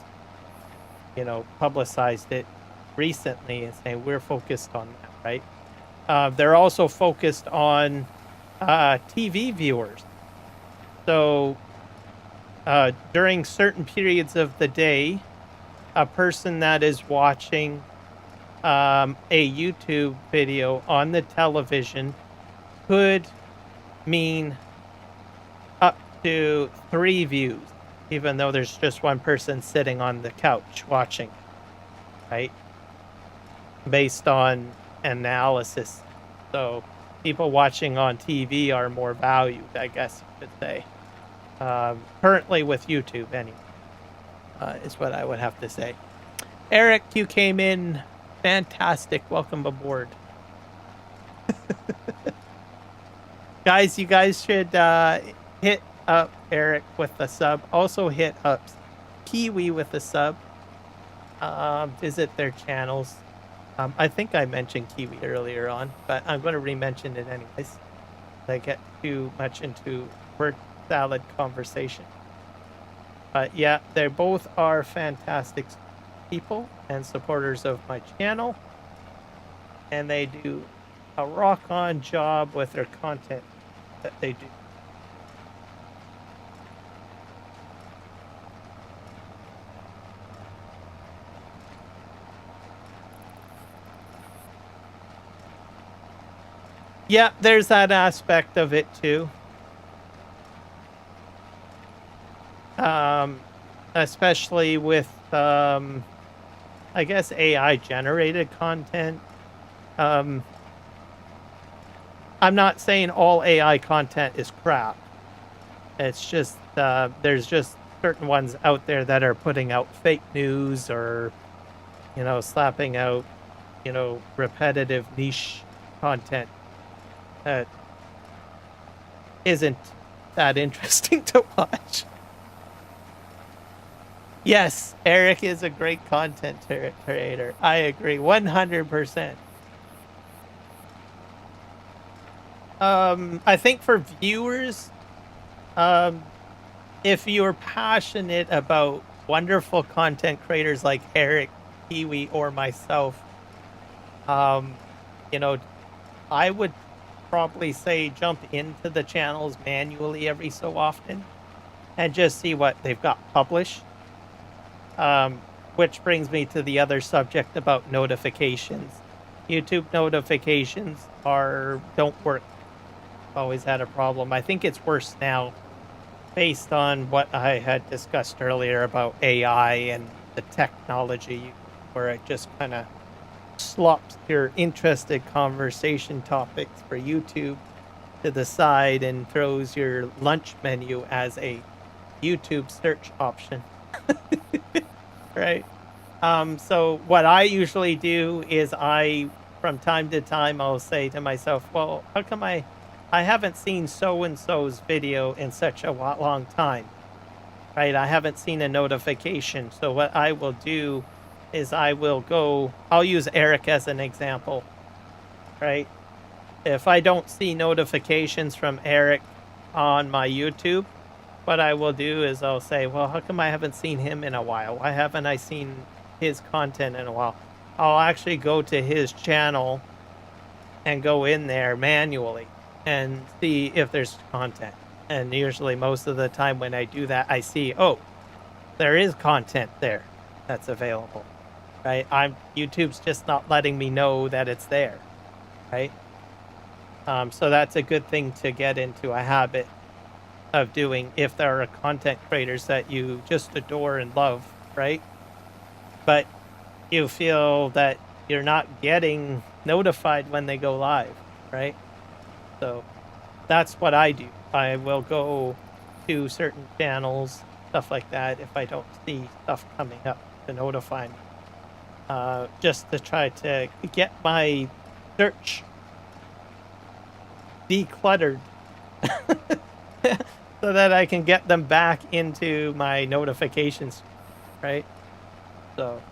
publicized it recently and saying we're focused on that, right? They're also focused on TV viewers. So during certain periods of the day, a person that is watching a YouTube video on the television could mean up to 3 views, even though there's just one person sitting on the couch watching, right? Based on analysis. So people watching on TV are more valued, I guess you could say. Currently with YouTube, anyway, is what I would have to say. Eric, you came in fantastic. Welcome aboard. Guys, you guys should hit up Eric with the sub. Also hit up Kiwi with the sub. Visit their channels. I think I mentioned Kiwi earlier on, but I'm going to re-mention it anyways. I get too much into word salad conversation. But yeah, they both are fantastic people and supporters of my channel, and they do a rock-on job with their content that they do. Yeah, there's that aspect of it too. Especially with, I guess, AI generated content. I'm not saying all AI content is crap. It's just, there's just certain ones out there that are putting out fake news or, slapping out, repetitive niche content that isn't that interesting to watch. Yes, Eric is a great content creator. I agree 100%. I think for viewers, if you're passionate about wonderful content creators like Eric, Kiwi, or myself, I would probably say jump into the channels manually every so often and just see what they've got published. Which brings me to the other subject about notifications. YouTube notifications don't work. Always had a problem. I think it's worse now based on what I had discussed earlier about AI and the technology, where it just kind of slops your interested conversation topics for YouTube to the side and throws your lunch menu as a YouTube search option. Right? So what I usually do is from time to time, I'll say to myself, well, how come I haven't seen so-and-so's video in such a long time, right? I haven't seen a notification. So what I will do is I'll use Eric as an example, right? If I don't see notifications from Eric on my YouTube, what I will do is I'll say, well, how come I haven't seen him in a while? Why haven't I seen his content in a while? I'll actually go to his channel and go in there manually and see if there's content. And usually most of the time when I do that, I see, oh, there is content there that's available, right? YouTube's just not letting me know that it's there, right? So that's a good thing to get into a habit of doing if there are content creators that you just adore and love, right? But you feel that you're not getting notified when they go live, right? So that's what I do. I will go to certain channels, stuff like that, if I don't see stuff coming up to notify me. just to try to get my search decluttered so that I can get them back into my notifications, right? So,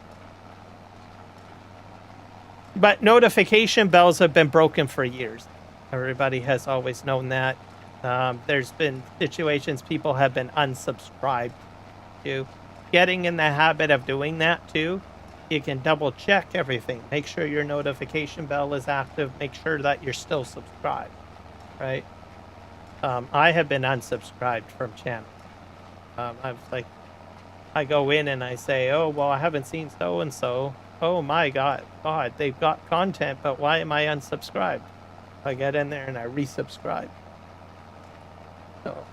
but notification bells have been broken for years. Everybody has always known that. There's been situations people have been unsubscribed to. Getting in the habit of doing that too, you can double check everything. Make sure your notification bell is active. Make sure that you're still subscribed, right? I have been unsubscribed from channels. I go in and I say, oh, well, I haven't seen so-and-so. Oh my God, they've got content, but why am I unsubscribed? I get in there and I resubscribe. So.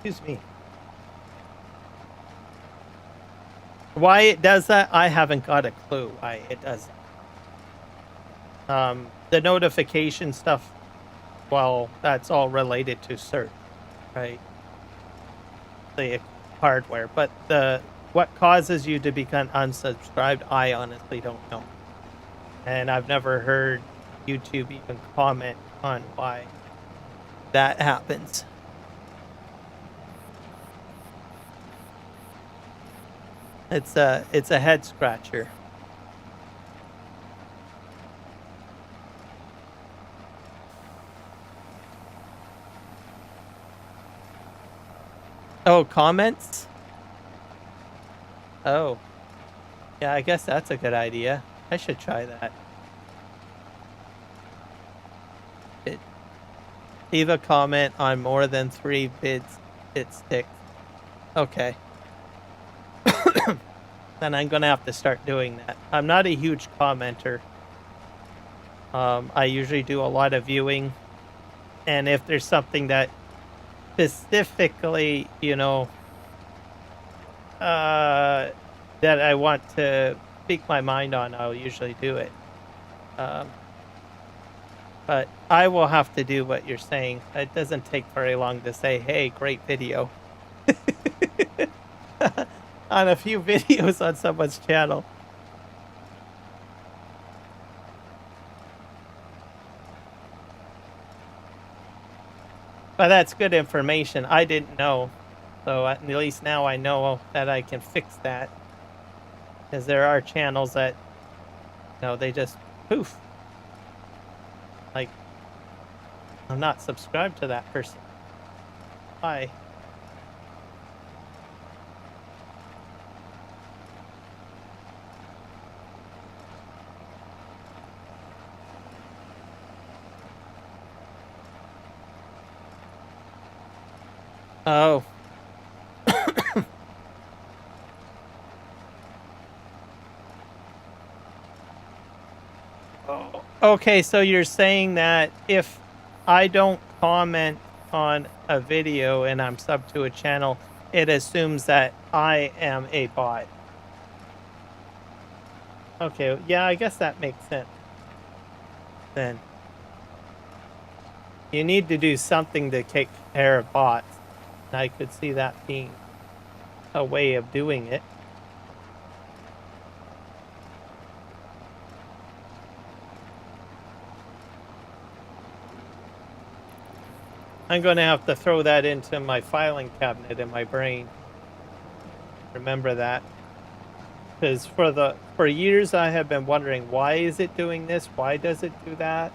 Excuse me. Why it does that, I haven't got a clue why it does that. The notification stuff, well, that's all related to search, right? The hardware. But what causes you to become unsubscribed, I honestly don't know. And I've never heard YouTube even comment on why that happens. It's a head scratcher. Oh, comments? Oh. Yeah, I guess that's a good idea. I should try that. Leave a comment on more than 3 bids, it sticks. Okay. Then I'm gonna have to start doing that. I'm not a huge commenter. I usually do a lot of viewing, and if there's something that specifically, you know, that I want to speak my mind on, I'll usually do it. But I will have to do what you're saying. It doesn't take very long to say, hey, great video. On a few videos on someone's channel. But that's good information. I didn't know. So at least now I know that I can fix that. Because there are channels that, you know, they just poof. Like, I'm not subscribed to that person. Why? Oh. Oh. Okay, so you're saying that if I don't comment on a video and I'm subbed to a channel, it assumes that I am a bot. Okay, yeah, I guess that makes sense. Then you need to do something to take care of bots. And I could see that being a way of doing it. I'm going to have to throw that into my filing cabinet in my brain. Remember that. Because for years I have been wondering, why is it doing this? Why does it do that?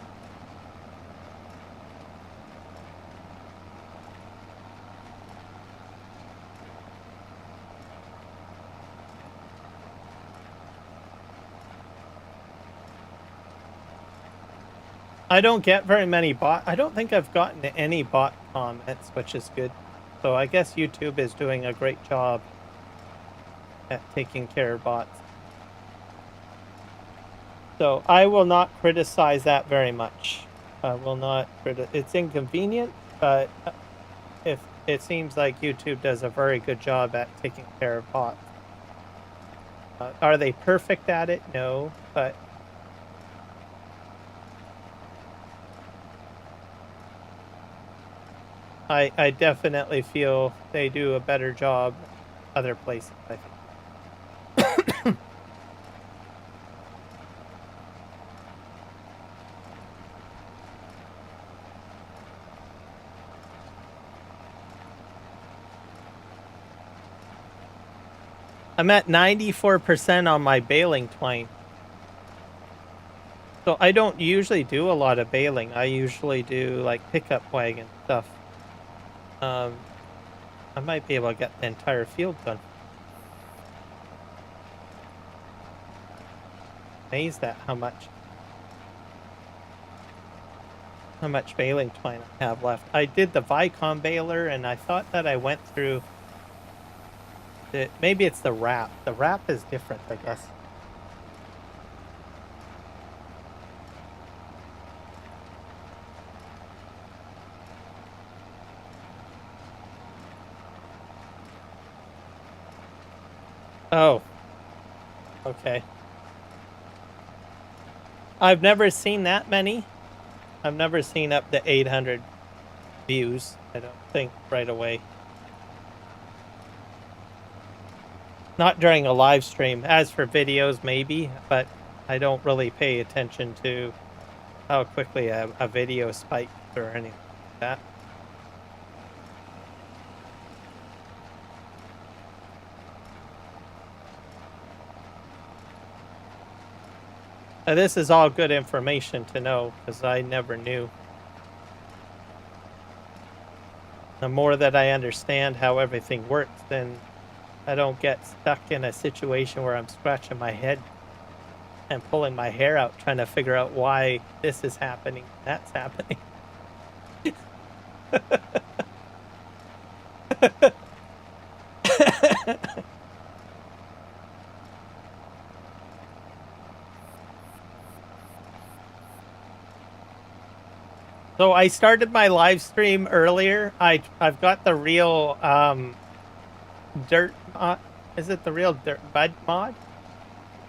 I don't get very many bot. I don't think I've gotten any bot comments, which is good. So I guess YouTube is doing a great job at taking care of bots. So I will not criticize that very much. I will not it's inconvenient, but if it seems like YouTube does a very good job at taking care of bots. Are they perfect at it? No, but I definitely feel they do a better job other places, I think. I'm at 94% on my baling twine. So I don't usually do a lot of baling. I usually do like pickup wagon stuff. I might be able to get the entire field done. Amazed at how much baling twine I have left. I did the Vicon baler, and I thought that I went through it. Maybe it's the wrap. The wrap is different, I guess. Oh, okay. I've never seen that many. I've never seen up to 800 views, I don't think, right away. Not during a live stream. As for videos, maybe, but I don't really pay attention to how quickly a video spikes or anything like that. This is all good information to know, because I never knew. The more that I understand how everything works, then I don't get stuck in a situation where I'm scratching my head and pulling my hair out trying to figure out why this is happening, that's happening. So I started my live stream earlier. I've got the real dirt mod. Is it the real dirt mud mod?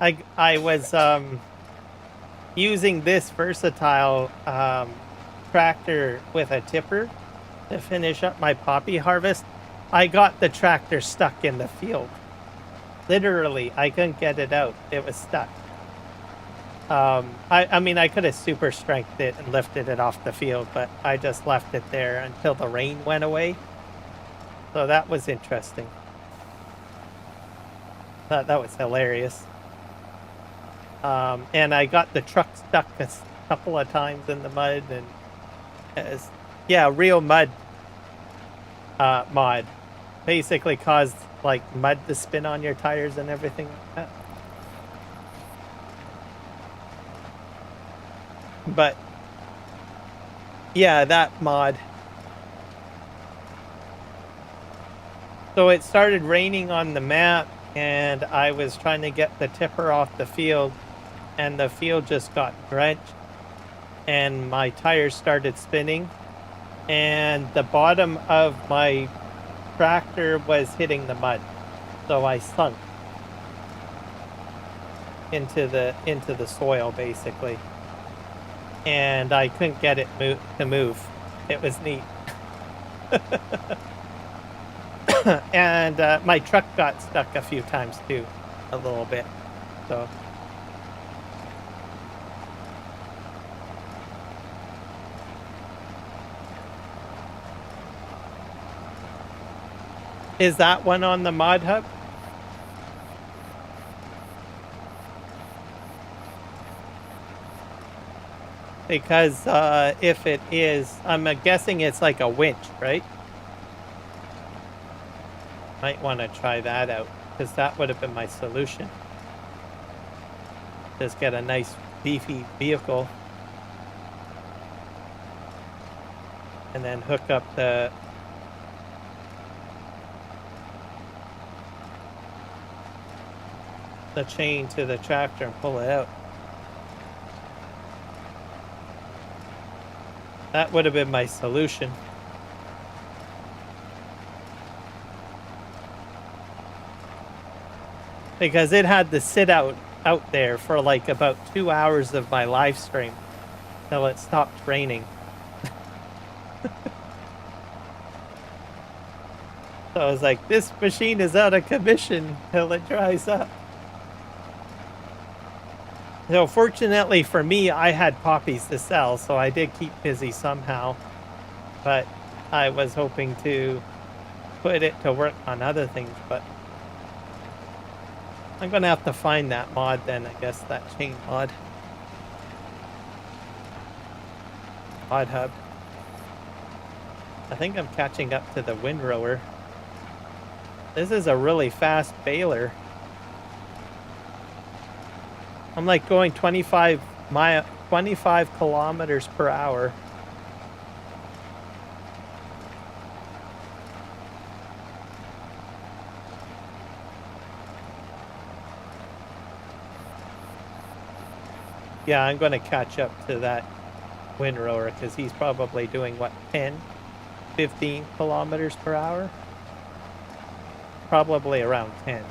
I was using this versatile tractor with a tipper to finish up my poppy harvest. I got the tractor stuck in the field. Literally, I couldn't get it out. It was stuck. I mean, I could have super strengthed it and lifted it off the field, but I just left it there until the rain went away. So that was interesting. That was hilarious. And I got the truck stuck a couple of times in the mud, and yeah, real mud mod. Basically caused like mud to spin on your tires and everything like that. But yeah, that mod. So it started raining on the map, and I was trying to get the tipper off the field, and the field just got drenched, and my tires started spinning, and the bottom of my tractor was hitting the mud, so I sunk into the soil basically. And I couldn't get it to move. It was neat. And my truck got stuck a few times too, a little bit. So is that one on the mod hub? Because if it is, I'm guessing it's like a winch, right? Might want to try that out, because that would have been my solution. Just get a nice beefy vehicle and then hook up the chain to the tractor and pull it out. That would have been my solution. Because it had to sit out there for like about 2 hours of my live stream till it stopped raining. So I was like, this machine is out of commission till it dries up. So fortunately for me, I had poppies to sell, so I did keep busy somehow. But I was hoping to put it to work on other things, but I'm gonna have to find that mod then, I guess, that chain mod. Mod hub. I think I'm catching up to the windrower. This is a really fast baler. I'm like going 25 kilometers per hour. Yeah, I'm going to catch up to that windrower because he's probably doing, what, 10, 15 kilometers per hour? Probably around 10.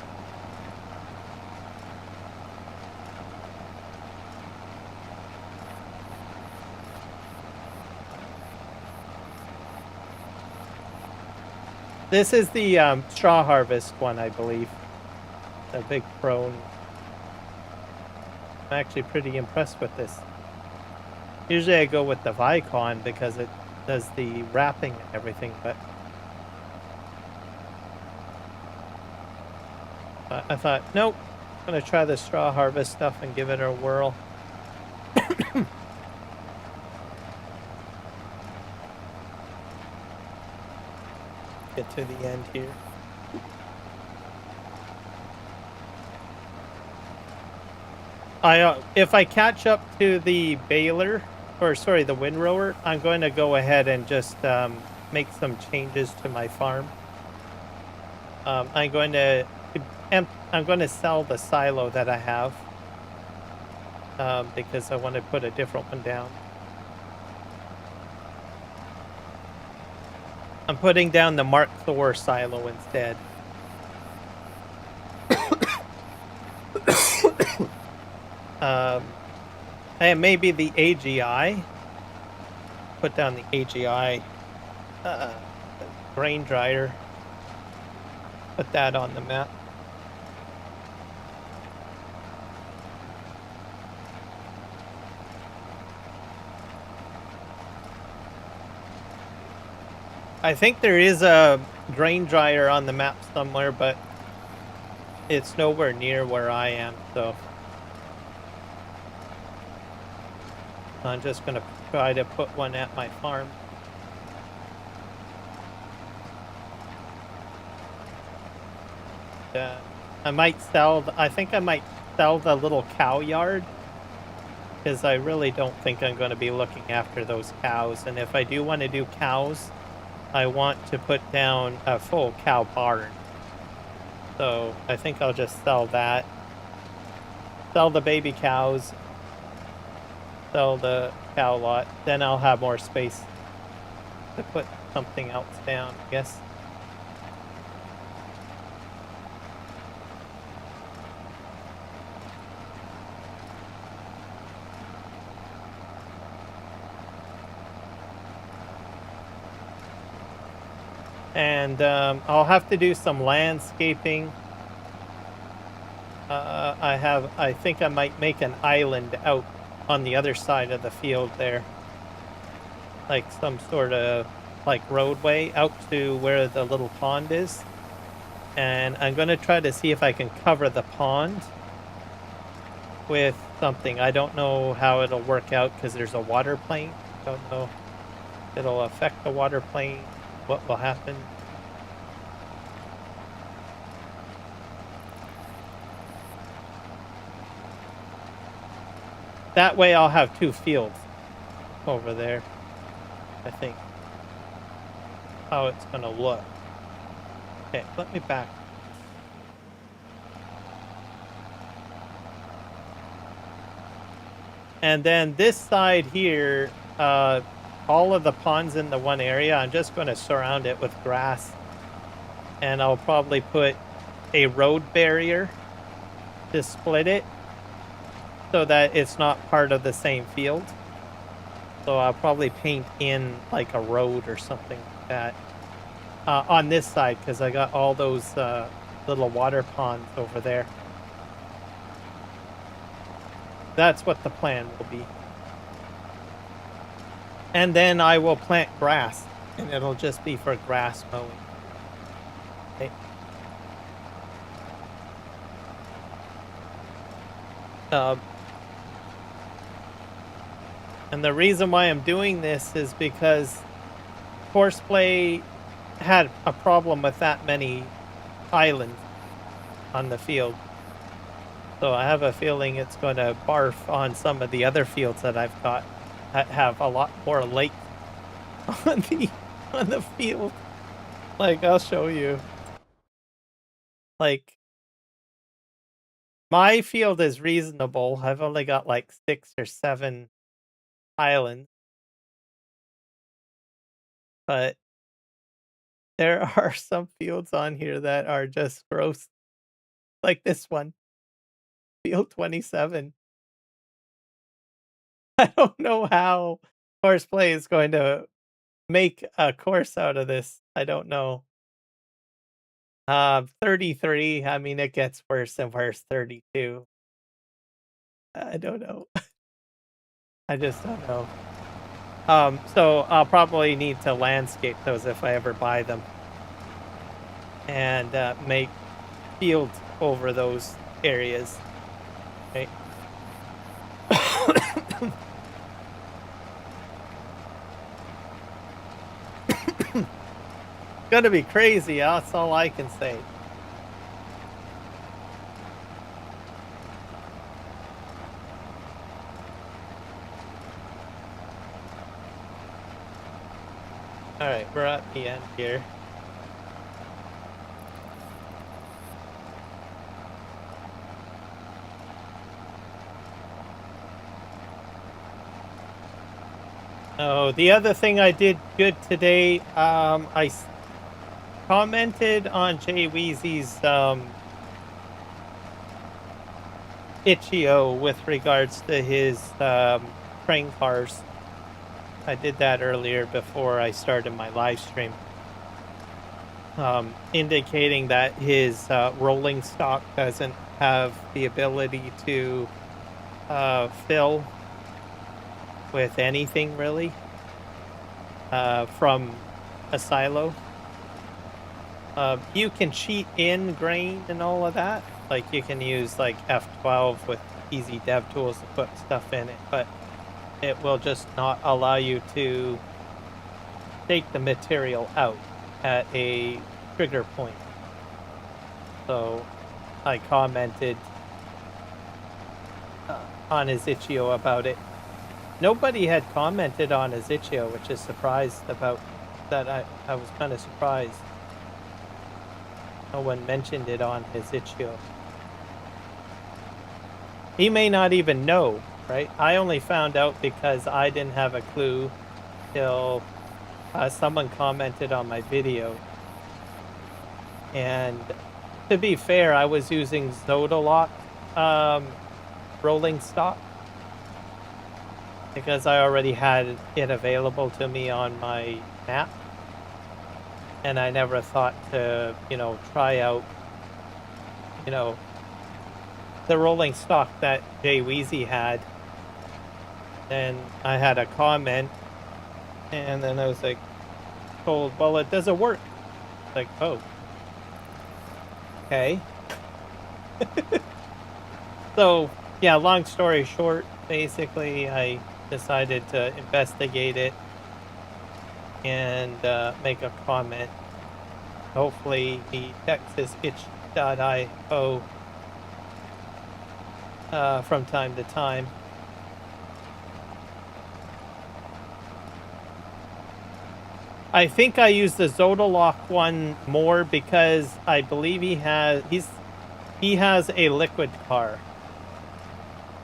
This is the straw harvest one, I believe. The big prone. I'm actually pretty impressed with this. Usually I go with the Vicon because it does the wrapping and everything, but I thought, nope, I'm going to try the straw harvest stuff and give it a whirl. Get to the end here. If I catch up to the baler, or sorry, the windrower, I'm going to go ahead and just make some changes to my farm. I'm going to sell the silo that I have because I want to put a different one down. I'm putting down the Mark Thor silo instead. And maybe the AGI. Put down the AGI grain dryer. Put that on the map. I think there is a grain dryer on the map somewhere, but it's nowhere near where I am, so I'm just going to try to put one at my farm. I might sell, I think I might sell the little cow yard, because I really don't think I'm going to be looking after those cows, and if I do want to do cows, I want to put down a full cow barn. So I think I'll just sell that. Sell the baby cows. Sell the cow lot. Then I'll have more space to put something else down, I guess. And I'll have to do some landscaping. I think I might make an island out on the other side of the field there. Like some sort of like roadway out to where the little pond is. And I'm going to try to see if I can cover the pond with something. I don't know how it'll work out because there's a water plane. Don't know if it'll affect the water plane. What will happen? That way I'll have two fields over there, I think. How it's gonna look. Okay, let me back. And then this side here, all of the ponds in the one area, I'm just going to surround it with grass. And I'll probably put a road barrier to split it so that it's not part of the same field. So I'll probably paint in like a road or something like that. on this side because I got all those little water ponds over there. That's what the plan will be. And then I will plant grass, and it'll just be for grass mowing. Okay. And the reason why I'm doing this is because Horseplay had a problem with that many islands on the field. So I have a feeling it's going to barf on some of the other fields that I've got that have a lot more lakes on the field. Like, I'll show you. Like, my field is reasonable. I've only got like 6 or 7 islands. But there are some fields on here that are just gross. Like this one, field 27. I don't know how Horseplay is going to make a course out of this. I don't know. 33. I mean, it gets worse and worse. 32. I don't know. I just don't know. So I'll probably need to landscape those if I ever buy them, and make fields over those areas. Okay. Gonna be crazy. That's all I can say. All right, we're at the end here. Oh, the other thing I did good today, I commented on Jay Weezy's itch.io with regards to his train cars. I did that earlier before I started my live stream, indicating that his rolling stock doesn't have the ability to fill with anything really from a silo. You can cheat in grain and all of that. Like, you can use like F12 with easy dev tools to put stuff in it, but it will just not allow you to take the material out at a trigger point. So I commented on his itch.io about it. Nobody had commented on his itch.io, which is surprised about that. I was kind of surprised. No one mentioned it on his itch.io. He may not even know, right? I only found out because I didn't have a clue till someone commented on my video. And to be fair, I was using Zodalock rolling stock because I already had it available to me on my map. And I never thought to, try out, the rolling stock that Jay Weezy had. And I had a comment, and then I was like told, well, it doesn't work. Like, oh, okay. So yeah, long story short, basically I decided to investigate it and make a comment. Hopefully he checks his itch.io from time to time. I think I use the Zodalock one more because I believe he has a liquid car.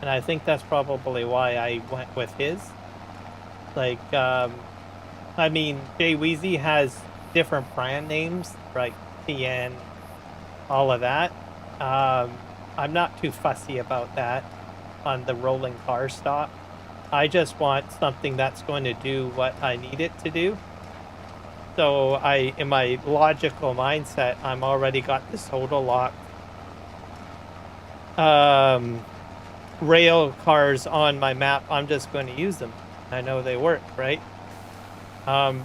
And I think that's probably why I went with his. Like, I mean, Jay Weezy has different brand names, like TN, all of that. I'm not too fussy about that on the rolling car stock. I just want something that's going to do what I need it to do. So in my logical mindset, I'm already got this total lock. Rail cars on my map. I'm just going to use them. I know they work, right?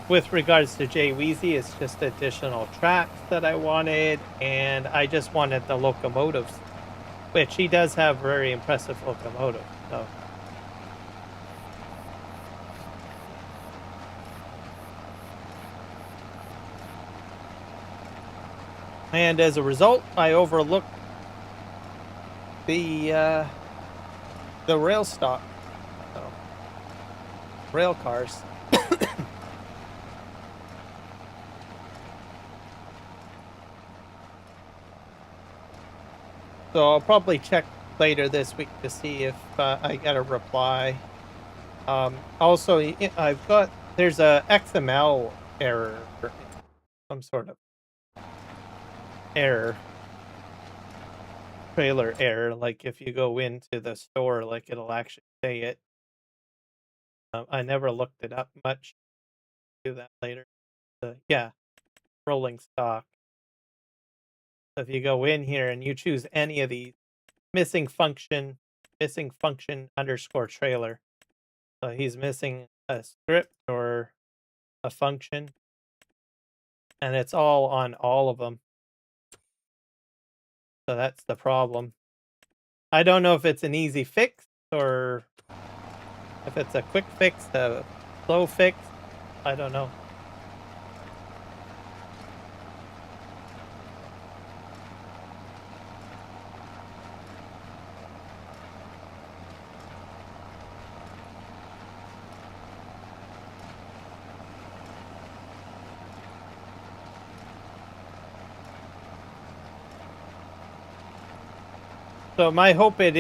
With regards to Jay Weezy, it's just additional tracks that I wanted, and I just wanted the locomotives, which he does have very impressive locomotives. So. And as a result, I overlooked the rail stock, so rail cars. So I'll probably check later this week to see if I get a reply. Also, there's a XML error, some sort of error, trailer error. Like if you go into the store, like it'll actually say it. I never looked it up much. Do that later. Yeah, rolling stock. So if you go in here and you choose any of these, missing function underscore trailer. So he's missing a script or a function, and it's all on all of them. So that's the problem. I don't know if it's an easy fix or if it's a quick fix, a slow fix. I don't know. So I hope that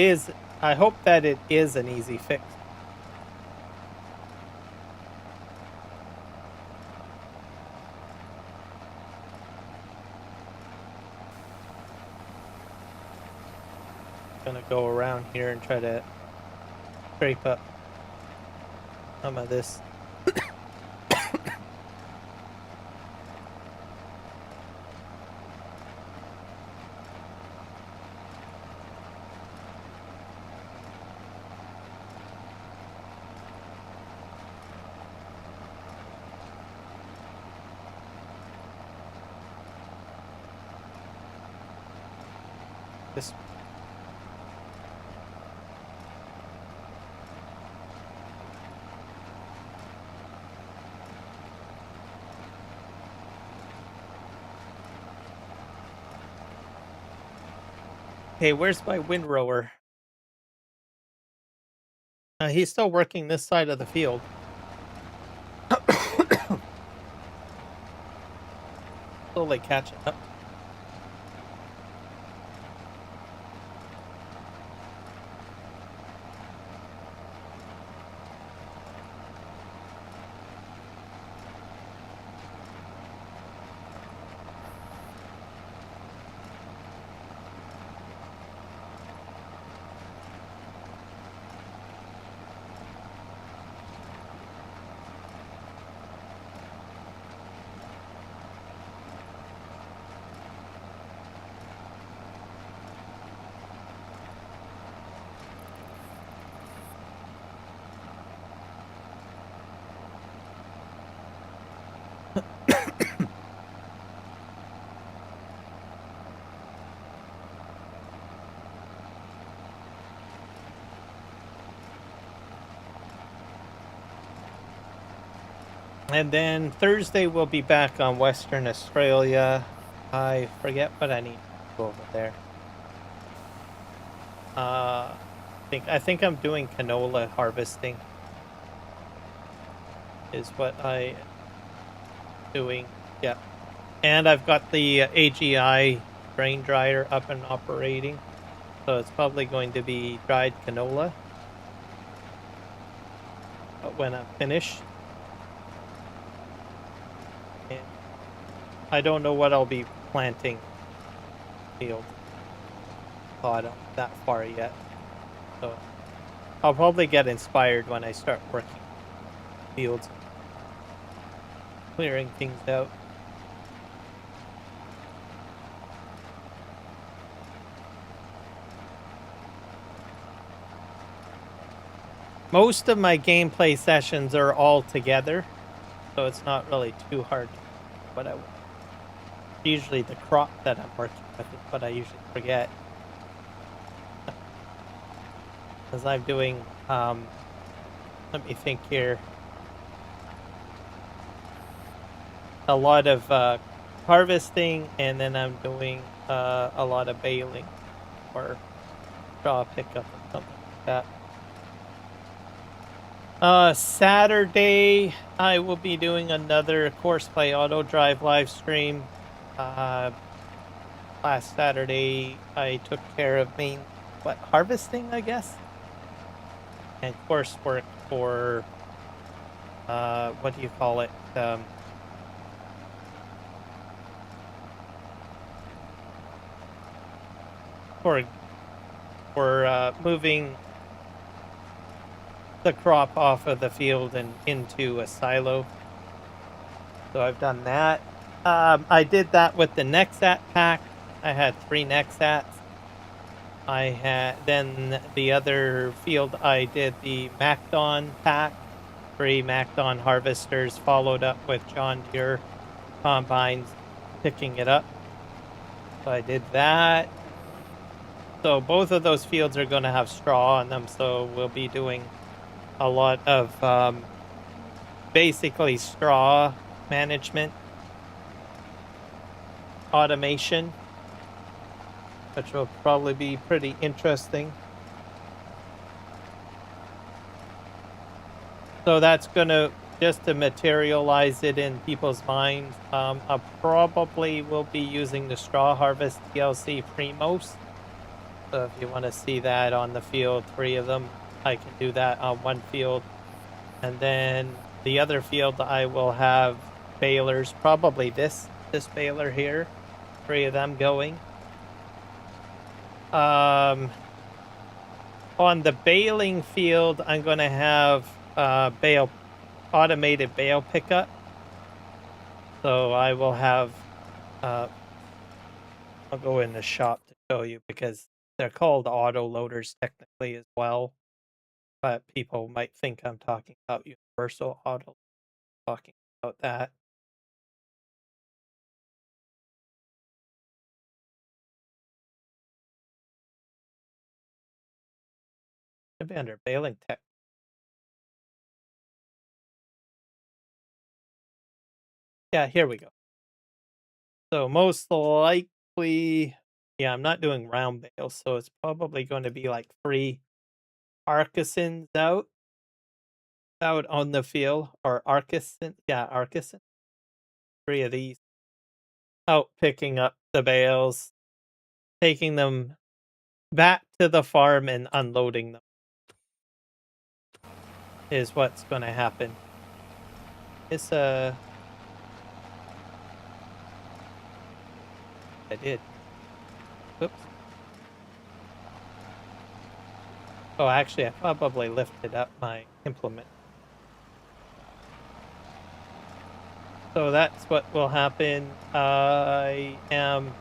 it is an easy fix. I'm gonna go around here and try to scrape up some of this. This. Hey, where's my windrower? He's still working this side of the field. Slowly catching up. And then Thursday we'll be back on Western Australia. I forget what I need to go over there. I think I'm doing canola harvesting. Is what I doing. Yeah. And I've got the AGI grain dryer up and operating. So it's probably going to be dried canola. But when I'm finished. And I don't know what I'll be planting field. Oh, I don't that far yet. So I'll probably get inspired when I start working fields. clearing things out. Most of my gameplay sessions are all together, so it's not really too hard. But usually the crop that I'm working with is what I usually forget. As I'm doing, let me think here, a lot of harvesting, and then I'm doing a lot of baling or straw pickup or something like that. Saturday, I will be doing another Courseplay Auto Drive live stream. Last Saturday, I took care of harvesting, I guess, and coursework for, what do you call it? For moving the crop off of the field and into a silo. So I've done that. I did that with the Nexat pack. I had 3 Nexats. I had then the other field I did the Macdon pack, 3 Macdon harvesters, followed up with John Deere combines picking it up. So I did that. So both of those fields are going to have straw on them, so we'll be doing a lot of basically straw management automation, which will probably be pretty interesting. So that's going to, just to materialize it in people's minds, I probably will be using the Straw Harvest DLC Primos. So if you want to see that on the field, 3 of them, I can do that on one field. And then the other field, I will have balers, probably this baler here, 3 of them going. On the baling field, I'm going to have automated bale pickup. So I will have, I'll go in the shop to show you, because they're called auto loaders technically as well. But people might think I'm talking about universal auto, talking about that. Lavender baling tech. Yeah, here we go. So most likely, yeah, I'm not doing round bales, so it's probably going to be like 3 Arcusins out on the field, or Arcusin, yeah, Arcusin. 3 of these out picking up the bales, taking them back to the farm and unloading them is what's going to happen. It's I did. Oops. Oh, actually, I probably lifted up my implement. So that's what will happen. I am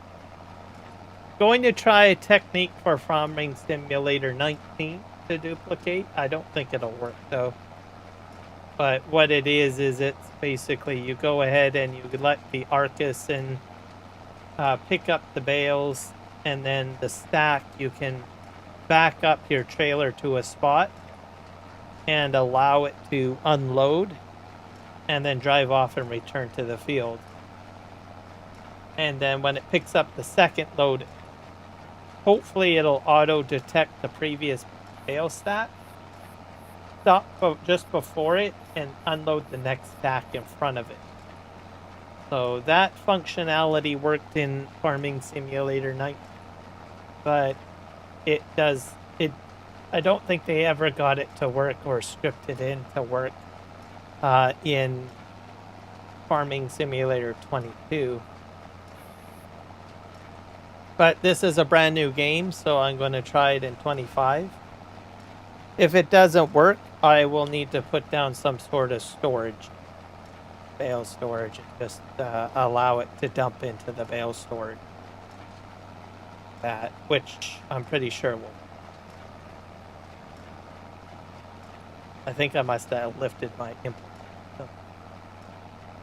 going to try a technique for Farming Simulator 19 to duplicate. I don't think it'll work, though. But what it is it's basically you go ahead and you let the Arcusin pick up the bales, and then the stack, you can back up your trailer to a spot and allow it to unload, and then drive off and return to the field. And then when it picks up the second load, hopefully it'll auto detect the previous bale stack, stop just before it, and unload the next stack in front of it. So that functionality worked in Farming Simulator 9, but I don't think they ever got it to work or scripted in to work in Farming Simulator 22. But this is a brand new game, so I'm going to try it in 25. If it doesn't work, I will need to put down some sort of storage. bale storage and just allow it to dump into the bale storage. That, which I'm pretty sure will. I think I must have lifted my implement.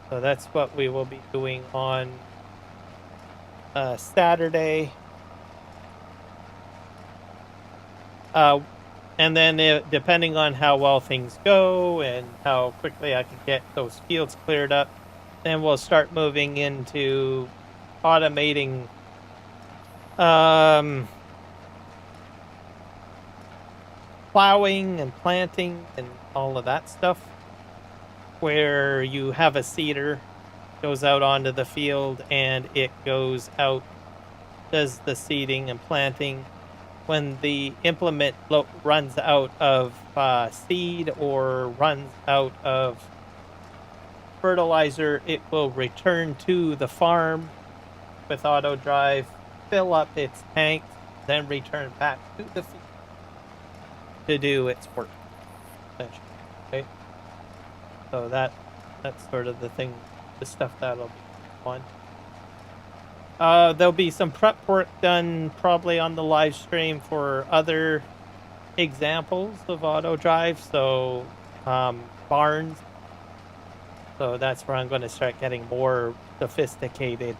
So that's what we will be doing on Saturday. And then depending on how well things go and how quickly I can get those fields cleared up, then we'll start moving into automating plowing and planting and all of that stuff, where you have a seeder, goes out onto the field and it goes out, does the seeding and planting. When the implement runs out of seed or runs out of fertilizer, it will return to the farm with auto drive, fill up its tank, then return back to the field to do its work. Okay, so that's sort of the thing, the stuff that'll be on. There'll be some prep work done probably on the live stream for other examples of auto drive. So barns. So that's where I'm going to start getting more sophisticated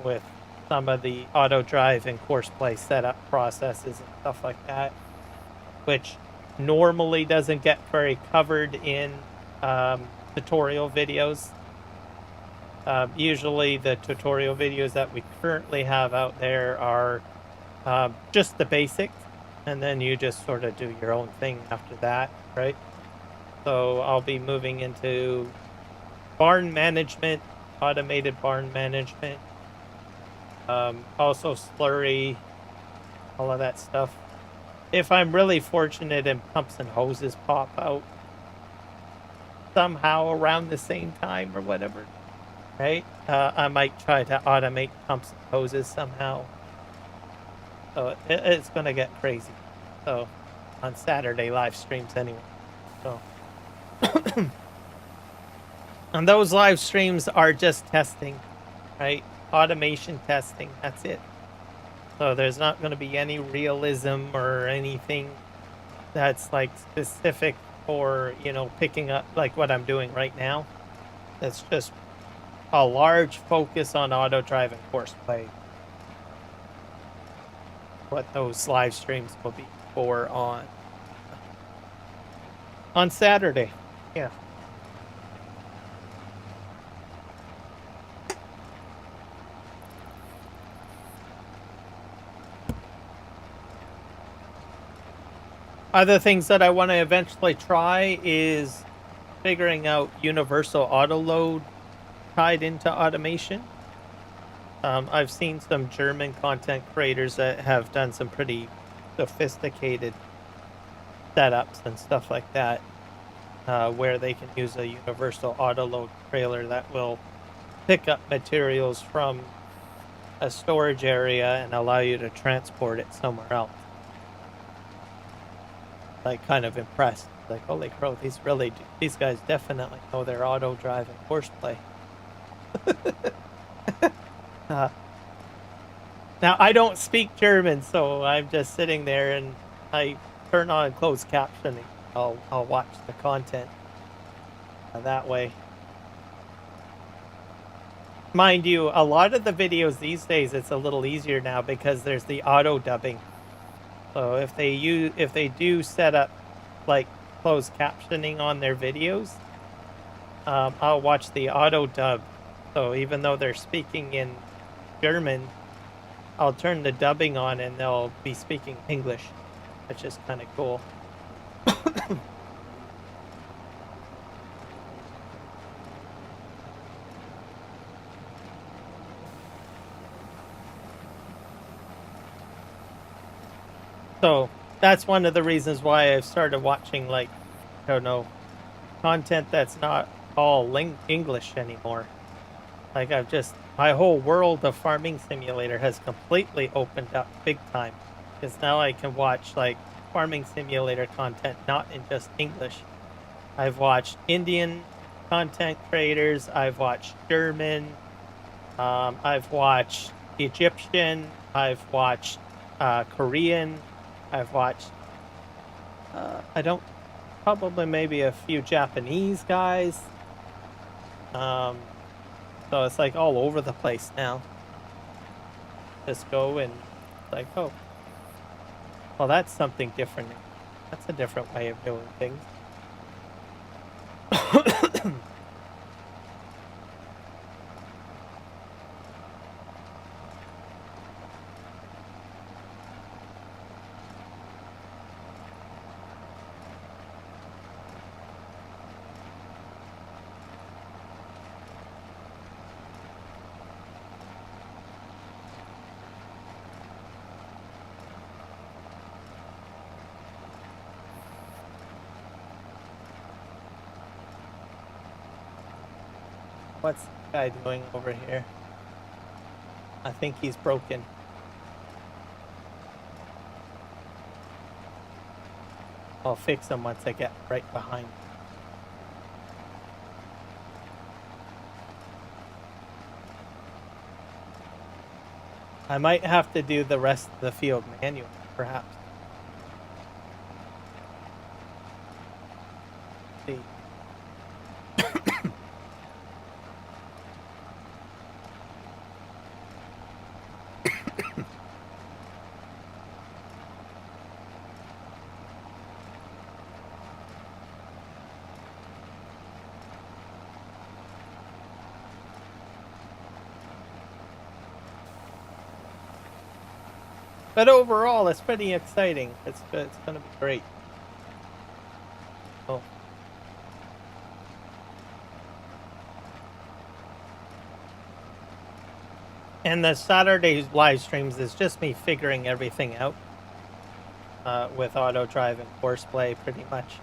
with some of the auto drive and course play setup processes and stuff like that, which normally doesn't get very covered in tutorial videos. Usually the tutorial videos that we currently have out there are just the basics, and then you just sort of do your own thing after that, right? So I'll be moving into barn management, automated barn management, also slurry, all of that stuff. If I'm really fortunate and pumps and hoses pop out somehow around the same time or whatever, right? I might try to automate pumps and hoses somehow. So it's going to get crazy. So on Saturday live streams anyway. So and those live streams are just testing, right? Automation testing. That's it. So there's not going to be any realism or anything that's like specific for, you know, picking up like what I'm doing right now. It's just a large focus on auto drive and course play. What those live streams will be for on Saturday. Yeah. Other things that I want to eventually try is figuring out universal auto load tied into automation. I've seen some German content creators that have done some pretty sophisticated setups and stuff like that, where they can use a universal auto load trailer that will pick up materials from a storage area and allow you to transport it somewhere else. Like, kind of impressed. Like, holy crow, these guys definitely know their auto drive and course play. Now, I don't speak German, so I'm just sitting there and I turn on closed captioning. I'll watch the content that way. Mind you, a lot of the videos these days, it's a little easier now because there's the auto dubbing. So if they do set up like closed captioning on their videos, I'll watch the auto dub. So even though they're speaking in German, I'll turn the dubbing on and they'll be speaking English, which is kind of cool. So that's one of the reasons why I've started watching, like, I don't know, content that's not all English anymore. Like, my whole world of Farming Simulator has completely opened up big time. Because now I can watch, like, Farming Simulator content not in just English. I've watched Indian content creators. I've watched German. I've watched Egyptian. I've watched Korean. I've watched. I don't. Probably maybe a few Japanese guys. So it's like all over the place now. Just go and like, oh, well, that's something different. That's a different way of doing things. What's the guy doing over here? I think he's broken. I'll fix him once I get right behind him. I might have to do the rest of the field manually, perhaps. See. But overall, it's pretty exciting. It's going to be great. Oh. And the Saturday live streams is just me figuring everything out with auto drive and horseplay, pretty much.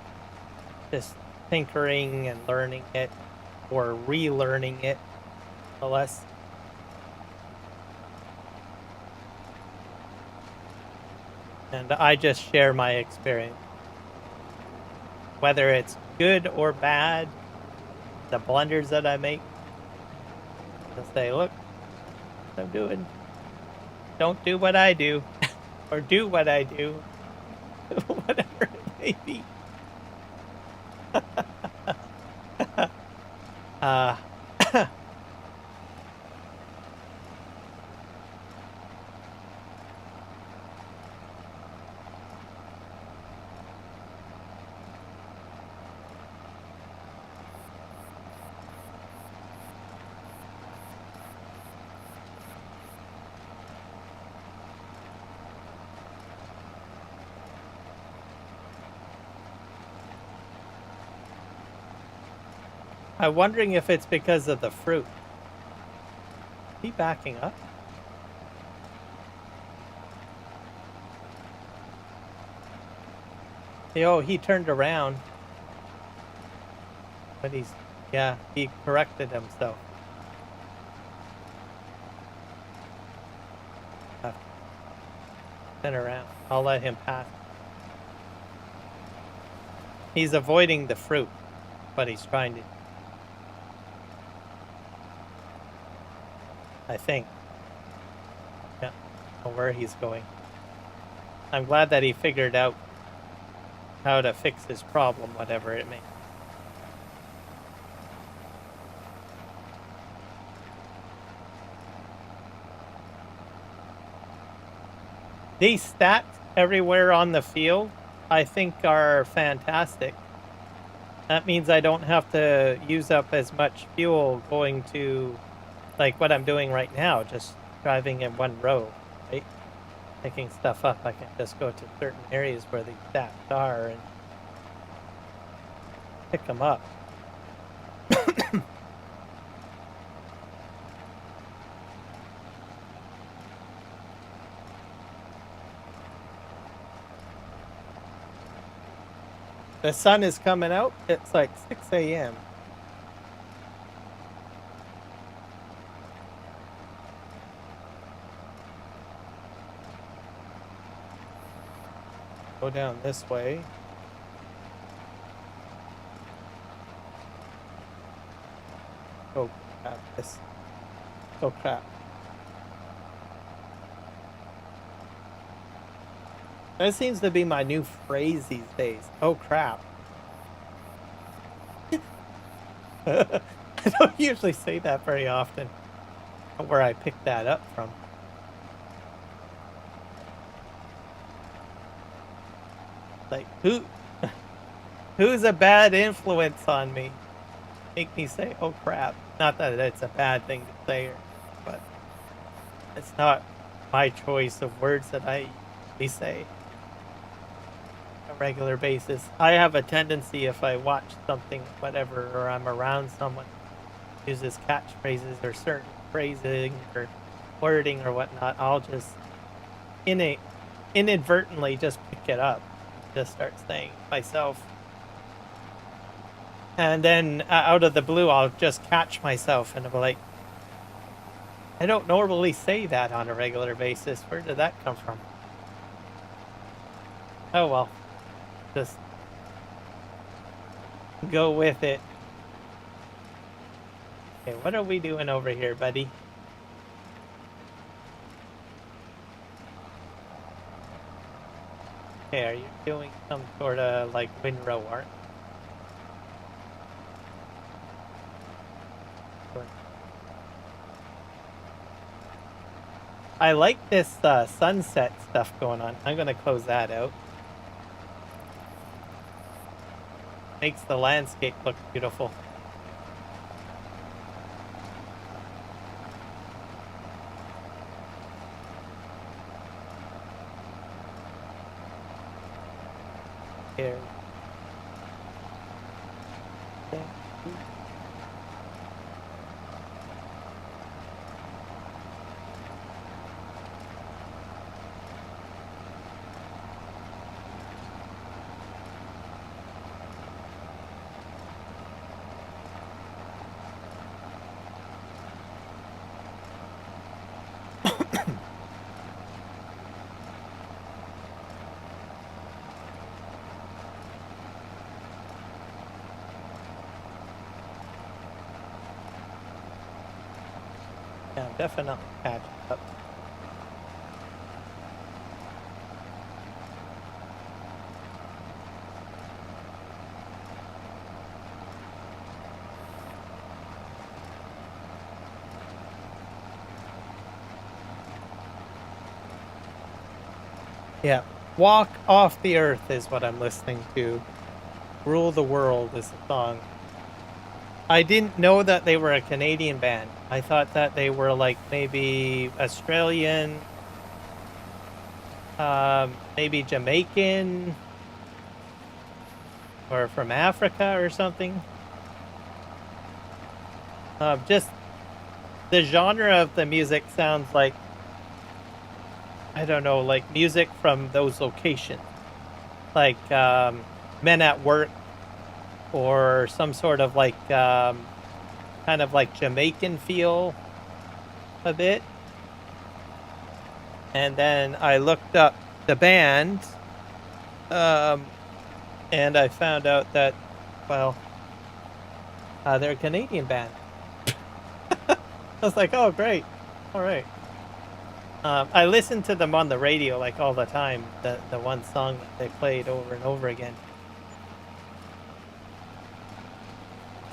Just tinkering and learning it, or relearning it, no less. And I just share my experience. Whether it's good or bad, the blunders that I make. I'll say, look, what I'm doing. Don't do what I do. Or do what I do. Whatever it may be. I'm wondering if it's because of the fruit. Is he backing up? Oh, he turned around. But yeah, he corrected himself. Turn around. I'll let him pass. He's avoiding the fruit, but he's trying to. I think. Yeah, I don't know where he's going. I'm glad that he figured out how to fix his problem, whatever it may be. These stats everywhere on the field, I think, are fantastic. That means I don't have to use up as much fuel going to, like what I'm doing right now, just driving in one row, right? Picking stuff up. I can just go to certain areas where the stats are and pick them up. The sun is coming out. It's like 6 a.m. Go down this way. Oh crap! This. Oh crap! That seems to be my new phrase these days. Oh crap! I don't usually say that very often. Where I picked that up from. Like who's a bad influence on me? Make me say, "Oh crap!" Not that it's a bad thing to say, but it's not my choice of words that I say on a regular basis. I have a tendency if I watch something, whatever, or I'm around someone who uses catchphrases or certain phrasing or wording or whatnot, I'll just inadvertently just pick it up, just start saying it myself. And then out of the blue, I'll just catch myself and I'll be like, I don't normally say that on a regular basis. Where did that come from? Oh well, just go with it. Okay, what are we doing over here, buddy? Okay, are you doing some sort of like windrow art? I like this sunset stuff going on. I'm gonna close that out. Makes the landscape look beautiful. Here. Okay. Yeah, definitely catch up. Yeah, Walk Off the Earth is what I'm listening to. Rule the World is the song. I didn't know that they were a Canadian band. I thought that they were like maybe Australian, maybe Jamaican, or from Africa or something. Just the genre of the music sounds like, I don't know, like music from those locations. Like Men at Work or some sort of like kind of like Jamaican feel a bit. And then I looked up the band and I found out that, well, they're a Canadian band. I was like, oh, great. All right. I listened to them on the radio like all the time, the one song that they played over and over again.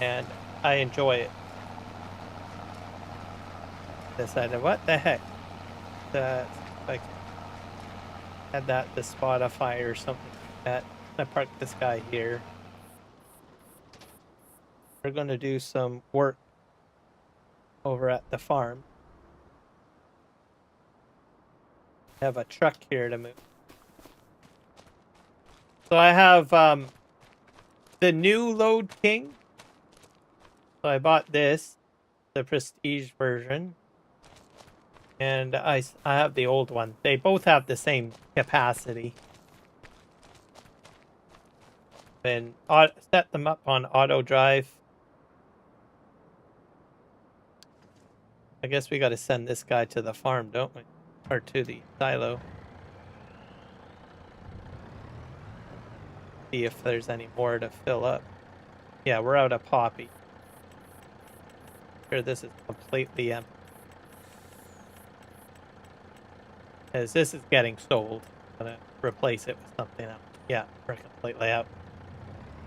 And I enjoy it. Decided, what the heck? Like, had that to Spotify or something like that. I parked this guy here. We're going to do some work over at the farm. I have a truck here to move. So I have the new Load King. So I bought this, the Prestige version. And I have the old one. They both have the same capacity. And set them up on auto drive. I guess we got to send this guy to the farm, don't we? Or to the silo. See if there's any more to fill up. Yeah, we're out of Poppy. sure this is completely empty. Because this is getting sold. I'm gonna replace it with something else. Yeah, we're completely out.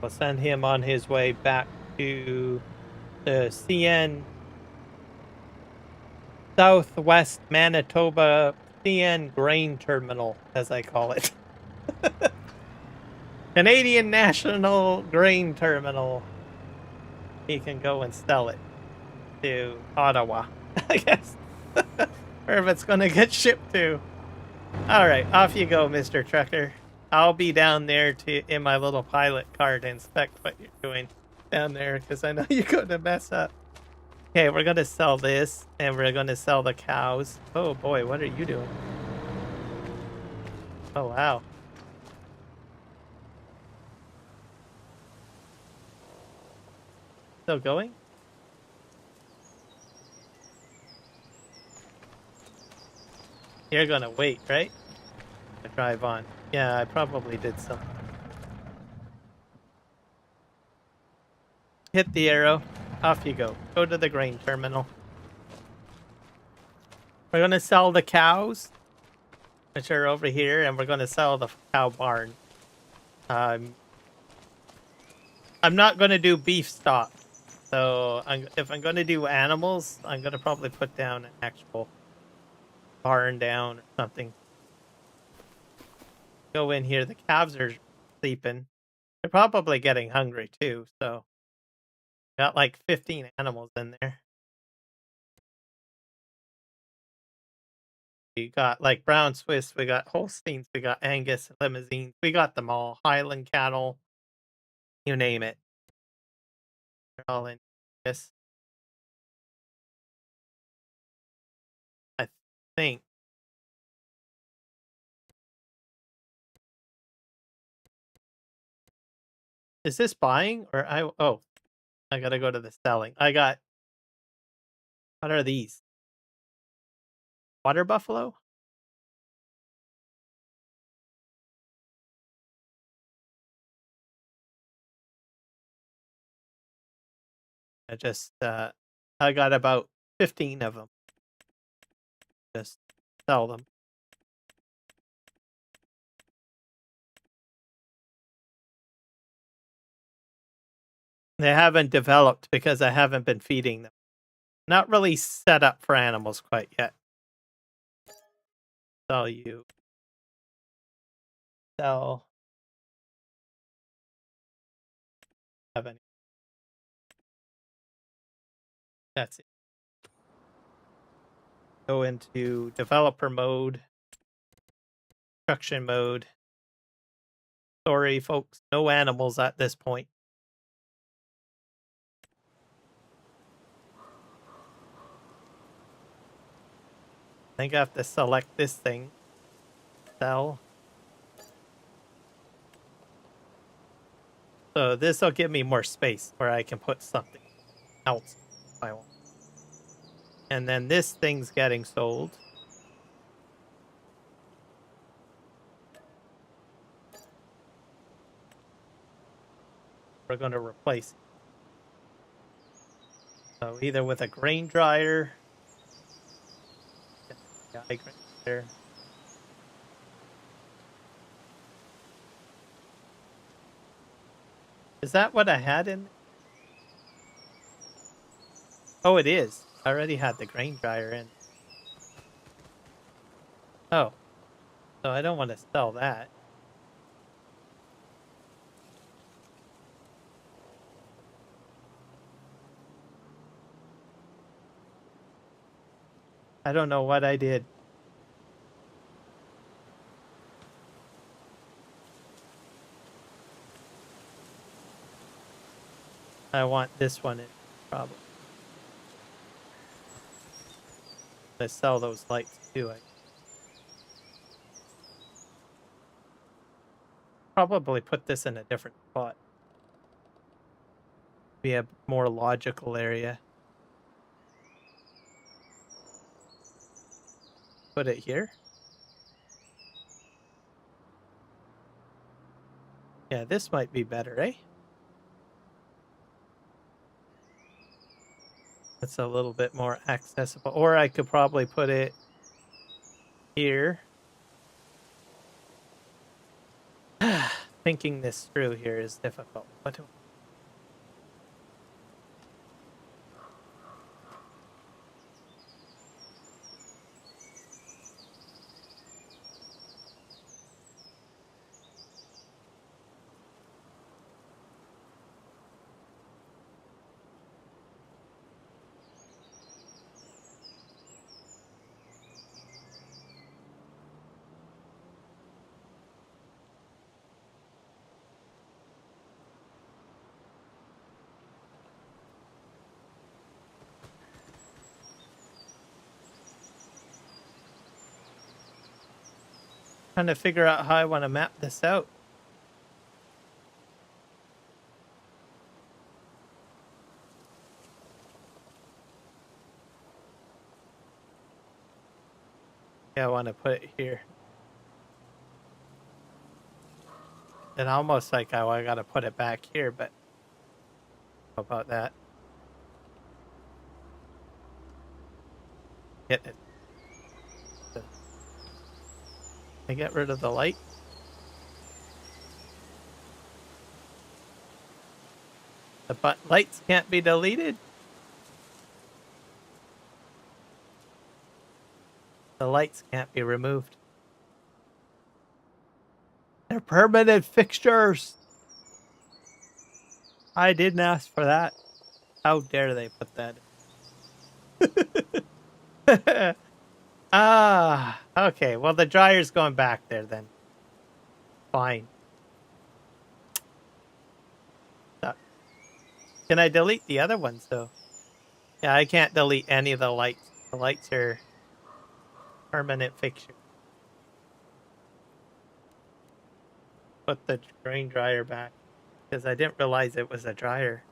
We'll send him on his way back to the CN Southwest Manitoba CN Grain Terminal, as I call it. Canadian National Grain Terminal. He can go and sell it to Ottawa, I guess. Wherever it's going to get shipped to. All right, off you go, Mr. Trucker. I'll be down there in my little pilot car to inspect what you're doing down there because I know you're going to mess up. Okay, we're going to sell this and we're going to sell the cows. Oh boy, what are you doing? Oh wow. Still going? You're going to wait, right? To drive on. Yeah, I probably did something. Hit the arrow. Off you go. Go to the grain terminal. We're going to sell the cows, which are over here, and we're going to sell the cow barn. I'm not going to do beef stock. So if I'm going to do animals, I'm going to probably put down an actual barn down or something. Go in here. The calves are sleeping. They're probably getting hungry too. So got like 15 animals in there. We got like brown Swiss, we got Holsteins, we got Angus, Limousines, we got them all. Highland cattle, you name it. They're all in this. I think. Is this buying or I gotta go to the selling. What are these? Water buffalo? I got about 15 of them. Just sell them. They haven't developed because I haven't been feeding them. Not really set up for animals quite yet. Sell you. Sell. Have any. That's it. Go into developer mode. Construction mode. Sorry, folks. No animals at this point. I think I have to select this thing. Sell. So this will give me more space where I can put something else if I want. And then this thing's getting sold. We're going to replace it. So either with a grain dryer. Yeah, grain dryer. Is that what I had in? Oh, it is. I already had the grain dryer in. Oh. So I don't want to sell that. I don't know what I did. I want this one in, probably. I sell those lights too. I probably put this in a different spot. Be a more logical area. Put it here. Yeah, this might be better, eh? It's a little bit more accessible. Or I could probably put it here. Thinking this through here is difficult. What do trying to figure out how I want to map this out. Yeah, I want to put it here. And almost like I got to put it back here, but how about that? Get it. I get rid of the light. The lights can't be deleted. The lights can't be removed. They're permanent fixtures. I didn't ask for that. How dare they put that in? Ah, okay. Well, the dryer's going back there then. Fine. Can I delete the other ones, though? Yeah, I can't delete any of the lights. The lights are permanent fixtures. Put the grain dryer back. Because I didn't realize it was a dryer.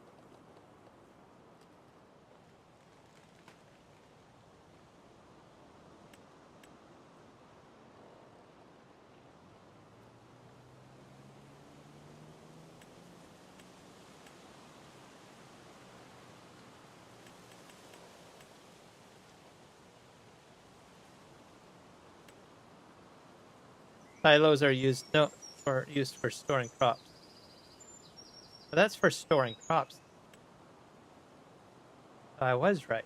Silos are used for storing crops. But that's for storing crops. I was right.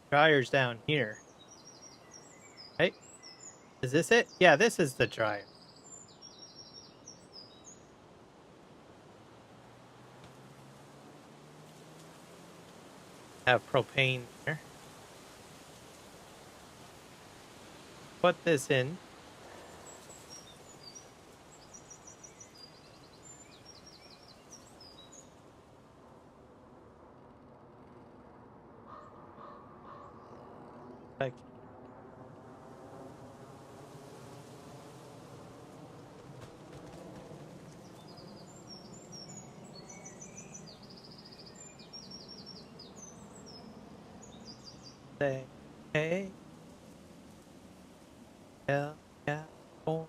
Dryer's down here. Right? Is this it? Yeah, this is the dryer. Have propane here. Put this in. Like, say, hey, yeah, oh.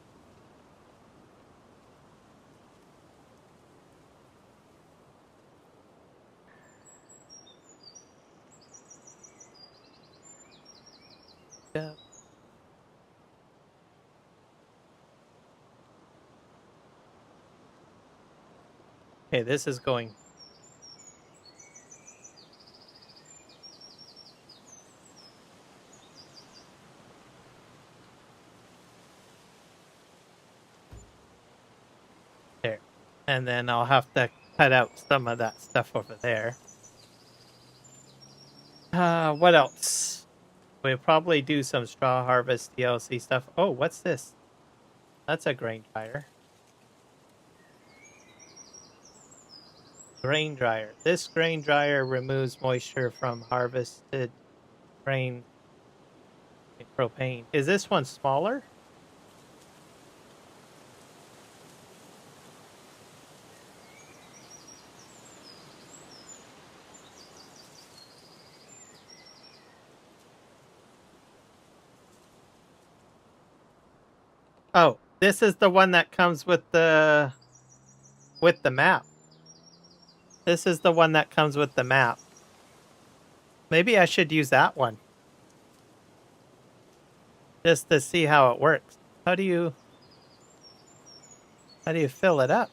Yeah. Okay, this is going. There. And then I'll have to cut out some of that stuff over there. What else? We'll probably do some straw harvest DLC stuff. Oh, what's this? That's a grain dryer. Grain dryer. This grain dryer removes moisture from harvested grain propane. Is this one smaller? Oh, this is the one that comes with the map. This is the one that comes with the map. Maybe I should use that one. Just to see how it works. How do you fill it up?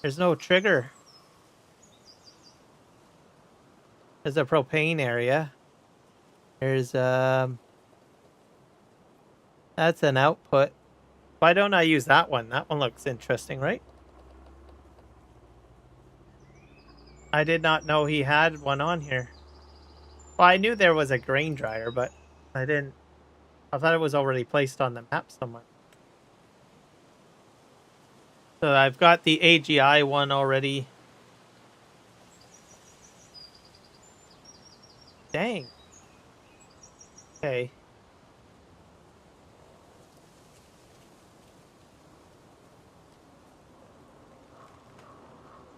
There's no trigger. There's a propane area. There's that's an output. Why don't I use that one? That one looks interesting, right? I did not know he had one on here. Well, I knew there was a grain dryer, but I didn't. I thought it was already placed on the map somewhere. So I've got the AGI one already. Dang. Okay.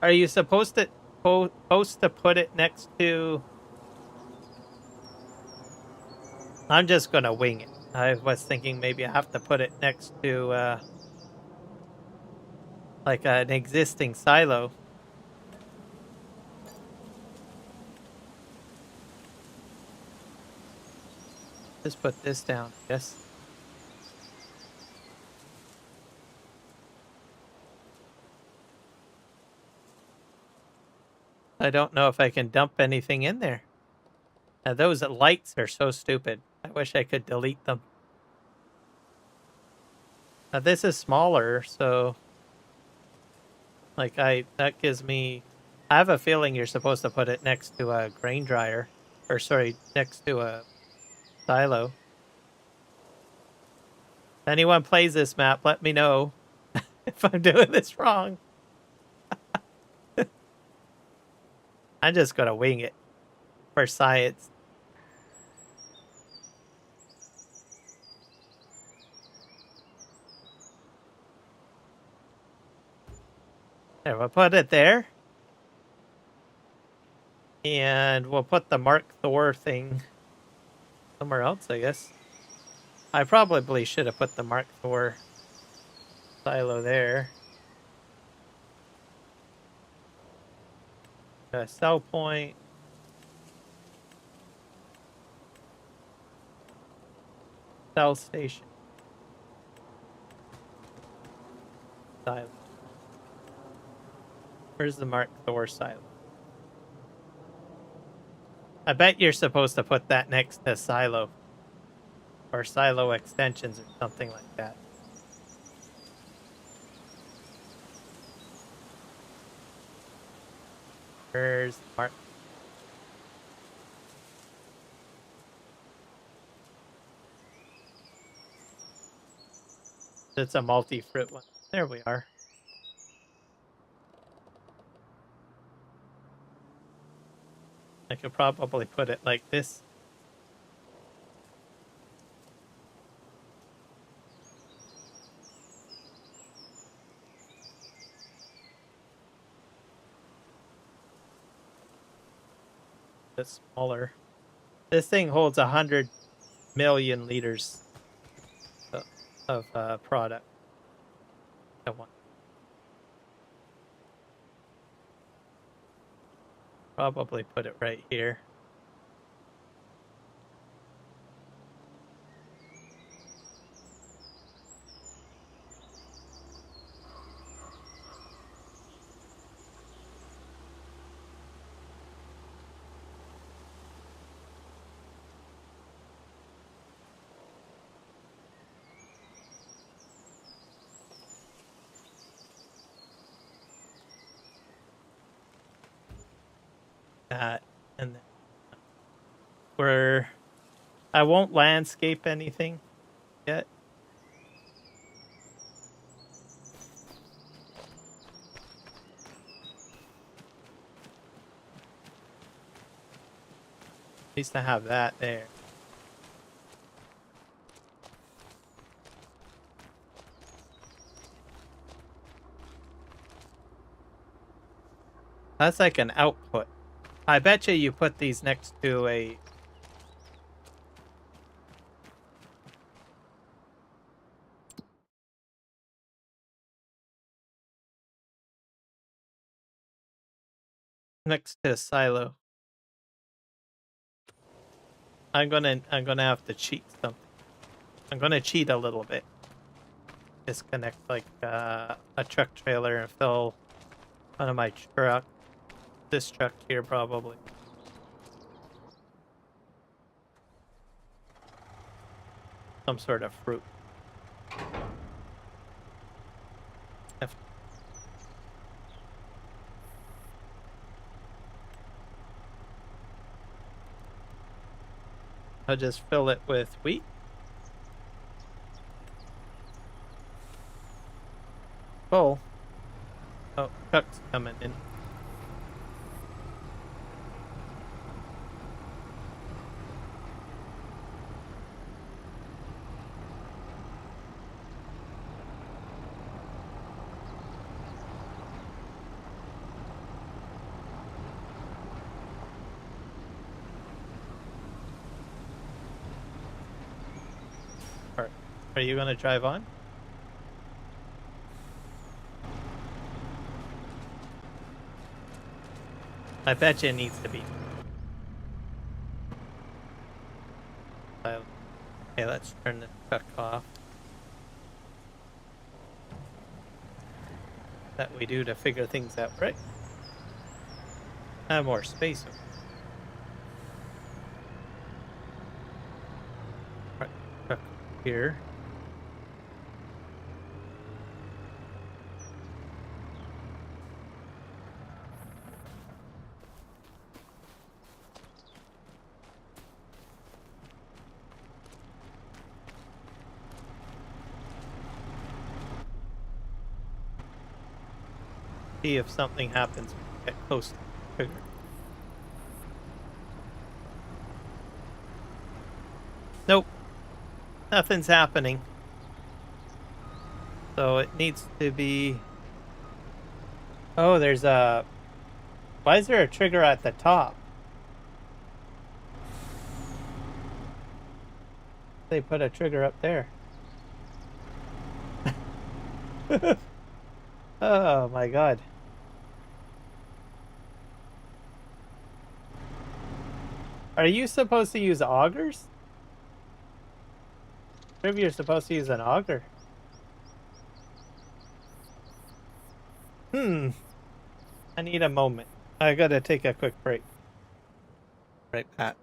Are you supposed to put it next to? I'm just gonna wing it. I was thinking maybe I have to put it next to like an existing silo. Just put this down, I guess. I don't know if I can dump anything in there. Now, those lights are so stupid. I wish I could delete them. Now, this is smaller, so like that gives me. I have a feeling you're supposed to put it next to a grain dryer, or sorry, next to a silo. If anyone plays this map, let me know if I'm doing this wrong. I'm just gonna wing it for science. There, we'll put it there. And we'll put the Mark Thor thing somewhere else, I guess. I probably should have put the Mark Thor silo there. Sell point. Sell station. Silo. Where's the Mark Thor silo? I bet you're supposed to put that next to silo. Or silo extensions or something like that. Where's Mark? It's a multi-fruit one. There we are. I could probably put it like this. It's smaller. This thing holds 100 million liters of product. I want. Probably put it right here. That and then where I won't landscape anything yet. At least I have that there. That's like an output. I bet you put these next to a next to a silo. I'm gonna have to cheat something. I'm gonna cheat a little bit. Disconnect like a truck trailer and fill one of my truck. This truck here probably. Some sort of fruit. I'll just fill it with wheat. Full. Oh, truck's coming in. Are you gonna drive on? I bet you it needs to be. Okay, let's turn the truck off. That we do to figure things out, right? Have more space. Right, truck here. See if something happens when we get close to the trigger. Nope. Nothing's happening. So it needs to be... Oh, there's a... Why is there a trigger at the top? They put a trigger up there. Oh my god. Are you supposed to use augers? Maybe you're supposed to use an auger. I need a moment. I gotta take a quick break. Right back.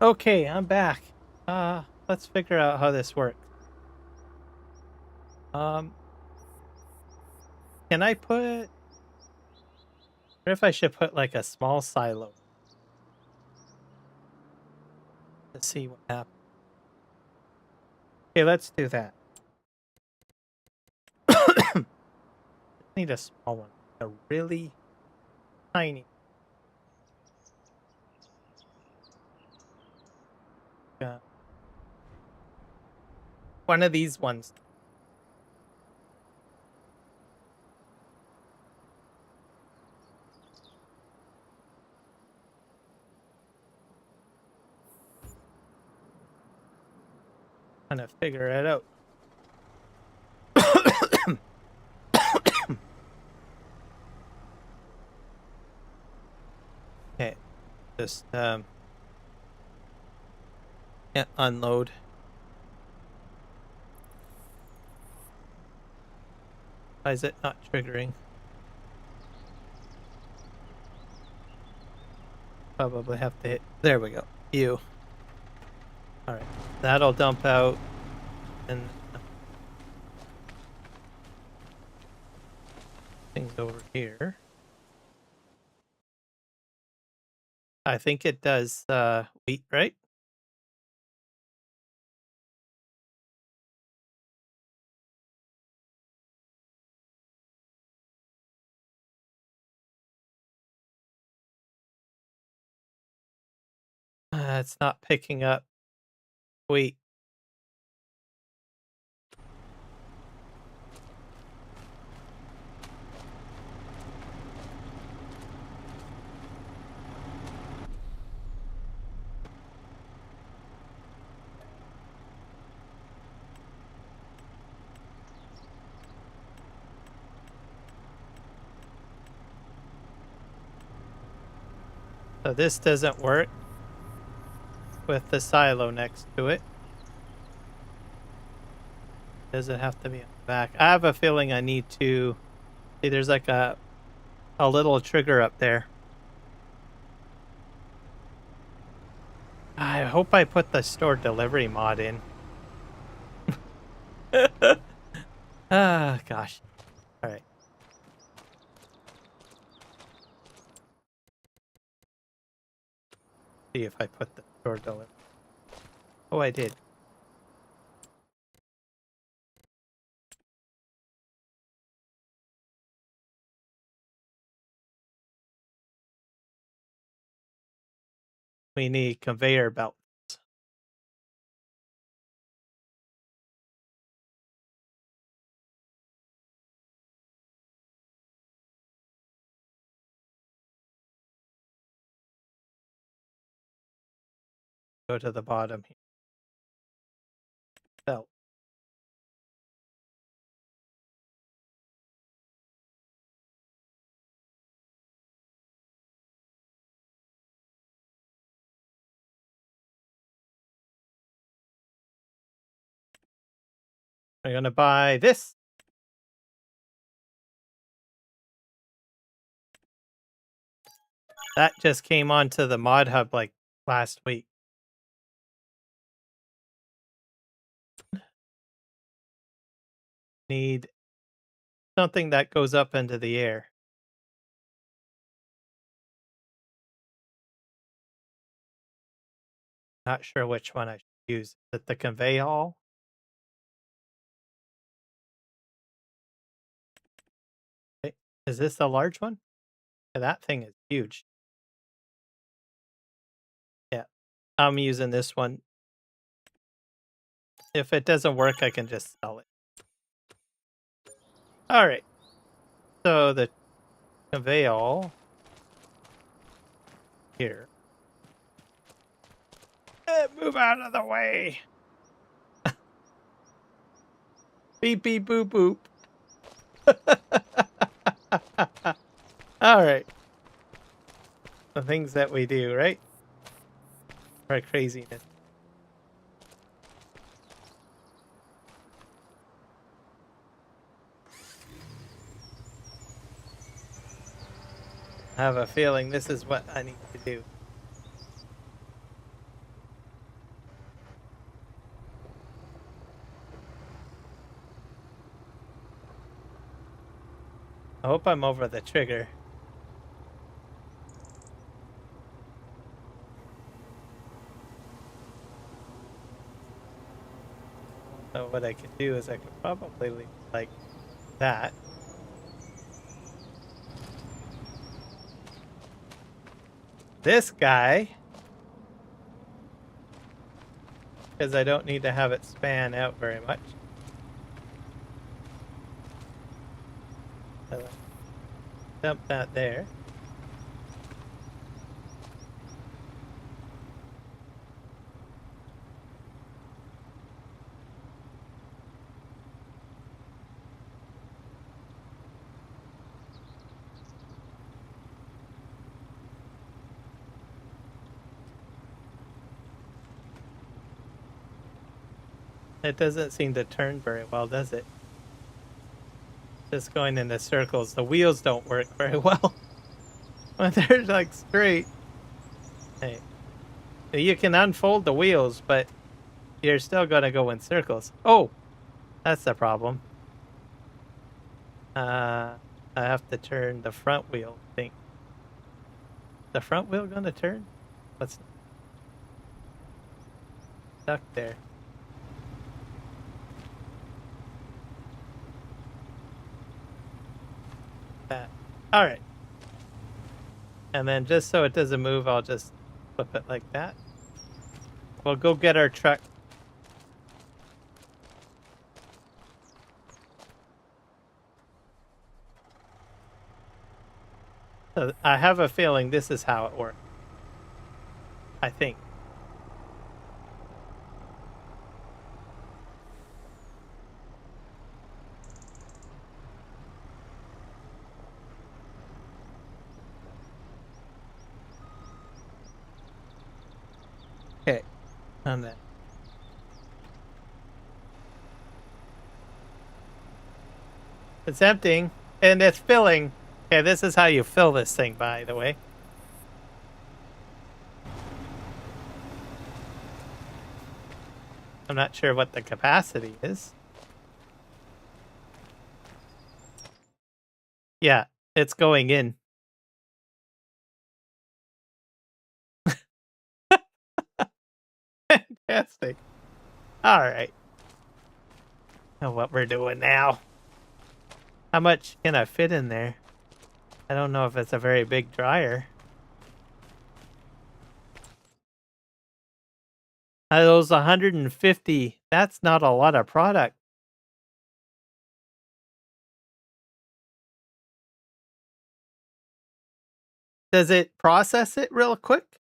Okay, I'm back. Let's figure out how this works. Can I put... What if I should put like a small silo to see what happens? Okay, let's do that. Need a small one. A really tiny. Yeah. One of these ones. Trying to figure it out. Okay, just yeah, unload. Why is it not triggering? Probably have to hit. There we go. You. All right, that'll dump out, and things over here. I think it does wheat, right? It's not picking up wheat. So this doesn't work with the silo next to it. Does it have to be on the back? I have a feeling I need to see. There's like a little trigger up there. I hope I put the store delivery mod in. Ah, gosh. All right. See if I put the store delivery. Oh, I did. We need conveyor belts. Go to the bottom here. Belt. I'm gonna buy this. That just came onto the mod hub like last week. Need something that goes up into the air. Not sure which one I should use. Is it the convey hall? Okay. Is this a large one? Yeah, that thing is huge. Yeah, I'm using this one. If it doesn't work, I can just sell it. All right. So the convey hall here. Move out of the way. Beep beep boop boop. All right. The things that we do, right? Our craziness. I have a feeling this is what I need to do. I hope I'm over the trigger. So what I could do is I could probably leave it like that. This guy, because I don't need to have it span out very much. So dump that there. It doesn't seem to turn very well, does it? Just going in the circles. The wheels don't work very well when they're like straight. Hey, you can unfold the wheels, but you're still gonna go in circles. Oh, that's the problem. I have to turn the front wheel thing. The front wheel gonna turn? What's stuck there? That. All right. And then just so it doesn't move, I'll just flip it like that. We'll go get our truck. So I have a feeling this is how it works. I think. Okay. On that. It's emptying and it's filling. Okay, this is how you fill this thing, by the way. I'm not sure what the capacity is. Yeah, it's going in. Fantastic. All right. Know what we're doing now. How much can I fit in there? I don't know if it's a very big dryer. Those 150, that's not a lot of product. Does it process it real quick?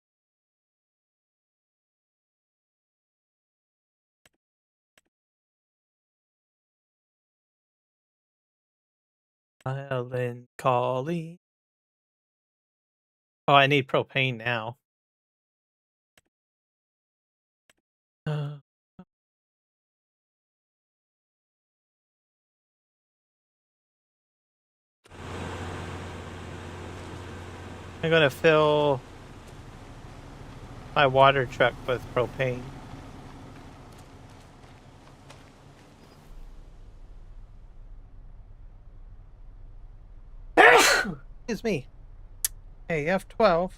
Island calling. Oh, I need propane now. I'm gonna fill my water truck with propane. Excuse me. Hey, F12.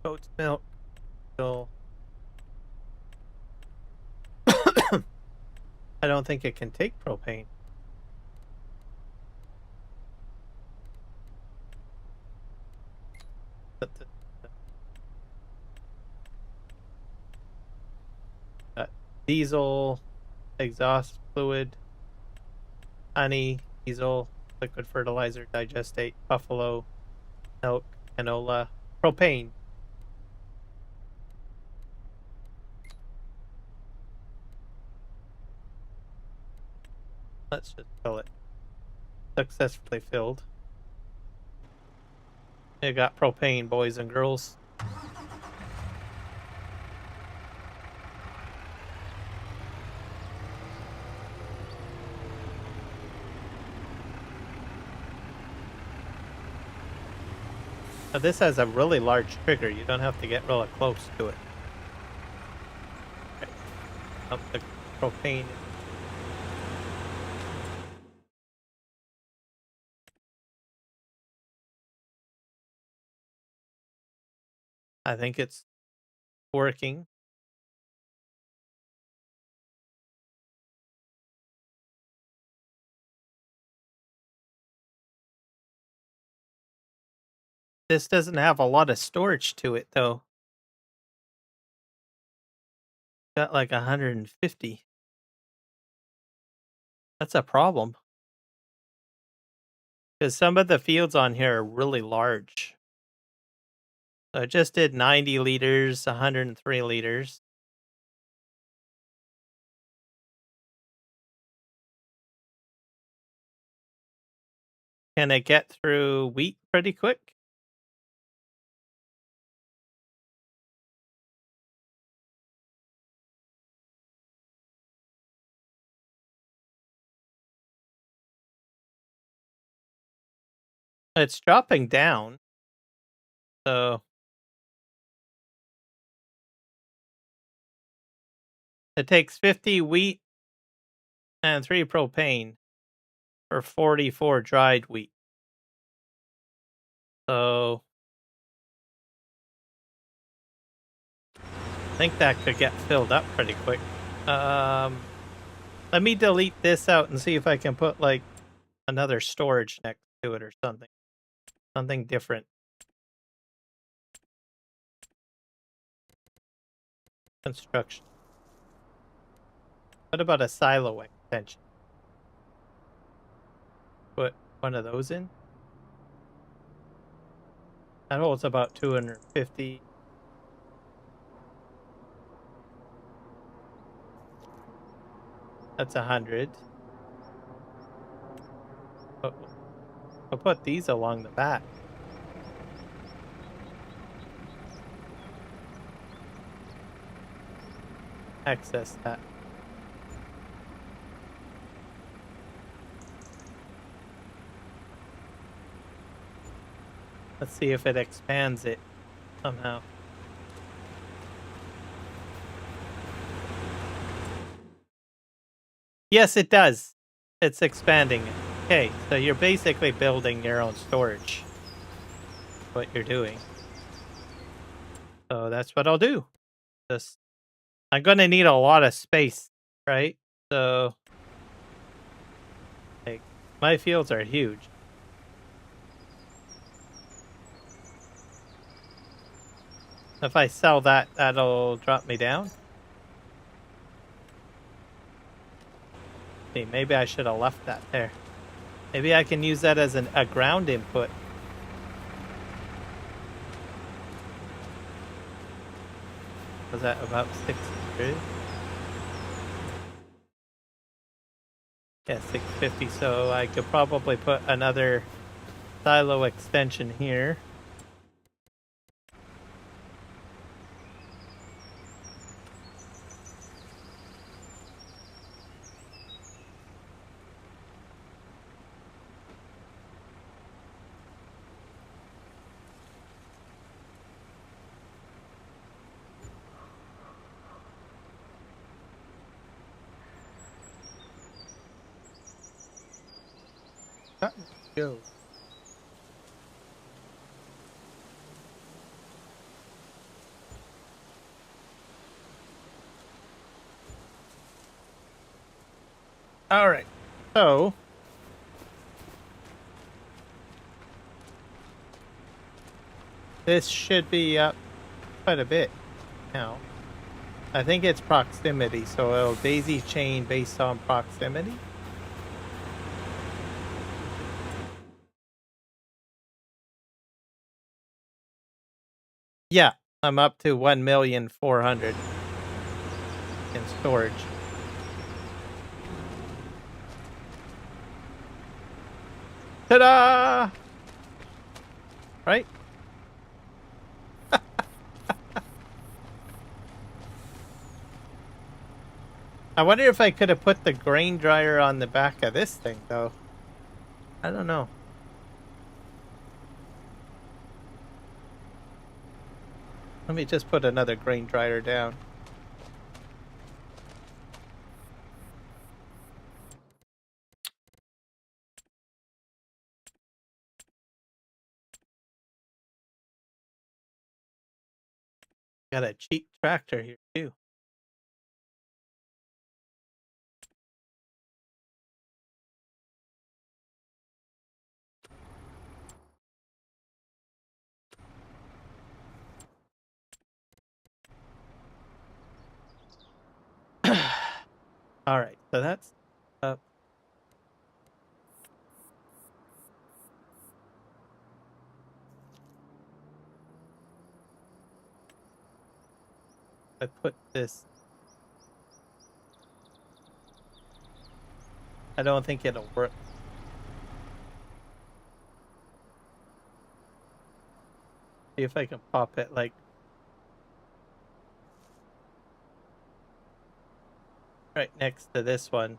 Goat's milk. Still. I don't think it can take propane. Diesel, exhaust fluid, honey, diesel, liquid fertilizer, digestate, buffalo, milk, canola, propane. Let's just fill it. Successfully filled. You got propane, boys and girls. This has a really large trigger. You don't have to get really close to it. Okay. Up the propane. I think it's working. This doesn't have a lot of storage to it, though. Got like 150. That's a problem. Because some of the fields on here are really large. So I just did 90 liters, 103 liters. Can it get through wheat pretty quick? It's dropping down. So it takes 50 wheat and 3 propane for 44 dried wheat. So I think that could get filled up pretty quick. Let me delete this out and see if I can put like another storage next to it or something. Something different. Construction. What about a silo extension? Put one of those in. That holds about 250. That's 100. I'll put these along the back. Access that. Let's see if it expands it somehow. Yes, it does. It's expanding it. Okay, so you're basically building your own storage. What you're doing. So that's what I'll do. Just, I'm gonna need a lot of space, right? So, like, my fields are huge. If I sell that, that'll drop me down. See, maybe I should have left that there. Maybe I can use that as a ground input. Was that about 600? Yeah, 650. So I could probably put another silo extension here. Go. All right. So this should be up quite a bit now. I think it's proximity, so it'll daisy chain based on proximity. Yeah, I'm up to 1,400,000 in storage. Ta-da! Right? I wonder if I could have put the grain dryer on the back of this thing, though. I don't know. Let me just put another grain dryer down. Got a cheap tractor here too. All right, so that's up. I put this. I don't think it'll work. See if I can pop it like right next to this one.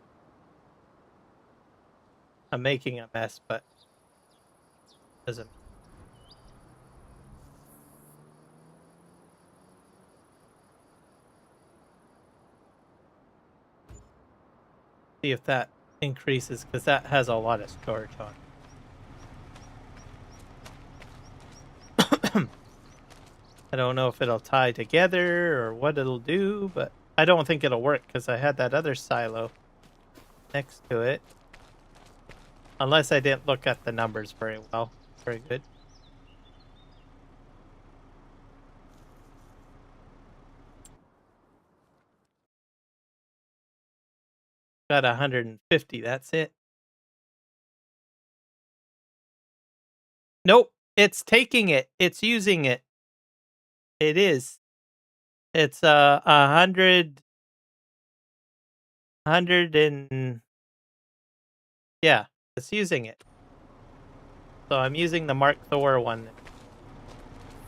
I'm making a mess, but doesn't. See if that increases, because that has a lot of storage on it. I don't know if it'll tie together or what it'll do, but I don't think it'll work because I had that other silo next to it. Unless I didn't look at the numbers very well. Very good. Got 150, that's it. Nope, it's taking it. It's using it. It is. It's 100 and yeah, it's using it. So I'm using the Mark Thor one.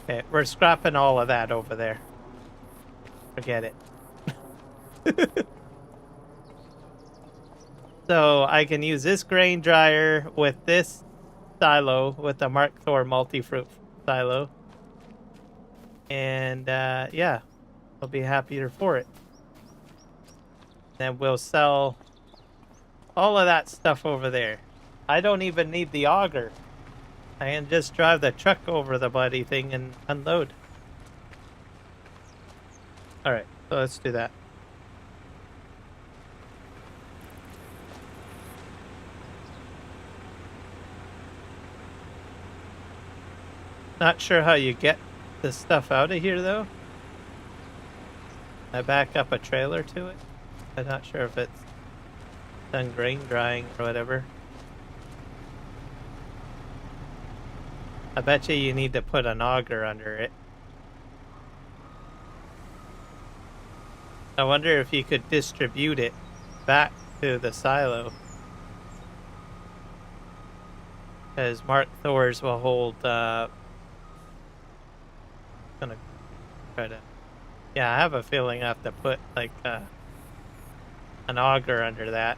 Okay, we're scrapping all of that over there. Forget it. So I can use this grain dryer with this silo, with the Mark Thor multi-fruit silo. And yeah, I'll be happier for it. Then we'll sell all of that stuff over there. I don't even need the auger. I can just drive the truck over the bloody thing and unload. Alright, so let's do that. Not sure how you get this stuff out of here, though. I back up a trailer to it. I'm not sure if it's done grain drying or whatever. I bet you need to put an auger under it. I wonder if you could distribute it back to the silo. Because Mark Thor's will hold, gonna try to... Yeah, I have a feeling I have to put, like, an auger under that.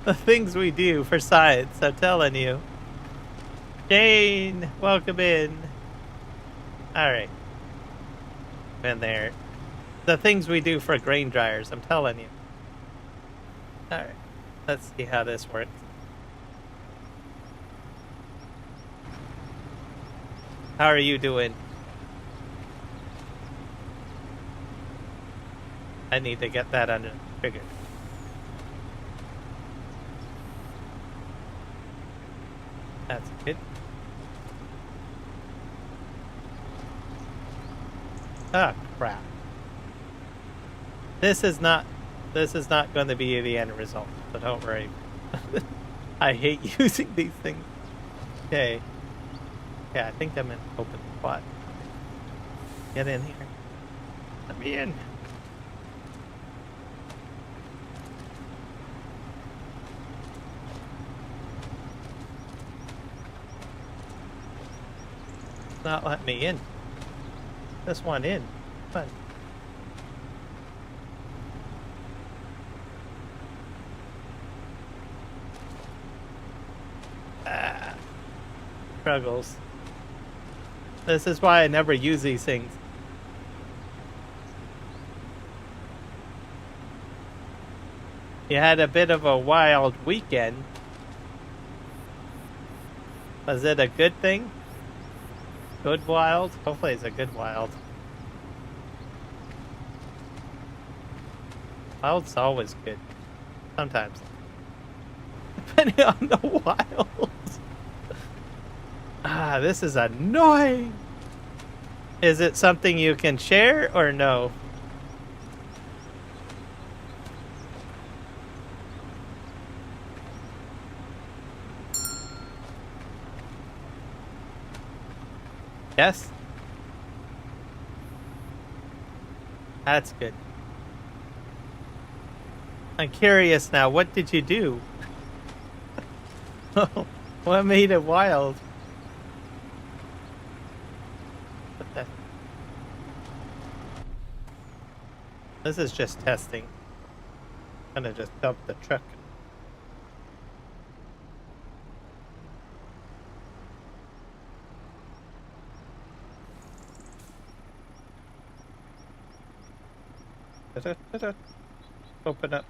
The things we do for science, I'm telling you. Jane, welcome in. Alright. In there. The things we do for grain dryers, I'm telling you. Alright. Let's see how this works. How are you doing? I need to get that under the trigger. That's good. Ah, crap. This is not going to be the end result, so don't worry. I hate using these things. Okay. Yeah, I think I'm in open spot. Get in here. Let me in. Not letting me in. This one in. Fun. Ah. Struggles. This is why I never use these things. You had a bit of a wild weekend. Was it a good thing? Good wild? Hopefully it's a good wild. Wild's always good. Sometimes. Depending on the wild. Ah, this is annoying. Is it something you can share or no? Yes? That's good. I'm curious now, what did you do? What made it wild? What the? This is just testing. I'm gonna just dump the truck. Open up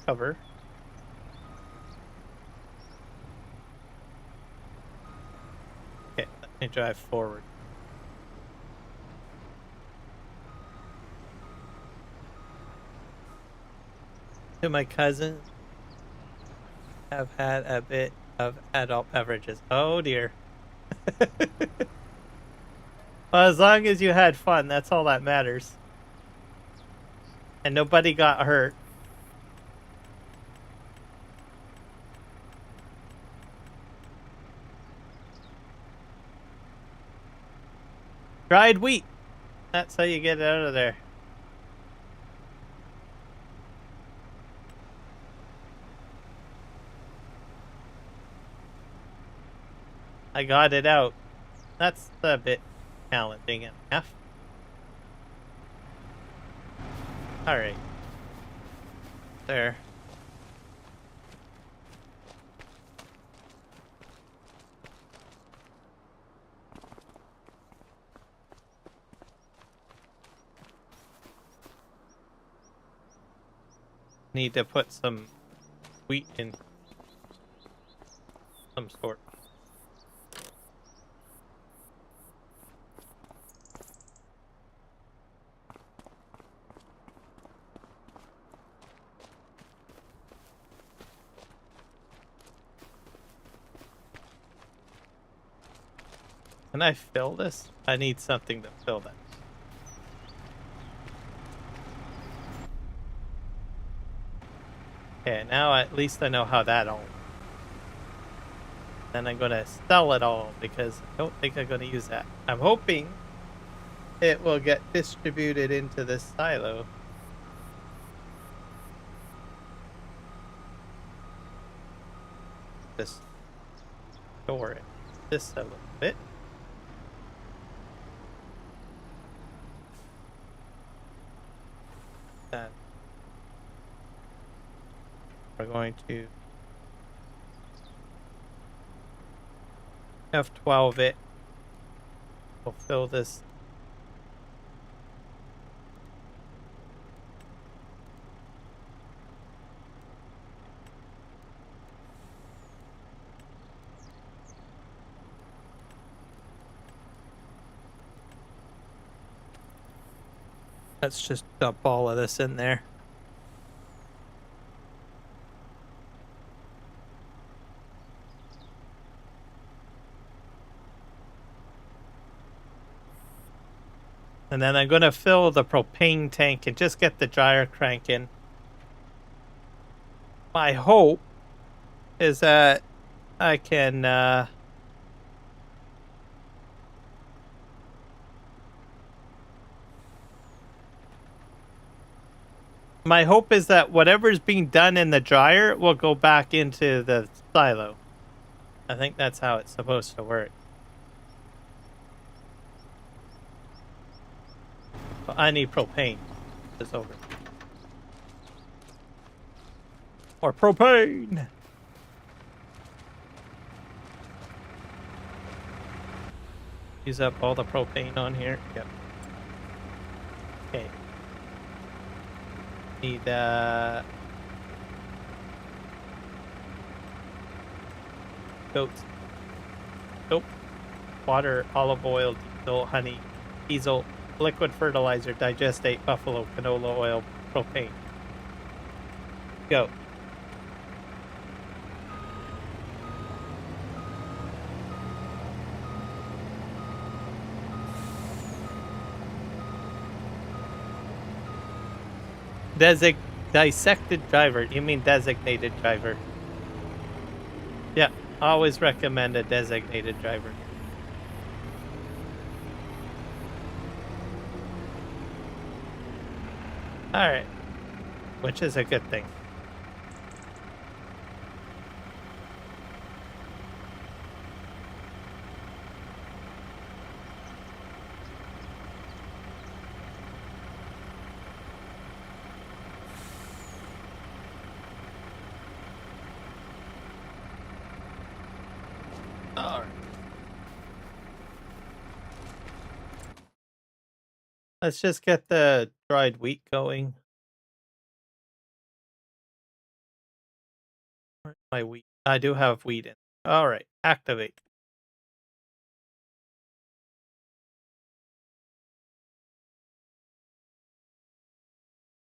cover. Okay, let me drive forward. To my cousin, have had a bit of adult beverages. Oh dear. Well, as long as you had fun, that's all that matters. And nobody got hurt. Dried wheat. That's how you get it out of there. I got it out. That's a bit challenging enough. Alright. There. Need to put some wheat in some sort. Can I fill this? I need something to fill that. Okay, now at least I know how that all. Then I'm gonna sell it all because I don't think I'm gonna use that. I'm hoping it will get distributed into this silo. Just store it. Just a little bit. Then we're going to F12 it. We'll fill this. Let's just dump all of this in there. And then I'm going to fill the propane tank and just get the dryer cranking. My hope is that I can my hope is that whatever's being done in the dryer will go back into the silo. I think that's how it's supposed to work. I need propane. It's over. Or propane. Use up all the propane on here. Yep. Okay. Need goats. Nope. Water, olive oil, diesel, honey, diesel, liquid fertilizer, digestate, buffalo, canola oil, propane. Go. Dissected driver. You mean designated driver? Yeah, always recommend a designated driver. Alright. Which is a good thing. Alright. Let's just get the dried wheat going. Where's my wheat? I do have wheat in. Alright, activate.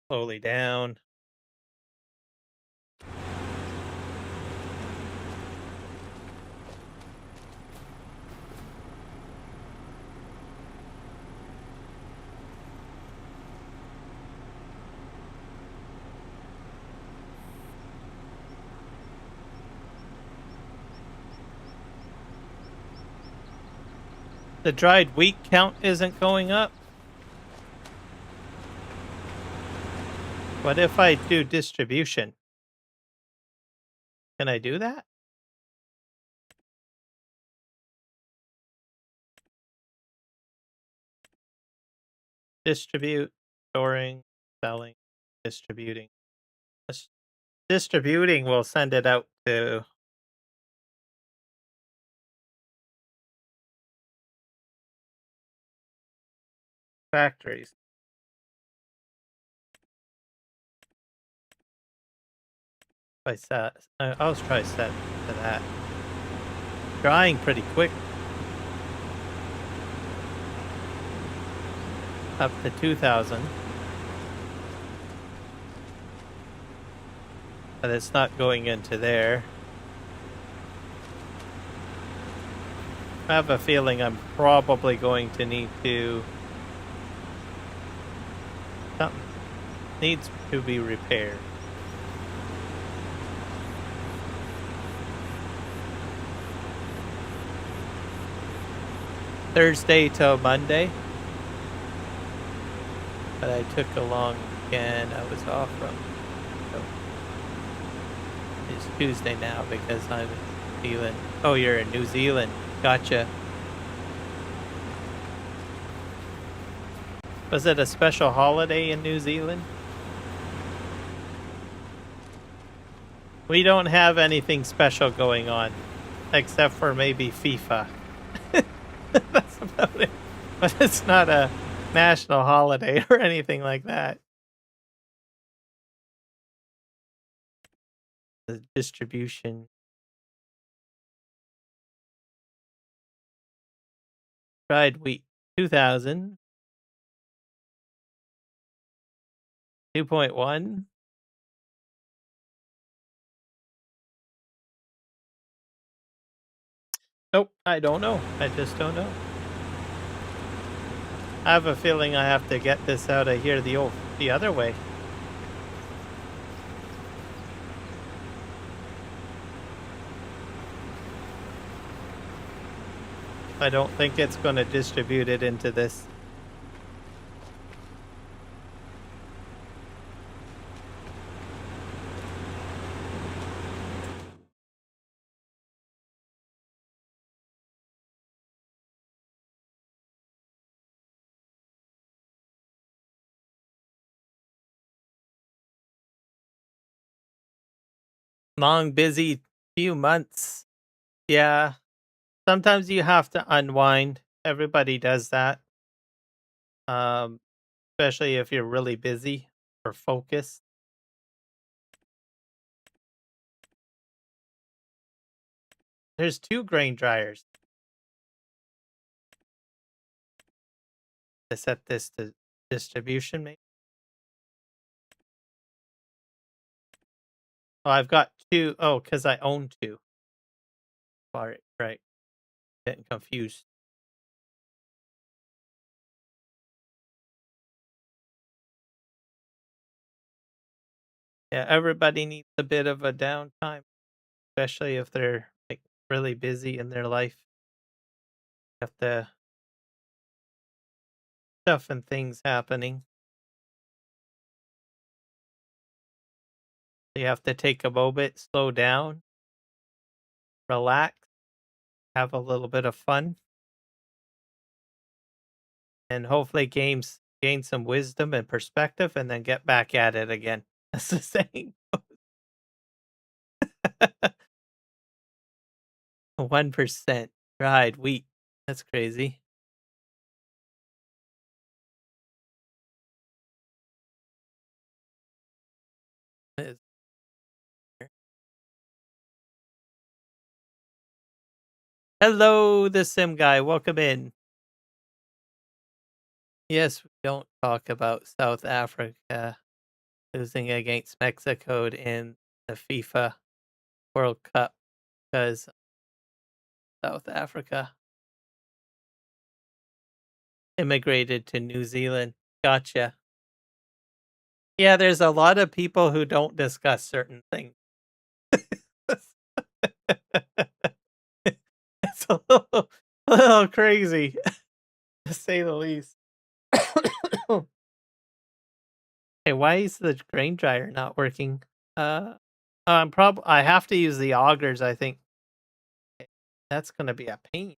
Slowly down. The dried wheat count isn't going up. What if I do distribution? Can I do that? Distribute, storing, selling, distributing. Distributing will send it out to factories. I set. I'll try set to that. Drying pretty quick. Up to 2,000. But it's not going into there. I have a feeling I'm probably going to need to... Something needs to be repaired. Thursday till Monday. But I took a long weekend. I was off from... So it's Tuesday now because I'm in New Zealand. Oh, you're in New Zealand. Gotcha. Was it a special holiday in New Zealand? We don't have anything special going on. Except for maybe FIFA. That's about it. But it's not a national holiday or anything like that. The distribution. Dried wheat. 2,000. 2.1. Nope, I don't know. I just don't know. I have a feeling I have to get this out of here the other way. I don't think it's going to distribute it into this. Long, busy few months. Yeah. Sometimes you have to unwind. Everybody does that. Um, especially if you're really busy or focused. There's 2 grain dryers. To set this to distribution, maybe. Oh, I've got 2. Oh, because I own 2. Alright, right. Getting confused. Yeah, everybody needs a bit of a downtime, especially if they're like really busy in their life. Have the stuff and things happening. You have to take a moment, slow down, relax, have a little bit of fun, and hopefully gain some wisdom and perspective, and then get back at it again. That's the saying. 1% dried wheat. That's crazy. Is- Hello, the sim guy. Welcome in. Yes, we don't talk about South Africa losing against Mexico in the FIFA World Cup because South Africa immigrated to New Zealand. Gotcha. Yeah, there's a lot of people who don't discuss certain things. It's a little crazy, to say the least. Hey, why is the grain dryer not working? I have to use the augers, I think. That's gonna be a pain.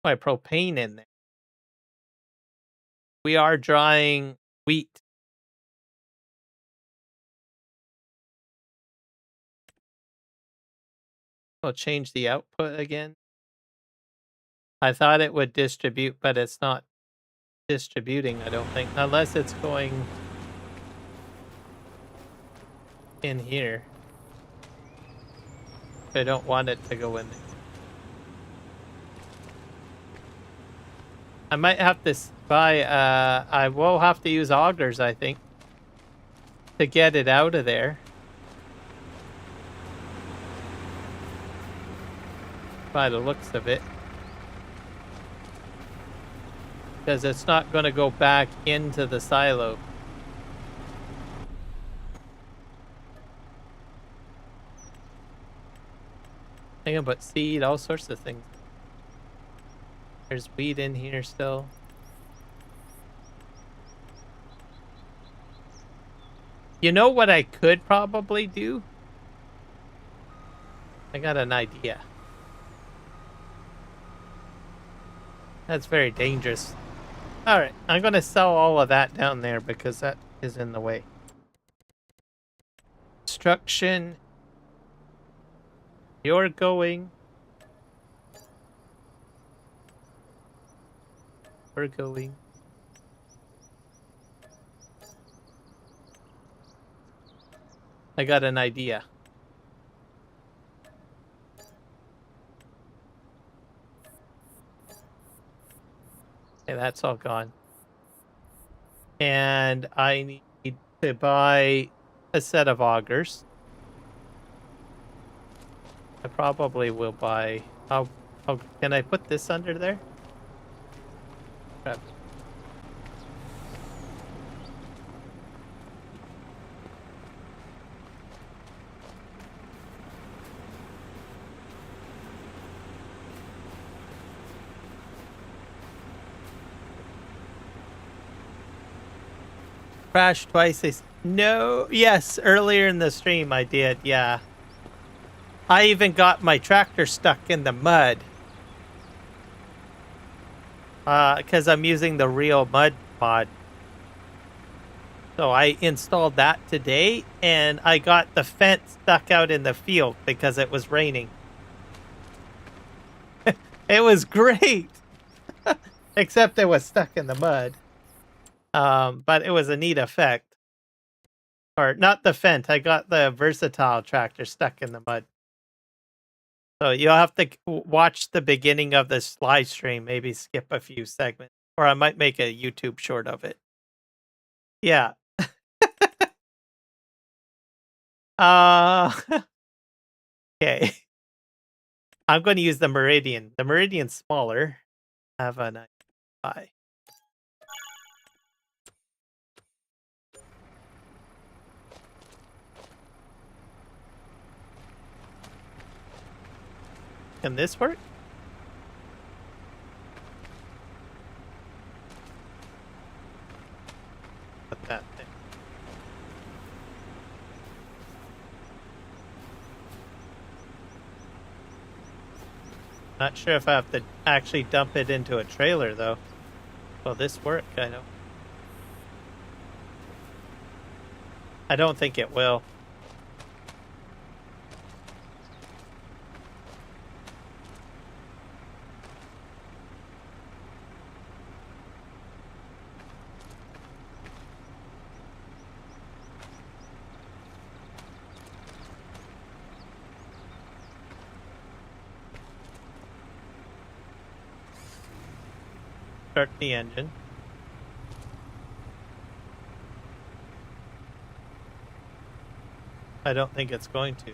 My propane in there. We are drying wheat. I'll change the output again. I thought it would distribute, but it's not distributing, I don't think. Unless it's going in here. I don't want it to go in there. I might have to buy, I will have to use augers, I think, to get it out of there. By the looks of it. Because it's not going to go back into the silo. Think about seed, all sorts of things. There's wheat in here still. You know what I could probably do? I got an idea. That's very dangerous. Alright, I'm going to sell all of that down there because that is in the way. Construction. You're going. We're going. I got an idea. Okay, that's all gone. And I need to buy a set of augers. I probably will buy... Oh, can I put this under there? Crap. Crashed twice. No, yes, earlier in the stream I did, yeah. I even got my tractor stuck in the mud. Because I'm using the real mud mod. So I installed that today, and I got the fence stuck out in the field because it was raining. It was great, except it was stuck in the mud. But it was a neat effect. Or not the fence, I got the versatile tractor stuck in the mud. So you'll have to watch the beginning of this live stream, maybe skip a few segments, or I might make a YouTube short of it. Yeah. Okay. I'm going to use the Meridian. The Meridian's smaller. Have a nice bye. Can this work? Put that thing. Not sure if I have to actually dump it into a trailer, though. Will this work? I don't think it will. Start the engine. I don't think it's going to.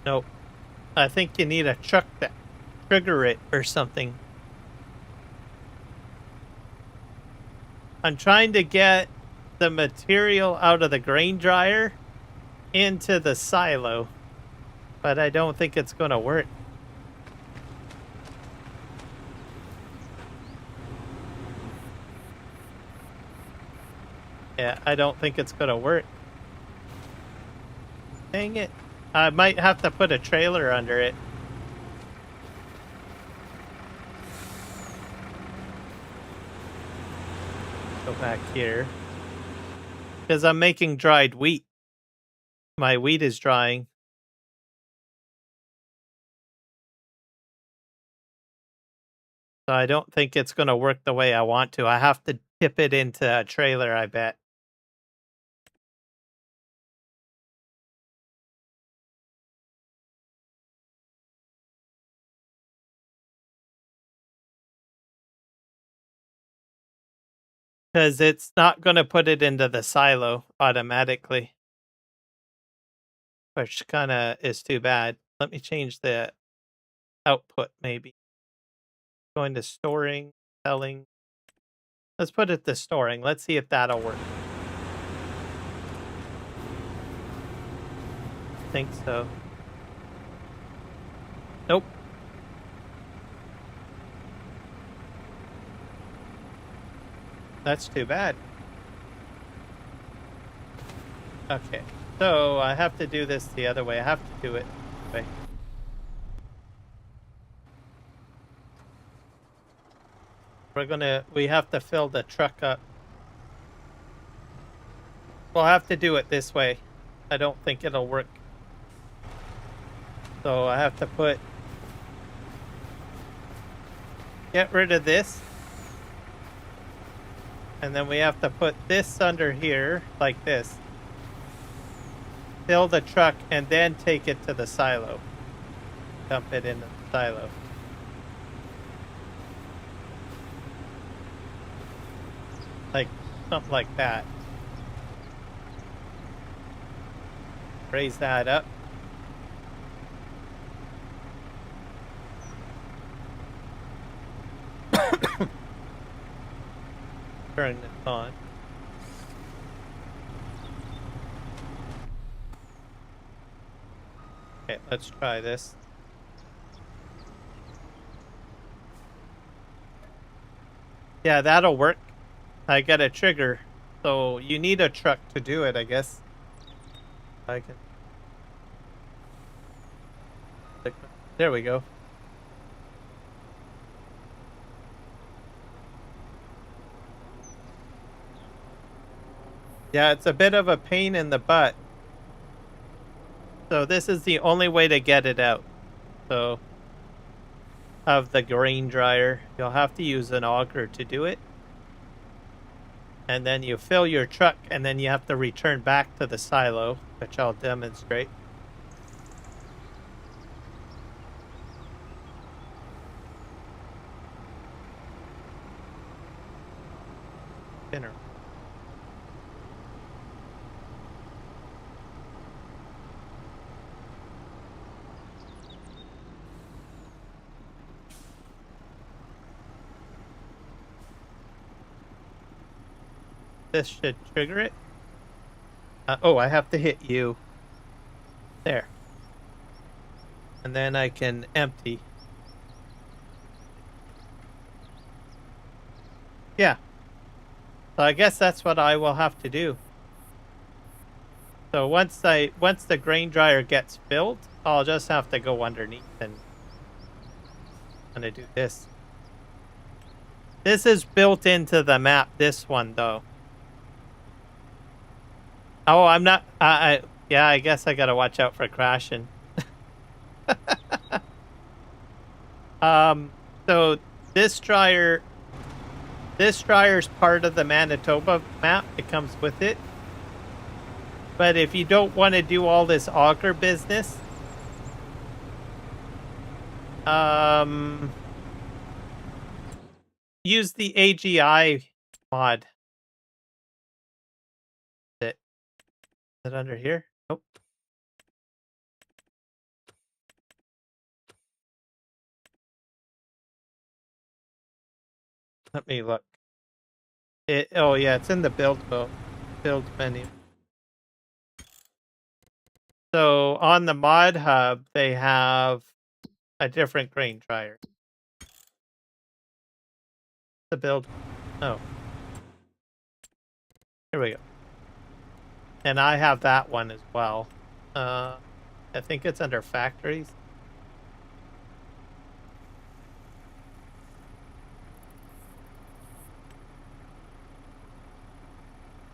Nope. I think you need a truck to trigger it or something. I'm trying to get the material out of the grain dryer into the silo, but I don't think it's going to work. Yeah, I don't think it's going to work. Dang it. I might have to put a trailer under it. Go back here. Because I'm making dried wheat. My wheat is drying. So I don't think it's going to work the way I want to. I have to tip it into a trailer, I bet. Because it's not going to put it into the silo automatically. Which kind of is too bad. Let me change the output, maybe. Going to storing, selling. Let's put it to storing. Let's see if that'll work. I think so. Nope. That's too bad. Okay. So I have to do this the other way. I have to do it this way. We have to fill the truck up. We'll have to do it this way. I don't think it'll work. So I have to get rid of this. And then we have to put this under here, like this. Fill the truck and then take it to the silo. Dump it in the silo. Like, something like that. Raise that up. Turn this on. Okay, let's try this. Yeah, that'll work. I got a trigger. So you need a truck to do it, I guess. I can. There we go. Yeah, it's a bit of a pain in the butt. So this is the only way to get it out. So, of the grain dryer, you'll have to use an auger to do it. And then you fill your truck, and then you have to return back to the silo, which I'll demonstrate. Spinner. This should trigger it. Oh, I have to hit you. There. And then I can empty. Yeah. So I guess that's what I will have to do. So once the grain dryer gets filled, I'll just have to go underneath and I'm gonna do this. This is built into the map, this one though. Oh, I'm not yeah, I guess I gotta watch out for crashing. So this dryer's part of the Manitoba map. It comes with it. But if you don't want to do all this auger business, use the AGI mod. Is it under here? Nope. Let me look. Oh yeah, it's in the build menu. So on the mod hub, they have a different grain dryer. The build. Oh. Here we go. And I have that one as well. I think it's under factories.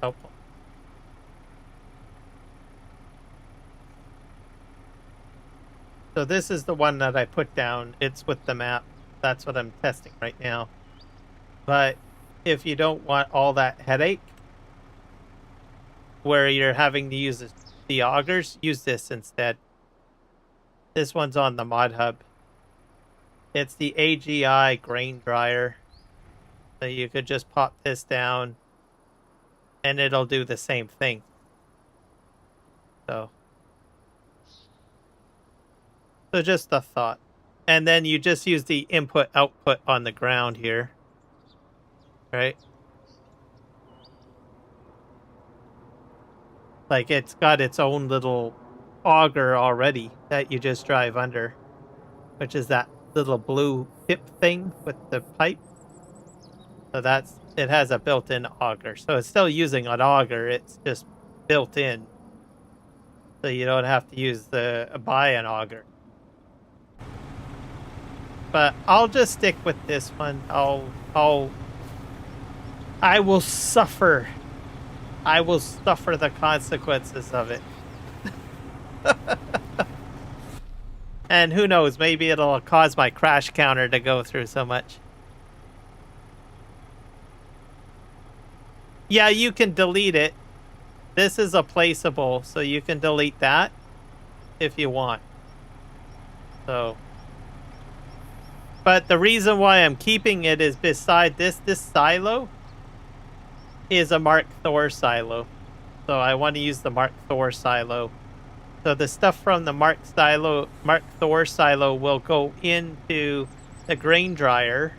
Helpful. So this is the one that I put down. It's with the map. That's what I'm testing right now. But if you don't want all that headache where you're having to use the augers, use this instead. This one's on the mod hub. It's the AGI grain dryer. So you could just pop this down and it'll do the same thing. So just a thought. And then you just use the input output on the ground here. Right? Like it's got its own little auger already that you just drive under, which is that little blue tip thing with the pipe. So it has a built-in auger. So it's still using an auger, it's just built in. So you don't have to buy an auger. But I'll just stick with this one. I will suffer. I will suffer the consequences of it. And who knows, maybe it'll cause my crash counter to go through so much. Yeah, you can delete it. This is a placeable, so you can delete that if you want. So, but the reason why I'm keeping it is beside this silo is a Mark Thor silo. So I want to use the Mark Thor silo. So the stuff from the Mark Thor silo will go into the grain dryer.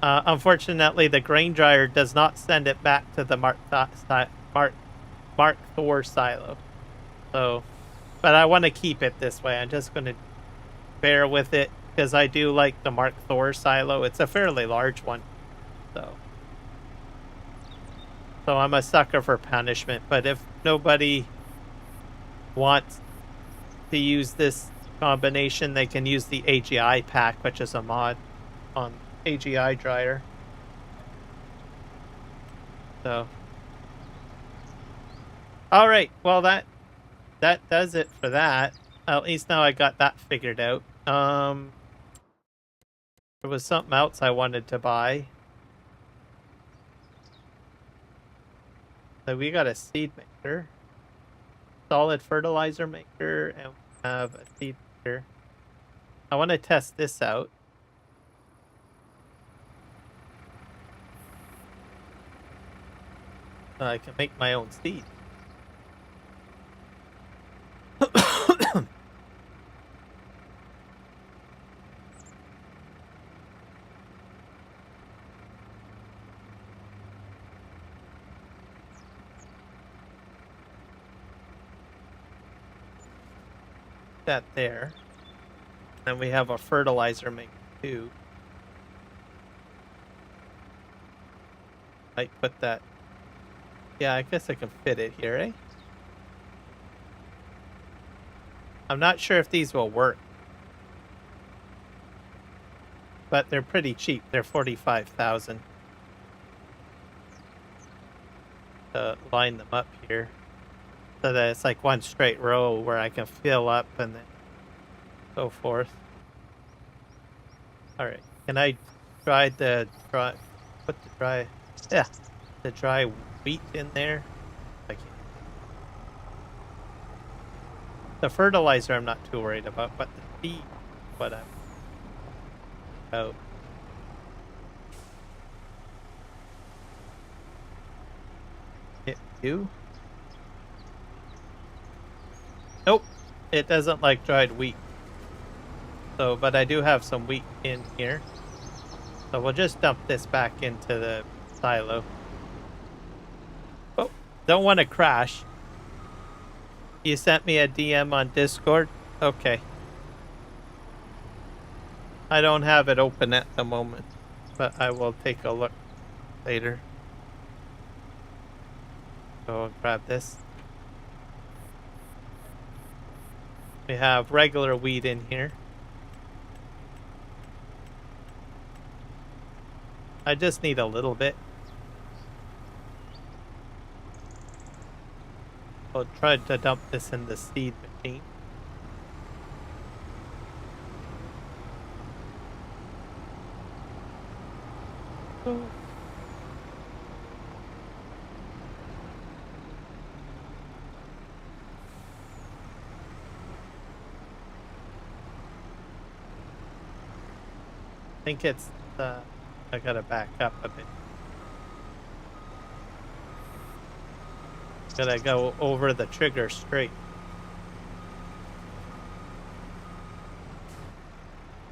Unfortunately, the grain dryer does not send it back to the Mark Thor silo. So, but I want to keep it this way. I'm just going to bear with it because I do like the Mark Thor silo. It's a fairly large one. So I'm a sucker for punishment. But if nobody wants to use this combination, they can use the AGI pack, which is a mod on AGI dryer. So, all right. Well, that does it for that. At least now I got that figured out. There was something else I wanted to buy. So we got a seed maker, solid fertilizer maker, and we have a seed maker. I want to test this out. So I can make my own seed. That there. And we have a fertilizer maker too. Might put that. Yeah, I guess I can fit it here, eh? I'm not sure if these will work. But they're pretty cheap. They're 45,000. To line them up here. So that it's like one straight row where I can fill up and then so forth. Alright. Can I put the dry wheat in there? I can't. The fertilizer I'm not too worried about, but the seed, what I'm about. Hit you? Nope, it doesn't like dried wheat. So, but I do have some wheat in here. So we'll just dump this back into the silo. Oh, don't want to crash. You sent me a DM on Discord? Okay. I don't have it open at the moment, but I will take a look later. So I'll grab this. We have regular wheat in here. I just need a little bit. I'll try to dump this in the seed machine. Oh. I think it's I gotta back up a bit. Gotta go over the trigger straight.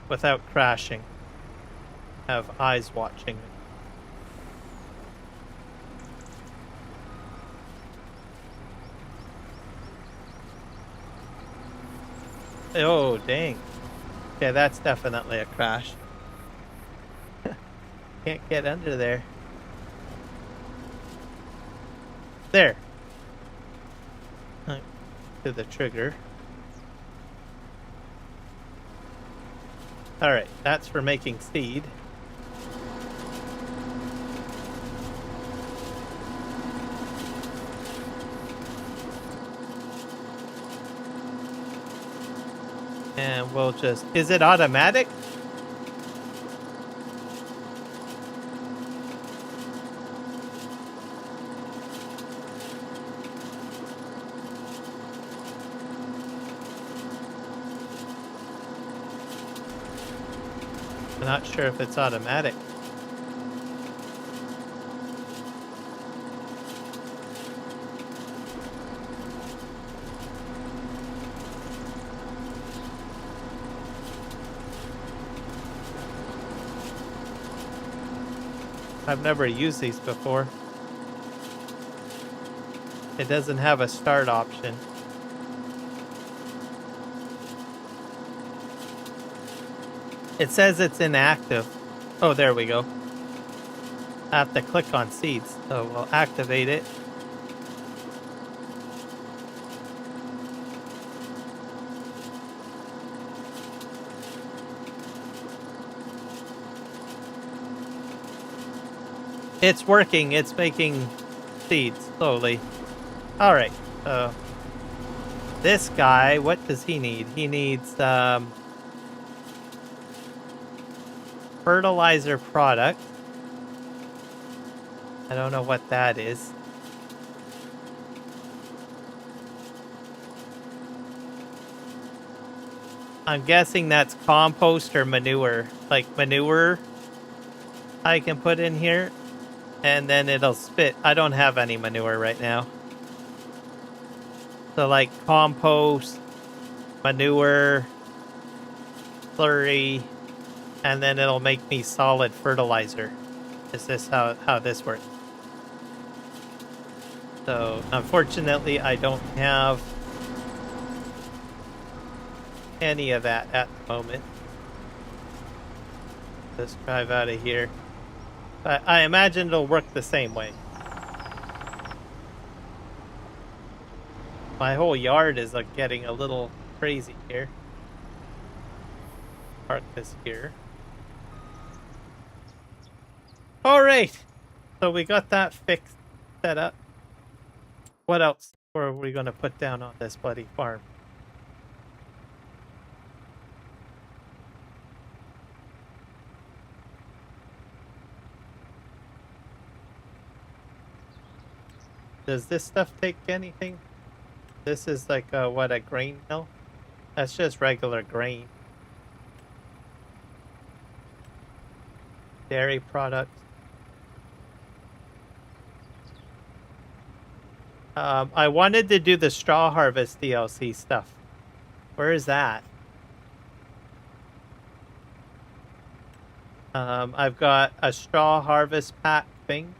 Without crashing. Have eyes watching. Oh, dang. Okay, that's definitely a crash. Can't get under there. There. To the trigger. Alright, that's for making seed. And we'll just... Is it automatic? I'm not sure if it's automatic. I've never used these before. It doesn't have a start option. It says it's inactive. Oh, there we go. I have to click on seeds, so we'll activate it. It's working. It's making seeds slowly. All right. So this guy, what does he need? He needs fertilizer product. I don't know what that is. I'm guessing that's compost or manure. Like manure I can put in here, and then it'll spit. I don't have any manure right now. So like compost, manure, slurry, and then it'll make me solid fertilizer. Is this how this works? So unfortunately, I don't have any of that at the moment. Let's drive out of here. But I imagine it'll work the same way. My whole yard is like getting a little crazy here. Park this here. All right. So we got that fixed, set up. What else are we going to put down on this bloody farm? Does this stuff take anything? This is like what, a grain mill? That's just regular grain. Dairy products. I wanted to do the straw harvest DLC stuff. Where is that? I've got a straw harvest pack thing.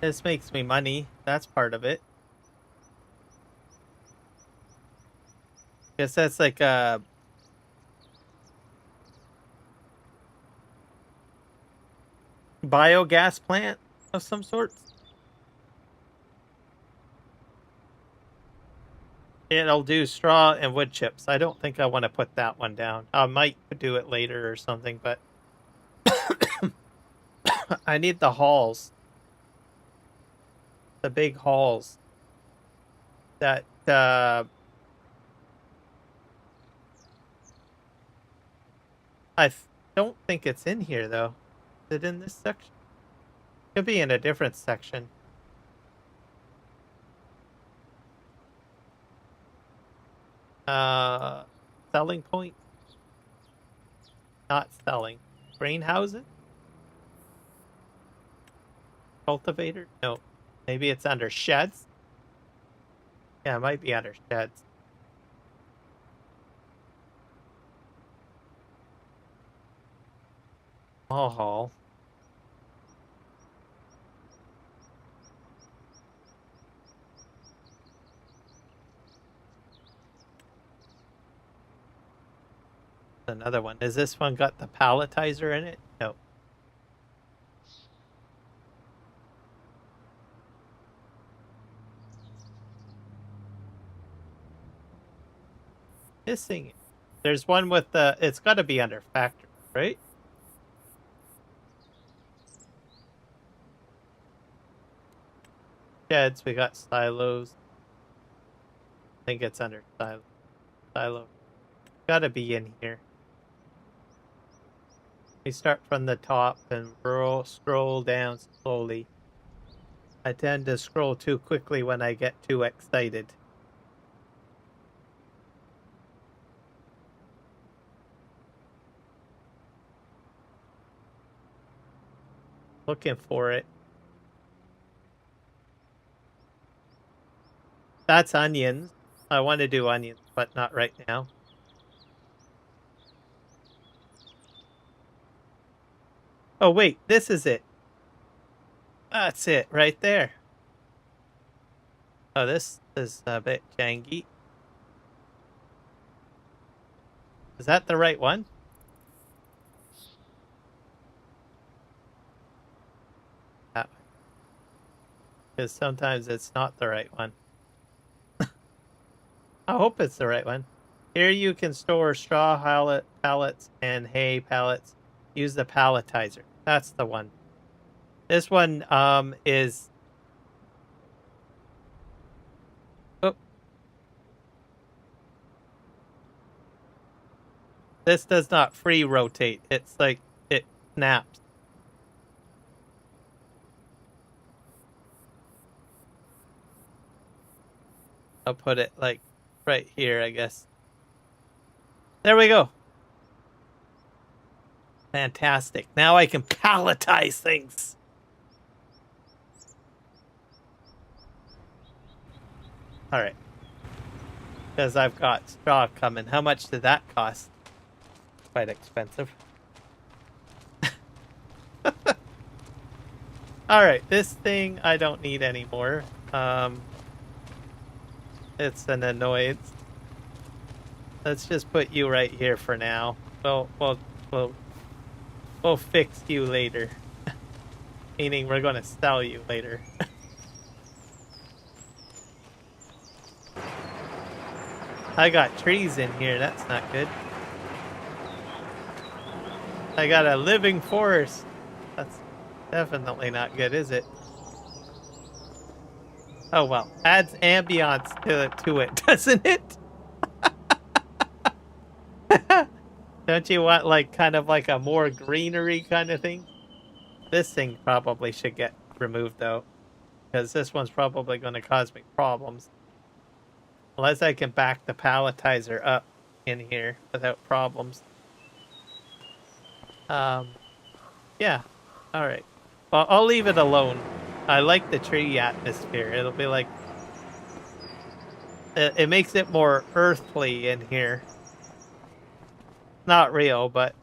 This makes me money. That's part of it. Guess that's like a biogas plant of some sort. It'll do straw and wood chips. I don't think I want to put that one down. I might do it later or something, but I need the hauls. The big hauls. That I don't think it's in here though. Is it in this section? Could be in a different section. Selling point? Not selling. Greenhouses? Cultivator? No. Maybe it's under sheds? Yeah, it might be under sheds. Small hall. Another one. Is this one got the palletizer in it? No. Missing. There's one with the. It's got to be under factory, right? Sheds. We got silos. I think it's under silo. Got to be in here. We start from the top and scroll down slowly. I tend to scroll too quickly when I get too excited. Looking for it. That's onions. I want to do onions, but not right now. Oh, wait, this is it. That's it, right there. Oh, this is a bit janky. Is that the right one? That one. Because sometimes it's not the right one. I hope it's the right one. Here you can store straw pallets and hay pallets. Use the palletizer. That's the one. This one is... Oh. This does not free rotate. It's like it snaps. I'll put it like right here, I guess. There we go. Fantastic. Now I can palletize things. All right. Because I've got straw coming. How much did that cost? Quite expensive. All right. This thing I don't need anymore. It's an annoyance. Let's just put you right here for now. We'll fix you later. Meaning we're going to sell you later. I got trees in here. That's not good. I got a living forest. That's definitely not good, is it? Oh well. Adds ambiance to it, doesn't it? Don't you want like kind of like a more greenery kind of thing? This thing probably should get removed though, because this one's probably going to cause me problems. Unless I can back the palletizer up in here without problems. Yeah. All right. Well, I'll leave it alone. I like the tree atmosphere. It'll be like... It makes it more earthly in here. Not real, but...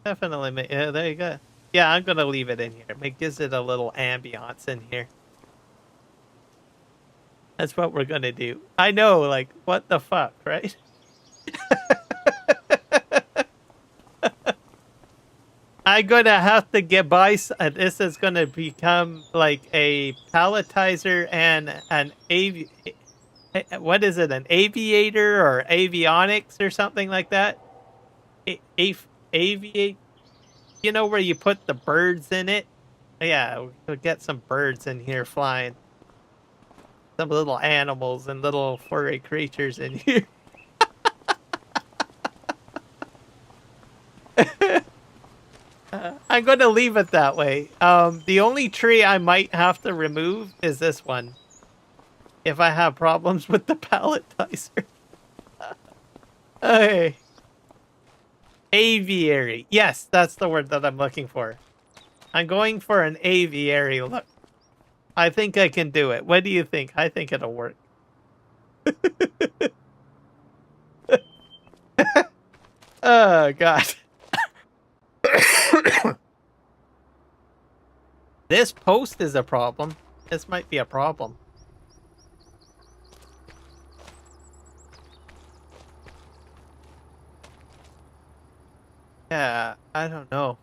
Definitely... Yeah, there you go. Yeah, I'm going to leave it in here. It gives it a little ambiance in here. That's what we're going to do. I know, like, what the fuck, right? I'm going to have to get by... This is going to become like a palletizer and an what is it? An aviator or avionics or something like that? Aviate... You know where you put the birds in it? Yeah, we'll get some birds in here flying. Some little animals and little furry creatures in here. I'm going to leave it that way. The only tree I might have to remove is this one. If I have problems with the palletizer. Okay. Aviary. Yes, that's the word that I'm looking for. I'm going for an aviary look. I think I can do it. What do you think? I think it'll work. Oh, God. This post is a problem. This might be a problem. Yeah, I don't know.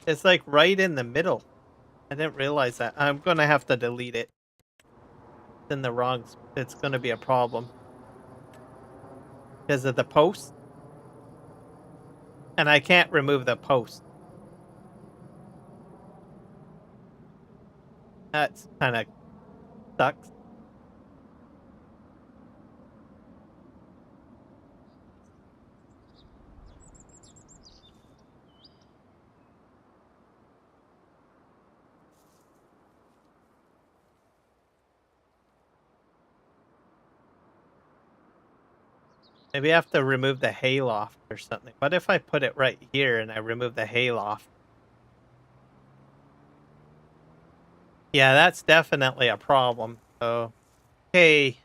It's like right in the middle. I didn't realize that. I'm gonna have to delete it. It's in the wrong... It's gonna be a problem. Because of the post. And I can't remove the post. That's kind of sucks. Maybe I have to remove the hayloft or something. What if I put it right here and I remove the hayloft? Yeah, that's definitely a problem. So, okay.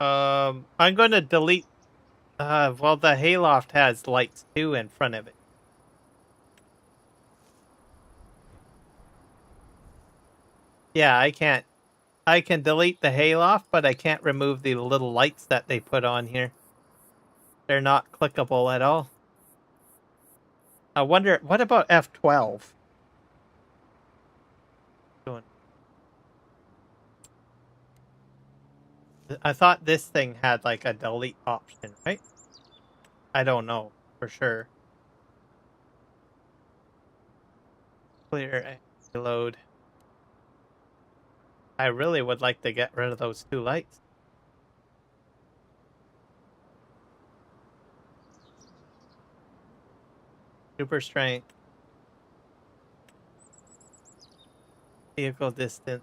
I'm going to delete... well, the hayloft has lights too in front of it. Yeah, I can't... I can delete the hayloft, but I can't remove the little lights that they put on here. They're not clickable at all. I wonder, what about F12? I thought this thing had like a delete option, right? I don't know for sure. Clear and reload. I really would like to get rid of those two lights. Super strength. Vehicle distance.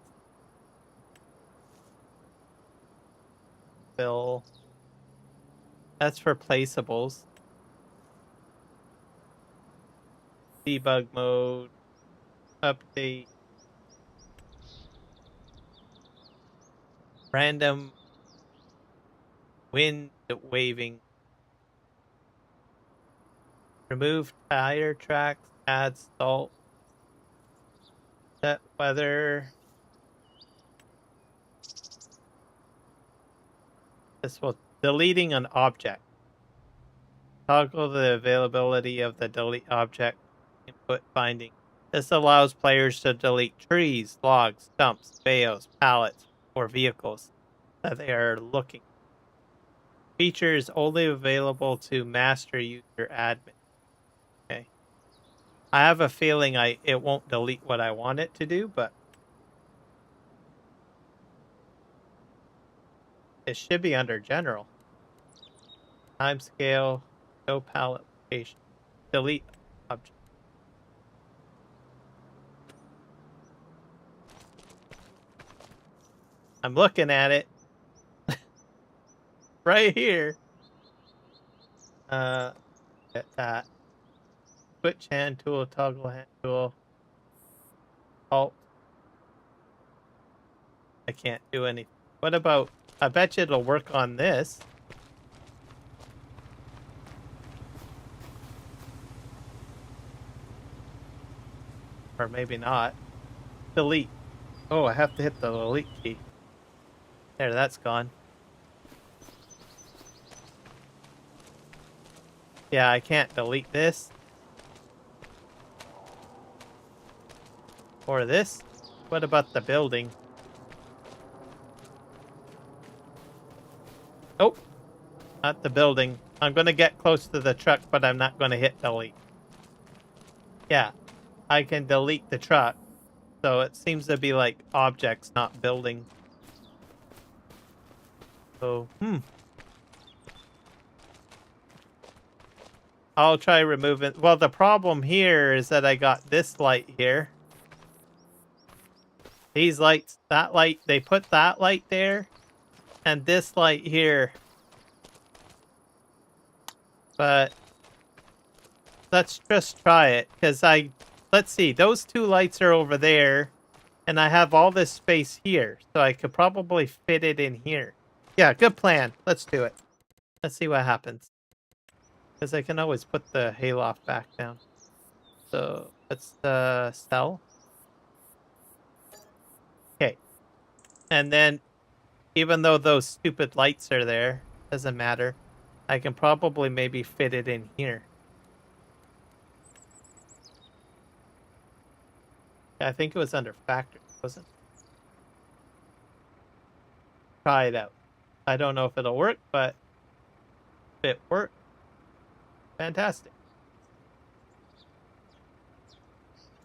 Fill. That's for placeables. Debug mode. Update. Random wind waving. Remove tire tracks. Add salt. Set weather. This will deleting an object. Toggle the availability of the delete object input finding. This allows players to delete trees, logs, stumps, bales, pallets, or vehicles that they are looking. Feature is only available to master user admin. Okay. I have a feeling it won't delete what I want it to do, but it should be under general. Timescale, show palette location, delete object. I'm looking at it. Right here. Get that. Switch hand tool, toggle hand tool. Alt. I can't do anything. What about, I bet you it'll work on this. Or maybe not. Delete. Oh, I have to hit the delete key. There, that's gone. Yeah, I can't delete this. Or this. What about the building? Oh, not the building. I'm going to get close to the truck, but I'm not going to hit delete. Yeah, I can delete the truck. So it seems to be like objects, not building. So, I'll try removing. Well, the problem here is that I got this light here. These lights, that light, they put that light there. And this light here. But let's just try it. Because let's see, those two lights are over there. And I have all this space here. So I could probably fit it in here. Yeah, good plan. Let's do it. Let's see what happens. Because I can always put the hayloft back down. So let's sell. Okay. And then, even though those stupid lights are there, doesn't matter. I can probably maybe fit it in here. I think it was under factory, wasn't it? Try it out. I don't know if it'll work, but if it worked, fantastic.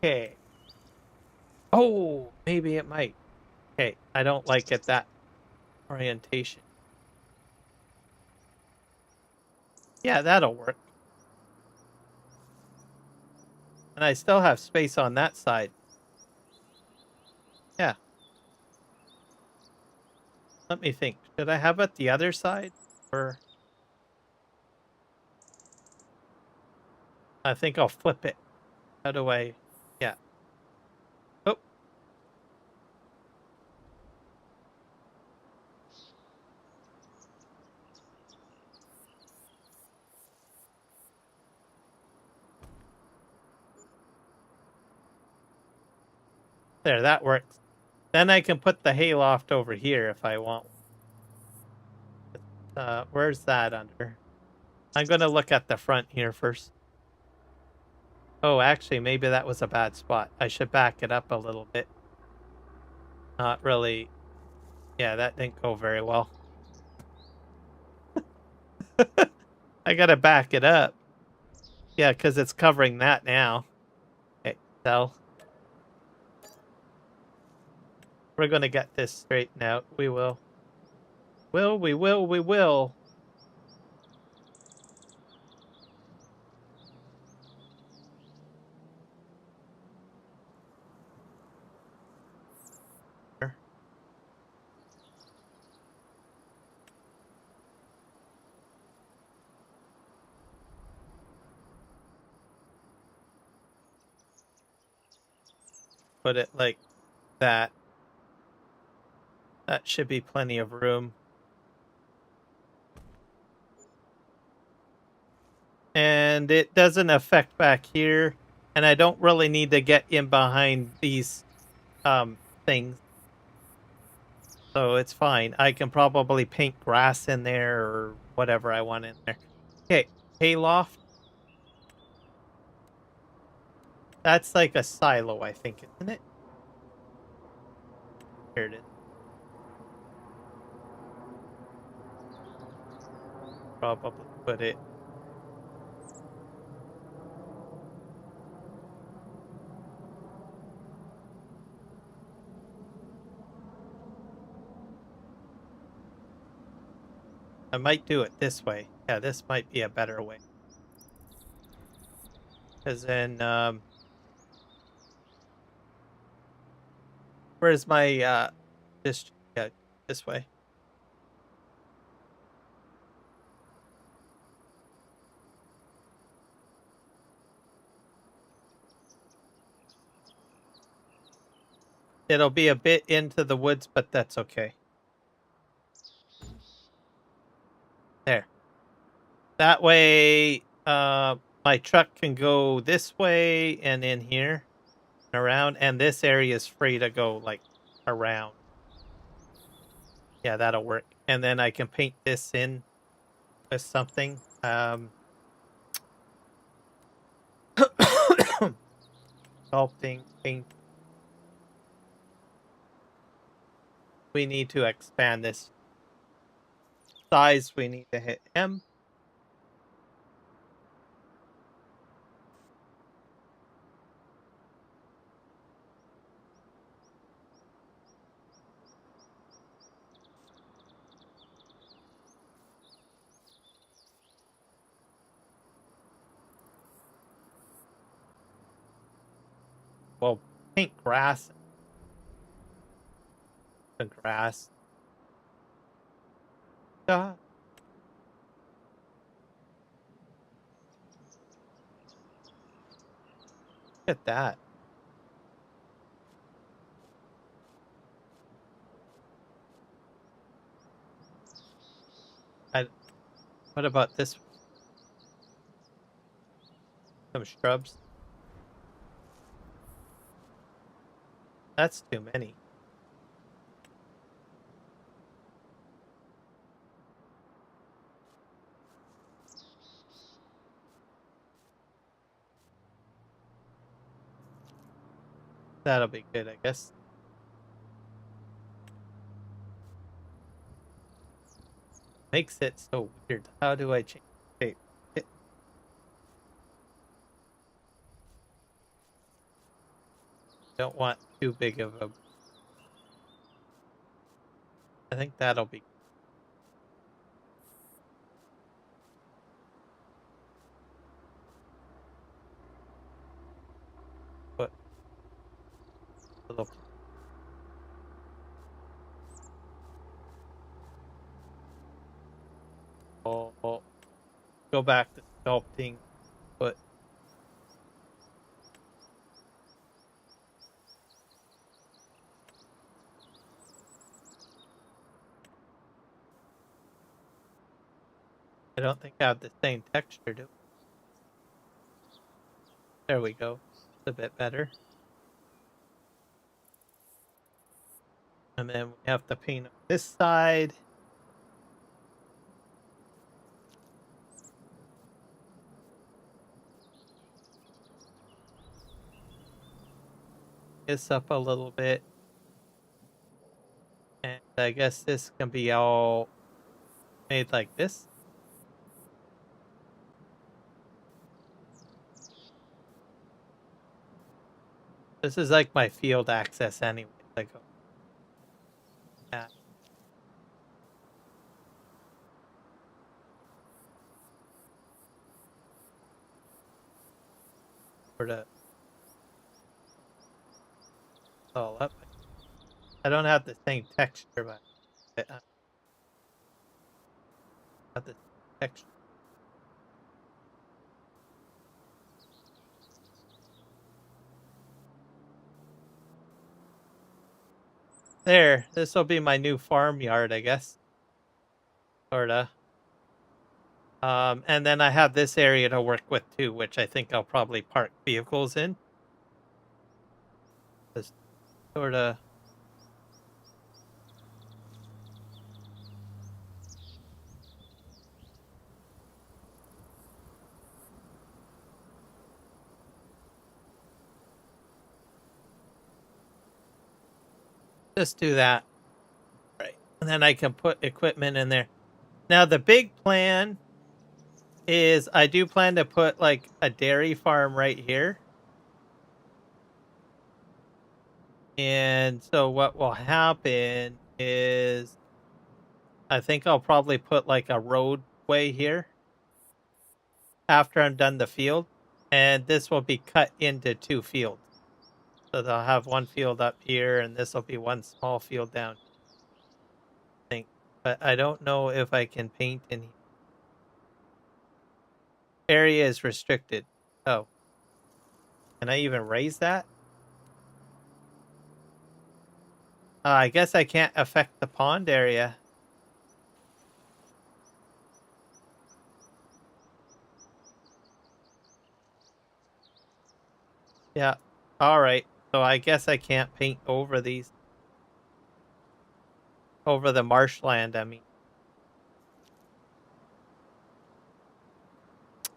Okay. Oh, maybe it might. Okay, I don't like it that orientation. Yeah, that'll work. And I still have space on that side. Yeah. Let me think. Should I have it the other side? Or I think I'll flip it. How do I? Yeah. Oh. There, that works. Then I can put the hayloft over here if I want. Where's that under? I'm going to look at the front here first. Oh, actually, maybe that was a bad spot. I should back it up a little bit. Not really. Yeah, that didn't go very well. I gotta back it up. Yeah, because it's covering that now. Okay, so we're gonna get this straightened out. We will. We will. Put it like that. That should be plenty of room. And it doesn't affect back here. And I don't really need to get in behind these things. So it's fine. I can probably paint grass in there or whatever I want in there. Okay, hayloft. That's like a silo, I think, isn't it? Here it is. Probably put it. I might do it this way. Yeah, this might be a better way. Because then, where's my, just, yeah, this way. It'll be a bit into the woods, but that's okay. There. That way, my truck can go this way and in here and around, and this area is free to go, like, around. Yeah, that'll work. And then I can paint this in with something. Sculpting, paint. We need to expand this size. We need to hit M. Well, paint grass. The grass. Ah. Look at that. What about this? Some shrubs. That's too many. That'll be good, I guess. Makes it so weird. How do I change shape? Don't want too big of a... I think that'll be... Put a little... Oh, go back to sculpting. Put... I don't think I have the same texture, do I? There we go. It's a bit better. And then we have to paint on this side. This up a little bit. And I guess this can be all made like this. This is like my field access anyway. Like, yeah. Sort of all up. I don't have the same texture, but I have the texture. There, this will be my new farmyard, I guess. Sorta. And then I have this area to work with too, which I think I'll probably park vehicles in. Just sorta. Just do that. Right. And then I can put equipment in there. Now the big plan is I do plan to put like a dairy farm right here. And so what will happen is I think I'll probably put like a roadway here after I'm done the field. And this will be cut into 2 fields. So they'll have one field up here and this will be one small field down. I think. But I don't know if I can paint in here. Area is restricted. Oh. Can I even raise that? I guess I can't affect the pond area. Yeah. All right. So I guess I can't paint over these. Over the marshland, I mean.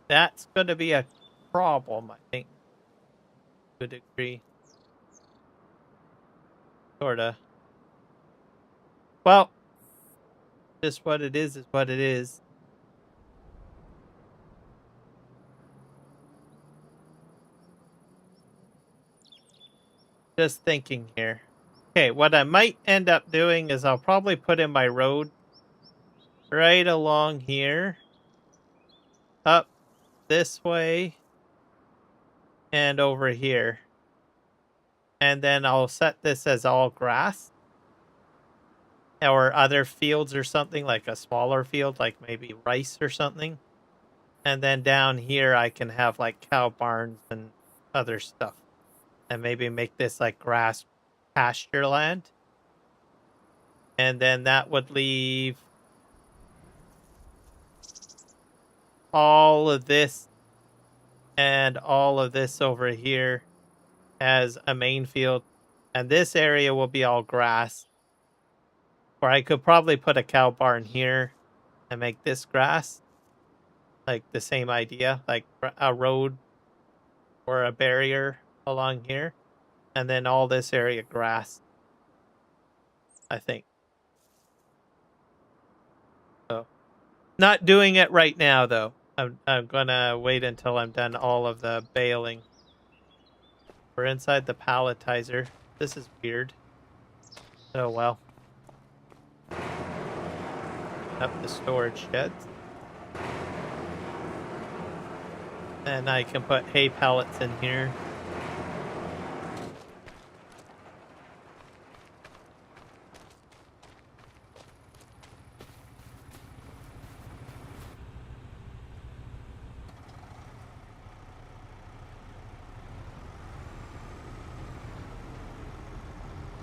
That's going to be a problem, I think. To a degree. Sorta. Well, just what it is what it is. Just thinking here. Okay, what I might end up doing is I'll probably put in my road right along here. Up this way. And over here. And then I'll set this as all grass. Or other fields or something, like a smaller field, like maybe rice or something. And then down here I can have like cow barns and other stuff. And maybe make this like grass pasture land. And then that would leave all of this and all of this over here as a main field. And this area will be all grass. Or I could probably put a cow barn here and make this grass. Like the same idea, like a road or a barrier along here. And then all this area grass. I think. So, not doing it right now though. I'm gonna wait until I'm done all of the baling. We're inside the palletizer. This is weird. Oh well. Up the storage sheds. And I can put hay pallets in here.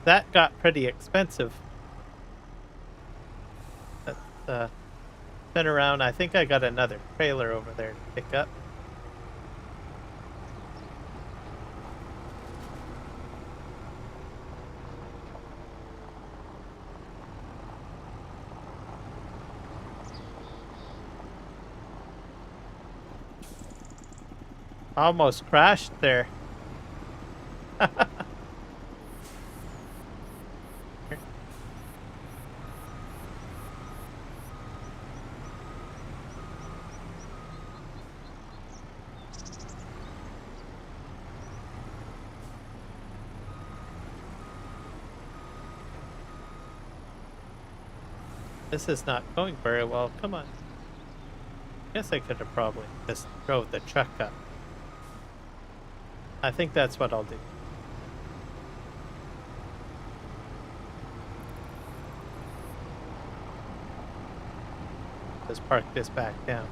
That got pretty expensive. Let's spin around. I think I got another trailer over there to pick up. Almost crashed there. This is not going very well. Come on. Guess I could have probably just drove the truck up. I think that's what I'll do. Just park this back down.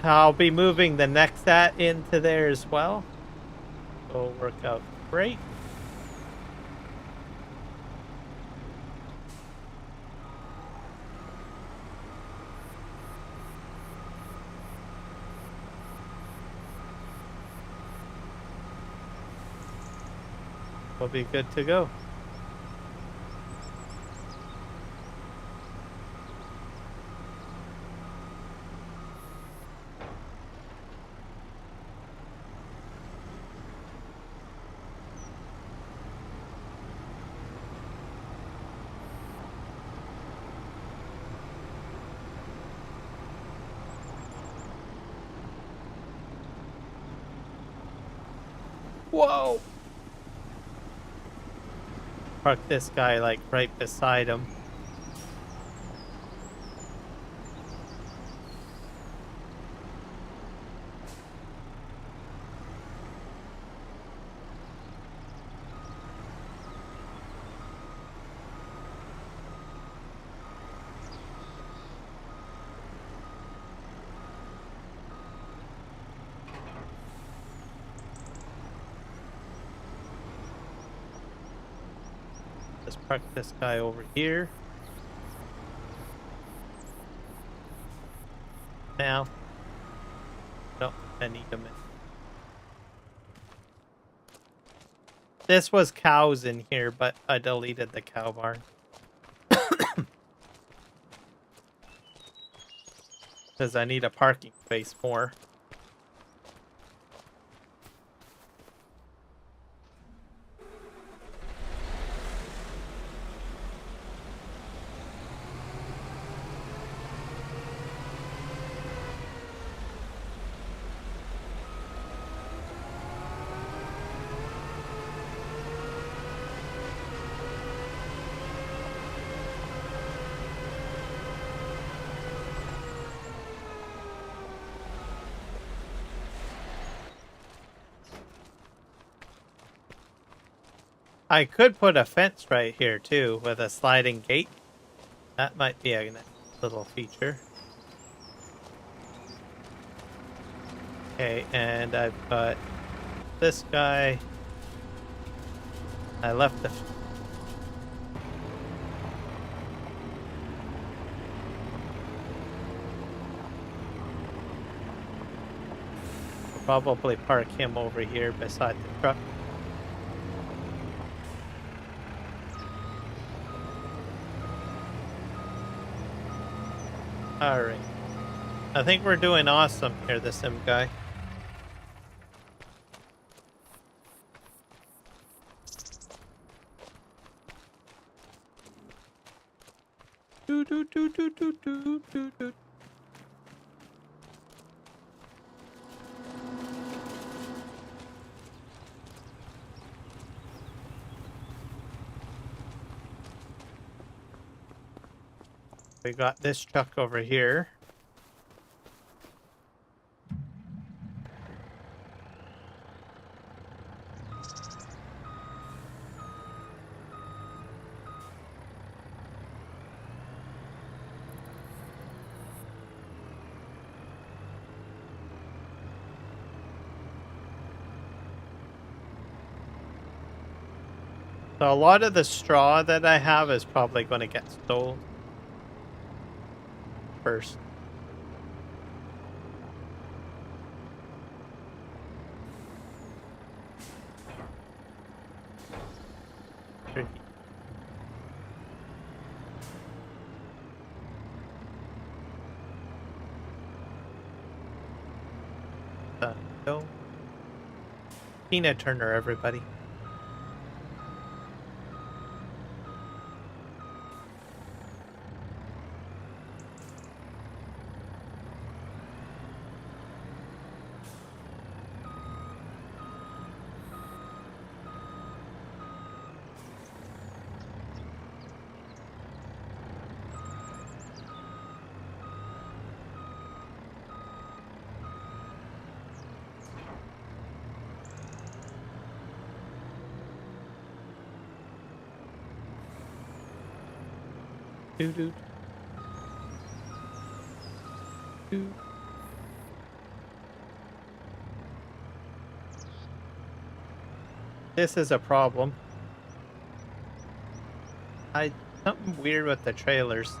I'll be moving the next set into there as well. It'll work out great. We'll be good to go. Whoa! Park this guy like right beside him. Just park this guy over here. Now. No, I need him in. This was cows in here, but I deleted the cow barn. Because I need a parking space more. I could put a fence right here too with a sliding gate. That might be a nice little feature. Okay, and I've got this guy. I left the... I'll probably park him over here beside the truck. Alright. I think we're doing awesome here, the sim guy. Do do do do do do do do. We got this truck over here. So a lot of the straw that I have is probably going to get sold first. Tina Turner, everybody. Doo doo doo. This is a problem. Something weird with the trailers.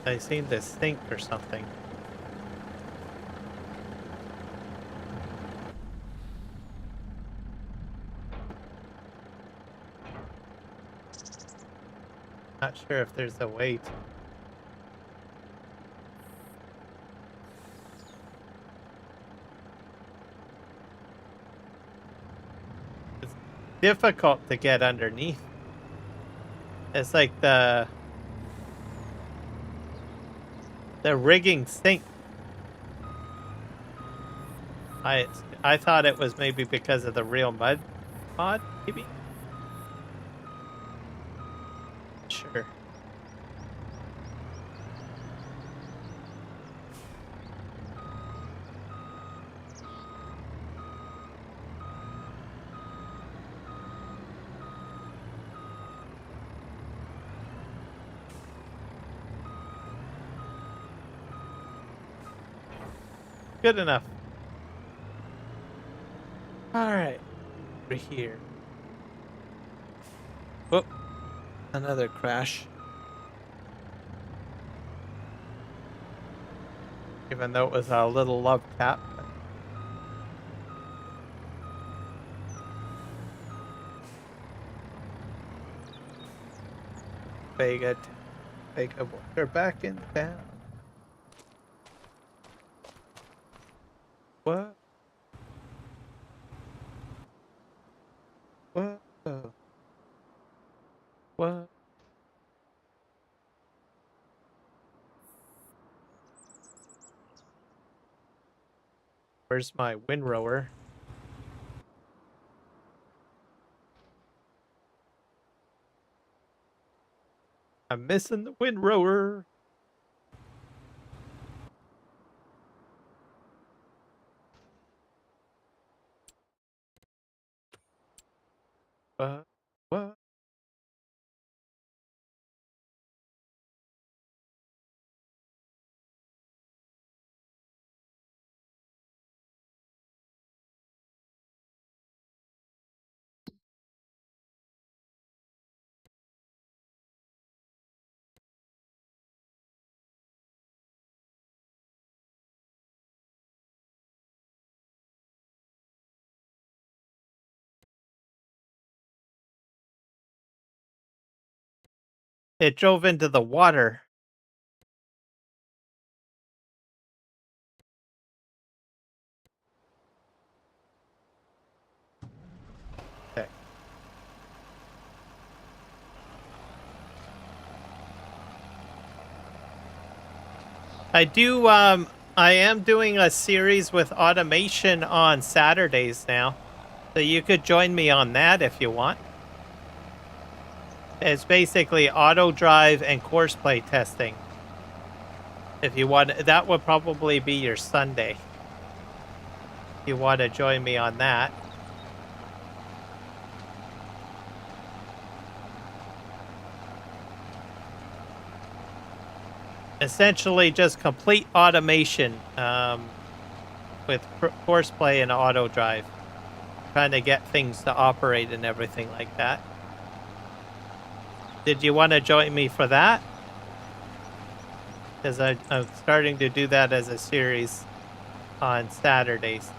I seem to stink or something. Not sure if there's a way to. It's difficult to get underneath. It's like the rigging sink. I thought it was maybe because of the real mud mod, maybe? Sure. Good enough. Alright. Over here. Oh, another crash. Even though it was a little love tap. Vega, we're back in town. What? What? What? Where's my windrower? I'm missing the windrower. What? It drove into the water. Okay. I am doing a series with automation on Saturdays now. So you could join me on that if you want. It's basically auto drive and course play testing. If you want, that would probably be your Sunday. If you want to join me on that. Essentially just complete automation with course play and auto drive. Trying to get things to operate and everything like that. Did you want to join me for that? Because I'm starting to do that as a series on Saturdays.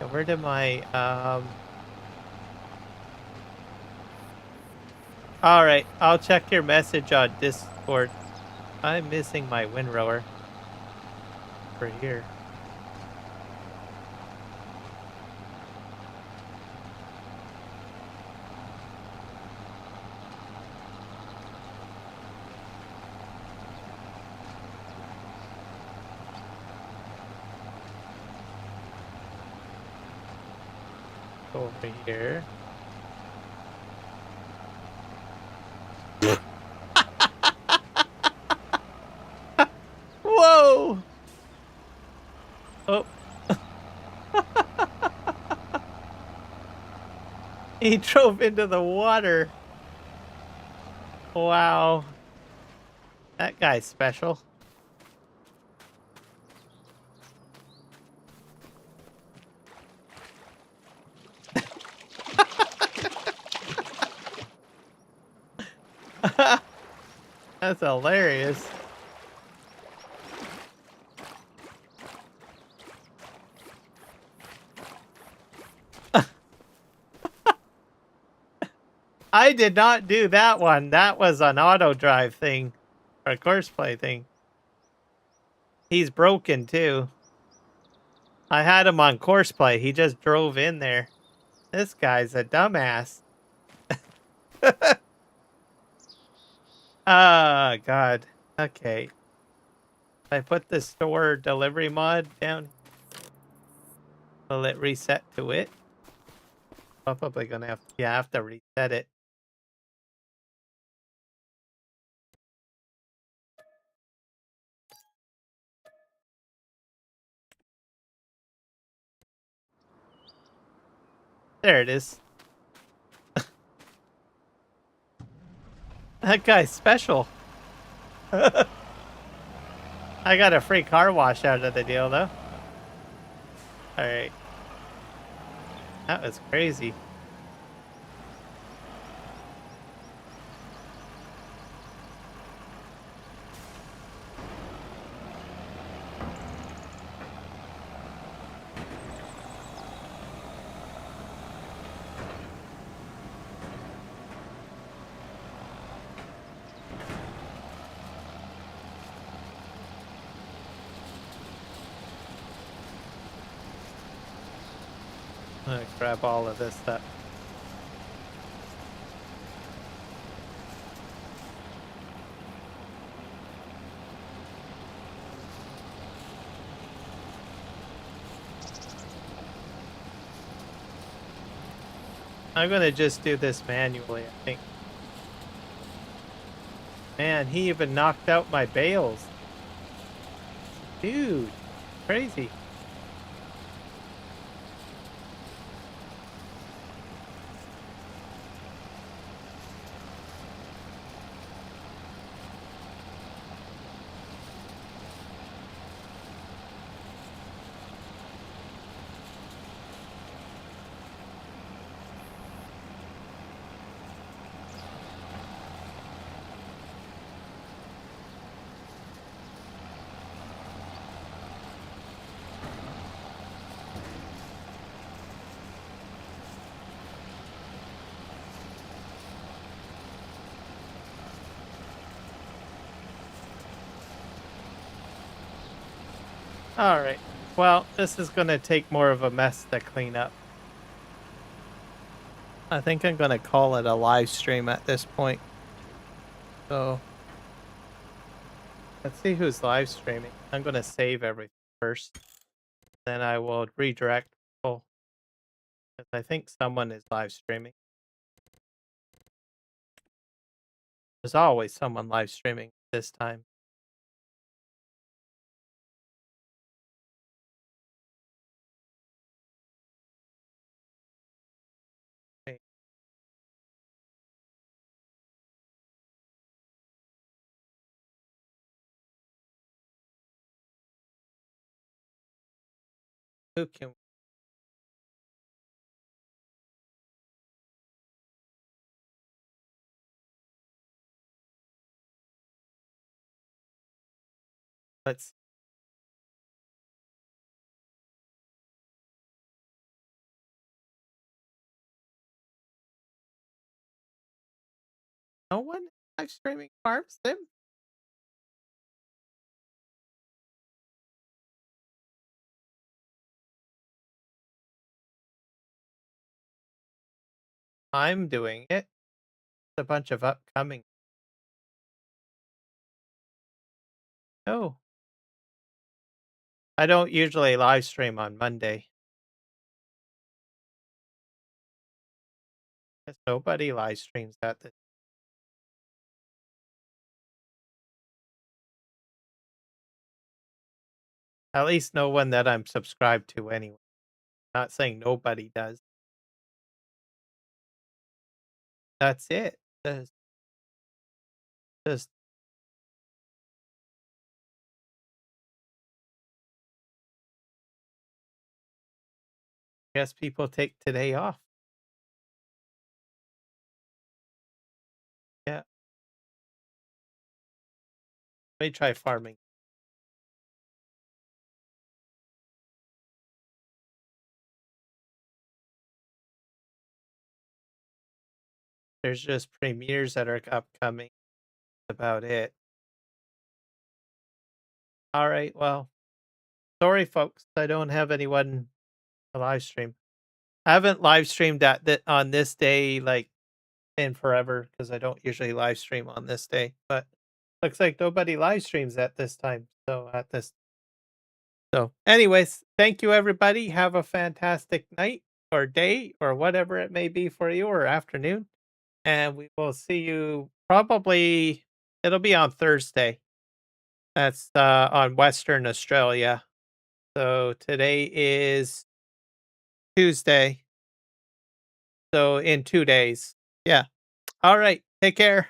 So where did my All right, I'll check your message on Discord. I'm missing my windrower for here. Go over here. Whoa! Oh. He drove into the water. Wow. That guy's special. That's hilarious. I did not do that one. That was an auto drive thing. Or a course play thing. He's broken too. I had him on course play. He just drove in there. This guy's a dumbass. Oh, God. Okay. I put the store delivery mod down. Will it reset to it? Probably gonna have to reset it. There it is. That guy's special. I got a free car wash out of the deal, though. Alright. That was crazy. I'm gonna grab all of this stuff. I'm gonna just do this manually, I think. Man, he even knocked out my bales. Dude, crazy. Alright. Well, this is gonna take more of a mess to clean up. I think I'm gonna call it a live stream at this point. So let's see who's live streaming. I'm gonna save everything first. Then I will redirect people. 'Cause I think someone is live streaming. There's always someone live streaming this time. Okay. Who can let's No one live streaming Farm Sim? I'm doing it. A bunch of upcoming. Oh, I don't usually live stream on Monday. 'Cause nobody live streams at the at least no one that I'm subscribed to anyway. Not saying nobody does. That's it. Just guess people take today off. Yeah, let me try farming. There's just premieres that are upcoming. That's about it. All right, well, sorry folks, I don't have anyone to live stream. I haven't live streamed on this day like in forever because I don't usually live stream on this day. But looks like nobody live streams at this time. So, anyways, thank you everybody. Have a fantastic night or day or whatever it may be for you or afternoon. And we will see you probably it'll be on Thursday. That's on Western Australia. So today is Tuesday. So in 2 days. Yeah. All right. Take care.